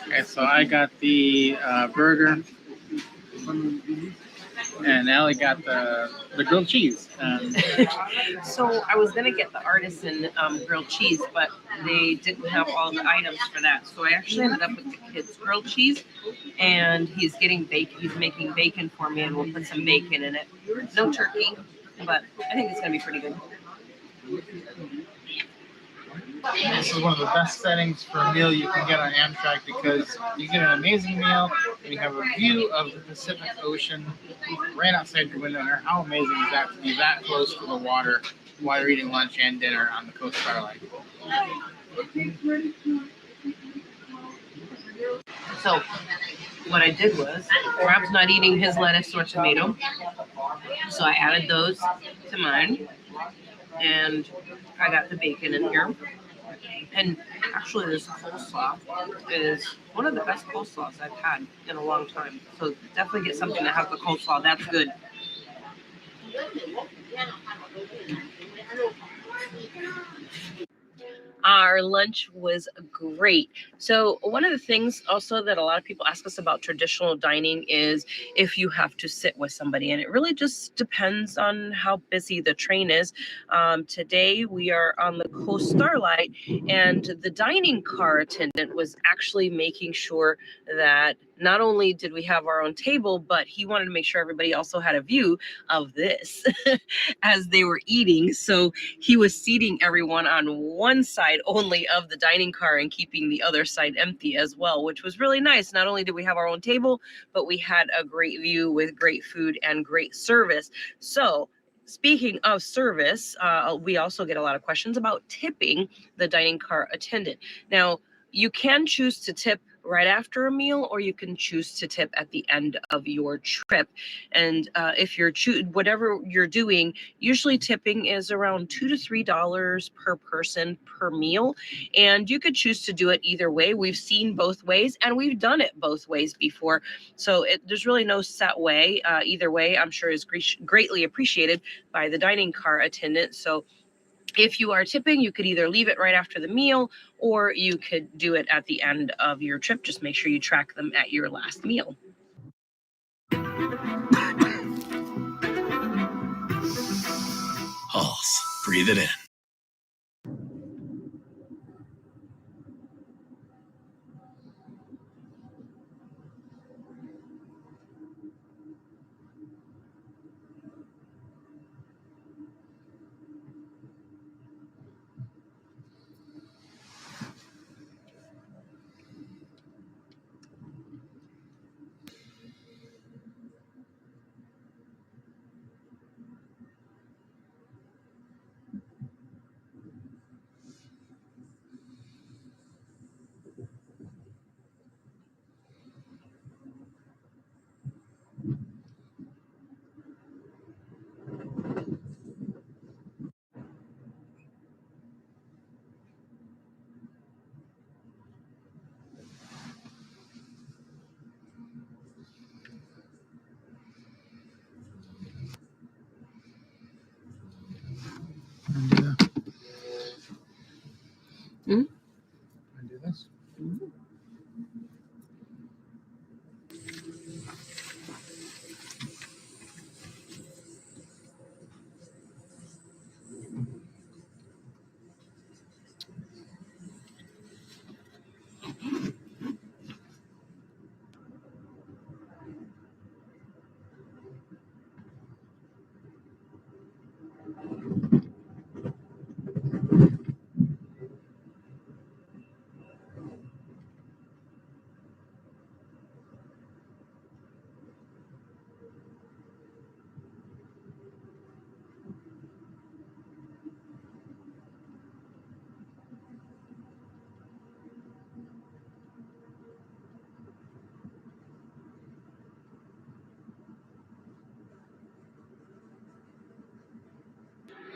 Okay, so I got the burger, and Allie got the grilled cheese. So I was gonna get the artisan grilled cheese, but they didn't have all the items for that. So I actually ended up with the kids' grilled cheese, and he's getting bacon. He's making bacon for me, and we'll put some bacon in it. No turkey, but I think it's gonna be pretty good. This is one of the best settings for a meal you can get on Amtrak because you get an amazing meal and you have a view of the Pacific Ocean right outside your window. How amazing is that to be that close to the water while you're eating lunch and dinner on the Coast Starlight? So what I did was, Rob's not eating his lettuce or tomato, so I added those to mine, and I got the bacon in here. And actually, this coleslaw is one of the best coleslaws I've had in a long time. So definitely get something that has the coleslaw. That's good. Our lunch was great. So one of the things also that a lot of people ask us about traditional dining is if you have to sit with somebody, and it really just depends on how busy the train is. Today we are on the Coast Starlight, and the dining car attendant was actually making sure that not only did we have our own table, but he wanted to make sure everybody also had a view of this as they were eating. So he was seating everyone on one side only of the dining car and keeping the other side empty as well, which was really nice. Not only did we have our own table, but we had a great view with great food and great service. So speaking of service, we also get a lot of questions about tipping the dining car attendant. Now, you can choose to tip right after a meal, or you can choose to tip at the end of your trip. And if you're whatever you're doing, usually tipping is around $2 to $3 per person per meal. And you could choose to do it either way. We've seen both ways, and we've done it both ways before. So there's really no set way. Either way, I'm sure is greatly appreciated by the dining car attendant. So if you are tipping, you could either leave it right after the meal, or you could do it at the end of your trip. Just make sure you track them at your last meal. Pulse. Breathe it in. Do this.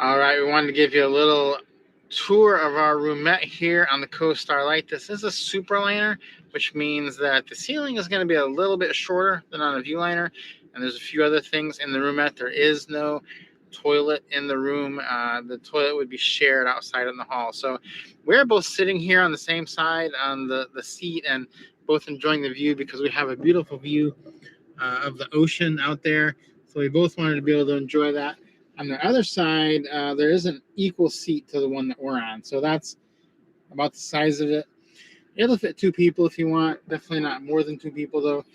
All right, we wanted to give you a little tour of our roomette here on the Coast Starlight. This is a superliner, which means that the ceiling is going to be a little bit shorter than on a viewliner, and there's a few other things in the roomette. There is no toilet in the room. The toilet would be shared outside in the hall. So we're both sitting here on the same side on the seat and both enjoying the view because we have a beautiful view of the ocean out there. So we both wanted to be able to enjoy that. On the other side, there is an equal seat to the one that we're on. So that's about the size of it. It'll fit two people if you want. Definitely not more than two people, though.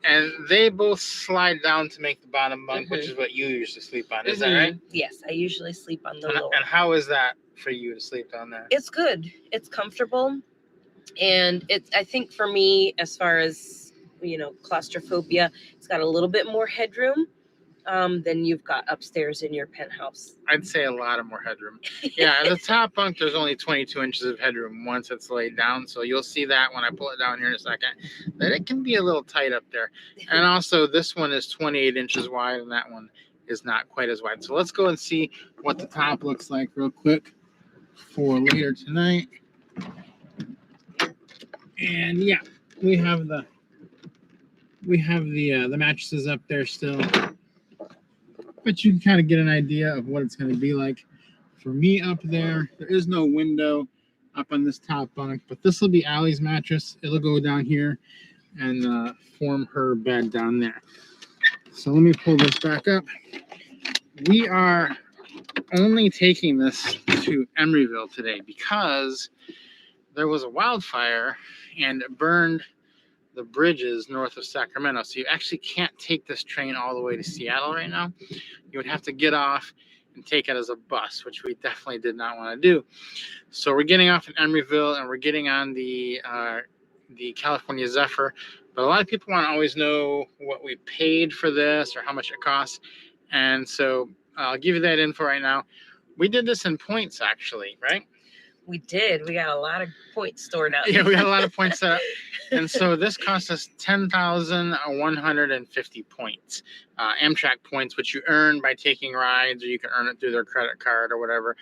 And they both slide down to make the bottom bunk, which is what you usually sleep on. Is that right? Yes, I usually sleep on the lower. And how is that for you to sleep down there? It's good. It's comfortable. And I think for me, as far as, claustrophobia, it's got a little bit more headroom than you've got upstairs in your penthouse. I'd say a lot of more headroom. Yeah, at the top bunk, there's only 22 inches of headroom once it's laid down. So you'll see that when I pull it down here in a second, that it can be a little tight up there. And also, this one is 28 inches wide, and that one is not quite as wide. So let's go and see what the top looks like real quick for later tonight. And yeah, we have the mattresses up there still. But you can kind of get an idea of what it's going to be like. For me up there, there is no window. up on this top bunk, but this will be Allie's mattress. It'll go down here and form her bed down there. So let me pull this back up. We are only taking this to Emeryville today because there was a wildfire and it burned the bridges north of Sacramento. So you actually can't take this train all the way to Seattle right now. You would have to get off and take it as a bus, which we definitely did not want to do. So we're getting off in Emeryville and we're getting on the California Zephyr. But a lot of people want to always know what we paid for this or how much it costs. And so I'll give you that info right now. We did this in points, actually, right? We did. We got a lot of points stored up. Yeah, we got a lot of points set up. And so this cost us 10,150 points. Amtrak points, which you earn by taking rides, or you can earn it through their credit card or whatever.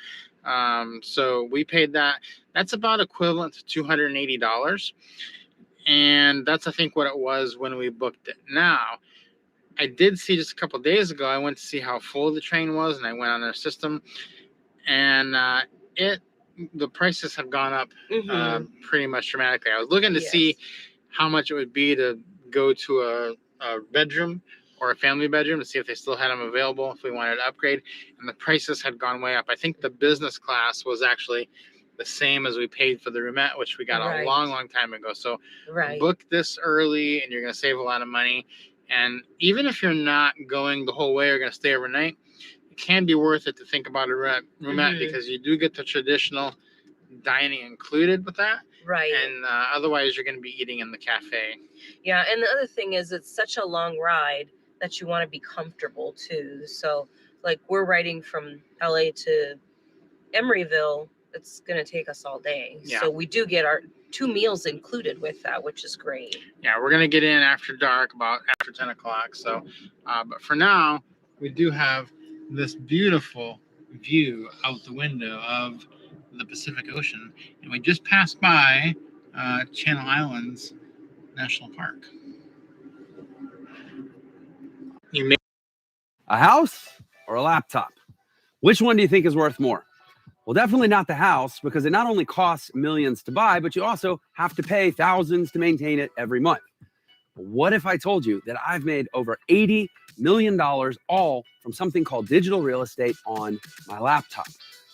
So we paid that. That's about equivalent to $280. And that's, I think, what it was when we booked it. Now, I did see just a couple days ago, I went to see how full the train was, and I went on their system. And the prices have gone up pretty much dramatically. I was looking to see how much it would be to go to a bedroom or a family bedroom to see if they still had them available if we wanted to upgrade. And the prices had gone way up. I think the business class was actually the same as we paid for the roomette, which we got a long time ago. So book this early and you're going to save a lot of money. And even if you're not going the whole way or going to stay overnight, it can be worth it to think about a roomette because you do get the traditional dining included with that. Right. And otherwise, you're going to be eating in the cafe. Yeah, and the other thing is it's such a long ride that you want to be comfortable too. So, like, we're riding from LA to Emeryville. It's going to take us all day. Yeah. So we do get our 2 meals included with that, which is great. Yeah, we're going to get in after dark, about after 10 o'clock. So, but for now, we do have this beautiful view out the window of the Pacific Ocean. And we just passed by Channel Islands National Park. You may A house or a laptop? Which one do you think is worth more? Well, definitely not the house, because it not only costs millions to buy, but you also have to pay thousands to maintain it every month. But what if I told you that I've made over $80 million all from something called digital real estate on my laptop?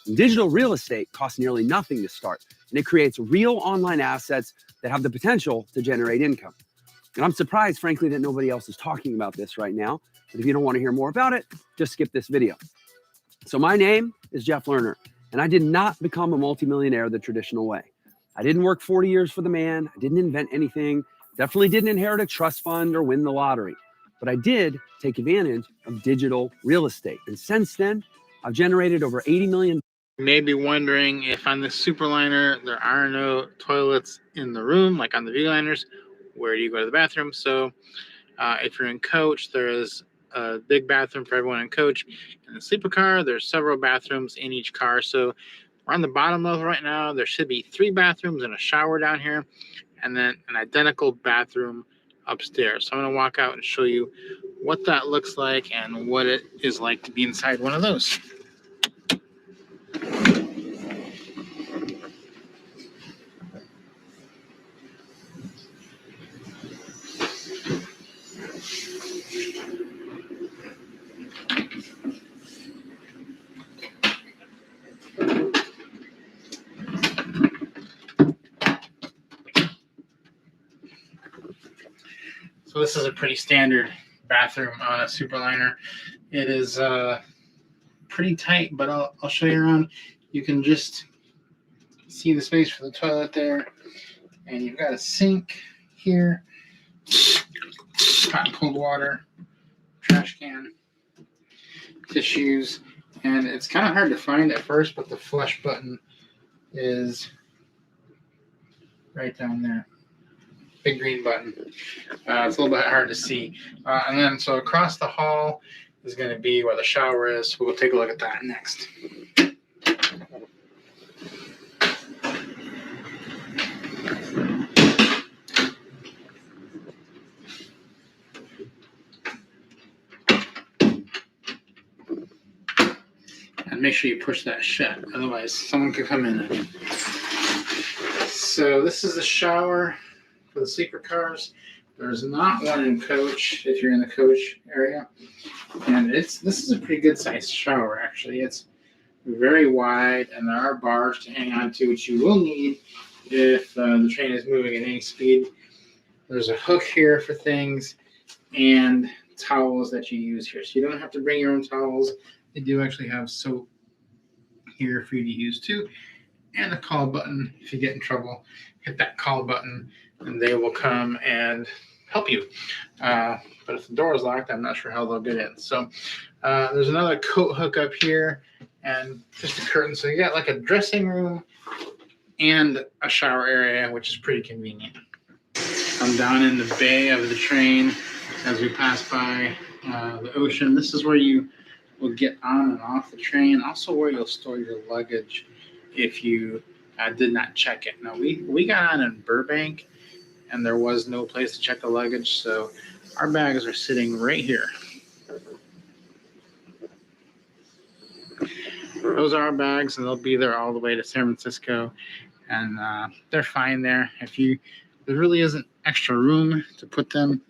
And digital real estate costs nearly nothing to start, and it creates real online assets that have the potential to generate income. And I'm surprised, frankly, that nobody else is talking about this right now. But if you don't want to hear more about it, just skip this video. So my name is Jeff Lerner, and I did not become a multimillionaire the traditional way. I didn't work 40 years for the man. I didn't invent anything. Definitely didn't inherit a trust fund or win the lottery. But I did take advantage of digital real estate. And since then, I've generated over $80 million. You may be wondering if on the Superliner there are no toilets in the room, like on the V-liners. Where do you go to the bathroom? So if you're in coach, there is a big bathroom for everyone in coach. In the sleeper car, there's several bathrooms in each car. So we're on the bottom level right now. There should be 3 bathrooms and a shower down here, and then an identical bathroom upstairs. So I'm going to walk out and show you what that looks like and what it is like to be inside one of those. So this is a pretty standard bathroom on a Superliner. It is pretty tight, but I'll show you around. You can just see the space for the toilet there. And you've got a sink here, hot and cold water, trash can, tissues. And it's kind of hard to find at first, but the flush button is right down there. Big green button. It's a little bit hard to see. And then so across the hall is going to be where the shower is. We'll take a look at that next. And make sure you push that shut. Otherwise, someone could come in and So this is the shower for the sleeper cars. There's not one in coach if you're in the coach area, and this is a pretty good sized shower actually. It's very wide, and there are bars to hang on to, which you will need if the train is moving at any speed. There's a hook here for things, and towels that you use here. So you don't have to bring your own towels. They do actually have soap here for you to use too. And a call button. If you get in trouble, hit that call button and they will come and help you. But if the door is locked, I'm not sure how they'll get in. So there's another coat hook up here and just a curtain. So you got like a dressing room and a shower area, which is pretty convenient. I'm down in the bay of the train as we pass by the ocean. This is where you will get on and off the train. Also where you'll store your luggage if you did not check it. Now, we got on in Burbank, and there was no place to check the luggage, so our bags are sitting right here. Those are our bags, and they'll be there all the way to San Francisco, and they're fine there. There really isn't extra room to put them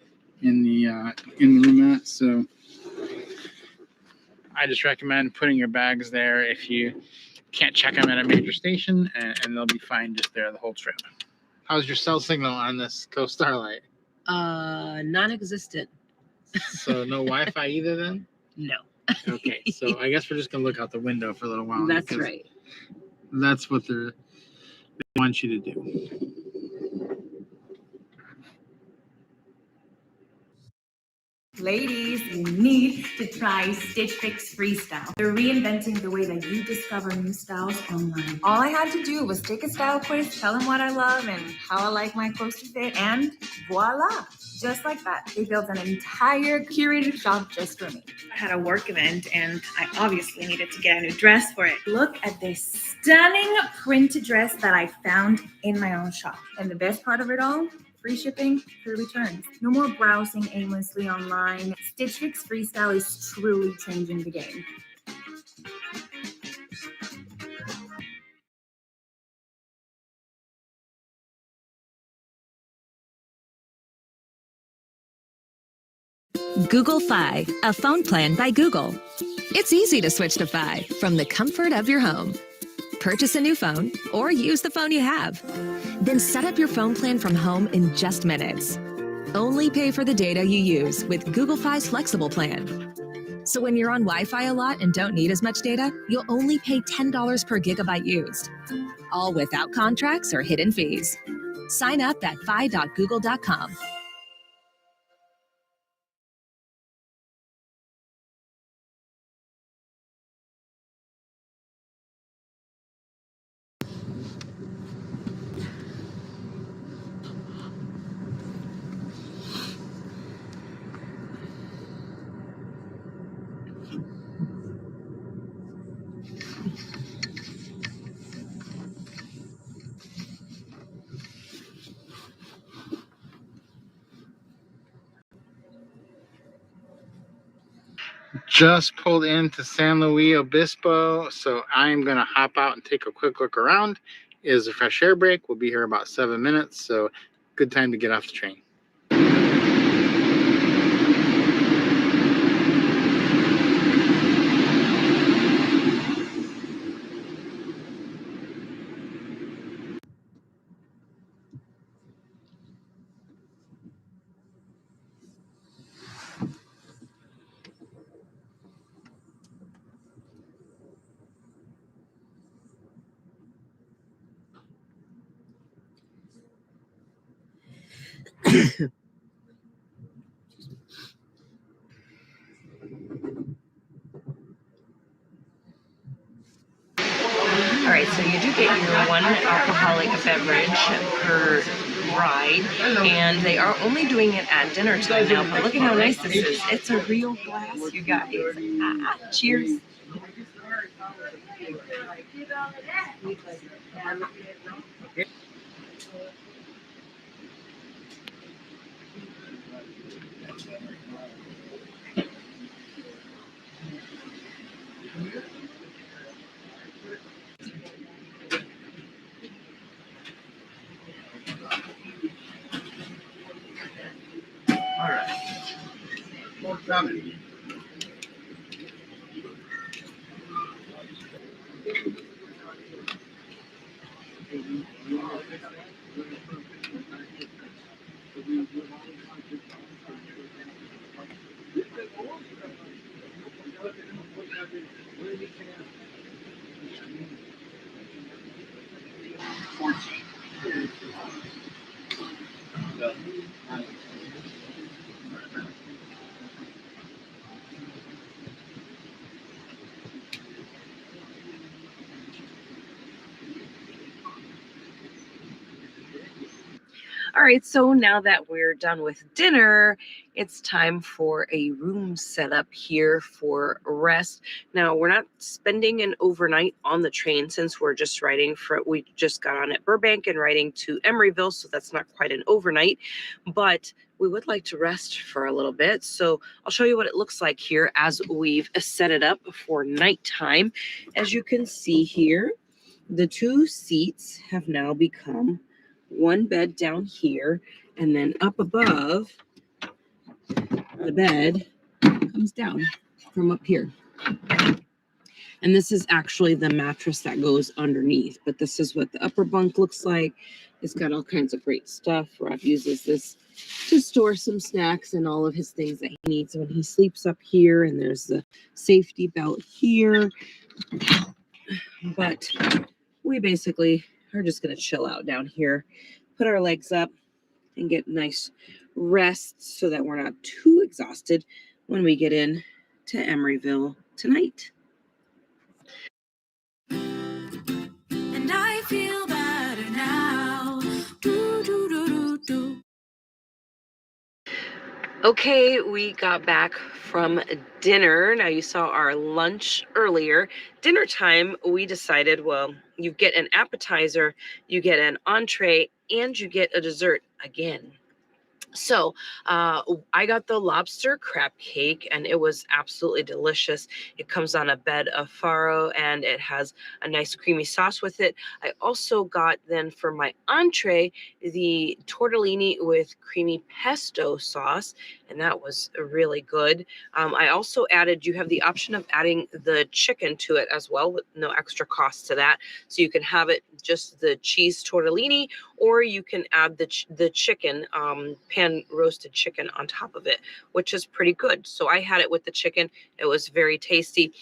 in the room mat, so I just recommend putting your bags there if you can't check them at a major station, and they'll be fine just there the whole trip. How's your cell signal on this Coast Starlight? Non-existent. So no Wi-Fi either then? No. Okay, so I guess we're just gonna look out the window for a little while. That's right. That's what they want you to do. Ladies, you need to try Stitch Fix Freestyle. They're reinventing the way that you discover new styles online. All I had to do was take a style quiz, tell them what I love and how I like my clothes to fit, and voila. Just like that, they built an entire curated shop just for me. I had a work event and I obviously needed to get a new dress for it. Look at this stunning printed dress that I found in my own shop. And the best part of it all? Free shipping, free returns. No more browsing aimlessly online. Stitch Fix Freestyle is truly changing the game. Google Fi, a phone plan by Google. It's easy to switch to Fi from the comfort of your home. Purchase a new phone or use the phone you have. Then set up your phone plan from home in just minutes. Only pay for the data you use with Google Fi's flexible plan. So when you're on Wi-Fi a lot and don't need as much data, you'll only pay $10 per gigabyte used. All without contracts or hidden fees. Sign up at fi.google.com. Just pulled into San Luis Obispo, so I'm gonna hop out and take a quick look around. It is a fresh air break. We'll be here about 7 minutes, so good time to get off the train. All right, so you do get your one alcoholic beverage per ride, and they are only doing it at dinner time now, but look at how nice this is. It's a real glass, you guys. Cheers. right. Well done. All right, so now that we're done with dinner, it's time for a room setup here for rest. Now, we're not spending an overnight on the train since we just got on at Burbank and riding to Emeryville, so that's not quite an overnight, but we would like to rest for a little bit. So I'll show you what it looks like here as we've set it up for nighttime. As you can see here, the two seats have now become one bed down here, and then up above the bed comes down from up here. And this is actually the mattress that goes underneath, but this is what the upper bunk looks like. It's got all kinds of great stuff. Rob uses this to store some snacks and all of his things that he needs when he sleeps up here. And there's the safety belt here. But we basically are just going to chill out down here, put our legs up, and get nice rest so that we're not too exhausted when we get in to Emeryville tonight. And I feel better now. Do, do, do, do, do. Okay, we got back from dinner. Now, you saw our lunch earlier. Dinner time, we decided, well, you get an appetizer, you get an entree, and you get a dessert again. So I got the lobster crab cake, and it was absolutely delicious. It comes on a bed of farro, and it has a nice creamy sauce with it. I also got then for my entree the tortellini with creamy pesto sauce, and that was really good. I also added, you have the option of adding the chicken to it as well with no extra cost to that. So you can have it just the cheese tortellini, or you can add the chicken, pan roasted chicken on top of it, which is pretty good. So I had it with the chicken. It was very tasty.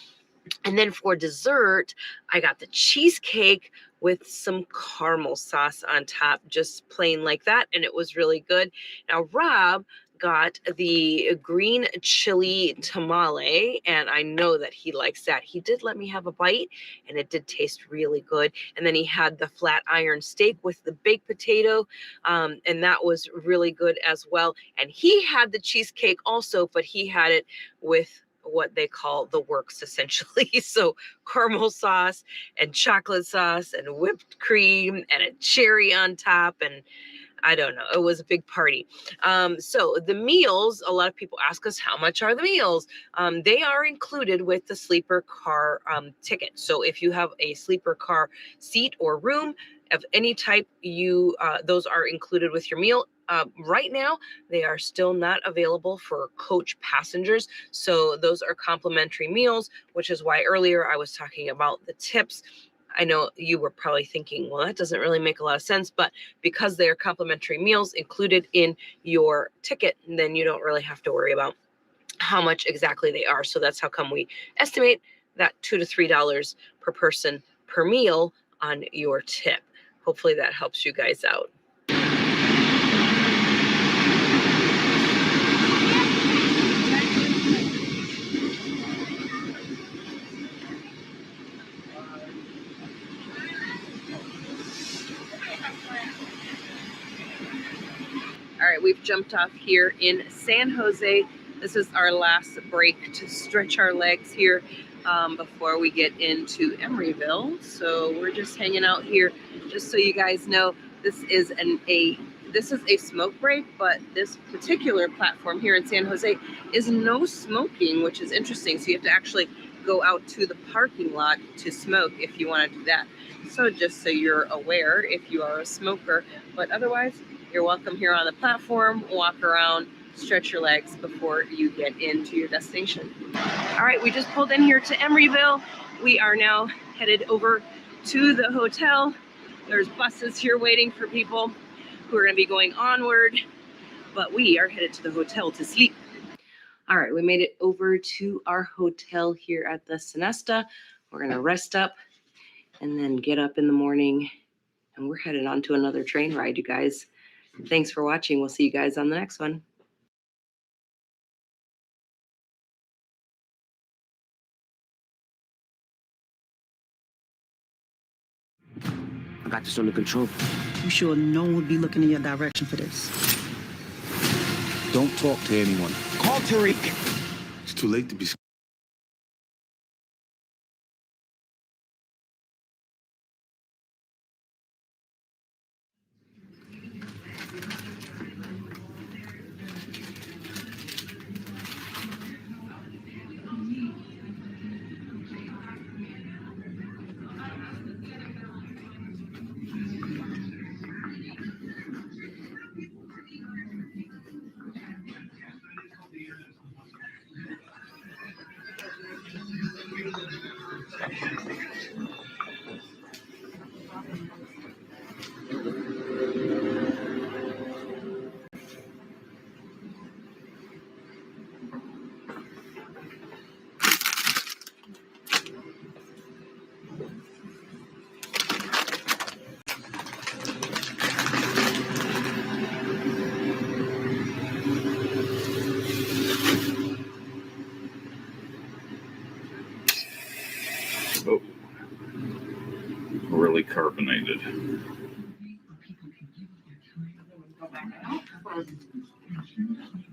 And then for dessert, I got the cheesecake with some caramel sauce on top, just plain like that. And it was really good. Now, Rob got the green chili tamale, and I know that he likes that. He did let me have a bite, and it did taste really good. And then he had the flat iron steak with the baked potato, and that was really good as well. And he had the cheesecake also, but he had it with what they call the works, essentially. So caramel sauce and chocolate sauce and whipped cream and a cherry on top, and I don't know. It was a big party. So the meals, a lot of people ask us, how much are the meals? They are included with the sleeper car ticket. So if you have a sleeper car seat or room of any type, those are included with your meal. Right now, they are still not available for coach passengers. So those are complimentary meals, which is why earlier I was talking about the tips. I know you were probably thinking, well, that doesn't really make a lot of sense, but because they are complimentary meals included in your ticket, then you don't really have to worry about how much exactly they are. So that's how come we estimate that $2 to $3 per person per meal on your tip. Hopefully that helps you guys out. All right, we've jumped off here in San Jose. This is our last break to stretch our legs here before we get into Emeryville. So we're just hanging out here, just so you guys know. This is a smoke break, but this particular platform here in San Jose is no smoking, which is interesting. So you have to actually go out to the parking lot to smoke if you want to do that. So just so you're aware if you are a smoker, but otherwise, you're welcome here on the platform, walk around, stretch your legs before you get into your destination. All right, we just pulled in here to Emeryville. We are now headed over to the hotel. There's buses here waiting for people who are going to be going onward, but we are headed to the hotel to sleep. All right, we made it over to our hotel here at the Sonesta. We're going to rest up and then get up in the morning, and we're headed on to another train ride, you guys. Thanks for watching. We'll see you guys on the next one. I got this under control. You sure no one would be looking in your direction for this? Don't talk to anyone. Call Tariq. It's too late to be scared. Oh, really carbonated.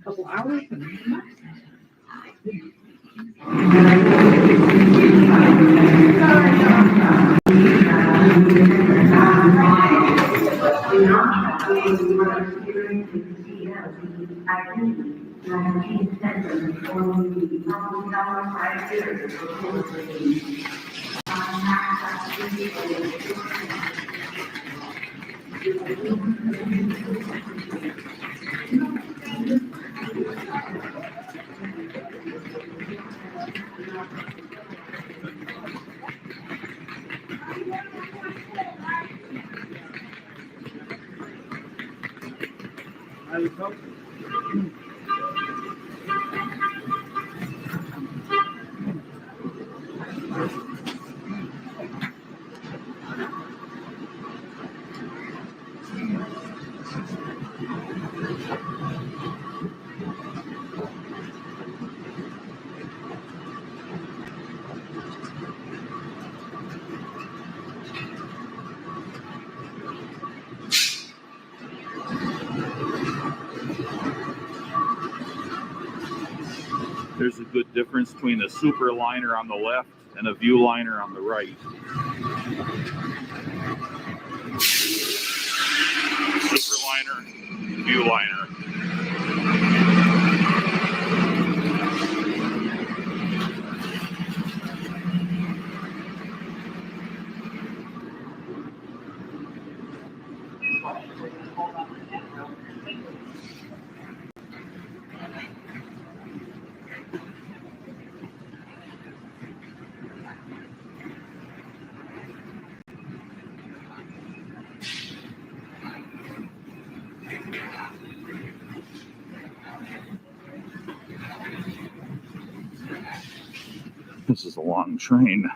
Couple hours. There's a good difference between a super liner on the left and a view liner on the right. Super liner, view liner. This is a long train.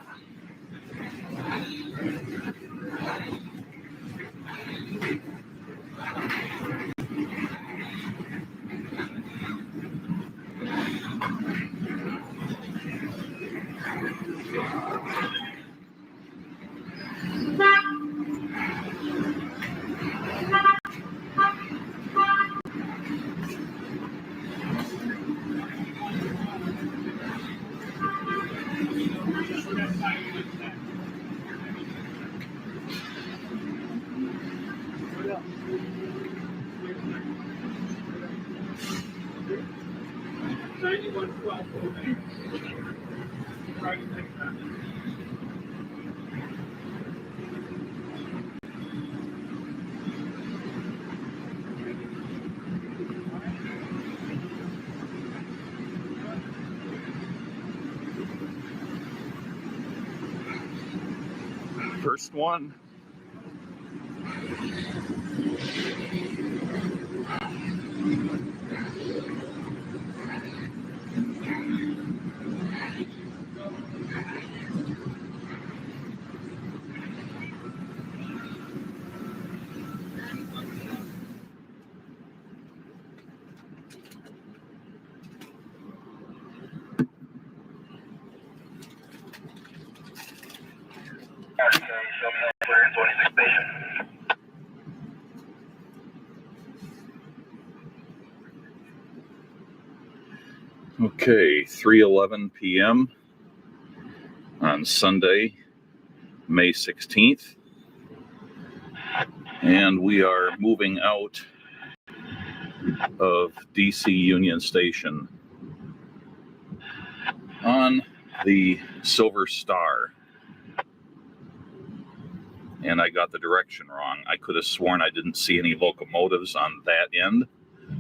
first one. Okay, 3:11 p.m. on Sunday, May 16th. And we are moving out of DC Union Station on the Silver Star. And I got the direction wrong. I could have sworn I didn't see any locomotives on that end.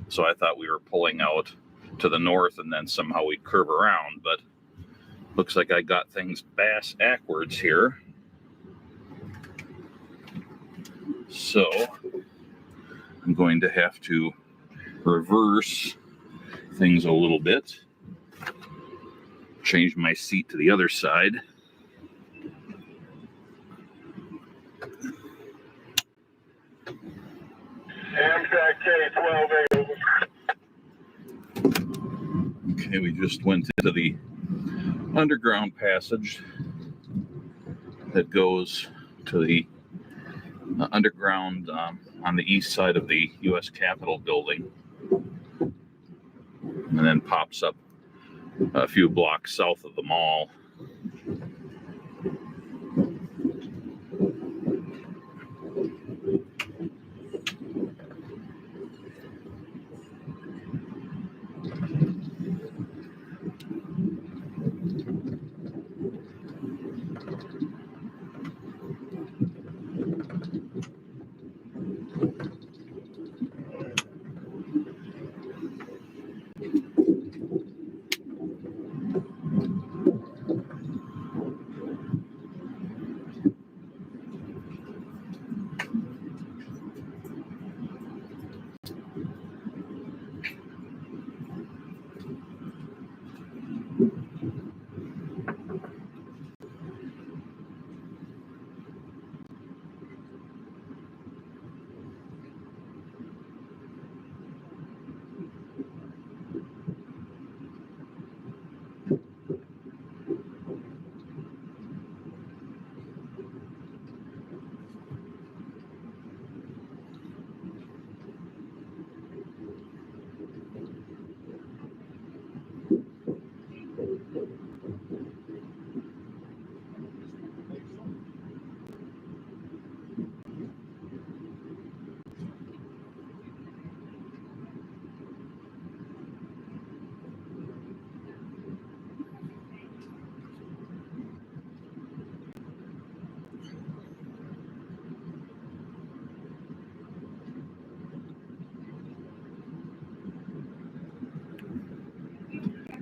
So I thought we were pulling out to the north and then somehow we'd curve around. But looks like I got things backwards here. So I'm going to have to reverse things a little bit. Change my seat to the other side. Amtrak K12A. Okay, we just went into the underground passage that goes to the underground on the east side of the U.S. Capitol building, and then pops up a few blocks south of the mall.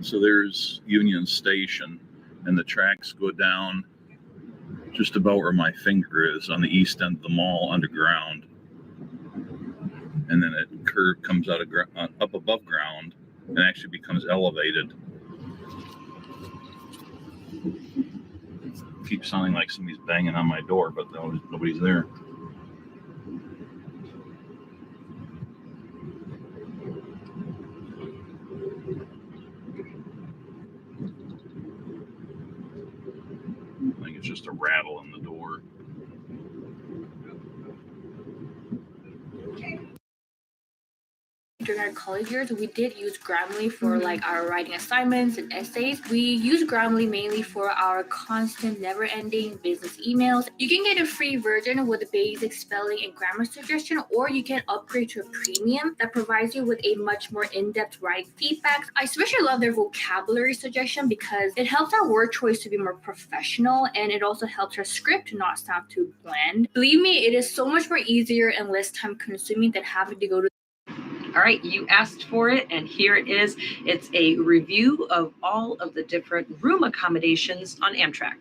So there's Union Station, and the tracks go down just about where my finger is on the east end of the mall underground. And then it comes out of up above ground and actually becomes elevated. Keeps sounding like somebody's banging on my door, but nobody's there. I think it's just a rattle in the door. During our college years, we did use Grammarly for like our writing assignments and essays. We use Grammarly mainly for our constant, never-ending business emails. You can get a free version with a basic spelling and grammar suggestion, or you can upgrade to a premium that provides you with a much more in-depth writing feedback. I especially love their vocabulary suggestion because it helps our word choice to be more professional, and it also helps our script to not sound too bland. Believe me, it is so much more easier and less time-consuming than having to go to. All right, you asked for it, and here it is. It's a review of all of the different room accommodations on Amtrak.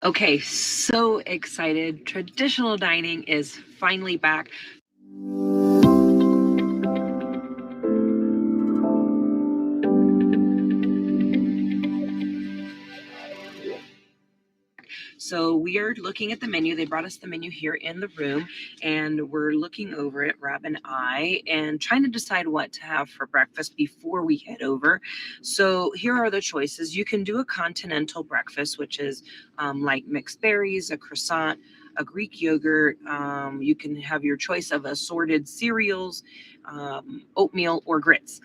Okay, so excited. Traditional dining is finally back. So we are looking at the menu. They brought us the menu here in the room, and we're looking over it, Rob and I, and trying to decide what to have for breakfast before we head over. So here are the choices. You can do a continental breakfast, which is like mixed berries, a croissant, a Greek yogurt. You can have your choice of assorted cereals, oatmeal, or grits.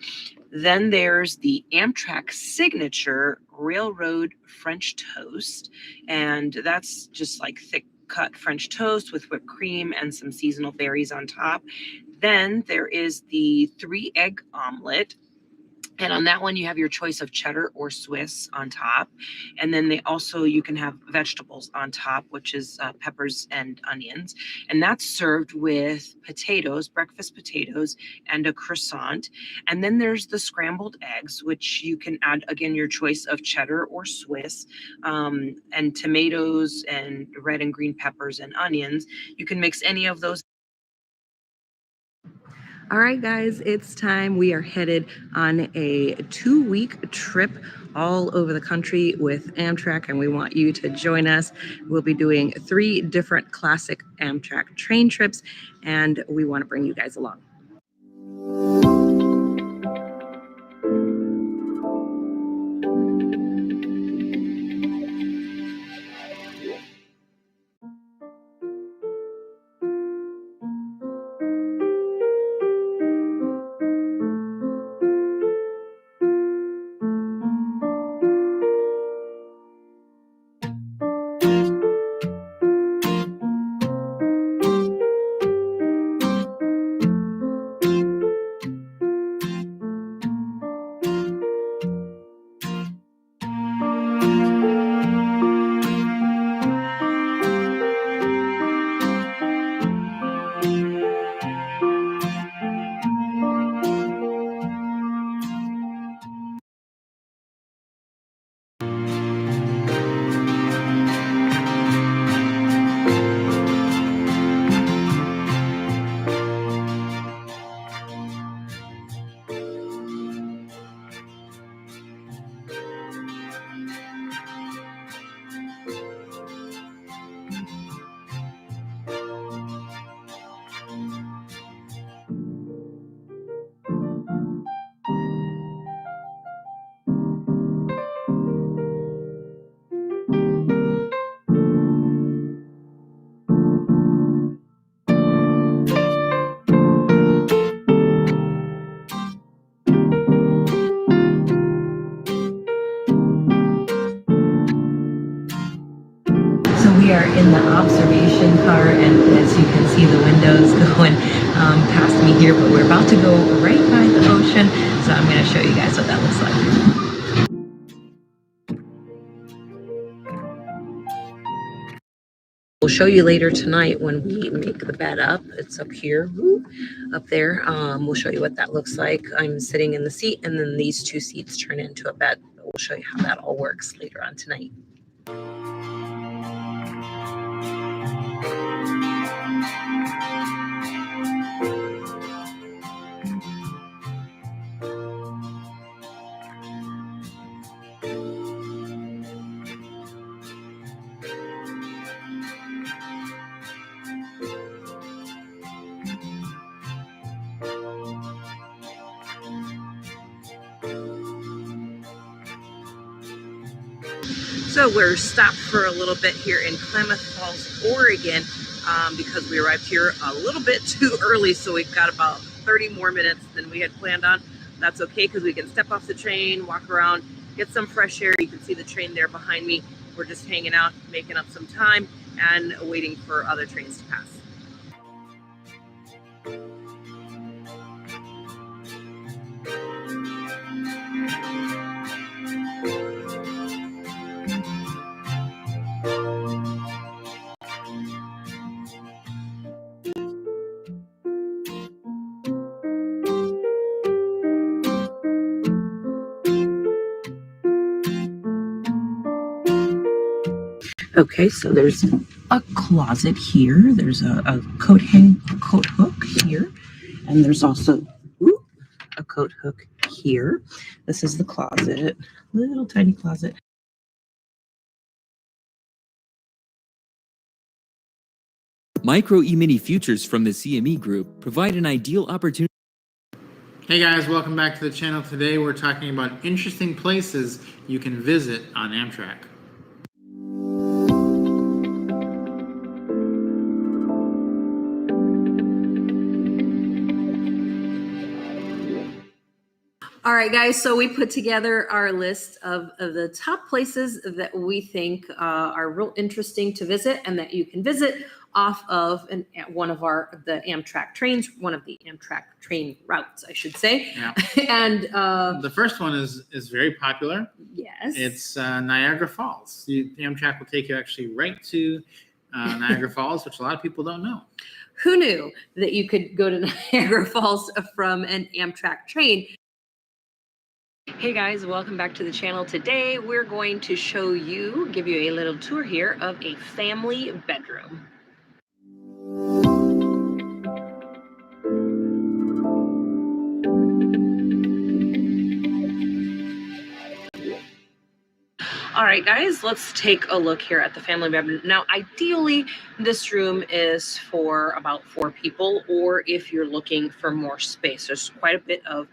Then there's the Amtrak signature railroad French toast, and that's just like thick cut French toast with whipped cream and some seasonal berries on top. Then there is the 3-egg omelet. And on that one, you have your choice of cheddar or Swiss on top. And then you can have vegetables on top, which is peppers and onions. And that's served with potatoes, breakfast potatoes, and a croissant. And then there's the scrambled eggs, which you can add, again, your choice of cheddar or Swiss, and tomatoes and red and green peppers and onions. You can mix any of those. All right, guys, it's time. We are headed on a 2-week trip all over the country with Amtrak, and we want you to join us. We'll be doing 3 different classic Amtrak train trips, and we want to bring you guys along. So we are in the observation car, and as you can see, the windows going past me here, but we're about to go right by the ocean, so I'm going to show you guys what that looks like. We'll show you later tonight when we make the bed up. It's up here, up there. We'll show you what that looks like. I'm sitting in the seat, and then these 2 seats turn into a bed. We'll show you how that all works later on tonight. So we're stopped for a little bit here in Klamath Falls, Oregon, because we arrived here a little bit too early. So we've got about 30 more minutes than we had planned on. That's okay, because we can step off the train, walk around, get some fresh air. You can see the train there behind me. We're just hanging out, making up some time, and waiting for other trains to pass. Okay, so there's a closet here. There's a coat hook here, and there's also a coat hook here. This is the closet, little tiny closet. Micro E-mini futures from the CME Group provide an ideal opportunity. Hey guys, welcome back to the channel. Today we're talking about interesting places you can visit on Amtrak. All right, guys, so we put together our list of the top places that we think are real interesting to visit and that you can visit off of one of the Amtrak trains, one of the Amtrak train routes, I should say. Yeah. And the first one is very popular. Yes. It's Niagara Falls. Amtrak will take you actually right to Niagara Falls, which a lot of people don't know. Who knew that you could go to Niagara Falls from an Amtrak train? Hey guys, welcome back to the channel. Today we're going to give you a little tour here of a family bedroom. All right, guys, let's take a look here at the family bedroom. Now, ideally, this room is for about 4 people, or if you're looking for more space. There's quite a bit of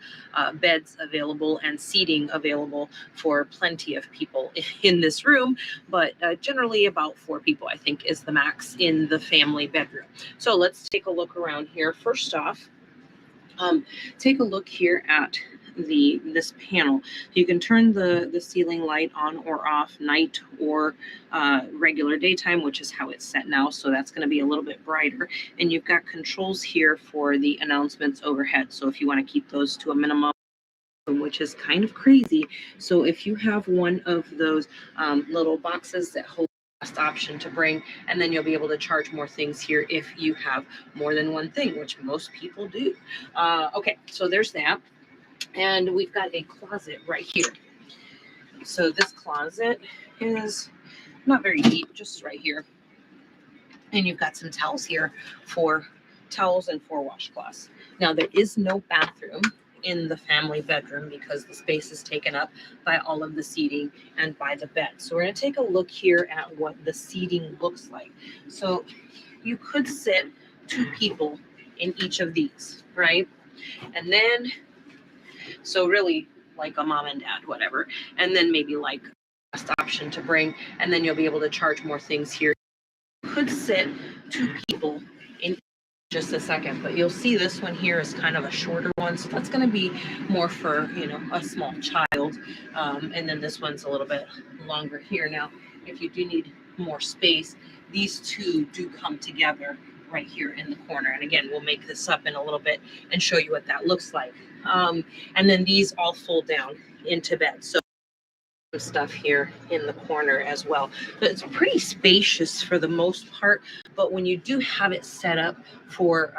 beds available and seating available for plenty of people in this room, but generally about 4 people, I think, is the max in the family bedroom. So let's take a look around here. First off, take a look here at this panel. You can turn the ceiling light on or off, night or regular daytime, which is how it's set now. So that's going to be a little bit brighter. And you've got controls here for the announcements overhead. So if you want to keep those to a minimum, which is kind of crazy. So if you have one of those little boxes that hold last option to bring, and then you'll be able to charge more things here if you have more than one thing, which most people do. Okay, so there's that. And we've got a closet right here. So this closet is not very deep, just right here. And you've got some towels here for towels and for washcloths. Now there is no bathroom in the family bedroom because the space is taken up by all of the seating and by the bed. So we're going to take a look here at what the seating looks like. So you could sit 2 people in each of these, right? And then, so really like a mom and dad, whatever. And then maybe like a last option to bring, and then you'll be able to charge more things here. You could sit 2 people in just a second, but you'll see this one here is kind of a shorter one, so that's going to be more for, you know, a small child, and then this one's a little bit longer here. Now if you do need more space, these 2 do come together right here in the corner, and again we'll make this up in a little bit and show you what that looks like, and then these all fold down into bed. So stuff here in the corner as well. So it's pretty spacious for the most part, but when you do have it set up for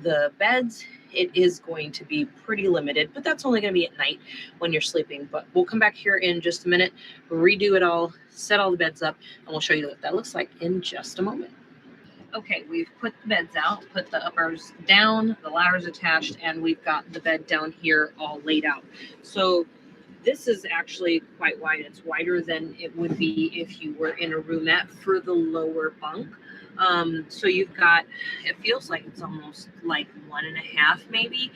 the beds, it is going to be pretty limited, but that's only going to be at night when you're sleeping. But we'll come back here in just a minute, redo it all, set all the beds up, and we'll show you what that looks like in just a moment. Okay, we've put the beds out, put the uppers down, the ladders attached, and we've got the bed down here all laid out. So this is actually quite wide. It's wider than it would be if you were in a roomette for the lower bunk. So you've got, it feels like it's almost like 1.5 maybe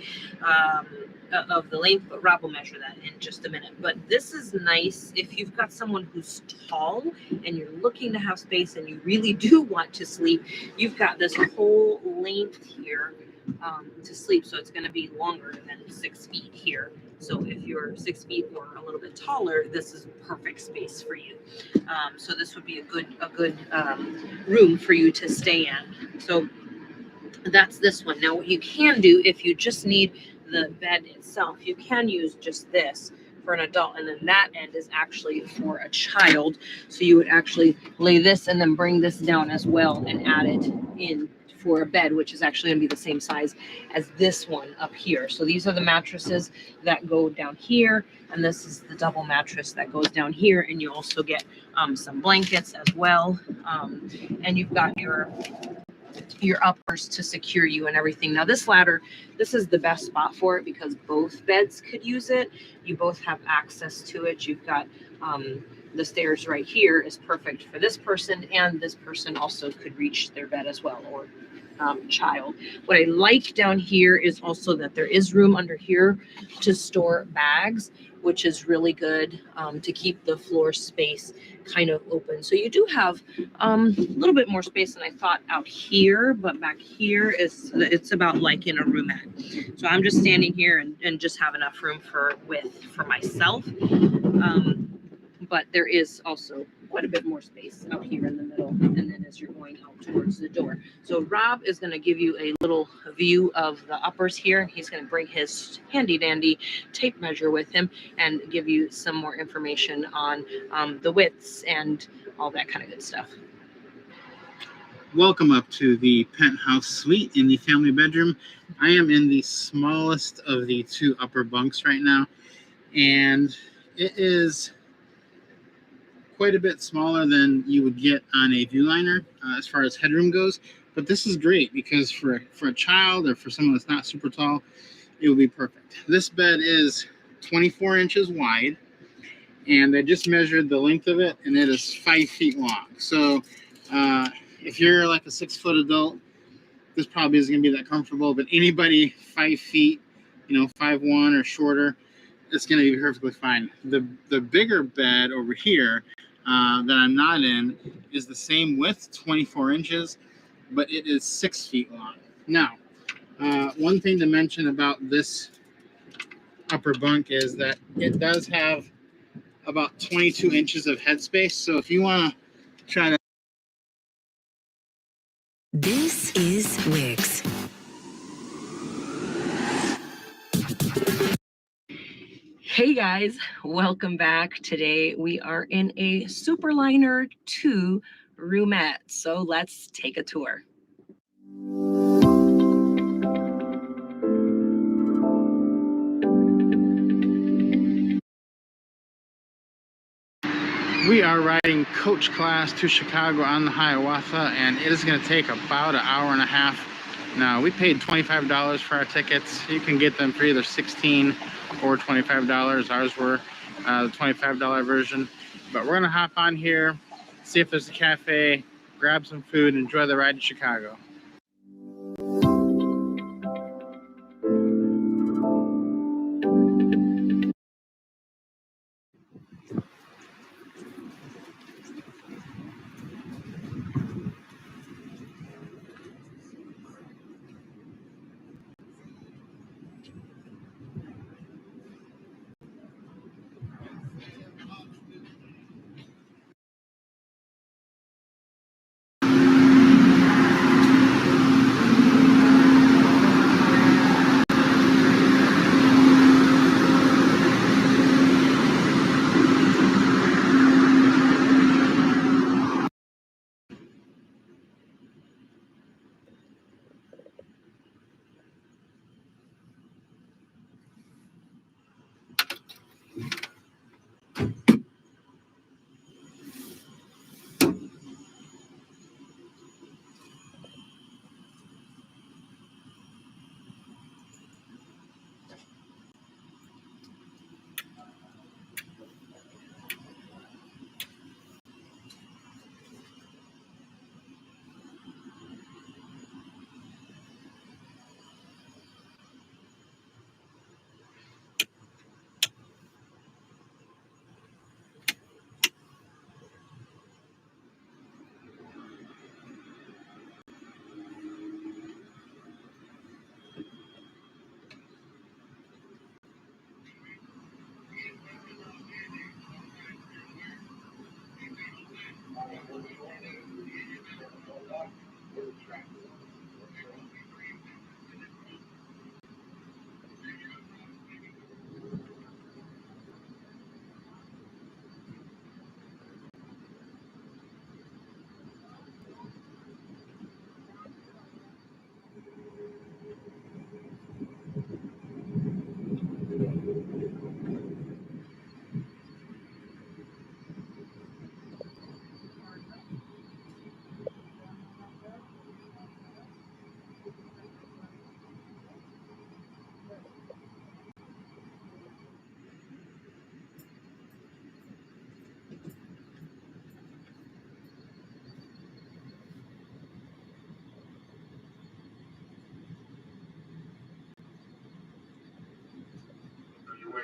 of the length, but Rob will measure that in just a minute. But this is nice if you've got someone who's tall and you're looking to have space and you really do want to sleep. You've got this whole length here to sleep, so it's going to be longer than 6 feet here. So if you're 6 feet or a little bit taller, this is perfect space for you. So this would be a good room for you to stay in. So that's this one. Now what you can do if you just need the bed itself, you can use just this for an adult, and then that end is actually for a child. So you would actually lay this and then bring this down as well and add it in for a bed, which is actually going to be the same size as this one up here. So these are the mattresses that go down here, and this is the double mattress that goes down here, and you also get some blankets as well, and you've got your uppers to secure you and everything. Now this ladder, this is the best spot for it because both beds could use it. You both have access to it. You've got the stairs right here is perfect for this person, and this person also could reach their bed as well, or child. What I like down here is also that there is room under here to store bags, which is really good to keep the floor space kind of open. So you do have a little bit more space than I thought out here, but back here it's about like in a roomette. So I'm just standing here and just have enough room for myself. But there is also quite a bit more space out here in the middle, and then as you're going out towards the door. So Rob is going to give you a little view of the uppers here, and he's going to bring his handy dandy tape measure with him and give you some more information on the widths and all that kind of good stuff. Welcome up to the penthouse suite in the family bedroom. I am in the smallest of the two upper bunks right now, and it is quite a bit smaller than you would get on a Viewliner as far as headroom goes. But this is great because for a child or for someone that's not super tall, it would be perfect. This bed is 24 inches wide, and I just measured the length of it, and it is 5 feet long. So if you're like a 6 foot adult, this probably isn't going to be that comfortable. But anybody 5 feet, 5'1" or shorter, it's going to be perfectly fine. The bigger bed over here that I'm not in is the same width, 24 inches, but it is 6 feet long. Now, one thing to mention about this upper bunk is that it does have about 22 inches of headspace. So if you want to try to... This is Wix. Hey guys, welcome back. Today we are in a Superliner 2 roomette, so let's take a tour. We are riding coach class to Chicago on the Hiawatha, and it is going to take about an hour and a half. Now, we paid $25 for our tickets. You can get them for either $16 or $25. Ours were the $25 version. But we're going to hop on here, see if there's a cafe, grab some food, and enjoy the ride to Chicago.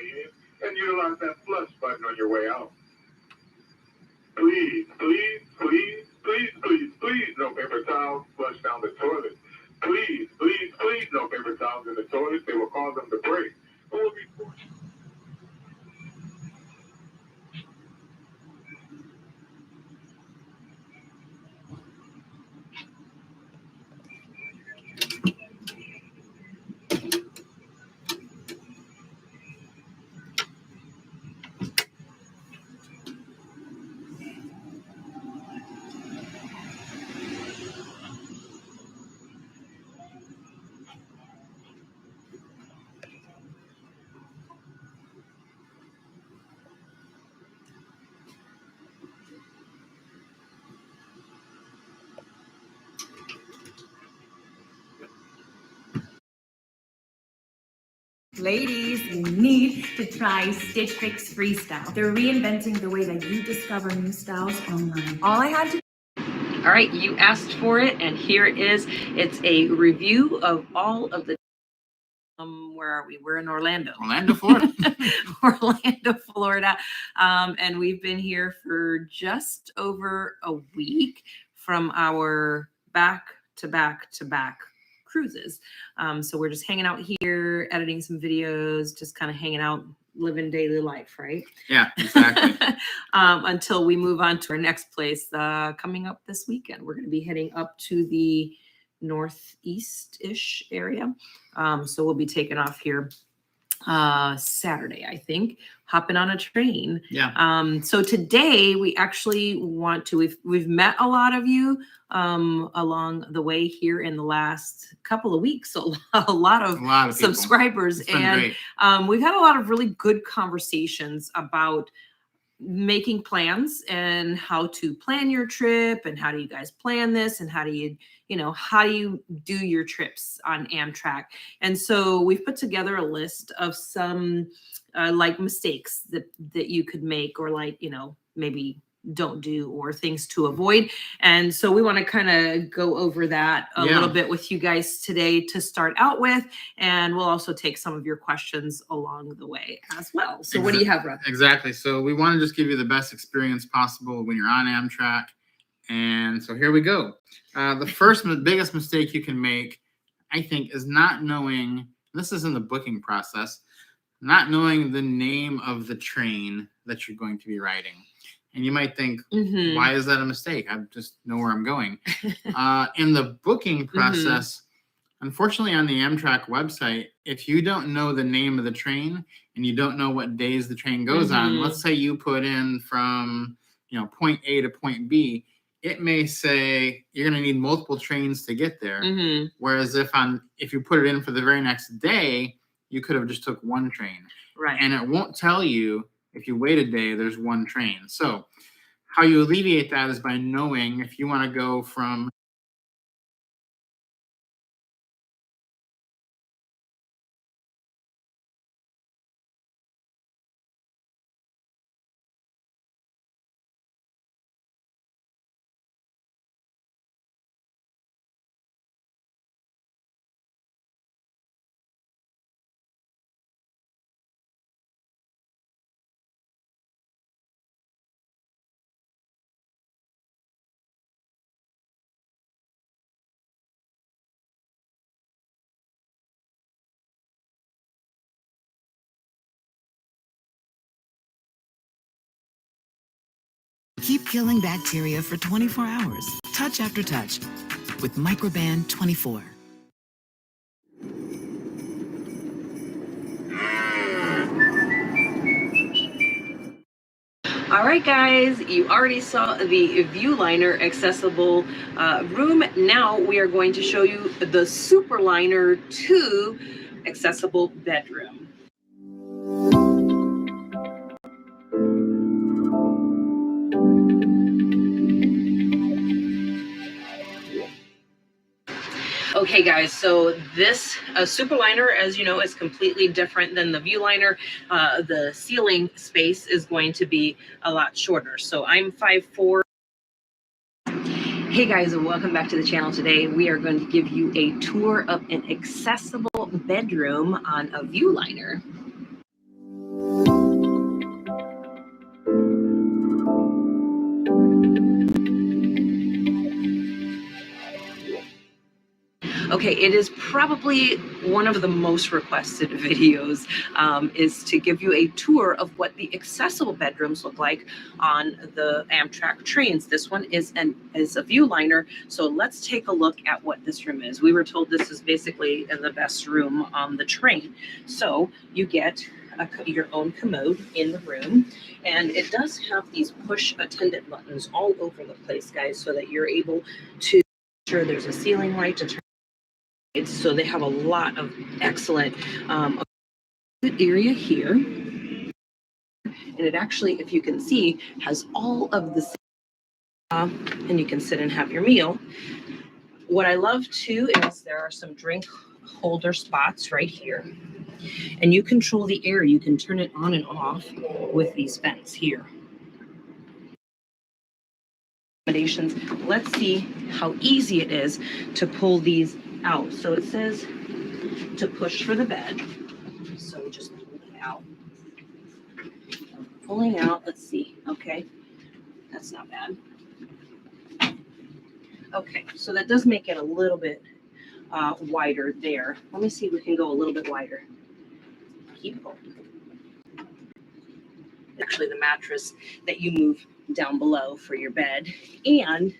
way in and utilize that flush button on your way out. Please, please, please, please, please, please, no paper towels flush down the toilet. Please, please, please, no paper towels in the toilet. They will cause them to break. Or will be forced. Ladies, you need to try Stitch Fix Freestyle. They're reinventing the way that you discover new styles online. All I had to All right, you asked for it, and here it is. It's a review of all of the where are we? We're in Orlando. Orlando, Florida. Orlando, Florida. And we've been here for just over a week from our back-to-back cruises. So we're just hanging out here, editing some videos, just kind of hanging out, living daily life, right? Yeah, exactly. Until we move on to our next place coming up this weekend. We're going to be heading up to the northeast-ish area. So we'll be taking off here Saturday, I think, hopping on a train. Yeah. So today we actually want to, we've met a lot of you along the way here in the last couple of weeks. So a lot of people. subscribers. It's been And great. we've had a lot of really good conversations about making plans and how to plan your trip and how do you guys plan this and how do you do your trips on Amtrak. And so we've put together a list of some like mistakes that you could make, or like, maybe don't do, or things to avoid. And so we want to kind of go over that a little bit with you guys today to start out with. And we'll also take some of your questions along the way as well. So what do you have, Rob? Exactly. So we want to just give you the best experience possible when you're on Amtrak. And so here we go. The biggest mistake you can make, I think, is not knowing, this is in the booking process, not knowing the name of the train that you're going to be riding. And you might think, why is that a mistake? I just know where I'm going. In the booking process, unfortunately, on the Amtrak website, if you don't know the name of the train and you don't know what days the train goes on, let's say you put in from point A to point B, it may say you're going to need multiple trains to get there. Whereas if you put it in for the very next day, you could have just took one train. Right. And it won't tell you if you wait a day, there's one train. So how you alleviate that is by knowing if you want to go from Keep killing bacteria for 24 hours, touch after touch, with Microban 24. All right, guys, you already saw the Viewliner accessible room. Now we are going to show you the Superliner 2 accessible bedroom. Okay, guys, so this Superliner, as you know, is completely different than the Viewliner. The ceiling space is going to be a lot shorter. So I'm 5'4". Hey guys, and welcome back to the channel. Today we are going to give you a tour of an accessible bedroom on a Viewliner. Okay, it is probably one of the most requested videos, is to give you a tour of what the accessible bedrooms look like on the Amtrak trains. This one is a view liner, so let's take a look at what this room is. We were told this is basically the best room on the train. So you get your own commode in the room, and it does have these push attendant buttons all over the place, guys, so that you're able to sure there's a ceiling light to turn. So they have a lot of excellent area here, and it actually, if you can see, has all of the and you can sit and have your meal. What I love too is there are some drink holder spots right here, and you control the air. You can turn it on and off with these vents here. Let's see how easy it is to pull these out. So it says to push for the bed. So just pull it out. Pulling out, let's see. Okay, that's not bad. Okay, so that does make it a little bit wider there. Let me see if we can go a little bit wider. Keep going. Actually, the mattress that you move down below for your bed. And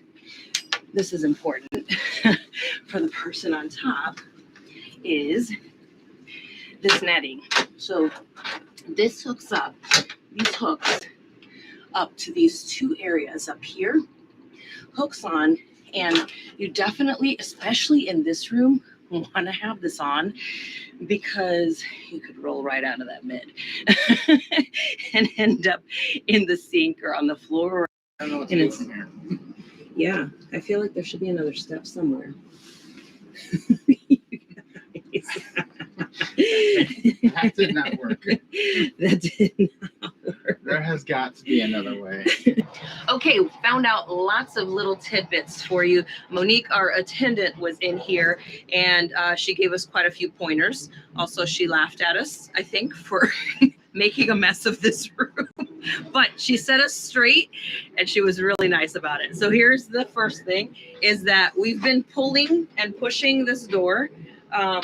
this is important for the person on top, is this netting. So this hooks up, these hooks up to these two areas up here, hooks on, and you definitely, especially in this room, want to have this on because you could roll right out of that bed and end up in the sink or on the floor. I don't know what's And in here. Yeah, I feel like there should be another step somewhere. That did not work. That did not work. There has got to be another way. Okay, found out lots of little tidbits for you. Monique, our attendant, was in here, and she gave us quite a few pointers. Also, she laughed at us, I think, for making a mess of this room. But she set us straight, and she was really nice about it. So here's the first thing, is that we've been pulling and pushing this door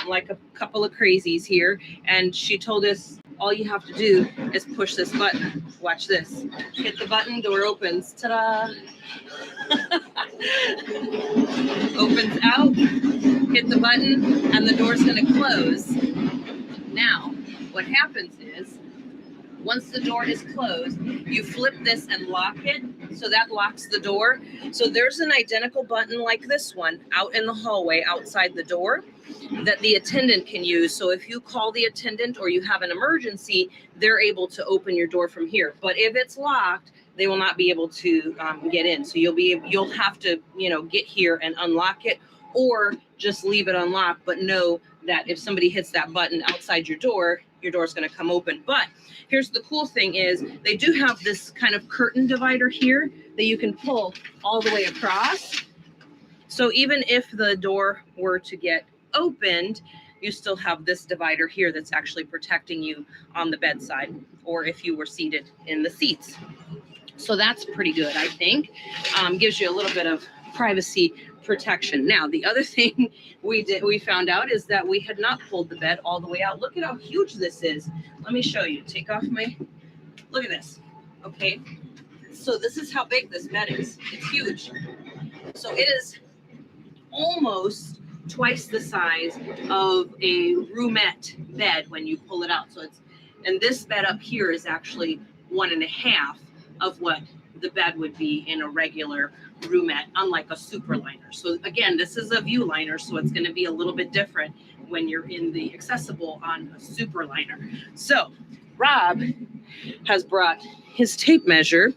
like a couple of crazies here. And she told us all you have to do is push this button. Watch this. Hit the button, door opens. Ta-da! Opens out, hit the button, and the door's gonna close. Now, what happens is, once the door is closed, you flip this and lock it, so that locks the door. So there's an identical button like this one out in the hallway outside the door that the attendant can use. So if you call the attendant or you have an emergency, they're able to open your door from here. But if it's locked, they will not be able to get in. So you'll have to, get here and unlock it, or just leave it unlocked. But know that if somebody hits that button outside your door is going to come open. But here's the cool thing is they do have this kind of curtain divider here that you can pull all the way across. So even if the door were to get opened, you still have this divider here that's actually protecting you on the bedside, or if you were seated in the seats. So that's pretty good, I think. Gives you a little bit of privacy protection. Now, the other thing we found out is that we had not pulled the bed all the way out. Look at how huge this is. Let me show you. Take off look at this. Okay. So this is how big this bed is. It's huge. So it is almost twice the size of a roomette bed when you pull it out. So and this bed up here is actually 1.5 of what the bed would be in a regular roomette, unlike a super liner. So again, this is a view liner, so it's going to be a little bit different when you're in the accessible on a super liner. So Rob has brought his tape measure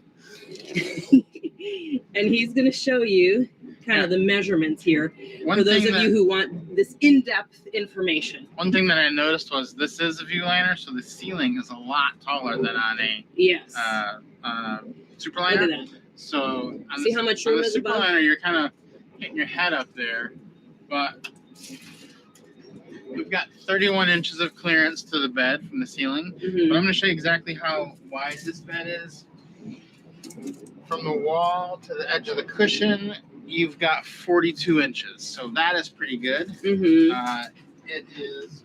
and he's going to show you kind of the measurements here for those of you who want this in-depth information. One thing that I noticed was this is a view liner, so the ceiling is a lot taller than on a super liner. Look at that. So on See how much room on the is super above? liner, you're kind of getting your head up there, but we've got 31 inches of clearance to the bed from the ceiling. Mm-hmm. But I'm going to show you exactly how wide this bed is. From the wall to the edge of the cushion you've got 42 inches. So that is pretty good. Mm-hmm. It is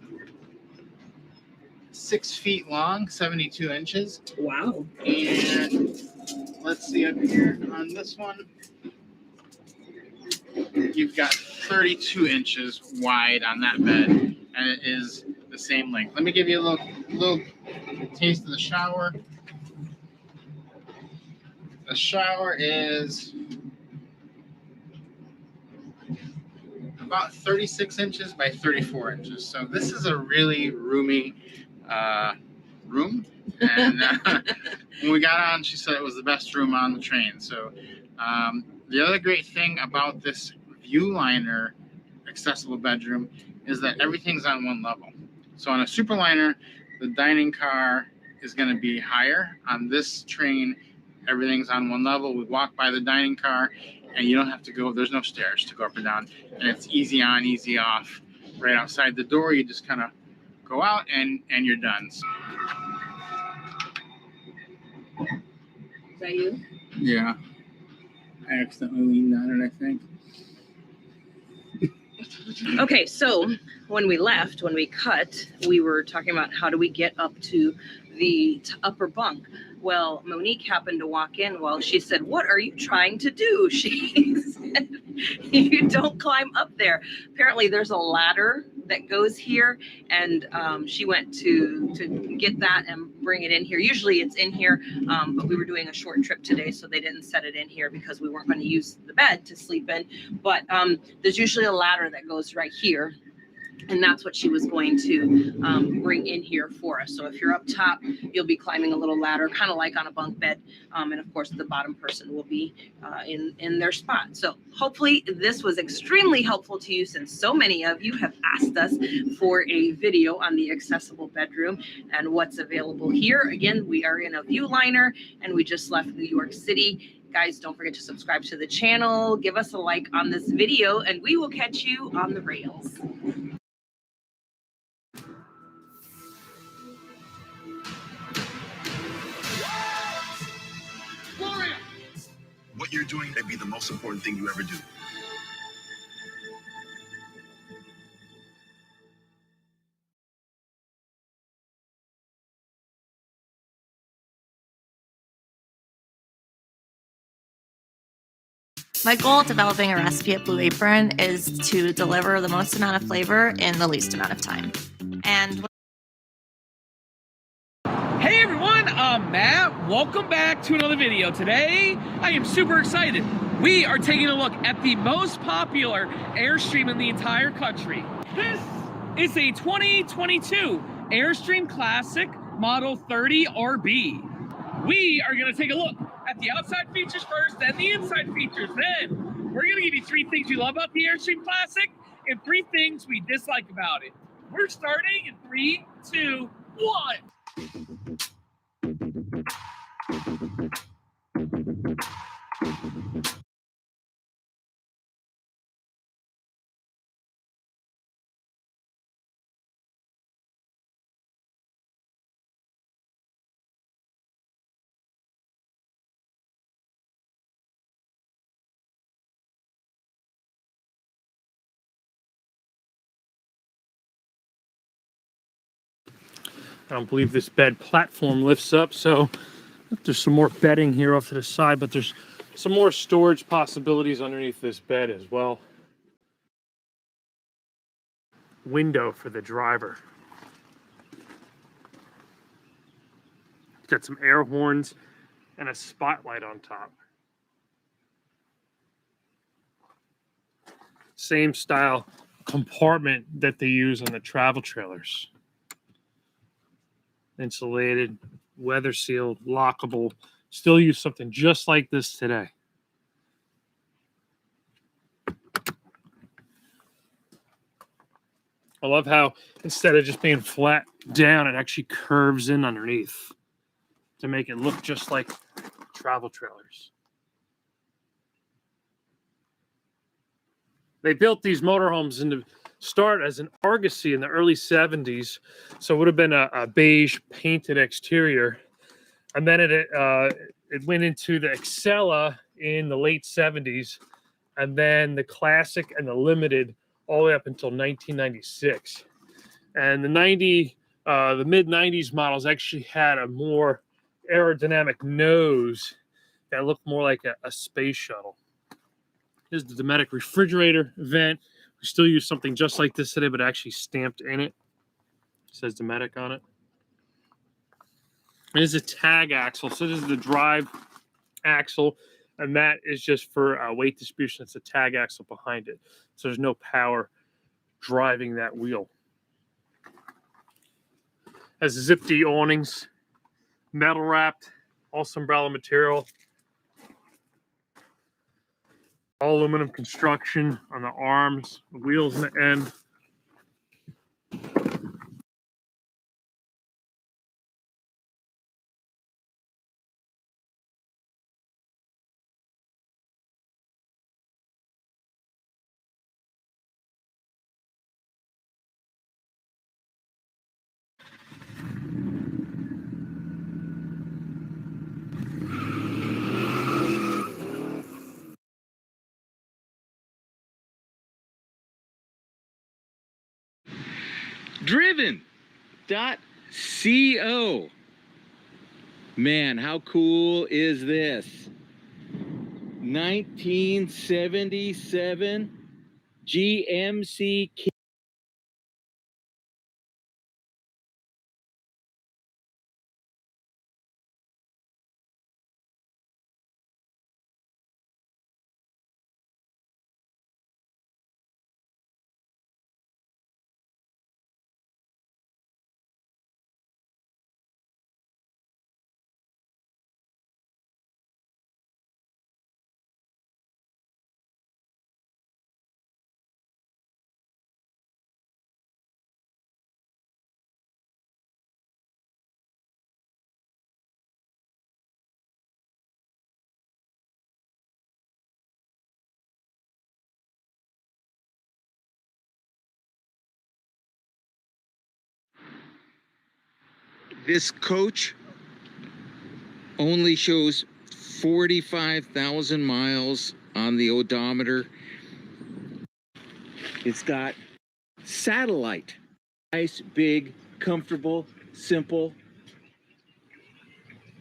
6 feet long, 72 inches. Wow. And let's see up here on this one. You've got 32 inches wide on that bed, and it is the same length. Let me give you a little taste of the shower. The shower is about 36 inches by 34 inches. So this is a really roomy room. And when we got on, she said it was the best room on the train. So the other great thing about this Viewliner accessible bedroom is that everything's on one level. So on a Superliner, the dining car is going to be higher. On this train, everything's on one level. We walk by the dining car, and you don't have to go. There's no stairs to go up and down, and it's easy on, easy off. Right outside the door, you just kind of go out, and you're done. Is that you? Yeah, I accidentally leaned on it, I think. Okay, so when we cut, we were talking about how do we get up to the upper bunk. Well, Monique happened to walk in. Well, she said, "What are you trying to do?" She said, "You don't climb up there." Apparently, there's a ladder that goes here, and she went to get that and bring it in here. Usually, it's in here, but we were doing a short trip today, so they didn't set it in here because we weren't going to use the bed to sleep in. But there's usually a ladder that goes right here. And that's what she was going to bring in here for us. So if you're up top, you'll be climbing a little ladder, kind of like on a bunk bed. And of course, the bottom person will be in their spot. So hopefully this was extremely helpful to you, since so many of you have asked us for a video on the accessible bedroom and what's available here. Again, we are in a Viewliner, and we just left New York City. Guys, don't forget to subscribe to the channel, give us a like on this video, and we will catch you on the rails. What you're doing may be the most important thing you ever do. My goal developing a recipe at Blue Apron is to deliver the most amount of flavor in the least amount of time. And Hey everyone, I'm Matt. Welcome back to another video. Today, I am super excited. We are taking a look at the most popular Airstream in the entire country. This is a 2022 Airstream Classic Model 30 RB. We are going to take a look at the outside features first, then the inside features. Then we're going to give you 3 things we love about the Airstream Classic and 3 things we dislike about it. We're starting in 3, 2, 1. I don't believe this bed platform lifts up, so there's some more bedding here off to the side, but there's some more storage possibilities underneath this bed as well. Window for the driver. Got some air horns and a spotlight on top. Same style compartment that they use on the travel trailers. Insulated, weather sealed, lockable. Still use something just like this today. I love how instead of just being flat down, it actually curves in underneath to make it look just like travel trailers. They built these motorhomes into start as an Argosy in the early 70s, so it would have been a beige painted exterior, and then it went into the Excella in the late 70s, and then the Classic and the Limited all the way up until 1996. And the mid 90s models actually had a more aerodynamic nose that looked more like a space shuttle. Here's the Dometic refrigerator vent. We still use something just like this today, but actually stamped in it. It says Dometic on it. It is a tag axle. So this is the drive axle, and that is just for weight distribution. It's a tag axle behind it. So there's no power driving that wheel. Has zip-D awnings, metal wrapped, all umbrella material. All aluminum construction on the arms, the wheels and the end. Driven.co. Man, how cool is this? 1977 GMC. This coach only shows 45,000 miles on the odometer. It's got satellite. Nice, big, comfortable, simple.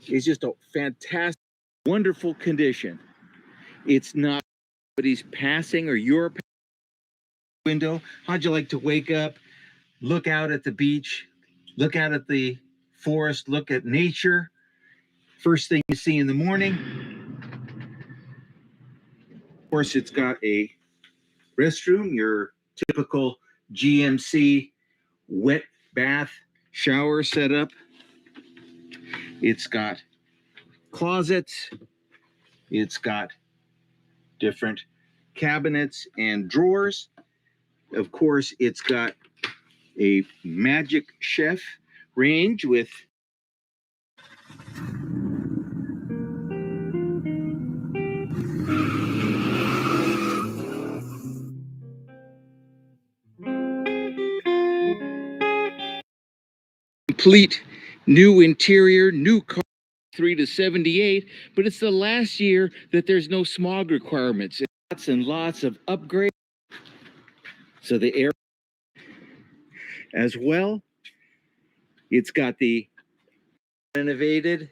It's just a fantastic, wonderful condition. It's not somebody's passing or your window. How'd you like to wake up, look out at the beach, look out at the forest, look at nature? First thing you see in the morning. Of course, it's got a restroom, your typical GMC wet bath shower setup. It's got closets. It's got different cabinets and drawers. Of course, it's got a Magic Chef range with complete new interior, new car, 3 to 78, but it's the last year that there's no smog requirements. Lots and lots of upgrades. So the air as well. It's got the renovated.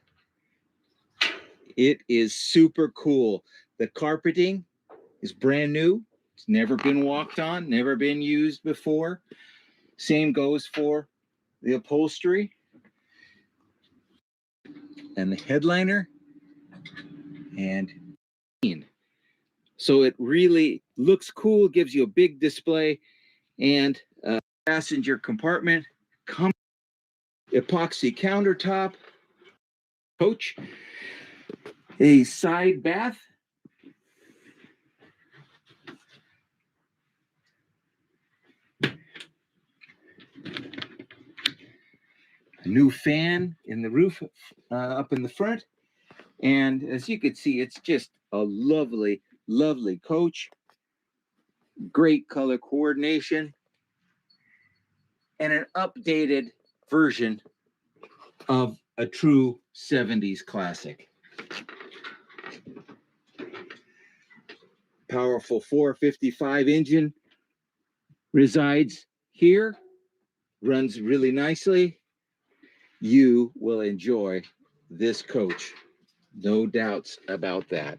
It is super cool. The carpeting is brand new. It's never been walked on, never been used before. Same goes for the upholstery and the headliner. And so it really looks cool, gives you a big display and a passenger compartment, epoxy countertop, coach, a side bath, a new fan in the roof up in the front. And as you can see, it's just a lovely, lovely coach. Great color coordination and an updated version of a true 70s classic. powerful 455 engine resides here, runs really nicely. You will enjoy this coach. No doubts about that.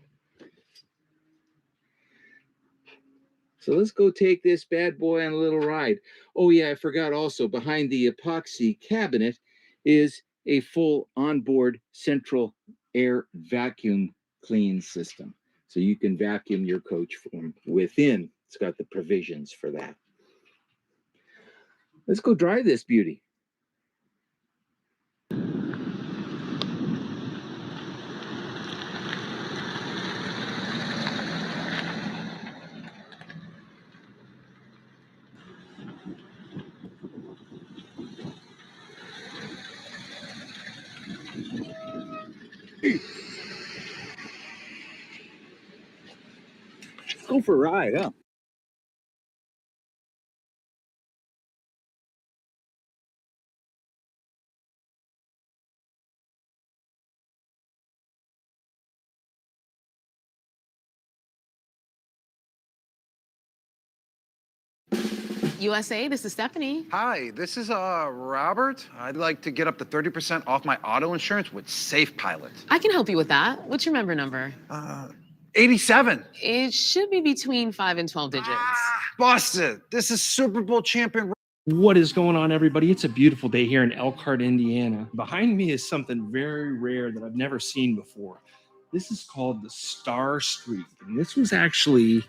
So let's go take this bad boy on a little ride. Oh yeah, I forgot also, behind the epoxy cabinet is a full onboard central air vacuum clean system. So you can vacuum your coach from within. It's got the provisions for that. Let's go drive this beauty. Go for a ride, huh? USA, this is Stephanie. Hi, this is Robert. I'd like to get up to 30% off my auto insurance with Safe Pilot. I can help you with that. What's your member number? 87. It should be between 5 and 12 digits. Busted. This is Super Bowl champion. What is going on, everybody? It's a beautiful day here in Elkhart, Indiana. Behind me is something very rare that I've never seen before. This is called the Star Streak, and this was actually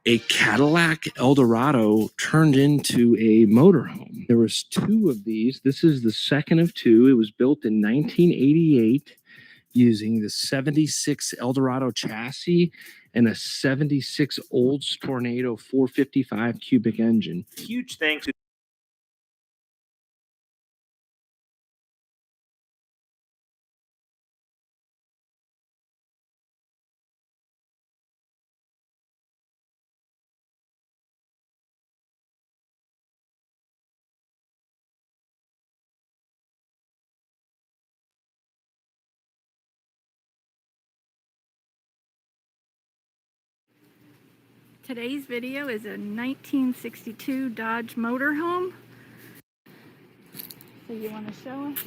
a Cadillac Eldorado turned into a motorhome. There was two of these. This is the second of two. It was built in 1988 using the 76 Eldorado chassis and a 76 Olds Tornado 455 cubic engine. Huge thanks to Today's video is a 1962 Dodge motorhome. So you want to show us?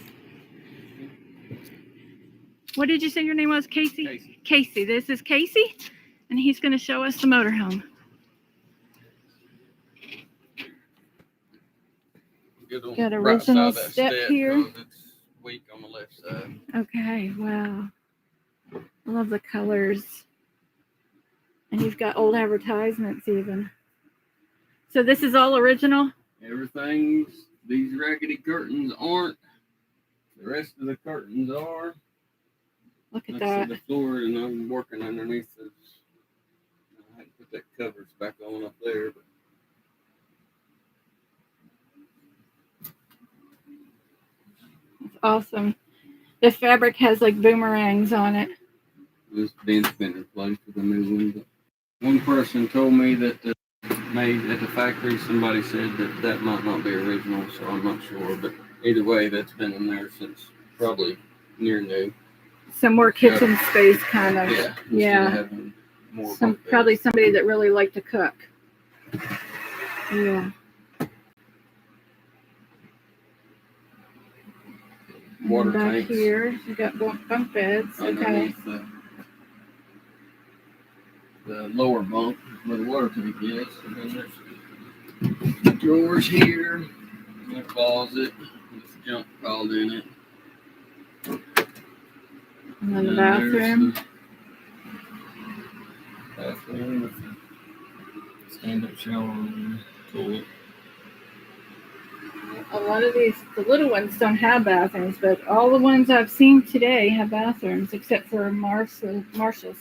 What did you say your name was? Casey? Casey. This is Casey, and he's going to show us the motorhome. Got original step here. It's weak on the left side. Okay, wow. I love the colors. And you've got old advertisements even. So this is all original? Everything's, these raggedy curtains aren't. The rest of the curtains are. Look at I that. see the floor, and I'm working underneath this. I had to put that covers back on up there. But It's awesome. The fabric has like boomerangs on it. this vent's been replaced with a new one. But one person told me that made at the factory, somebody said that that might not be original, so I'm not sure. But either way, that's been in there since probably near new. Some more kitchen space, kind of. Yeah. Yeah. Probably somebody that really liked to cook. Yeah. Water Back tanks. here, you got bunk beds. Okay. Underneath the lower bunk where the water tank is. And then there's drawers here, and a closet with junk piled in it. And then the bathroom. Bathroom with the stand-up shower and toilet. A lot of these, the little ones don't have bathrooms, but all the ones I've seen today have bathrooms, except for Marshall's.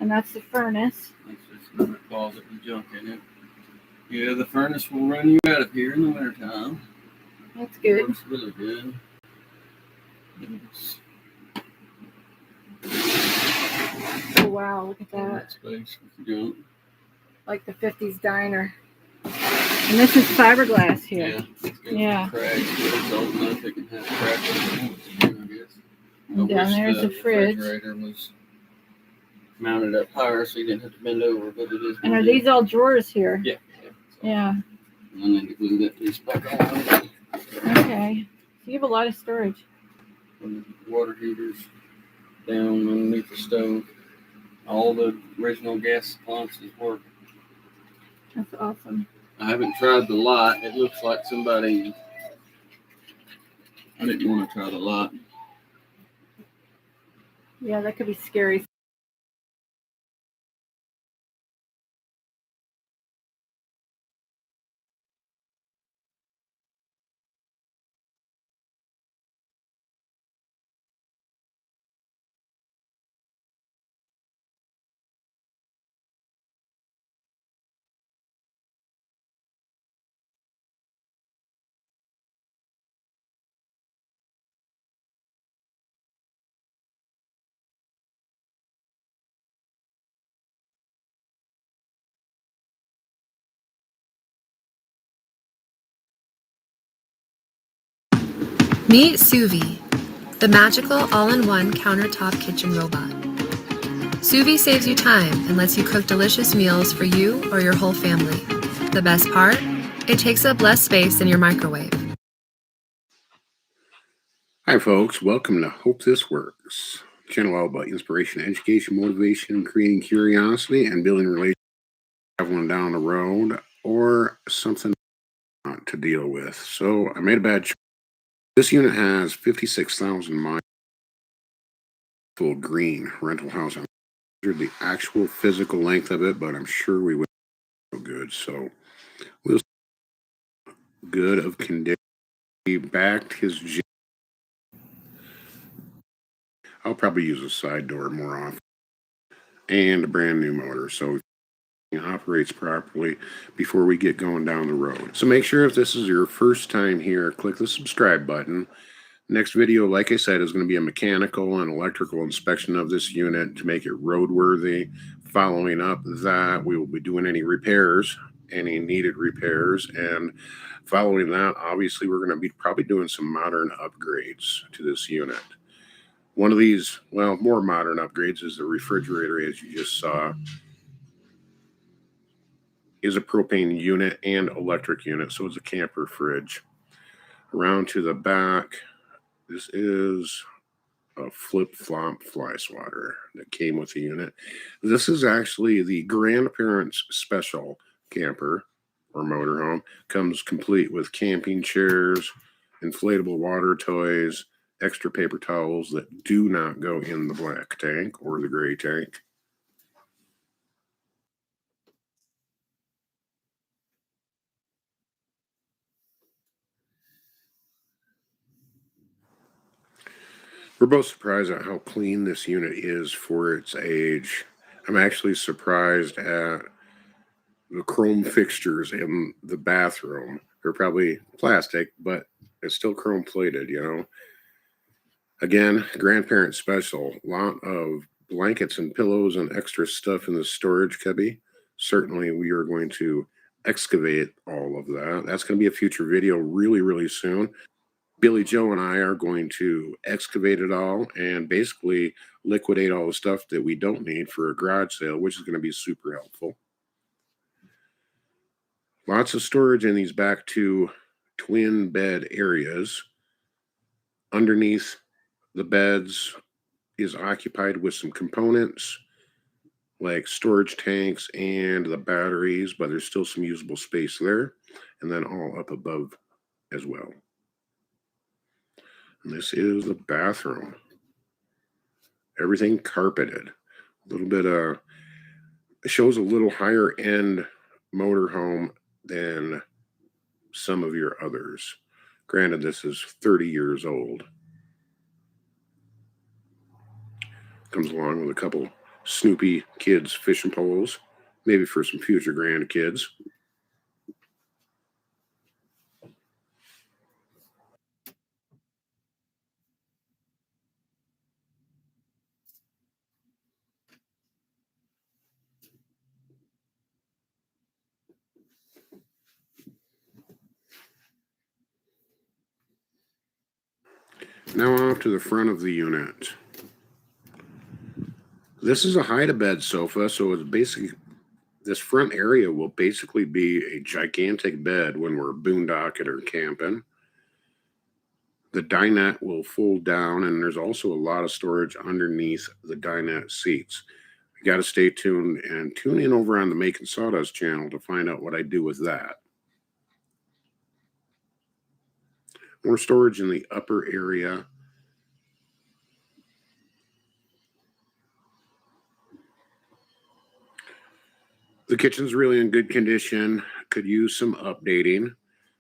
And that's the furnace. That's just another closet with junk in it. Yeah, the furnace will run you out of here in the wintertime. That's good. Works really good. Oh wow, look at that. Space with junk. Like the 50s diner. And this is fiberglass here. Yeah. It's got Yeah. cracks, but it's old enough it can have cracks in it, I guess. And down there's a fridge. Refrigerator was mounted up higher so you didn't have to bend over, but it is. And are these all drawers here? Yeah. Yeah. I need to glue that piece back on. Okay. So you have a lot of storage. Water heaters down underneath the stove. All the original gas appliances work. That's awesome. I haven't tried the light. It looks like somebody. I didn't want to try the light. Yeah, that could be scary. Meet Suvi, the magical all-in-one countertop kitchen robot. Suvi saves you time and lets you cook delicious meals for you or your whole family. The best part? It takes up less space than your microwave. Hi folks, welcome to Hope This Works, channel all about inspiration, education, motivation, creating curiosity, and building relationships, traveling down the road, or something to deal with. So I made a bad choice. This unit has 56,000 miles, full green rental house. I measured the actual physical length of it, but I'm sure we would go good. So we'll good of condition. He backed his. I'll probably use a side door more often, and a brand new motor. So it operates properly before we get going down the road. So make sure if this is your first time here, click the subscribe button. Next video, like I said, is going to be a mechanical and electrical inspection of this unit to make it roadworthy. Following up that, we will be doing any repairs, any needed repairs, and following that, obviously, we're going to be probably doing some modern upgrades to this unit. One of these, well, more modern upgrades is the refrigerator, as you just saw. Is a propane unit and electric unit, so it's a camper fridge. Around to the back, this is a flip-flop fly swatter that came with the unit. This is actually the grandparents special camper or motorhome. Comes complete with camping chairs, inflatable water toys, extra paper towels that do not go in the black tank or the gray tank. We're both surprised at how clean this unit is for its age. I'm actually surprised at the chrome fixtures in the bathroom. They're probably plastic, but it's still chrome plated, you know. Again, grandparent special. Lot of blankets and pillows and extra stuff in the storage cubby. Certainly we are going to excavate all of that. That's going to be a future video really, really soon. Billy Joe and I are going to excavate it all and basically liquidate all the stuff that we don't need for a garage sale, which is going to be super helpful. Lots of storage in these back two twin bed areas. Underneath the beds is occupied with some components like storage tanks and the batteries, but there's still some usable space there. And then all up above as well. And this is the bathroom. Everything carpeted. A little bit it shows a little higher end motorhome than some of your others. Granted, this is 30 years old. Comes along with a couple Snoopy kids fishing poles, maybe for some future grandkids. Now off to the front of the unit. This is a hide-a-bed sofa, so it's basically this front area will basically be a gigantic bed when we're boondocking or camping. The dinette will fold down, and there's also a lot of storage underneath the dinette seats. You got to stay tuned and tune in over on the Making Sawdust channel to find out what I do with that. More storage in the upper area. The kitchen's really in good condition. Could use some updating.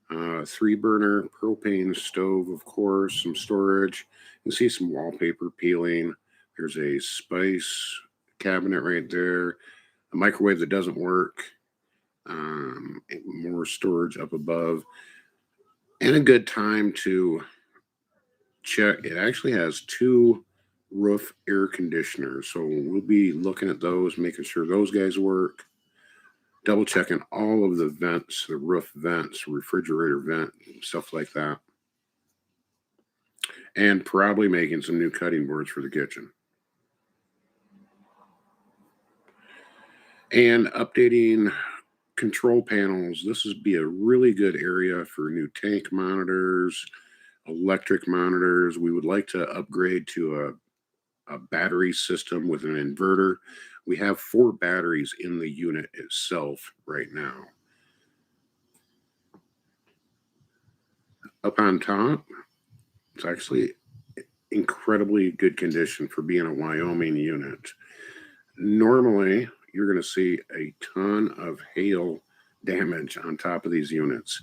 3-burner propane stove, of course, some storage. You can see some wallpaper peeling. There's a spice cabinet right there. A microwave that doesn't work. More storage up above. And a good time to check. It actually has 2 roof air conditioners. So we'll be looking at those, making sure those guys work. Double checking all of the vents, the roof vents, refrigerator vent, stuff like that. And probably making some new cutting boards for the kitchen. And updating control panels. This would be a really good area for new tank monitors, electric monitors. We would like to upgrade to a battery system with an inverter. We have 4 batteries in the unit itself right now. Up on top, it's actually incredibly good condition for being a Wyoming unit. Normally, you're going to see a ton of hail damage on top of these units.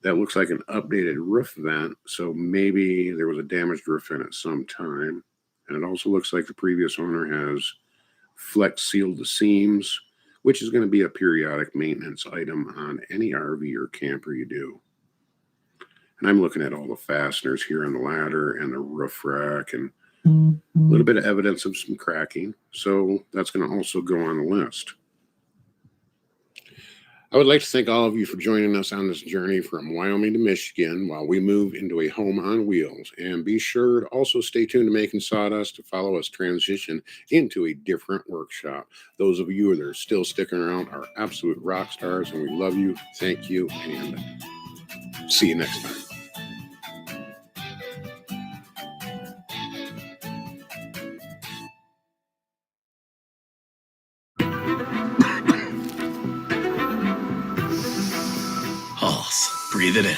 That looks like an updated roof vent, so maybe there was a damaged roof vent at some time. And it also looks like the previous owner has flex sealed the seams, which is going to be a periodic maintenance item on any RV or camper you do. And I'm looking at all the fasteners here on the ladder and the roof rack and a little bit of evidence of some cracking. So that's going to also go on the list. I would like to thank all of you for joining us on this journey from Wyoming to Michigan while we move into a home on wheels. And be sure to also stay tuned to Making Sawdust to follow us transition into a different workshop. Those of you that are still sticking around are absolute rock stars, and we love you. Thank you, and see you next time. Pulse. Breathe it in.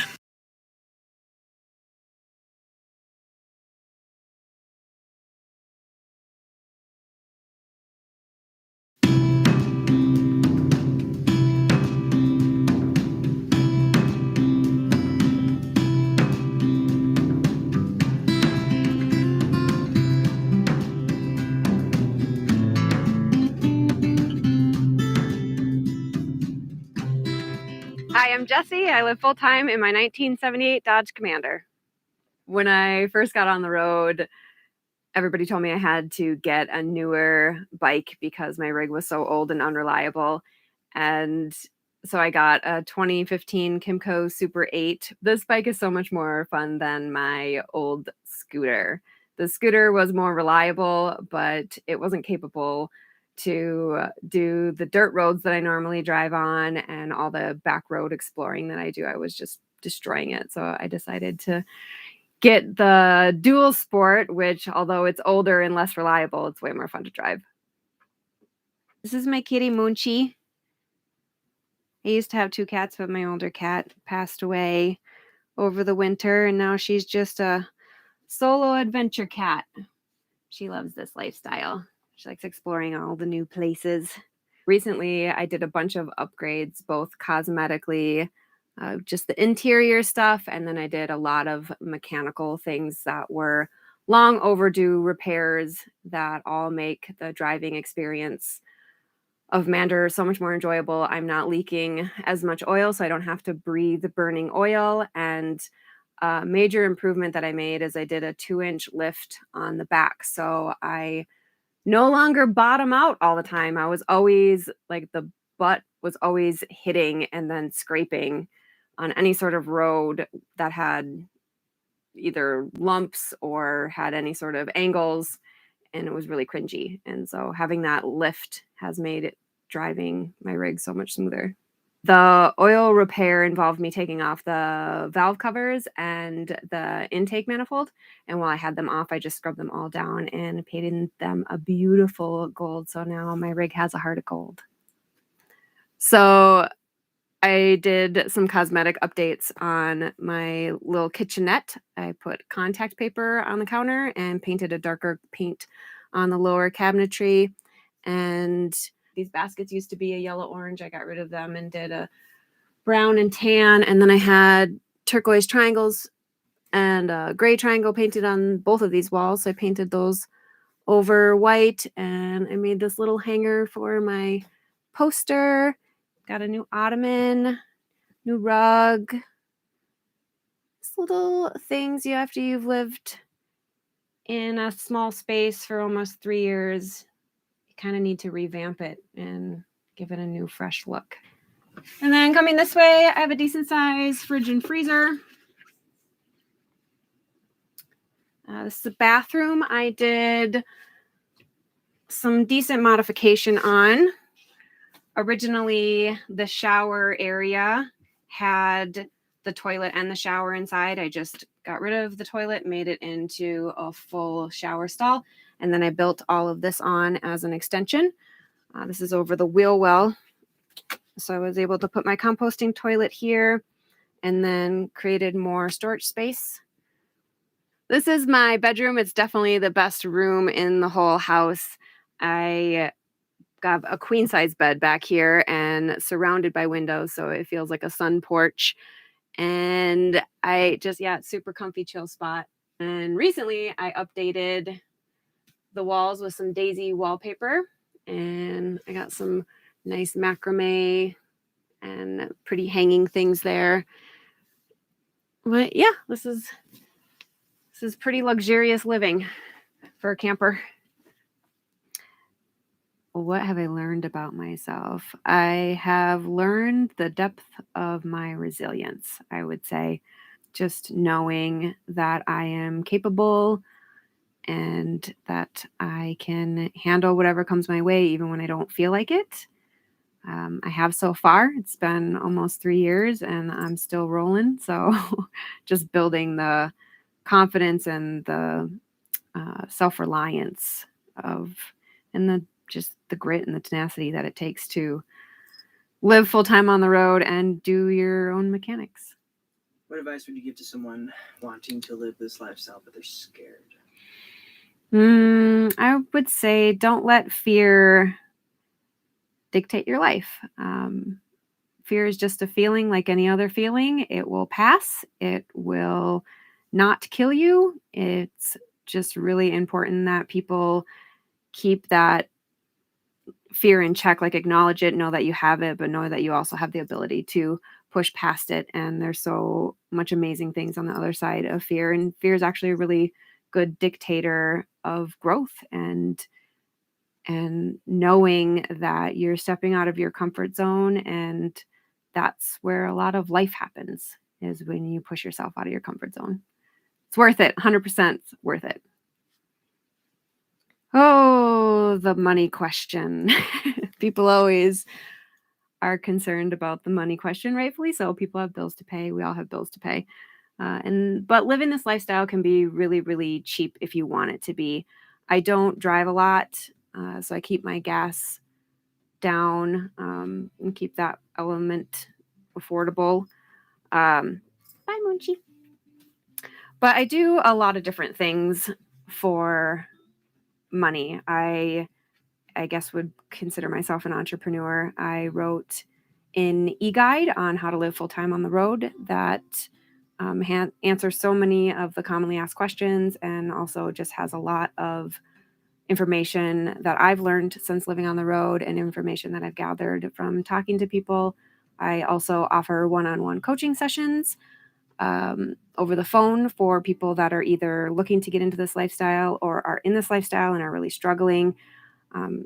Hi, I'm Jessie. I live full-time in my 1978 Dodge Commander. When I first got on the road, everybody told me I had to get a newer bike because my rig was so old and unreliable. And so I got a 2015 Kimco Super 8. This bike is so much more fun than my old scooter. The scooter was more reliable, but it wasn't capable to do the dirt roads that I normally drive on and all the back road exploring that I do. I was just destroying it. So I decided to get the dual sport, which although it's older and less reliable, it's way more fun to drive. This is my kitty Moonchi. I used to have 2 cats, but my older cat passed away over the winter, and now she's just a solo adventure cat. She loves this lifestyle. She likes exploring all the new places. Recently, I did a bunch of upgrades, both cosmetically, just the interior stuff, and then I did a lot of mechanical things that were long overdue repairs that all make the driving experience of Mander so much more enjoyable. I'm not leaking as much oil, so I don't have to breathe burning oil. And a major improvement that I made is I did a 2-inch lift on the back. So I no longer bottom out all the time. I was always like the butt was always hitting and then scraping on any sort of road that had either lumps or had any sort of angles. and it was really cringy. And so having that lift has made it driving my rig so much smoother. The oil repair involved me taking off the valve covers and the intake manifold. And while I had them off, I just scrubbed them all down and painted them a beautiful gold. So now my rig has a heart of gold. So I did some cosmetic updates on my little kitchenette. I put contact paper on the counter and painted a darker paint on the lower cabinetry. And these baskets used to be a yellow orange. I got rid of them and did a brown and tan. And then I had turquoise triangles and a gray triangle painted on both of these walls. So I painted those over white, and I made this little hanger for my poster. Got a new ottoman, new rug. Just little things after you've lived in a small space for almost 3 years. You kind of need to revamp it and give it a new, fresh look. And then coming this way, I have a decent size fridge and freezer. This is a bathroom I did some decent modification on. Originally, the shower area had the toilet and the shower inside. I just got rid of the toilet, made it into a full shower stall, and then I built all of this on as an extension. This is over the wheel well. So I was able to put my composting toilet here and then created more storage space. This is my bedroom. It's definitely the best room in the whole house. I got a queen size bed back here and surrounded by windows, so it feels like a sun porch. And I just, yeah, it's super comfy, chill spot. And recently I updated the walls with some daisy wallpaper, and I got some nice macrame and pretty hanging things there. But yeah, this is pretty luxurious living for a camper. What have I learned about myself? I have learned the depth of my resilience, I would say. Just knowing that I am capable and that I can handle whatever comes my way, even when I don't feel like it. I have so far. It's been almost 3 years and I'm still rolling. So just building the confidence and the self-reliance of, and the grit and the tenacity that it takes to live full-time on the road and do your own mechanics. What advice would you give to someone wanting to live this lifestyle but they're scared? I would say don't let fear dictate your life. Fear is just a feeling like any other feeling. It will pass. It will not kill you. It's just really important that people keep that fear in check, like acknowledge it, know that you have it, but know that you also have the ability to push past it. And there's so much amazing things on the other side of fear. And fear is actually a really good dictator of growth and knowing that you're stepping out of your comfort zone. And that's where a lot of life happens, is when you push yourself out of your comfort zone. It's worth it. 100% worth it. Oh, the money question. People always are concerned about the money question, rightfully so. People have bills to pay. We all have bills to pay. But living this lifestyle can be really, really cheap if you want it to be. I don't drive a lot, so I keep my gas down and keep that element affordable. Bye, Munchie. But I do a lot of different things for money. I guess would consider myself an entrepreneur. I wrote an e-guide on how to live full-time on the road that answers so many of the commonly asked questions, and also just has a lot of information that I've learned since living on the road and information that I've gathered from talking to people. I also offer one-on-one coaching sessions over the phone for people that are either looking to get into this lifestyle or are in this lifestyle and are really struggling.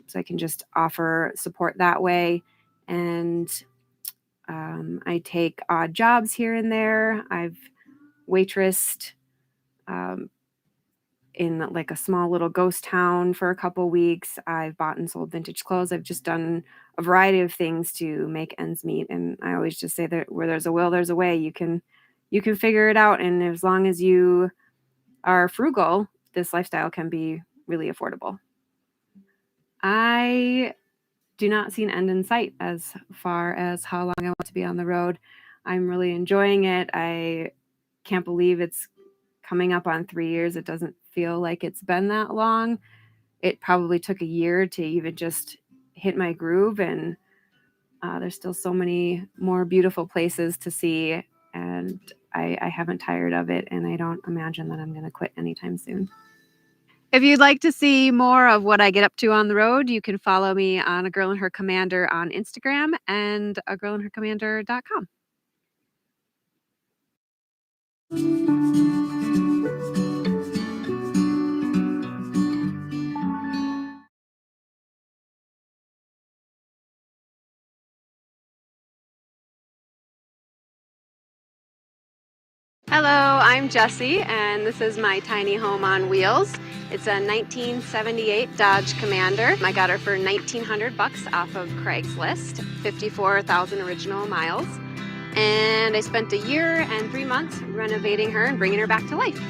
So I can just offer support that way. And I take odd jobs here and there. I've waitressed in like a small little ghost town for a couple weeks. I've bought and sold vintage clothes. I've just done a variety of things to make ends meet. And I always just say that where there's a will, there's a way. You can figure it out. And as long as you are frugal, this lifestyle can be really affordable. I do not see an end in sight as far as how long I want to be on the road. I'm really enjoying it. I can't believe it's coming up on 3 years. It doesn't feel like it's been that long. It probably took a year to even just hit my groove, and there's still so many more beautiful places to see, and I haven't tired of it, and I don't imagine that I'm going to quit anytime soon. If you'd like to see more of what I get up to on the road, you can follow me on A Girl and Her Commander on Instagram and agirlandhercommander.com. Hello, I'm Jessie, and this is my tiny home on wheels. It's a 1978 Dodge Commander. I got her for $1,900 off of Craigslist, 54,000 original miles. And I spent a year and 3 months renovating her and bringing her back to life.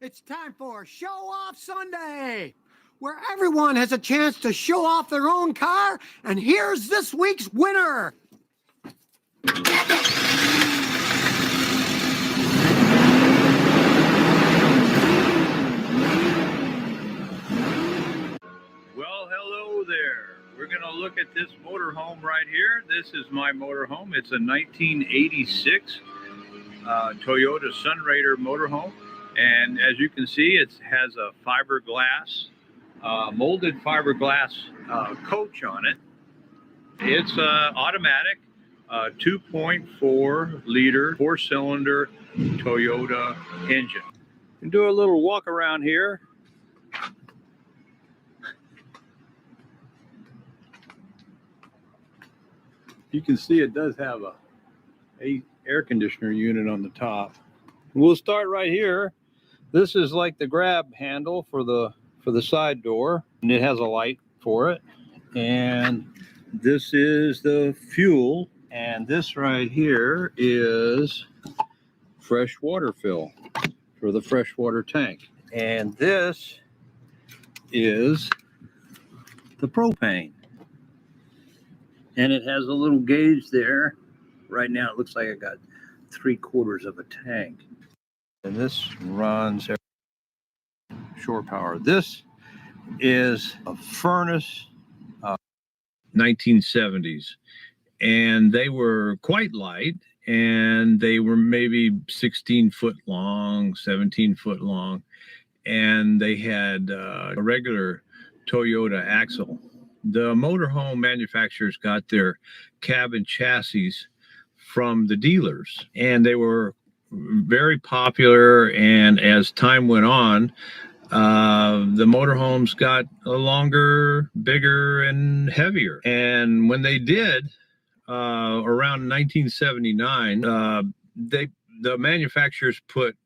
It's time for Show Off Sunday, where everyone has a chance to show off their own car, and here's this week's winner. Well, hello there. We're going to look at this motorhome right here. This is my motorhome. It's a 1986 Toyota Sunraider motorhome. And as you can see, it has a fiberglass, molded fiberglass coach on it. It's automatic, 2.4 liter, 4-cylinder Toyota engine. You can do a little walk around here. You can see it does have a air conditioner unit on the top. We'll start right here. This is like the grab handle for the side door, and it has a light for it. And this is the fuel, and this right here is fresh water fill for the freshwater tank. And this is the propane. And it has a little gauge there. Right now it looks like I got 3/4 of a tank. And this runs shore power. This is a furnace, 1970s. And they were quite light, and they were maybe 16 foot long, 17 foot long. And they had a regular Toyota axle. The motorhome manufacturers got their cab and chassis from the dealers, and they were very popular. And as time went on, the motorhomes got longer, bigger, and heavier. And when they did, around 1979, the manufacturers put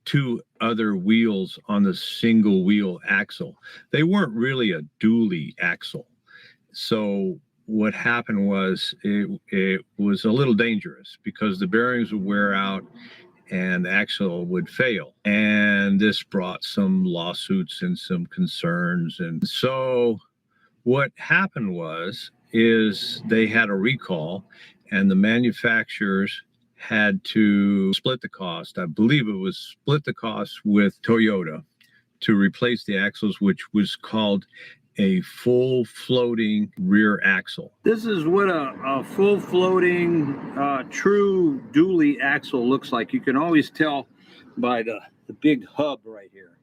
2 other wheels on the single wheel axle. They weren't really a dually axle. So what happened was it was a little dangerous because the bearings would wear out and the axle would fail. And this brought some lawsuits and some concerns. And so what happened is they had a recall and the manufacturers had to split the cost. I believe it was split the cost with Toyota to replace the axles, which was called a full floating rear axle. This is what a full floating true dually axle looks like. You can always tell by the big hub right here.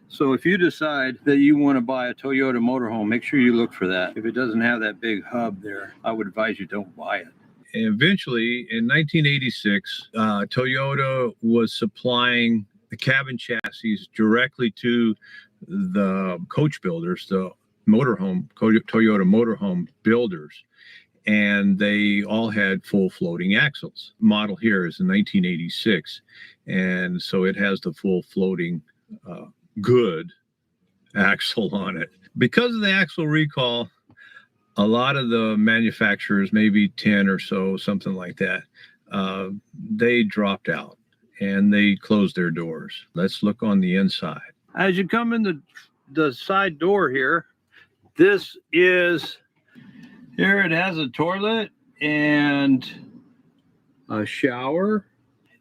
So if you decide that you want to buy a Toyota motorhome, make sure you look for that. If it doesn't have that big hub there, I would advise you don't buy it. Eventually, in 1986, Toyota was supplying the cabin chassis directly to the coach builders, the motorhome, Toyota motorhome builders, and they all had full floating axles. Model here is in 1986, and so it has the full floating good axle on it. Because of the axle recall, a lot of the manufacturers, maybe 10 or so, something like that, they dropped out and they closed their doors. Let's look on the inside. As you come in the side door here, this is, here it has a toilet and a shower,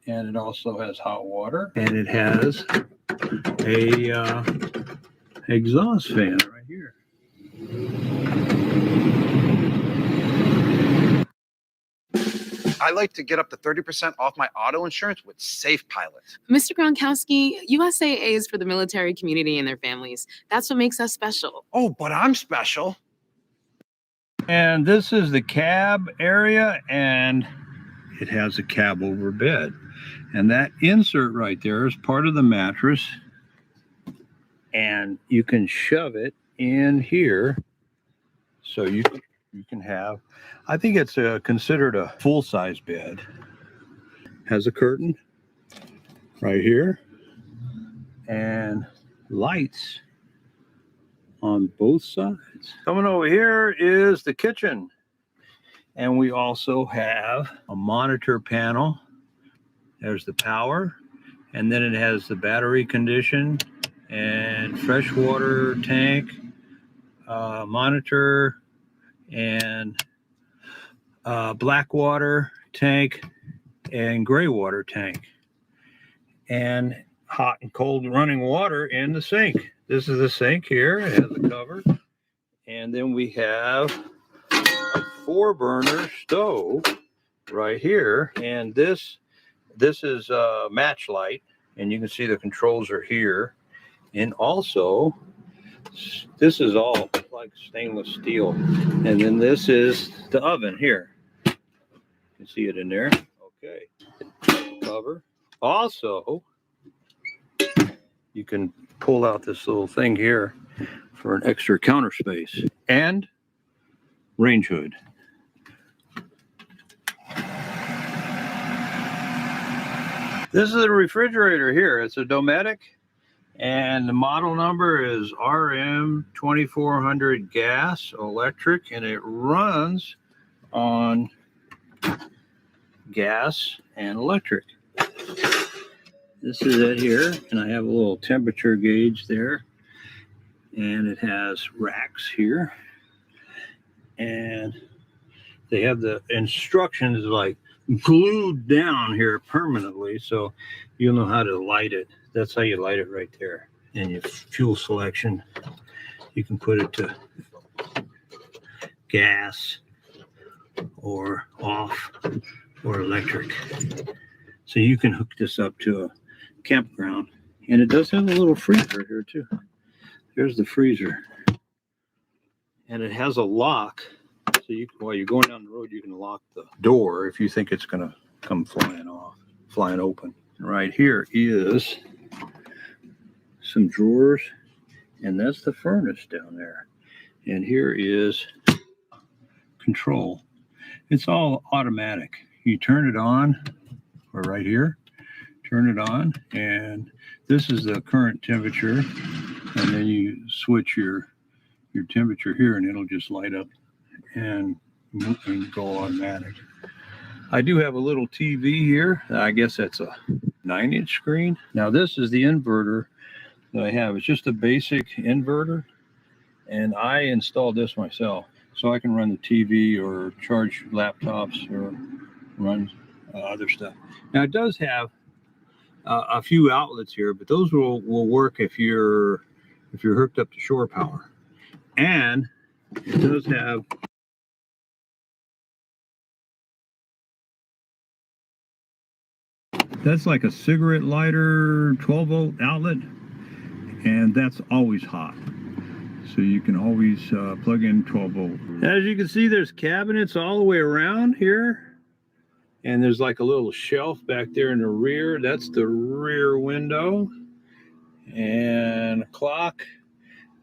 and it also has hot water, and it has a exhaust fan right here. I like to get up to 30% off my auto insurance with Safe Pilot. Mr. Gronkowski, USAA is for the military community and their families. That's what makes us special. Oh, but I'm special. And this is the cab area, and it has a cab over bed. And that insert right there is part of the mattress. And you can shove it in here. So you can have, I think it's considered a full-size bed. Has a curtain right here. And lights on both sides. Coming over here is the kitchen. And we also have a monitor panel. There's the power. And then it has the battery condition and freshwater tank, monitor, and black water tank and gray water tank. And hot and cold running water in the sink. This is the sink here. It has a cover. And then we have a 4-burner stove right here. And this is a match light. And you can see the controls are here. And also, this is all like stainless steel. And then this is the oven here. You can see it in there. Okay. Cover. Also, you can pull out this little thing here for an extra counter space and range hood. This is a refrigerator here. It's a Dometic, and the model number is RM2400 gas electric, and it runs on gas and electric. This is it here, and I have a little temperature gauge there, and it has racks here, and they have the instructions like glued down here permanently, so you'll know how to light it. That's how you light it right there. And your fuel selection, you can put it to gas or off or electric. So you can hook this up to a campground. And it does have a little freezer here too. There's the freezer. And it has a lock. So you, while you're going down the road, you can lock the door if you think it's going to come flying open. Right here is some drawers, and that's the furnace down there. And here is control. It's all automatic. You turn it on, or right here, turn it on, and this is the current temperature, and then you switch your temperature here, and it'll just light up and and go automatic. I do have a little TV here. I guess that's a 9-inch screen. Now this is the inverter that I have. It's just a basic inverter, and I installed this myself so I can run the TV or charge laptops or run other stuff. Now it does have a few outlets here, but those will work if you're hooked up to shore power. And it does have that's like a cigarette lighter 12-volt outlet, and that's always hot. So you can always plug in 12-volt. As you can see, there's cabinets all the way around here. And there's like a little shelf back there in the rear. That's the rear window. And a clock,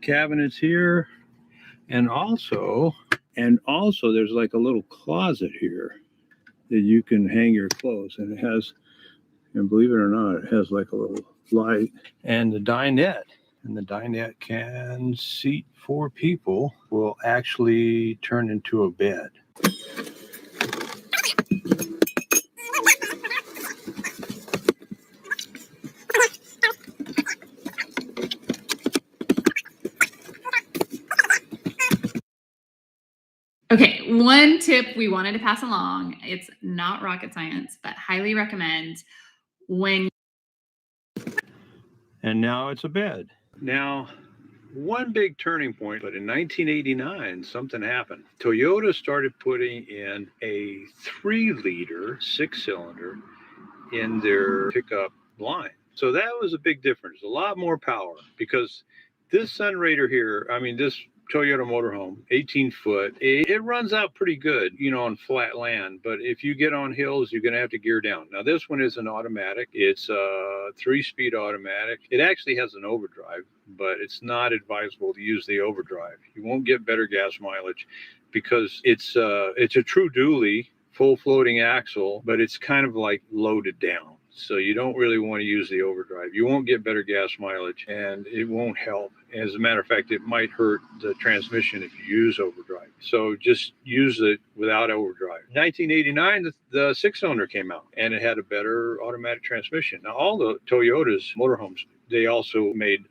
cabinets here. And also there's like a little closet here that you can hang your clothes. And it has, and believe it or not, it has like a little light. And the dinette. And the dinette can seat 4 people, will actually turn into a bed. Okay, one tip we wanted to pass along. It's not rocket science, but highly recommend when. And now it's a bed. Now, one big turning point, but in 1989, something happened. Toyota started putting in a 3-liter 6-cylinder in their pickup line. So that was a big difference, a lot more power, because this Sunraider here, I mean, this Toyota motorhome, 18-foot, it runs out pretty good, you know, on flat land. But if you get on hills, you're going to have to gear down. Now, this one is an automatic. It's a 3-speed automatic. It actually has an overdrive, but it's not advisable to use the overdrive. You won't get better gas mileage because it's a true dually, full floating axle, but it's kind of like loaded down. So you don't really want to use the overdrive. You won't get better gas mileage, and it won't help. As a matter of fact, it might hurt the transmission if you use overdrive. So just use it without overdrive. 1989, the 6-cylinder came out, and it had a better automatic transmission. Now, all the Toyotas motorhomes, they also made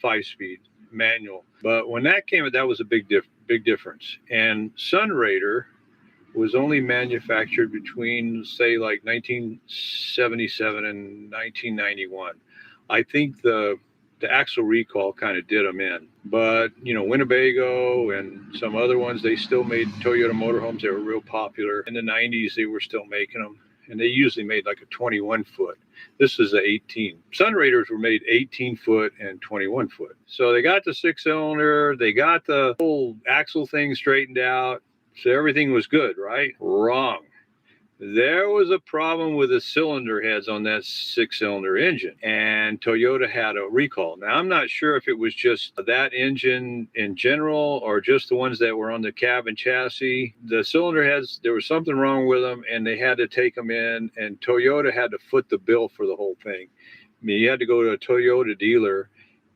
5-speed manual. But when that came out, that was a big difference. And Sunraider was only manufactured between, say, like 1977 and 1991. I think the axle recall kind of did them in. But, you know, Winnebago and some other ones, they still made Toyota motorhomes. They were real popular. In the 90s, they were still making them. And they usually made like a 21-foot. This is a 18. Sunraiders were made 18-foot and 21-foot. So they got the 6-cylinder. They got the whole axle thing straightened out. So everything was good, right? Wrong. There was a problem with the cylinder heads on that 6-cylinder engine, and Toyota had a recall. Now, I'm not sure if it was just that engine in general or just the ones that were on the cab and chassis. The cylinder heads, there was something wrong with them, and they had to take them in, and Toyota had to foot the bill for the whole thing. I mean, you had to go to a Toyota dealer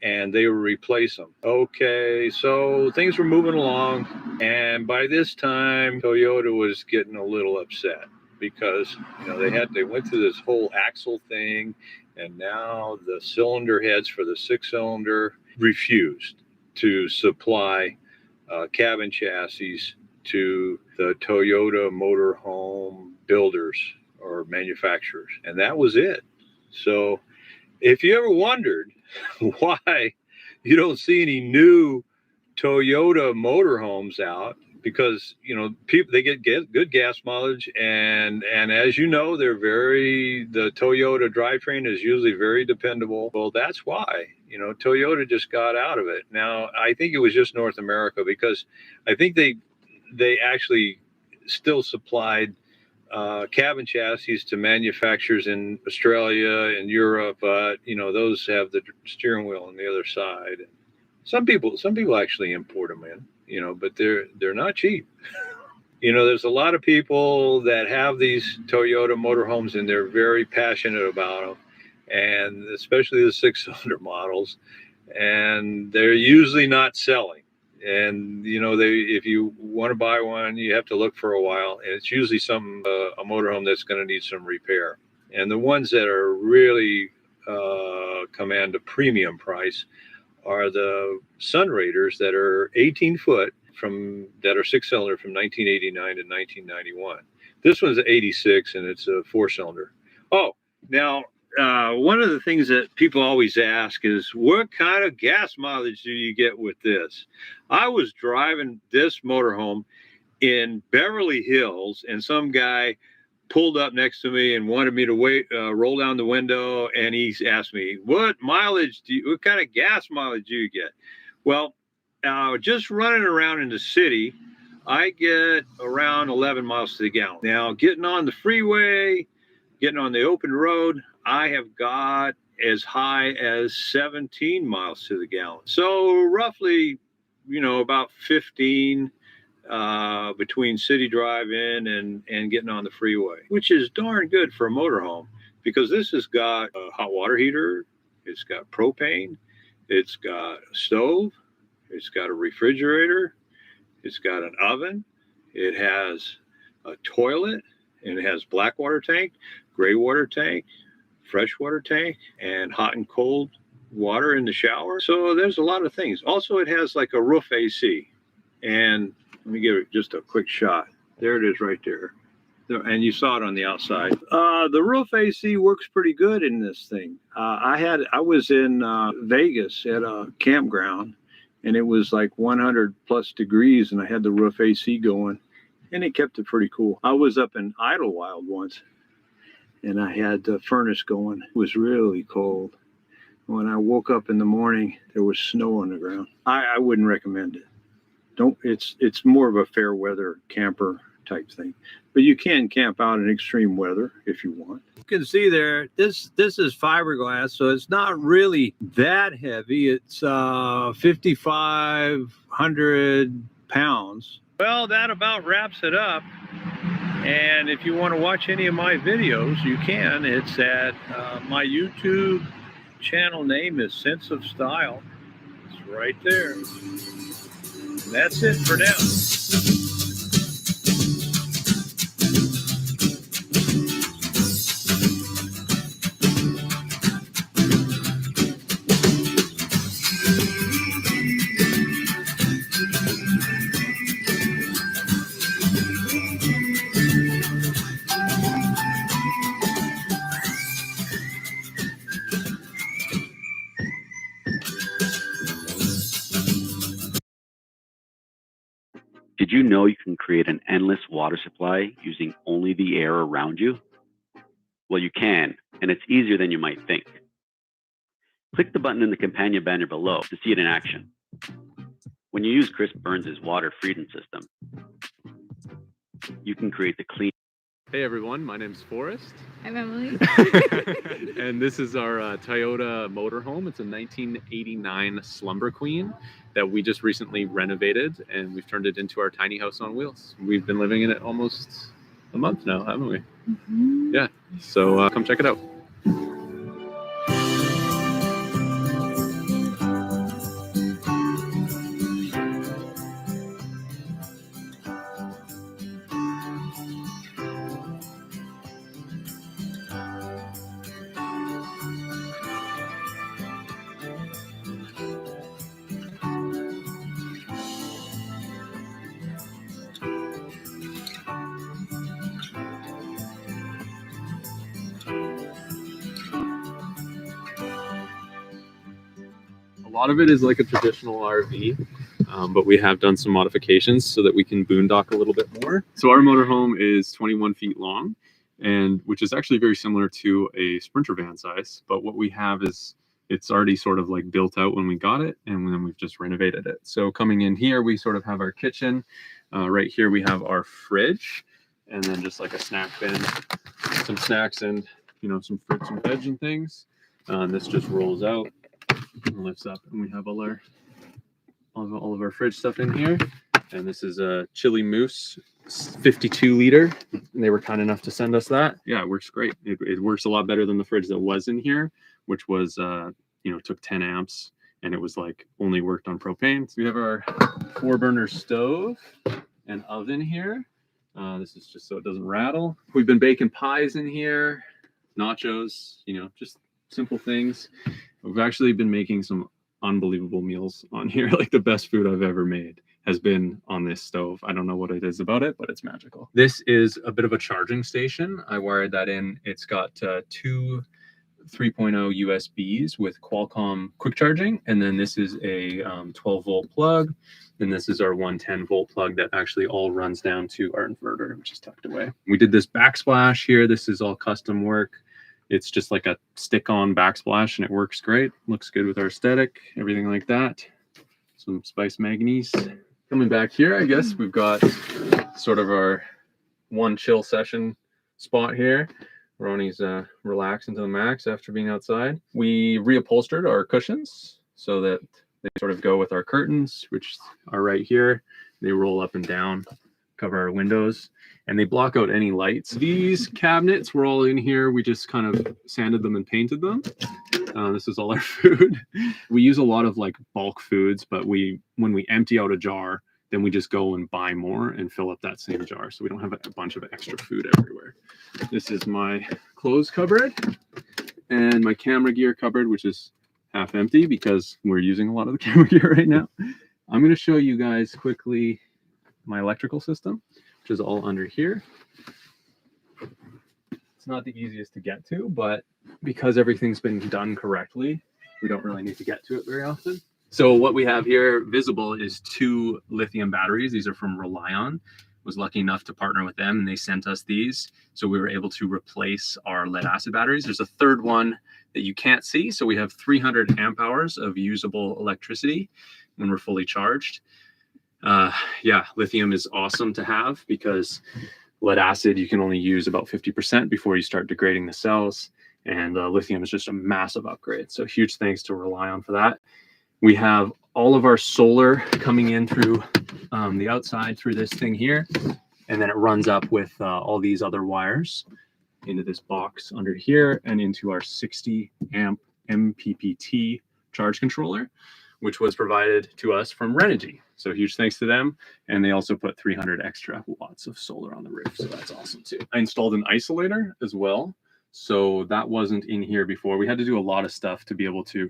and they would replace them. Okay, so things were moving along, and by this time, Toyota was getting a little upset because, you know, they went through this whole axle thing, and now the cylinder heads for the 6-cylinder refused to supply cabin chassis to the Toyota motorhome builders or manufacturers, and that was it. So if you ever wondered why you don't see any new Toyota motorhomes out, because, you know, people, they get good gas mileage, and as you know, the Toyota drivetrain is usually very dependable. Well, that's why, you know, Toyota just got out of it. Now, I think it was just North America, because I think they actually still supplied cabin chassis to manufacturers in Australia and Europe, but, you know, those have the steering wheel on the other side. Some people actually import them in, you know, but they're not cheap. You know, there's a lot of people that have these Toyota motorhomes, and they're very passionate about them, and especially the 6-cylinder models, and they're usually not selling. And you know, if you want to buy one, you have to look for a while, and it's usually some a motorhome that's going to need some repair. And the ones that are really command a premium price are the Sun Raiders that are 18 foot that are 6-cylinder from 1989 to 1991. This one's 86 and it's a 4-cylinder. Oh, now one of the things that people always ask is, what kind of gas mileage do you get with this? I was driving this motorhome in Beverly Hills, and some guy pulled up next to me and wanted me to roll down the window, and he asked me, what kind of gas mileage do you get? Well, just running around in the city, I get around 11 miles to the gallon. Now, getting on the freeway, getting on the open road, I have got as high as 17 miles to the gallon. So roughly, you know, about 15 between city drive-in and getting on the freeway, which is darn good for a motorhome, because this has got a hot water heater, it's got propane, it's got a stove, it's got a refrigerator, it's got an oven, it has a toilet, and it has black water tank, gray water tank, fresh water tank, and hot and cold water in the shower. So there's a lot of things. Also, it has like a roof AC. And let me give it just a quick shot. There it is right there. And you saw it on the outside. The roof AC works pretty good in this thing. I was in Vegas at a campground, and it was like 100 plus degrees, and I had the roof AC going, and it kept it pretty cool. I was up in Idlewild once, and I had the furnace going. It was really cold. When I woke up in the morning, there was snow on the ground. I wouldn't recommend it. It's more of a fair weather camper type thing, but you can camp out in extreme weather if you want. You can see there, this is fiberglass, so it's not really that heavy. It's 5,500 pounds. Well, that about wraps it up. And if you want to watch any of my videos, you can. It's at my YouTube channel name is Sense of Style. It's right there. And that's it for now. Did you know you can create an endless water supply using only the air around you? Well, you can, and it's easier than you might think. Click the button in the companion banner below to see it in action. When you use Chris Burns' water freedom system, you can create the clean. Hey everyone, my name's Forrest. I'm Emily. And this is our Toyota motorhome. It's a 1989 Slumber Queen that we just recently renovated, and we've turned it into our tiny house on wheels. We've been living in it almost a month now, haven't we? Mm-hmm. Yeah, so come check it out. A lot of it is like a traditional RV, but we have done some modifications so that we can boondock a little bit more. So our motorhome is 21 feet long, and which is actually very similar to a Sprinter van size. But what we have is it's already sort of like built out when we got it, and then we've just renovated it. So coming in here, we sort of have our kitchen. Right here, we have our fridge, and then just like a snack bin, some snacks and, you know, some fruits and veg and things. This just rolls out and lifts up, and we have all of our fridge stuff in here. And this is a Chili Moose 52 liter, and they were kind enough to send us that. Yeah, it works great. It works a lot better than the fridge that was in here, which was you know, took 10 amps and it was like only worked on propane. So we have our 4-burner stove and oven here. This is just so it doesn't rattle. We've been baking pies in here, nachos, you know, just simple things. We've actually been making some unbelievable meals on here. Like the best food I've ever made has been on this stove. I don't know what it is about it, but it's magical. This is a bit of a charging station. I wired that in. It's got 2 3.0 USBs with Qualcomm quick charging, and then this is a 12-volt plug, and this is our 110-volt plug that actually all runs down to our inverter, which is tucked away. We did this backsplash here. This is all custom work. It's just like a stick-on backsplash, and it works great. Looks good with our aesthetic, everything like that. Some spice magnesium. Coming back here, I guess we've got sort of our one chill session spot here. Ronnie's relaxing to the max after being outside. We reupholstered our cushions so that they sort of go with our curtains, which are right here. They roll up and down, cover our windows, and they block out any lights. These cabinets were all in here. We just kind of sanded them and painted them. This is all our food. We use a lot of like bulk foods, but when we empty out a jar, then we just go and buy more and fill up that same jar. So we don't have a bunch of extra food everywhere. This is my clothes cupboard and my camera gear cupboard, which is half empty because we're using a lot of the camera gear right now. I'm going to show you guys quickly my electrical system, which is all under here. It's not the easiest to get to, but because everything's been done correctly, we don't really need to get to it very often. So what we have here visible is 2 lithium batteries. These are from Relion. Was lucky enough to partner with them, and they sent us these. So we were able to replace our lead acid batteries. There's a third one that you can't see. So we have 300 amp hours of usable electricity when we're fully charged. Yeah, lithium is awesome to have because lead acid, you can only use about 50% before you start degrading the cells. And lithium is just a massive upgrade. So huge thanks to Relion for that. We have all of our solar coming in through the outside through this thing here. And then it runs up with all these other wires into this box under here and into our 60 amp MPPT charge controller, which was provided to us from Renogy. So huge thanks to them. And they also put 300 extra watts of solar on the roof. So that's awesome too. I installed an isolator as well. So that wasn't in here before. We had to do a lot of stuff to be able to,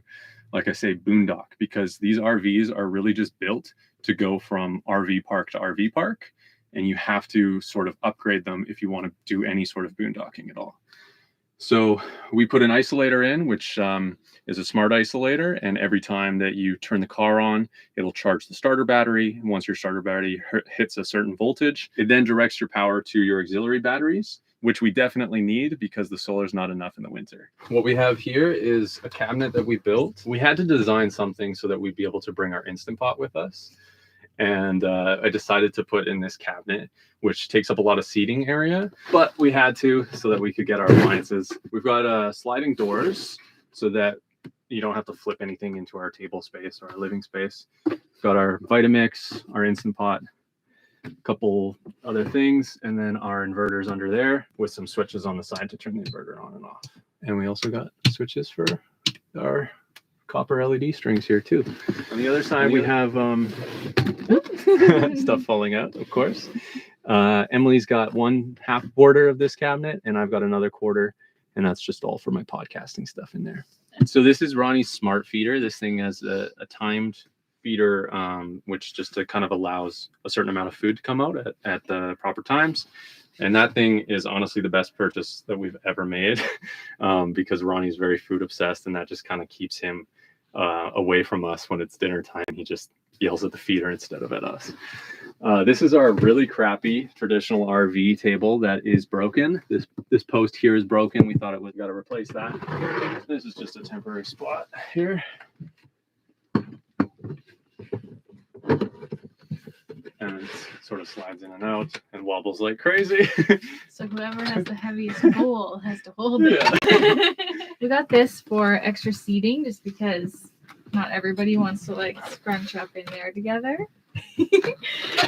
like I say, boondock, because these RVs are really just built to go from RV park to RV park. And you have to sort of upgrade them if you want to do any sort of boondocking at all. So we put an isolator in, which is a smart isolator. And every time that you turn the car on, it'll charge the starter battery. And once your starter battery hits a certain voltage, it then directs your power to your auxiliary batteries, which we definitely need because the solar is not enough in the winter. What we have here is a cabinet that we built. We had to design something so that we'd be able to bring our Instant Pot with us. And I decided to put in this cabinet, which takes up a lot of seating area, but we had to so that we could get our appliances. We've got sliding doors so that you don't have to flip anything into our table space or our living space. We've got our Vitamix, our Instant Pot, a couple other things, and then our inverters under there with some switches on the side to turn the inverter on and off. And we also got switches for our copper LED strings here too. On the other side, we have stuff falling out, of course. Emily's got 1/2 border of this cabinet, and I've got another quarter, and that's just all for my podcasting stuff in there. So this is Ronnie's smart feeder. This thing has a timed feeder, which just kind of allows a certain amount of food to come out at the proper times. And that thing is honestly the best purchase that we've ever made because Ronnie's very food obsessed, and that just kind of keeps him away from us when it's dinner time. He just yells at the feeder instead of at us. This is our really crappy traditional RV table that is broken. This post here is broken. We thought we got to replace that. This is just a temporary spot here. And it sort of slides in and out and wobbles like crazy. So whoever has the heaviest bowl has to hold it. We got this for extra seating just because not everybody wants to like scrunch up in there together.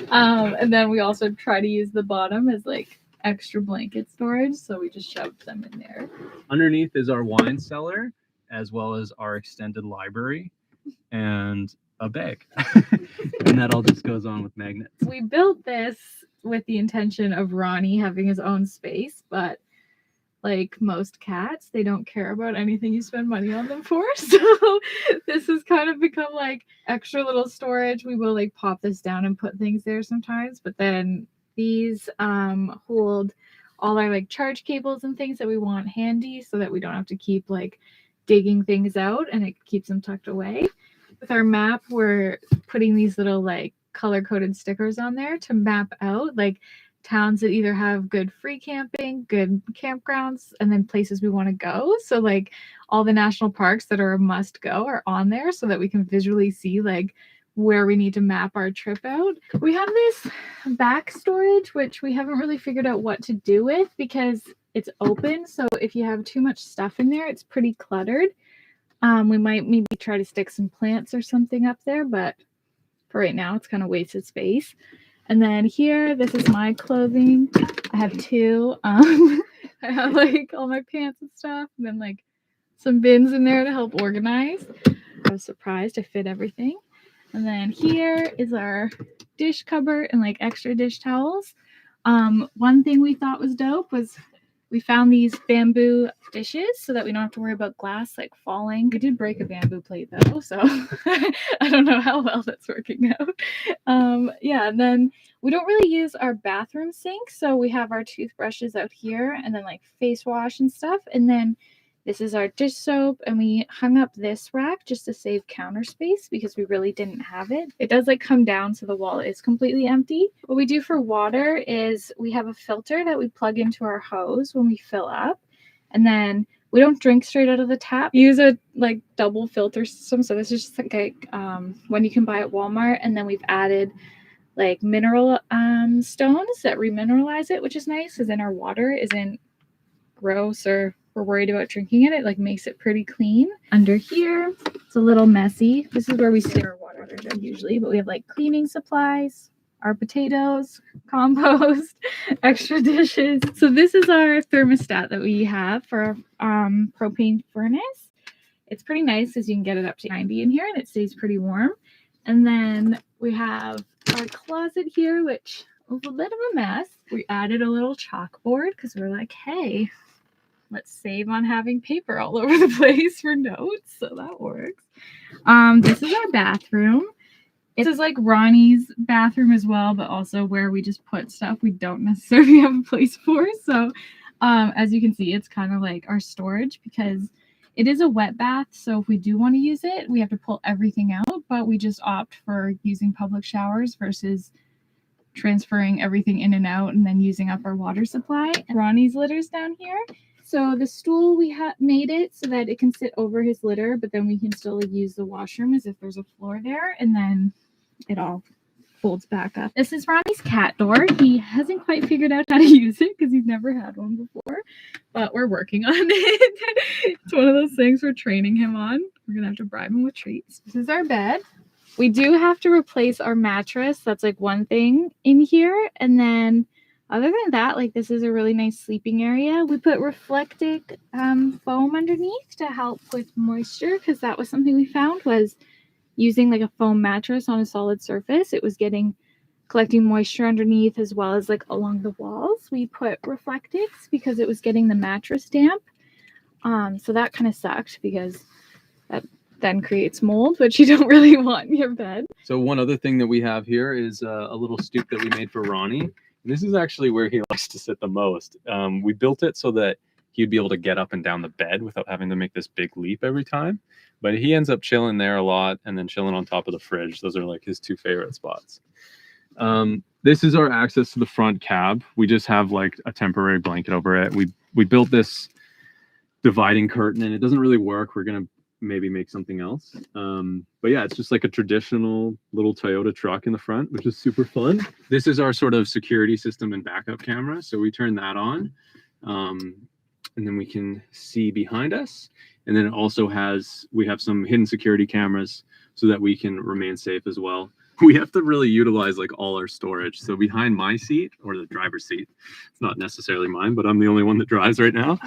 And then we also try to use the bottom as like extra blanket storage, so we just shoved them in there. Underneath is our wine cellar as well as our extended library. and a bag. And that all just goes on with magnets. We built this with the intention of Ronnie having his own space, but like most cats, they don't care about anything you spend money on them for. So this has kind of become like extra little storage. We will like pop this down and put things there sometimes, but then these hold all our like charge cables and things that we want handy so that we don't have to keep like digging things out, and it keeps them tucked away. With our map, we're putting these little like color-coded stickers on there to map out like towns that either have good free camping, good campgrounds, and then places we want to go. So like all the national parks that are a must go are on there so that we can visually see like where we need to map our trip out. We have this back storage, which we haven't really figured out what to do with because it's open. So if you have too much stuff in there, it's pretty cluttered. We might maybe try to stick some plants or something up there, but for right now, it's kind of wasted space. And then here, this is my clothing. I have two. I have like all my pants and stuff, and then like some bins in there to help organize. I was surprised I fit everything. And then here is our dish cupboard and like extra dish towels. One thing we thought was dope was we found these bamboo dishes so that we don't have to worry about glass like falling. We did break a bamboo plate though, so I don't know how well that's working out. Yeah, and then we don't really use our bathroom sink, so we have our toothbrushes out here and then like face wash and stuff. And then this is our dish soap, and we hung up this rack just to save counter space because we really didn't have it. It does like come down so the wall is completely empty. What we do for water is we have a filter that we plug into our hose when we fill up, and then we don't drink straight out of the tap. We use a like double filter system. So this is just like one you can buy at Walmart, and then we've added like mineral stones that remineralize it, which is nice because then our water isn't gross or we're worried about drinking it. It like makes it pretty clean. Under here, it's a little messy. This is where we stick our water jug usually, but we have like cleaning supplies, our potatoes, compost, extra dishes. So this is our thermostat that we have for our propane furnace. It's pretty nice because you can get it up to 90 in here and it stays pretty warm. And then we have our closet here, which was a bit of a mess. We added a little chalkboard because we're like, hey, let's save on having paper all over the place for notes. So that works. This is our bathroom. This is like Ronnie's bathroom as well, but also where we just put stuff we don't necessarily have a place for. So as you can see, it's kind of like our storage because it is a wet bath. So if we do want to use it, we have to pull everything out, but we just opt for using public showers versus transferring everything in and out and then using up our water supply. Ronnie's litter's down here. So the stool, we made it so that it can sit over his litter, but then we can still use the washroom as if there's a floor there, and then it all folds back up. This is Ronnie's cat door. He hasn't quite figured out how to use it because he's never had one before, but we're working on it. It's one of those things we're training him on. We're gonna have to bribe him with treats. This is our bed. We do have to replace our mattress. That's like one thing in here, and then other than that, like this is a really nice sleeping area. We put reflective foam underneath to help with moisture because that was something we found was using like a foam mattress on a solid surface. It was collecting moisture underneath as well as like along the walls. We put reflectives because it was getting the mattress damp. So that kind of sucked because that then creates mold, which you don't really want in your bed. So one other thing that we have here is a little stoop that we made for Ronnie. This is actually where he likes to sit the most. We built it so that he'd be able to get up and down the bed without having to make this big leap every time. But he ends up chilling there a lot and then chilling on top of the fridge. Those are like his two favorite spots. This is our access to the front cab. We just have like a temporary blanket over it. We built this dividing curtain and it doesn't really work. We're going to maybe make something else. But yeah, it's just like a traditional little Toyota truck in the front, which is super fun. This is our sort of security system and backup camera. So we turn that on and then we can see behind us. And then it also we have some hidden security cameras so that we can remain safe as well. We have to really utilize like all our storage. So behind my seat or the driver's seat, it's not necessarily mine, but I'm the only one that drives right now.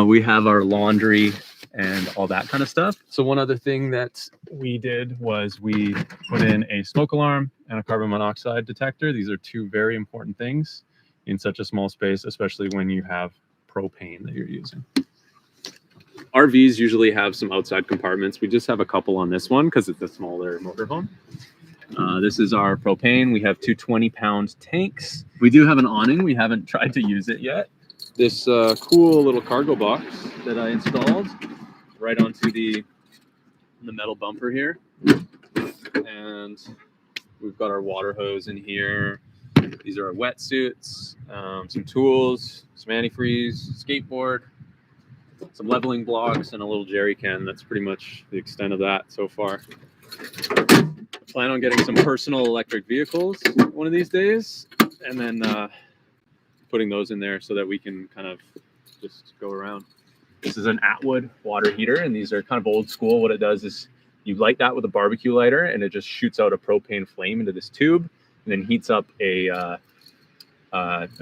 We have our laundry and all that kind of stuff. So one other thing that we did was we put in a smoke alarm and a carbon monoxide detector. These are two very important things in such a small space, especially when you have propane that you're using. RVs usually have some outside compartments. We just have a couple on this one because it's a smaller motorhome. This is our propane. We have two 20-pound tanks. We do have an awning. We haven't tried to use it yet. This cool little cargo box that I installed right onto the metal bumper here. And we've got our water hose in here. These are our wetsuits, some tools, some antifreeze, skateboard, some leveling blocks, and a little jerry can. That's pretty much the extent of that so far. Plan on getting some personal electric vehicles one of these days, and then putting those in there so that we can kind of just go around. This is an Atwood water heater, and these are kind of old school. What it does is you light that with a barbecue lighter, and it just shoots out a propane flame into this tube, and then heats up a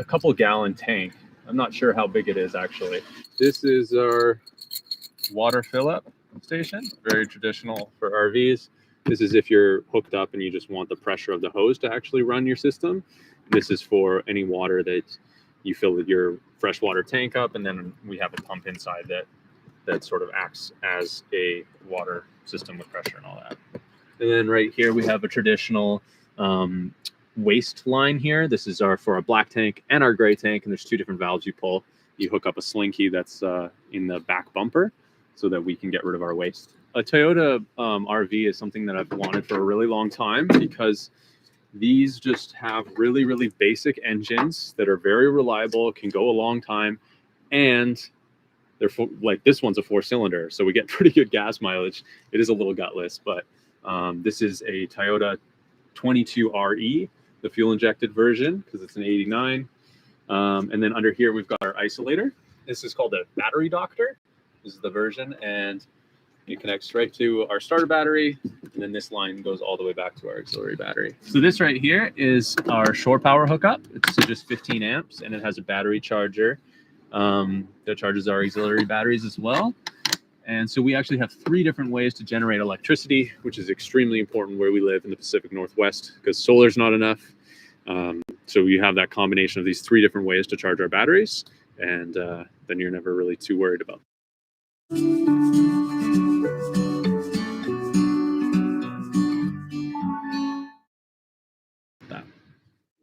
couple gallon tank. I'm not sure how big it is actually. This is our water fill up station, very traditional for RVs. This is if you're hooked up and you just want the pressure of the hose to actually run your system. This is for any water that you fill with your freshwater tank up, and then we have a pump inside that sort of acts as a water system with pressure and all that. And then right here we have a traditional waste line here. This is for our black tank and our gray tank, and there's two different valves you pull. You hook up a slinky that's in the back bumper so that we can get rid of our waste. A Toyota RV is something that I've wanted for a really long time because these just have really, really basic engines that are very reliable, can go a long time, and they're like this one's a 4-cylinder, so we get pretty good gas mileage. It is a little gutless, but this is a Toyota 22RE, the fuel-injected version, because it's an 89. And then under here, we've got our isolator. This is called a battery doctor. This is the version, and it connects right to our starter battery, and then this line goes all the way back to our auxiliary battery. So this right here is our shore power hookup. It's just 15 amps, and it has a battery charger that charges our auxiliary batteries as well. And so we actually have 3 different ways to generate electricity, which is extremely important where we live in the Pacific Northwest because solar's not enough. So you have that combination of these 3 different ways to charge our batteries, and then you're never really too worried about that.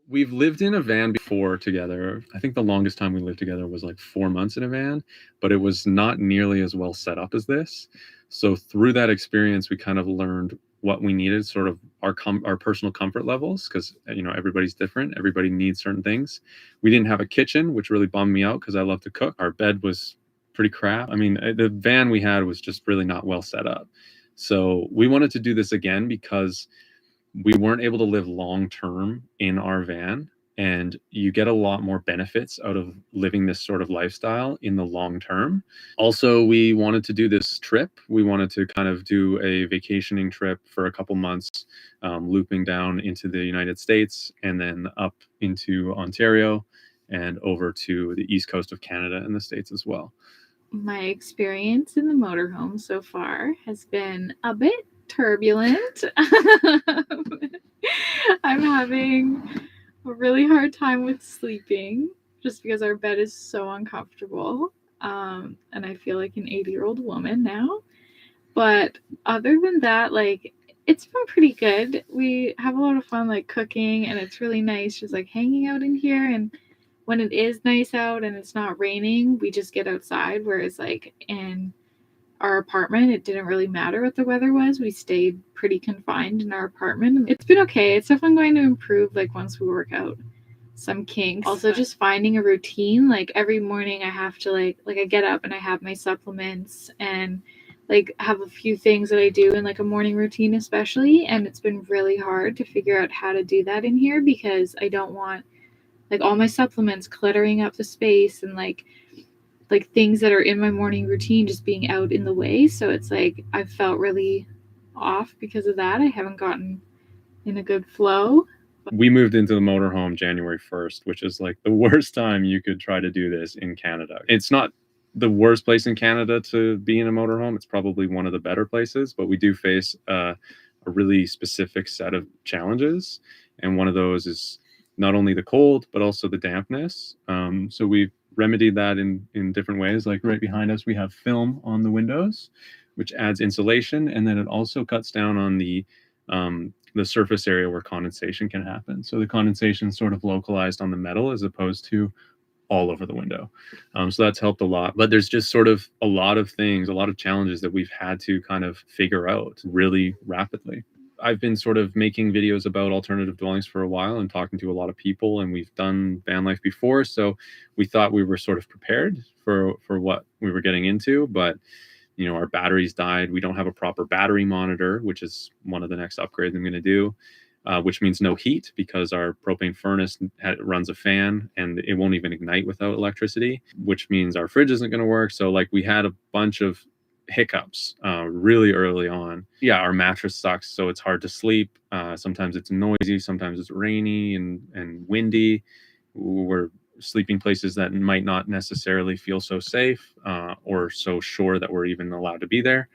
We've lived in a van before together. I think the longest time we lived together was like 4 months in a van, but it was not nearly as well set up as this. So through that experience, we kind of learned what we needed, sort of our personal comfort levels, because everybody's different. Everybody needs certain things. We didn't have a kitchen, which really bummed me out because I love to cook. Our bed was pretty crap. I mean, the van we had was just really not well set up. So we wanted to do this again because we weren't able to live long term in our van, and you get a lot more benefits out of living this sort of lifestyle in the long term. Also, we wanted to do this trip. We wanted to kind of do a vacationing trip for a couple months, looping down into the United States and then up into Ontario and over to the east coast of Canada and the States as well. My experience in the motorhome so far has been a bit turbulent. I'm having a really hard time with sleeping just because our bed is so uncomfortable. And I feel like an 80-year-old woman now. But other than that, like, it's been pretty good. We have a lot of fun, like, cooking, and it's really nice just, like, hanging out in here. And when it is nice out and it's not raining, we just get outside, whereas, like, in our apartment, it didn't really matter what the weather was. We stayed pretty confined in our apartment. It's been okay. It's definitely going to improve, like, once we work out some kinks. Also, just finding a routine. Like, every morning I have to, like I get up and I have my supplements and, like, have a few things that I do in, like, a morning routine especially. And it's been really hard to figure out how to do that in here because I don't want, like, all my supplements cluttering up the space and, like things that are in my morning routine just being out in the way. So it's like I've felt really off because of that. I haven't gotten in a good flow. We moved into the motorhome January 1st, which is like the worst time you could try to do this in Canada. It's not the worst place in Canada to be in a motorhome. It's probably one of the better places, but we do face a really specific set of challenges. And one of those is not only the cold, but also the dampness. So we've remedied that in different ways. Like right behind us, we have film on the windows, which adds insulation. And then it also cuts down on the surface area where condensation can happen. So the condensation is sort of localized on the metal as opposed to all over the window. So that's helped a lot. But there's just sort of a lot of things, a lot of challenges that we've had to kind of figure out really rapidly. I've been sort of making videos about alternative dwellings for a while and talking to a lot of people, and we've done van life before. So we thought we were sort of prepared for what we were getting into, but you know, our batteries died. We don't have a proper battery monitor, which is one of the next upgrades I'm going to do. Which means no heat because our propane furnace runs a fan and it won't even ignite without electricity, which means our fridge isn't going to work. So like we had a bunch of hiccups really early on. Yeah, our mattress sucks, so it's hard to sleep. Sometimes it's noisy, sometimes it's rainy and windy. We're sleeping places that might not necessarily feel so safe or so sure that we're even allowed to be there.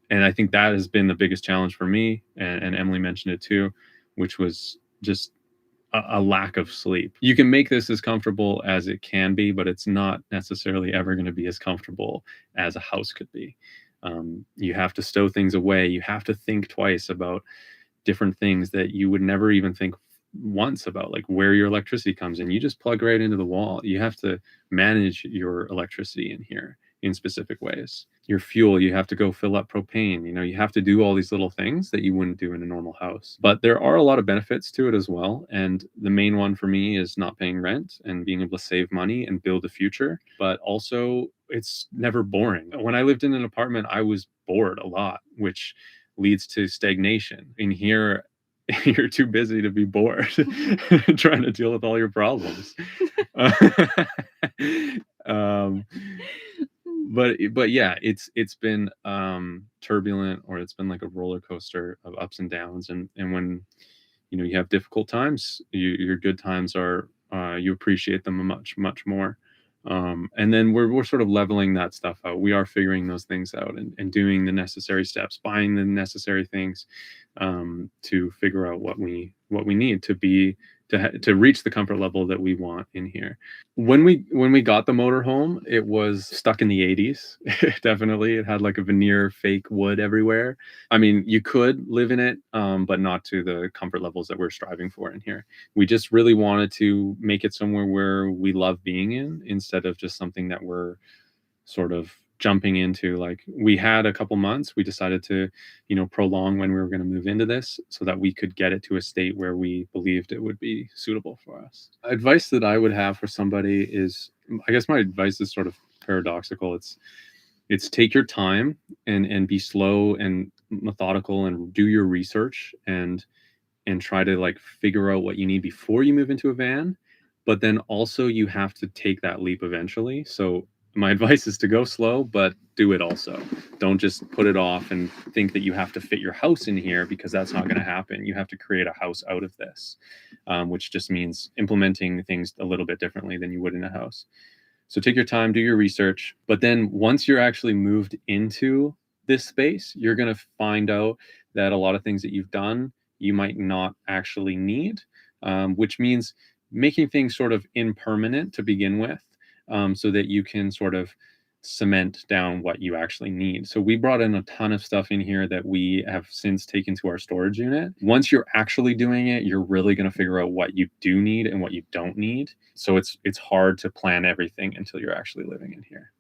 And I think that has been the biggest challenge for me, and Emily mentioned it too, which was just a lack of sleep. You can make this as comfortable as it can be, but it's not necessarily ever going to be as comfortable as a house could be. You have to stow things away. You have to think twice about different things that you would never even think once about, like where your electricity comes in. You just plug right into the wall. You have to manage your electricity in here in specific ways. Your fuel, you have to go fill up propane. You know, you have to do all these little things that you wouldn't do in a normal house. But there are a lot of benefits to it as well. And the main one for me is not paying rent and being able to save money and build a future. But also, it's never boring. When I lived in an apartment, I was bored a lot, which leads to stagnation. In here, you're too busy to be bored trying to deal with all your problems. But yeah, it's been turbulent, or it's been like a roller coaster of ups and downs. And when you know you have difficult times, your good times are you appreciate them much more. And then we're sort of leveling that stuff out. We are figuring those things out and doing the necessary steps, buying the necessary things to figure out what we need to reach the comfort level that we want in here. When we got the motorhome, it was stuck in the 80s. Definitely, it had like a veneer fake wood everywhere. I mean, you could live in it, but not to the comfort levels that we're striving for in here. We just really wanted to make it somewhere where we love being in, instead of just something that we're sort of jumping into. Like, we had a couple months, we decided to, you know, prolong when we were going to move into this so that we could get it to a state where we believed it would be suitable for us. Advice that I would have for somebody is, I guess my advice is sort of paradoxical. It's take your time and be slow and methodical and do your research and try to like figure out what you need before you move into a van. But then also you have to take that leap eventually. So my advice is to go slow, but do it also. Don't just put it off and think that you have to fit your house in here, because that's not going to happen. You have to create a house out of this, which just means implementing things a little bit differently than you would in a house. So take your time, do your research. But then once you're actually moved into this space, you're going to find out that a lot of things that you've done, you might not actually need, which means making things sort of impermanent to begin with, so that you can sort of cement down what you actually need. So we brought in a ton of stuff in here that we have since taken to our storage unit. Once you're actually doing it, you're really going to figure out what you do need and what you don't need. So it's hard to plan everything until you're actually living in here.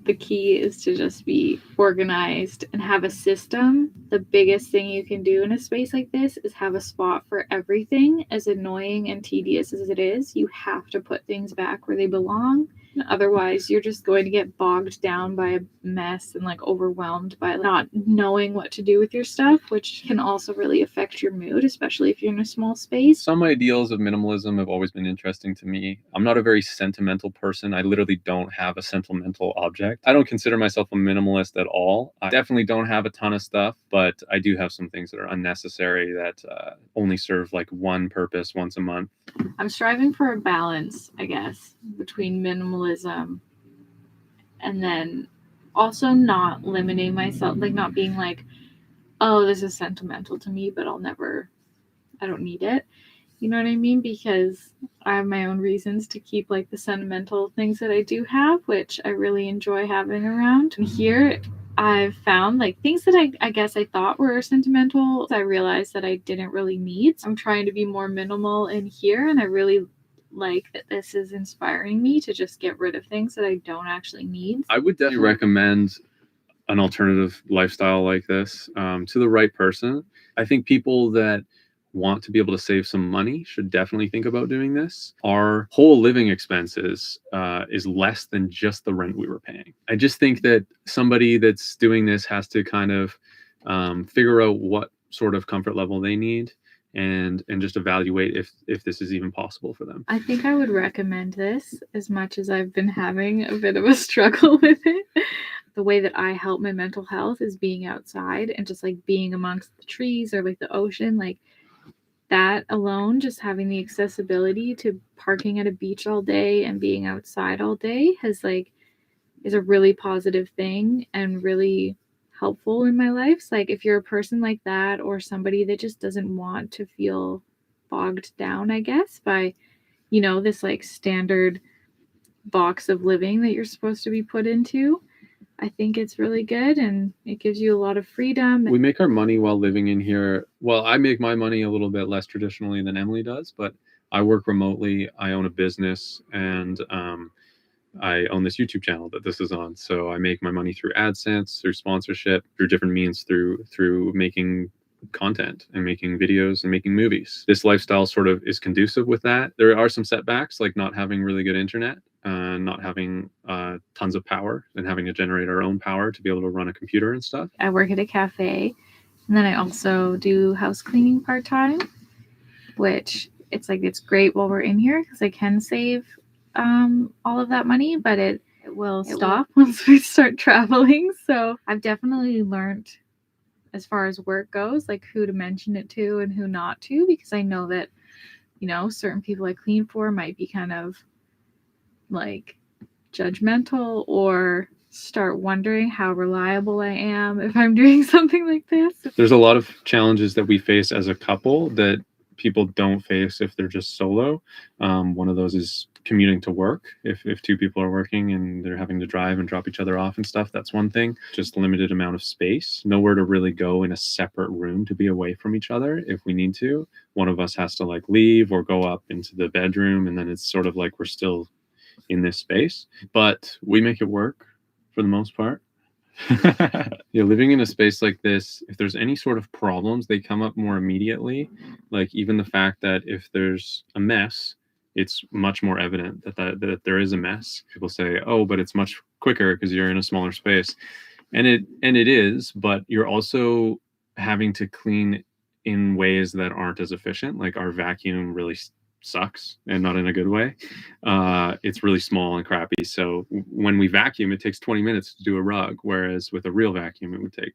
The key is to just be organized and have a system. The biggest thing you can do in a space like this is have a spot for everything. As annoying and tedious as it is, you have to put things back where they belong. Otherwise, you're just going to get bogged down by a mess and like overwhelmed by not knowing what to do with your stuff, which can also really affect your mood, especially if you're in a small space. Some ideals of minimalism have always been interesting to me. I'm not a very sentimental person. I literally don't have a sentimental object. I don't consider myself a minimalist at all. I definitely don't have a ton of stuff, but I do have some things that are unnecessary that only serve like one purpose once a month. I'm striving for a balance, I guess, between minimalism And then also not limiting myself, like not being like, oh, this is sentimental to me, but I don't need it. You know what I mean? Because I have my own reasons to keep like the sentimental things that I do have, which I really enjoy having around. And here I've found like things that I guess I thought were sentimental, I realized that I didn't really need. So I'm trying to be more minimal in here, and I really like that this is inspiring me to just get rid of things that I don't actually need. I would definitely recommend an alternative lifestyle like this to the right person. I think people that want to be able to save some money should definitely think about doing this. Our whole living expenses is less than just the rent we were paying. I just think that somebody that's doing this has to kind of figure out what sort of comfort level they need and just evaluate if this is even possible for them. I think I would recommend this as much as I've been having a bit of a struggle with it. The way that I help my mental health is being outside and just like being amongst the trees or like the ocean. Like that alone, just having the accessibility to parking at a beach all day and being outside all day is a really positive thing and really helpful in my life. So like if you're a person like that, or somebody that just doesn't want to feel bogged down, I guess, by this like standard box of living that you're supposed to be put into, I think it's really good and it gives you a lot of freedom. We make our money while living in here. Well, I make my money a little bit less traditionally than Emily does, but I work remotely. I own a business, and I own this YouTube channel that this is on. So I make my money through AdSense, through sponsorship, through different means, through making content and making videos and making movies. This lifestyle sort of is conducive with that. There are some setbacks, like not having really good internet, not having tons of power, and having to generate our own power to be able to run a computer and stuff. I work at a cafe, and then I also do house cleaning part-time, which it's great while we're in here because I can save all of that money, but it will stop once we start traveling. So I've definitely learned, as far as work goes, like who to mention it to and who not to, because I know that certain people I clean for might be kind of like judgmental or start wondering how reliable I am if I'm doing something like this. There's a lot of challenges that we face as a couple that people don't face if they're just solo. One of those is commuting to work. If two people are working and they're having to drive and drop each other off and stuff, that's one thing. Just limited amount of space, nowhere to really go in a separate room to be away from each other. If we need to, one of us has to like leave or go up into the bedroom, and then it's sort of like we're still in this space, but we make it work for the most part. Yeah, living in a space like this, if there's any sort of problems, they come up more immediately. Like even the fact that if there's a mess, it's much more evident that there is a mess. People say, "Oh, but it's much quicker because you're in a smaller space," and it is, but you're also having to clean in ways that aren't as efficient. Like our vacuum really sucks, and not in a good way. It's really small and crappy. So when we vacuum, it takes 20 minutes to do a rug, whereas with a real vacuum, it would take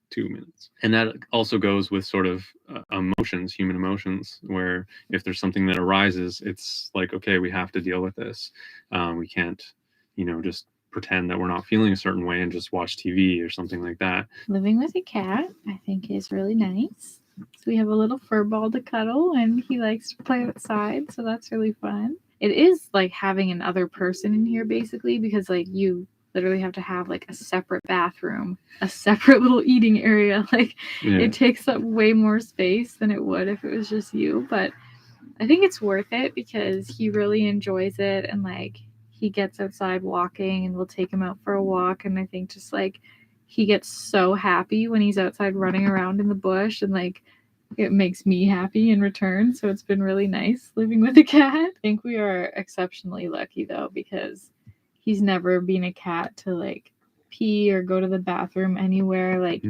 two minutes. And that also goes with sort of emotions, human emotions, where if there's something that arises, it's like, okay, we have to deal with this. We can't, just pretend that we're not feeling a certain way and just watch TV or something like that. Living with a cat, I think, is really nice. So we have a little fur ball to cuddle, and he likes to play outside, so that's really fun. It is like having another person in here, basically, because like you literally have to have like a separate bathroom, a separate little eating area. Like it takes up way more space than it would if it was just you. But I think it's worth it because he really enjoys it, and like he gets outside walking, and we'll take him out for a walk. And I think just like he gets so happy when he's outside running around in the bush, and like it makes me happy in return. So it's been really nice living with a cat. I think we are exceptionally lucky though, because he's never been a cat to like pee or go to the bathroom anywhere. Like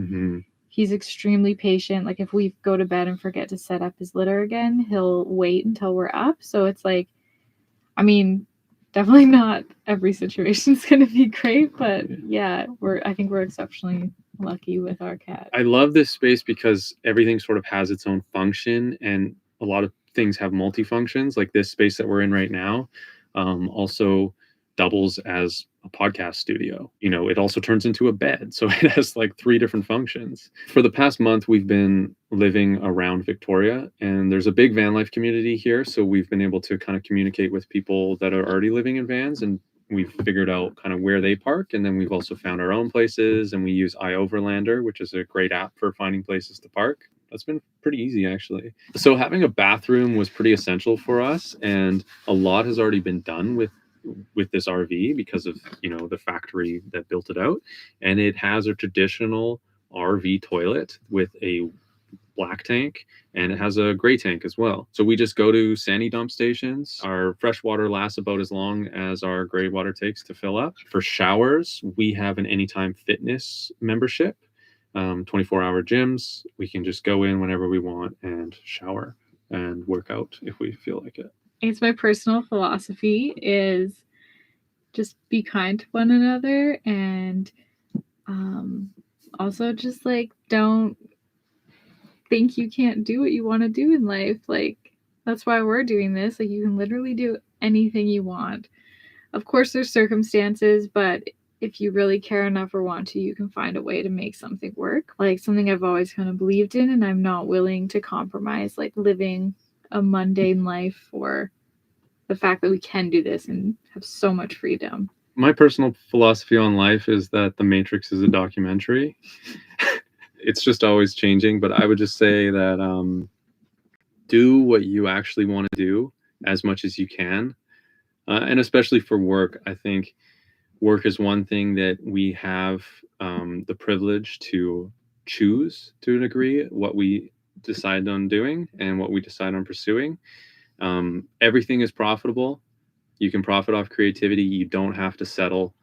he's extremely patient. Like if we go to bed and forget to set up his litter again, he'll wait until we're up. So it's like, I mean, definitely not every situation's gonna be great, but yeah, I think we're exceptionally lucky with our cat. I love this space because everything sort of has its own function, and a lot of things have multifunctions. Like this space that we're in right now also doubles as a podcast studio. You know, it also turns into a bed. So it has like 3 different functions. For the past month, we've been living around Victoria, and there's a big van life community here. So we've been able to kind of communicate with people that are already living in vans, and we've figured out kind of where they park. And then we've also found our own places, and we use iOverlander, which is a great app for finding places to park. That's been pretty easy, actually. So having a bathroom was pretty essential for us, and a lot has already been done with this RV because of, you know, the factory that built it out. And it has a traditional RV toilet with a black tank, and it has a gray tank as well. So we just go to Sandy dump stations. Our fresh water lasts about as long as our gray water takes to fill up. For showers, we have an Anytime Fitness membership, 24-hour gyms. We can just go in whenever we want and shower and work out if we feel like it. It's my personal philosophy is just be kind to one another, and also just like don't think you can't do what you want to do in life. Like, that's why we're doing this. Like, you can literally do anything you want. Of course there's circumstances, but if you really care enough or want to, you can find a way to make something work. Like, something I've always kind of believed in, and I'm not willing to compromise like living a mundane life for the fact that we can do this and have so much freedom. My personal philosophy on life is that The Matrix is a documentary. It's just always changing, but I would just say that do what you actually want to do as much as you can. And especially for work, I think work is one thing that we have the privilege to choose to a degree what we decide on doing and what we decide on pursuing. Everything is profitable. You can profit off creativity. You don't have to settle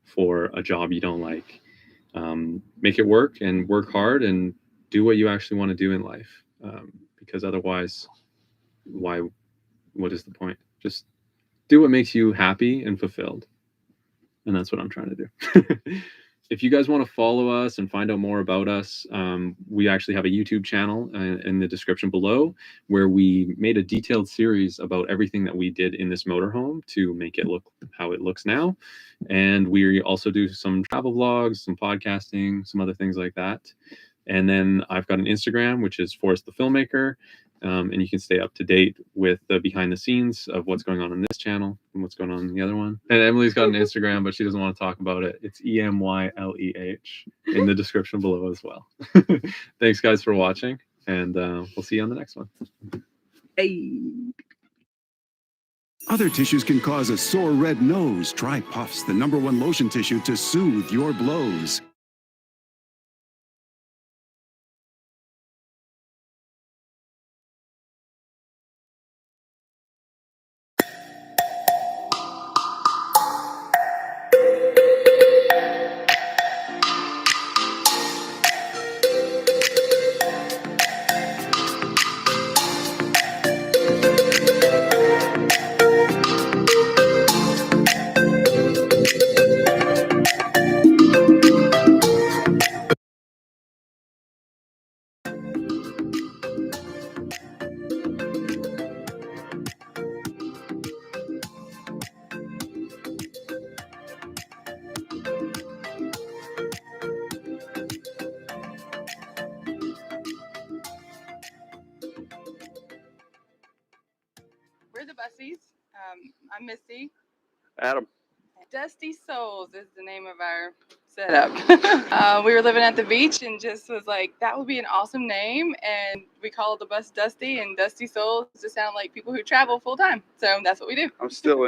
for a job you don't like. Make it work and work hard and do what you actually want to do in life. Because otherwise, what is the point? Just do what makes you happy and fulfilled. And that's what I'm trying to do. If you guys want to follow us and find out more about us, we actually have a YouTube channel in the description below where we made a detailed series about everything that we did in this motorhome to make it look how it looks now. And we also do some travel vlogs, some podcasting, some other things like that. And then I've got an Instagram, which is Forrest the Filmmaker. And you can stay up to date with the behind the scenes of what's going on this channel and what's going on in the other one. And Emily's got an Instagram, but she doesn't want to talk about it. It's EMYLEH in the description below as well. Thanks, guys, for watching, and we'll see you on the next one. Hey. Other tissues can cause a sore red nose. Try Puffs, the #1 lotion tissue to soothe your blows. We're the Bussies. I'm Missy. Adam. Dusty Souls is the name of our setup. We were living at the beach and just was like, that would be an awesome name. And we called the bus Dusty, and Dusty Souls just sound like people who travel full time. So that's what we do. I'm still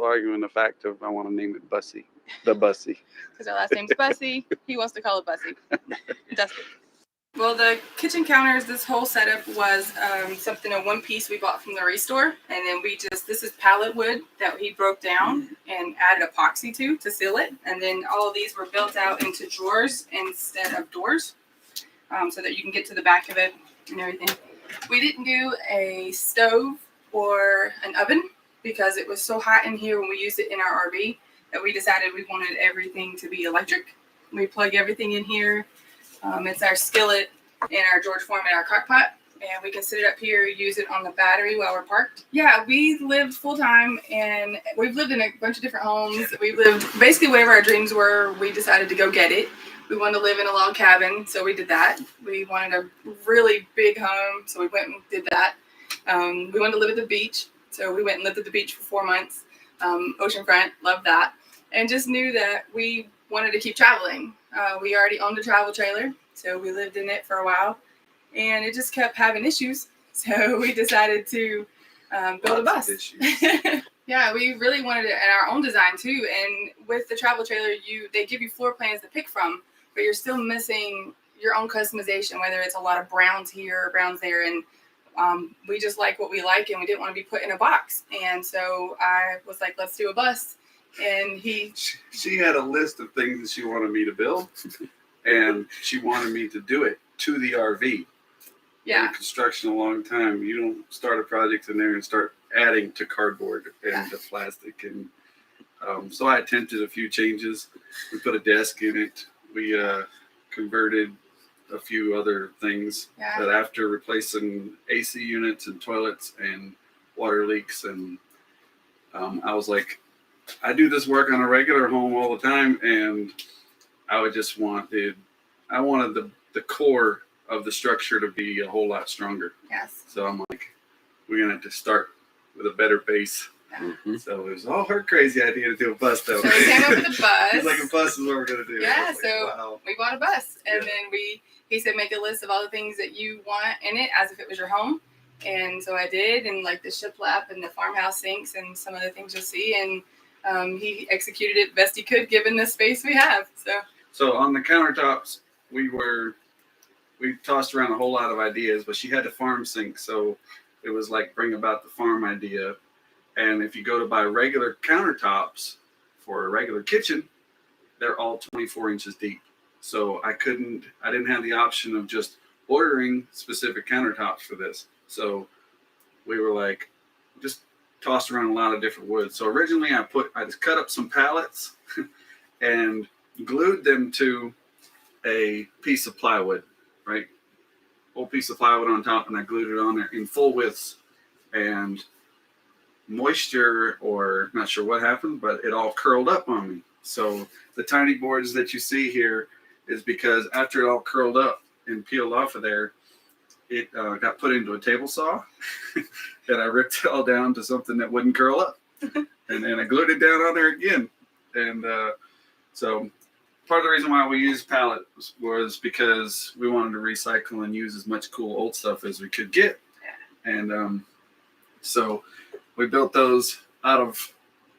arguing the fact of I want to name it Bussy. The Bussy. Because our last name's Bussy. He wants to call it Bussy. Dusty. Well, the kitchen counters, this whole setup was something, a one piece we bought from the restore. And then this is pallet wood that he broke down and added epoxy to seal it. And then all of these were built out into drawers instead of doors, so that you can get to the back of it and everything. We didn't do a stove or an oven because it was so hot in here when we used it in our RV that we decided we wanted everything to be electric. We plug everything in here. It's our skillet and our George Foreman, our crock pot. and we can sit it up here, use it on the battery while we're parked. Yeah, we lived full time, and we've lived in a bunch of different homes. We've lived basically whatever our dreams were. We decided to go get it. We wanted to live in a log cabin, so we did that. We wanted a really big home, so we went and did that. We wanted to live at the beach, so we went and lived at the beach for 4 months. Oceanfront, loved that, and just knew that we wanted to keep traveling. We already owned a travel trailer, so we lived in it for a while, and it just kept having issues. So we decided to build a bus. Yeah, we really wanted it in our own design too. And with the travel trailer, they give you floor plans to pick from, but you're still missing your own customization, whether it's a lot of browns here or browns there. And we just like what we like, and we didn't want to be put in a box. And so I was like, let's do a bus. And She had a list of things that she wanted me to build, and she wanted me to do it to the RV. Yeah. In construction a long time, you don't start a project in there and start adding to cardboard and to plastic. And so I attempted a few changes. We put a desk in it. We converted a few other things. Yeah. But after replacing AC units and toilets and water leaks, and I was like, I do this work on a regular home all the time, and I wanted the core of the structure to be a whole lot stronger. Yes. So I'm like, we're gonna have to start with a better base. Yeah. So it was all her crazy idea to do a bus though. So we came up with a bus. He's like, a bus is what we're gonna do. Yeah, like, so wow. we bought a bus, and then he said, make a list of all the things that you want in it as if it was your home. And so I did, and like the shiplap and the farmhouse sinks and some of the things you'll see. And he executed it best he could given the space we have. So on the countertops, we tossed around a whole lot of ideas, but she had the farm sink, so it was like bring about the farm idea. And if you go to buy regular countertops for a regular kitchen, they're all 24 inches deep. So I didn't have the option of just ordering specific countertops for this. So we were like, just tossed around a lot of different wood. So originally I just cut up some pallets and glued them to a piece of plywood, right? Whole piece of plywood on top, and I glued it on there in full widths. And moisture, or not sure what happened, but it all curled up on me. So the tiny boards that you see here is because after it all curled up and peeled off of there, it got put into a table saw, and I ripped it all down to something that wouldn't curl up. And then I glued it down on there again. And so part of the reason why we used pallets was because we wanted to recycle and use as much cool old stuff as we could get. And so we built those out of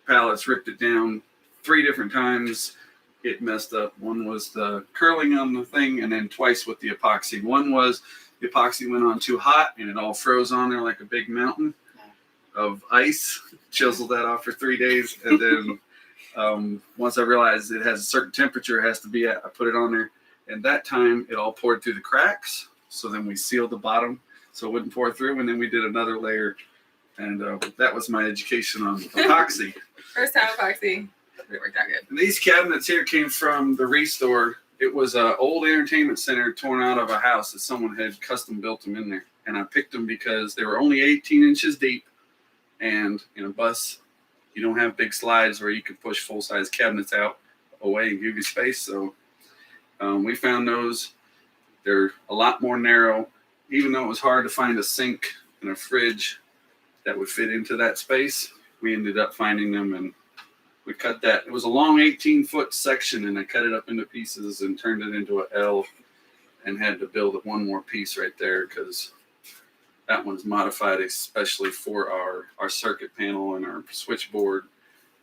pallets, ripped it down 3 different times. It messed up. One was the curling on the thing, and then twice with the epoxy. One was the epoxy went on too hot, and it all froze on there like a big mountain of ice. Chiseled that off for 3 days, and then once I realized it has a certain temperature it has to be at, I put it on there. And that time, it all poured through the cracks. So then we sealed the bottom so it wouldn't pour through, and then we did another layer. And that was my education on epoxy. First time epoxy. It worked out good. And these cabinets here came from the Restore. It was an old entertainment center torn out of a house that someone had custom built them in there. And I picked them because they were only 18 inches deep. And in a bus, you don't have big slides where you can push full-size cabinets out away and give you space. So we found those. They're a lot more narrow. Even though it was hard to find a sink and a fridge that would fit into that space, we ended up finding them, and we cut that. It was a long 18-foot section, and I cut it up into pieces and turned it into an L, and had to build one more piece right there because that one's modified especially for our circuit panel and our switchboard.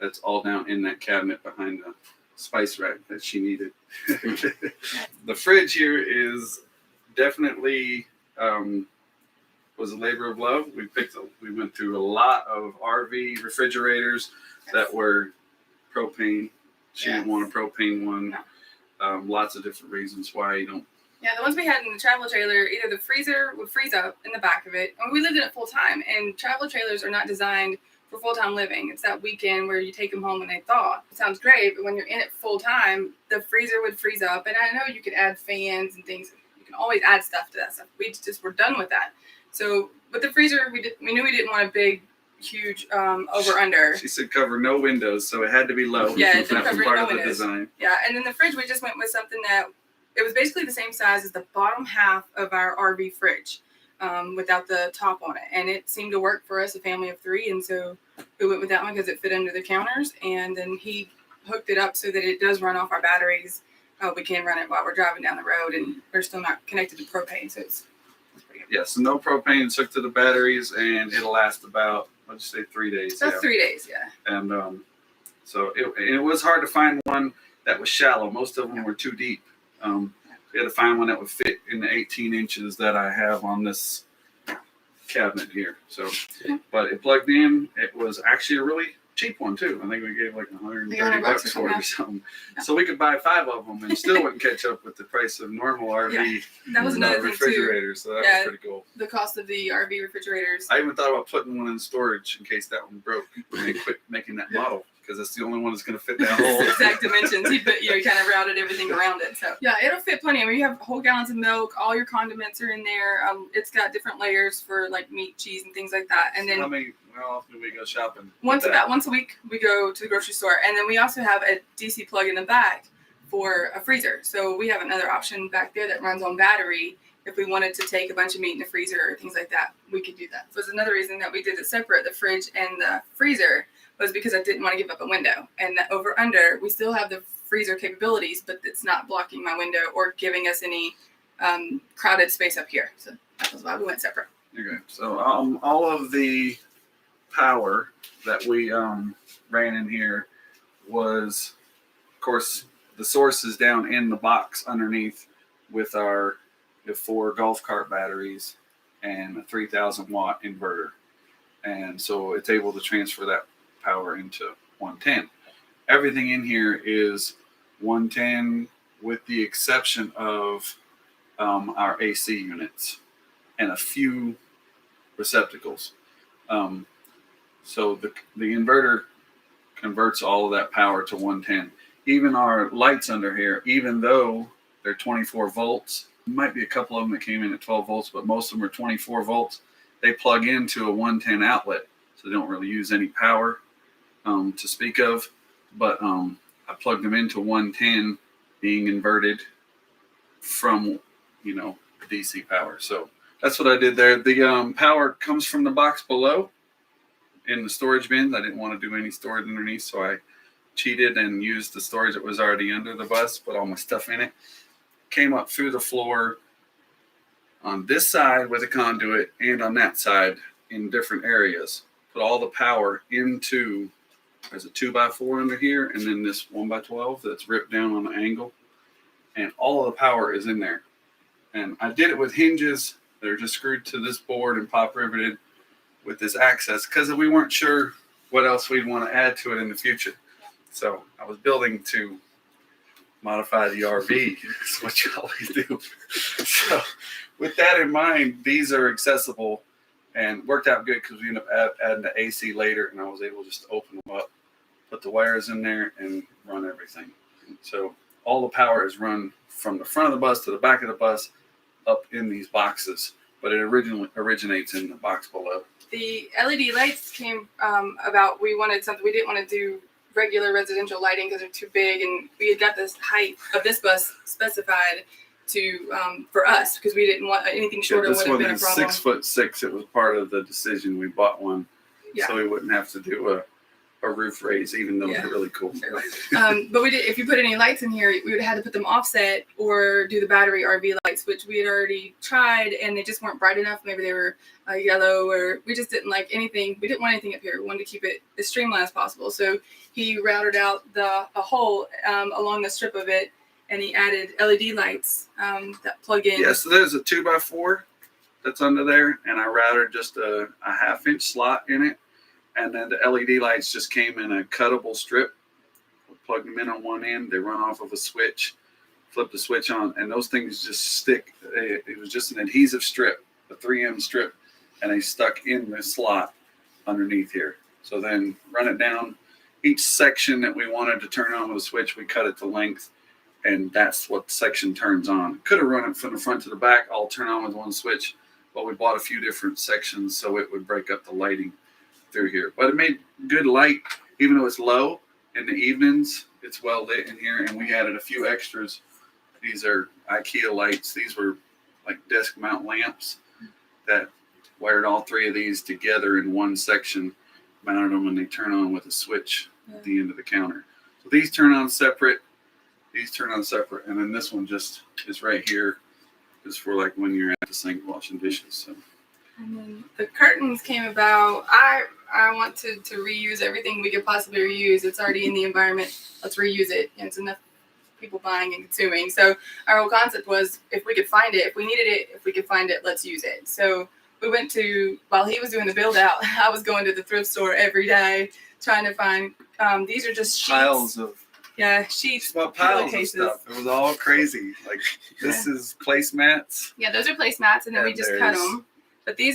That's all down in that cabinet behind the spice rack that she needed. The fridge here is definitely was a labor of love. We went through a lot of RV refrigerators that were propane. She didn't want a propane one. No. Lots of different reasons why you don't. Yeah, the ones we had in the travel trailer, either the freezer would freeze up in the back of it, and we lived in it full time. And travel trailers are not designed for full-time living. It's that weekend where you take them home and they thaw. It sounds great, but when you're in it full time, the freezer would freeze up. And I know you could add fans and things. You can always add stuff to that stuff. We just were done with that. So with the freezer, we knew we didn't want a big, huge over under. She said cover no windows, so it had to be low. Yeah, that was part of the design. Yeah, and then the fridge, we just went with something that it was basically the same size as the bottom half of our RV fridge, without the top on it, and it seemed to work for us, a family of 3, and so we went with that one because it fit under the counters, and then he hooked it up so that it does run off our batteries. We can run it while we're driving down the road, and we're still not connected to propane, so it's pretty good. Yeah, so no propane, it's hooked to the batteries, and it'll last about, let's say 3 days. That's 3 days, yeah. And so it was hard to find one that was shallow. Most of them were too deep. We had to find one that would fit in the 18 inches that I have on this cabinet here. So, but it plugged in. It was actually a really cheap one too. I think we gave like $130 for it or something. Yeah. So we could buy 5 of them and still wouldn't catch up with the price of normal RV that was another refrigerators. Thing too. So that was pretty cool. The cost of the RV refrigerators. I even thought about putting one in storage in case that one broke when they quit making that model, because it's the only one that's going to fit that hole. Exact dimensions. He kind of routed everything around it. So yeah, it'll fit plenty. I mean, you have whole gallons of milk. All your condiments are in there. It's got different layers for like meat, cheese, and things like that. And then how often do we go shopping? Once a week, we go to the grocery store, and then we also have a DC plug in the back for a freezer. So we have another option back there that runs on battery. If we wanted to take a bunch of meat in the freezer or things like that, we could do that. So it's another reason that we did it separate, the fridge and the freezer, was because I didn't want to give up a window. And that over under, we still have the freezer capabilities, but it's not blocking my window or giving us any crowded space up here. So that was why we went separate. Okay. So all of the power that we ran in here was, of course, the source is down in the box underneath with our 4 golf cart batteries and a 3,000 watt inverter. And so it's able to transfer that power into 110. Everything in here is 110 with the exception of our AC units and a few receptacles. So the inverter converts all of that power to 110. Even our lights under here, even though they're 24 volts, might be a couple of them that came in at 12 volts, but most of them are 24 volts. They plug into a 110 outlet, so they don't really use any power to speak of. But I plugged them into 110 being inverted from, DC power. So that's what I did there. The power comes from the box below in the storage bins. I didn't want to do any storage underneath, so I cheated and used the storage that was already under the bus, put all my stuff in it. Came up through the floor on this side with a conduit and on that side in different areas. Put all the power into, there's a 2x4 under here, and then this 1x12 that's ripped down on an angle. And all of the power is in there. And I did it with hinges that are just screwed to this board and pop riveted with this access because we weren't sure what else we'd want to add to it in the future. So I was building to modify the RV. That's what you always do. So with that in mind, these are accessible and worked out good because we ended up adding the AC later, and I was able just to open them up, put the wires in there, and run everything. So all the power is run from the front of the bus to the back of the bus up in these boxes, but it originates in the box below. The LED lights came about, we wanted something, we didn't want to do regular residential lighting because they're too big, and we had got this height of this bus specified to for us because we didn't want anything shorter. This would one have been a is problem. 6'6". It was part of the decision. We bought one so we wouldn't have to do a roof raise, even though they're really cool. But we did. If you put any lights in here, we would have had to put them offset or do the battery RV lights, which we had already tried, and they just weren't bright enough. Maybe they were yellow, or we just didn't like anything. We didn't want anything up here. We wanted to keep it as streamlined as possible. So he routed out a hole along the strip of it, and he added LED lights that plug in. Yeah, so there's a 2x4 that's under there, and I routed just a half-inch slot in it. And then the LED lights just came in a cuttable strip. We plug them in on one end. They run off of a switch. Flip the switch on, and those things just stick. It was just an adhesive strip, a 3M strip, and they stuck in the slot underneath here. So then run it down. Each section that we wanted to turn on with a switch, we cut it to length, and that's what section turns on. Could have run it from the front to the back, all turn on with one switch, but we bought a few different sections so it would break up the lighting through here. But it made good light, even though it's low in the evenings. It's well lit in here, and we added a few extras. These are IKEA lights. These were like desk mount lamps that wired all three of these together in one section, mounted them, and they turn on with a switch at the end of the counter. So these turn on separate. These turn on separate, and then this one just is right here, just for like when you're at the sink washing dishes. So. And then the curtains came about. I want to reuse everything we could possibly reuse. It's already in the environment. Let's reuse it. And it's enough people buying and consuming. So our whole concept was, if we could find it, if we needed it, if we could find it, let's use it. So we went to, while he was doing the build out, I was going to the thrift store every day trying to find. These are just sheets. Piles of. Yeah, sheets. Well, piles of stuff. It was all crazy. Like this is placemats. Yeah, those are placemats, and then we just cut them. But these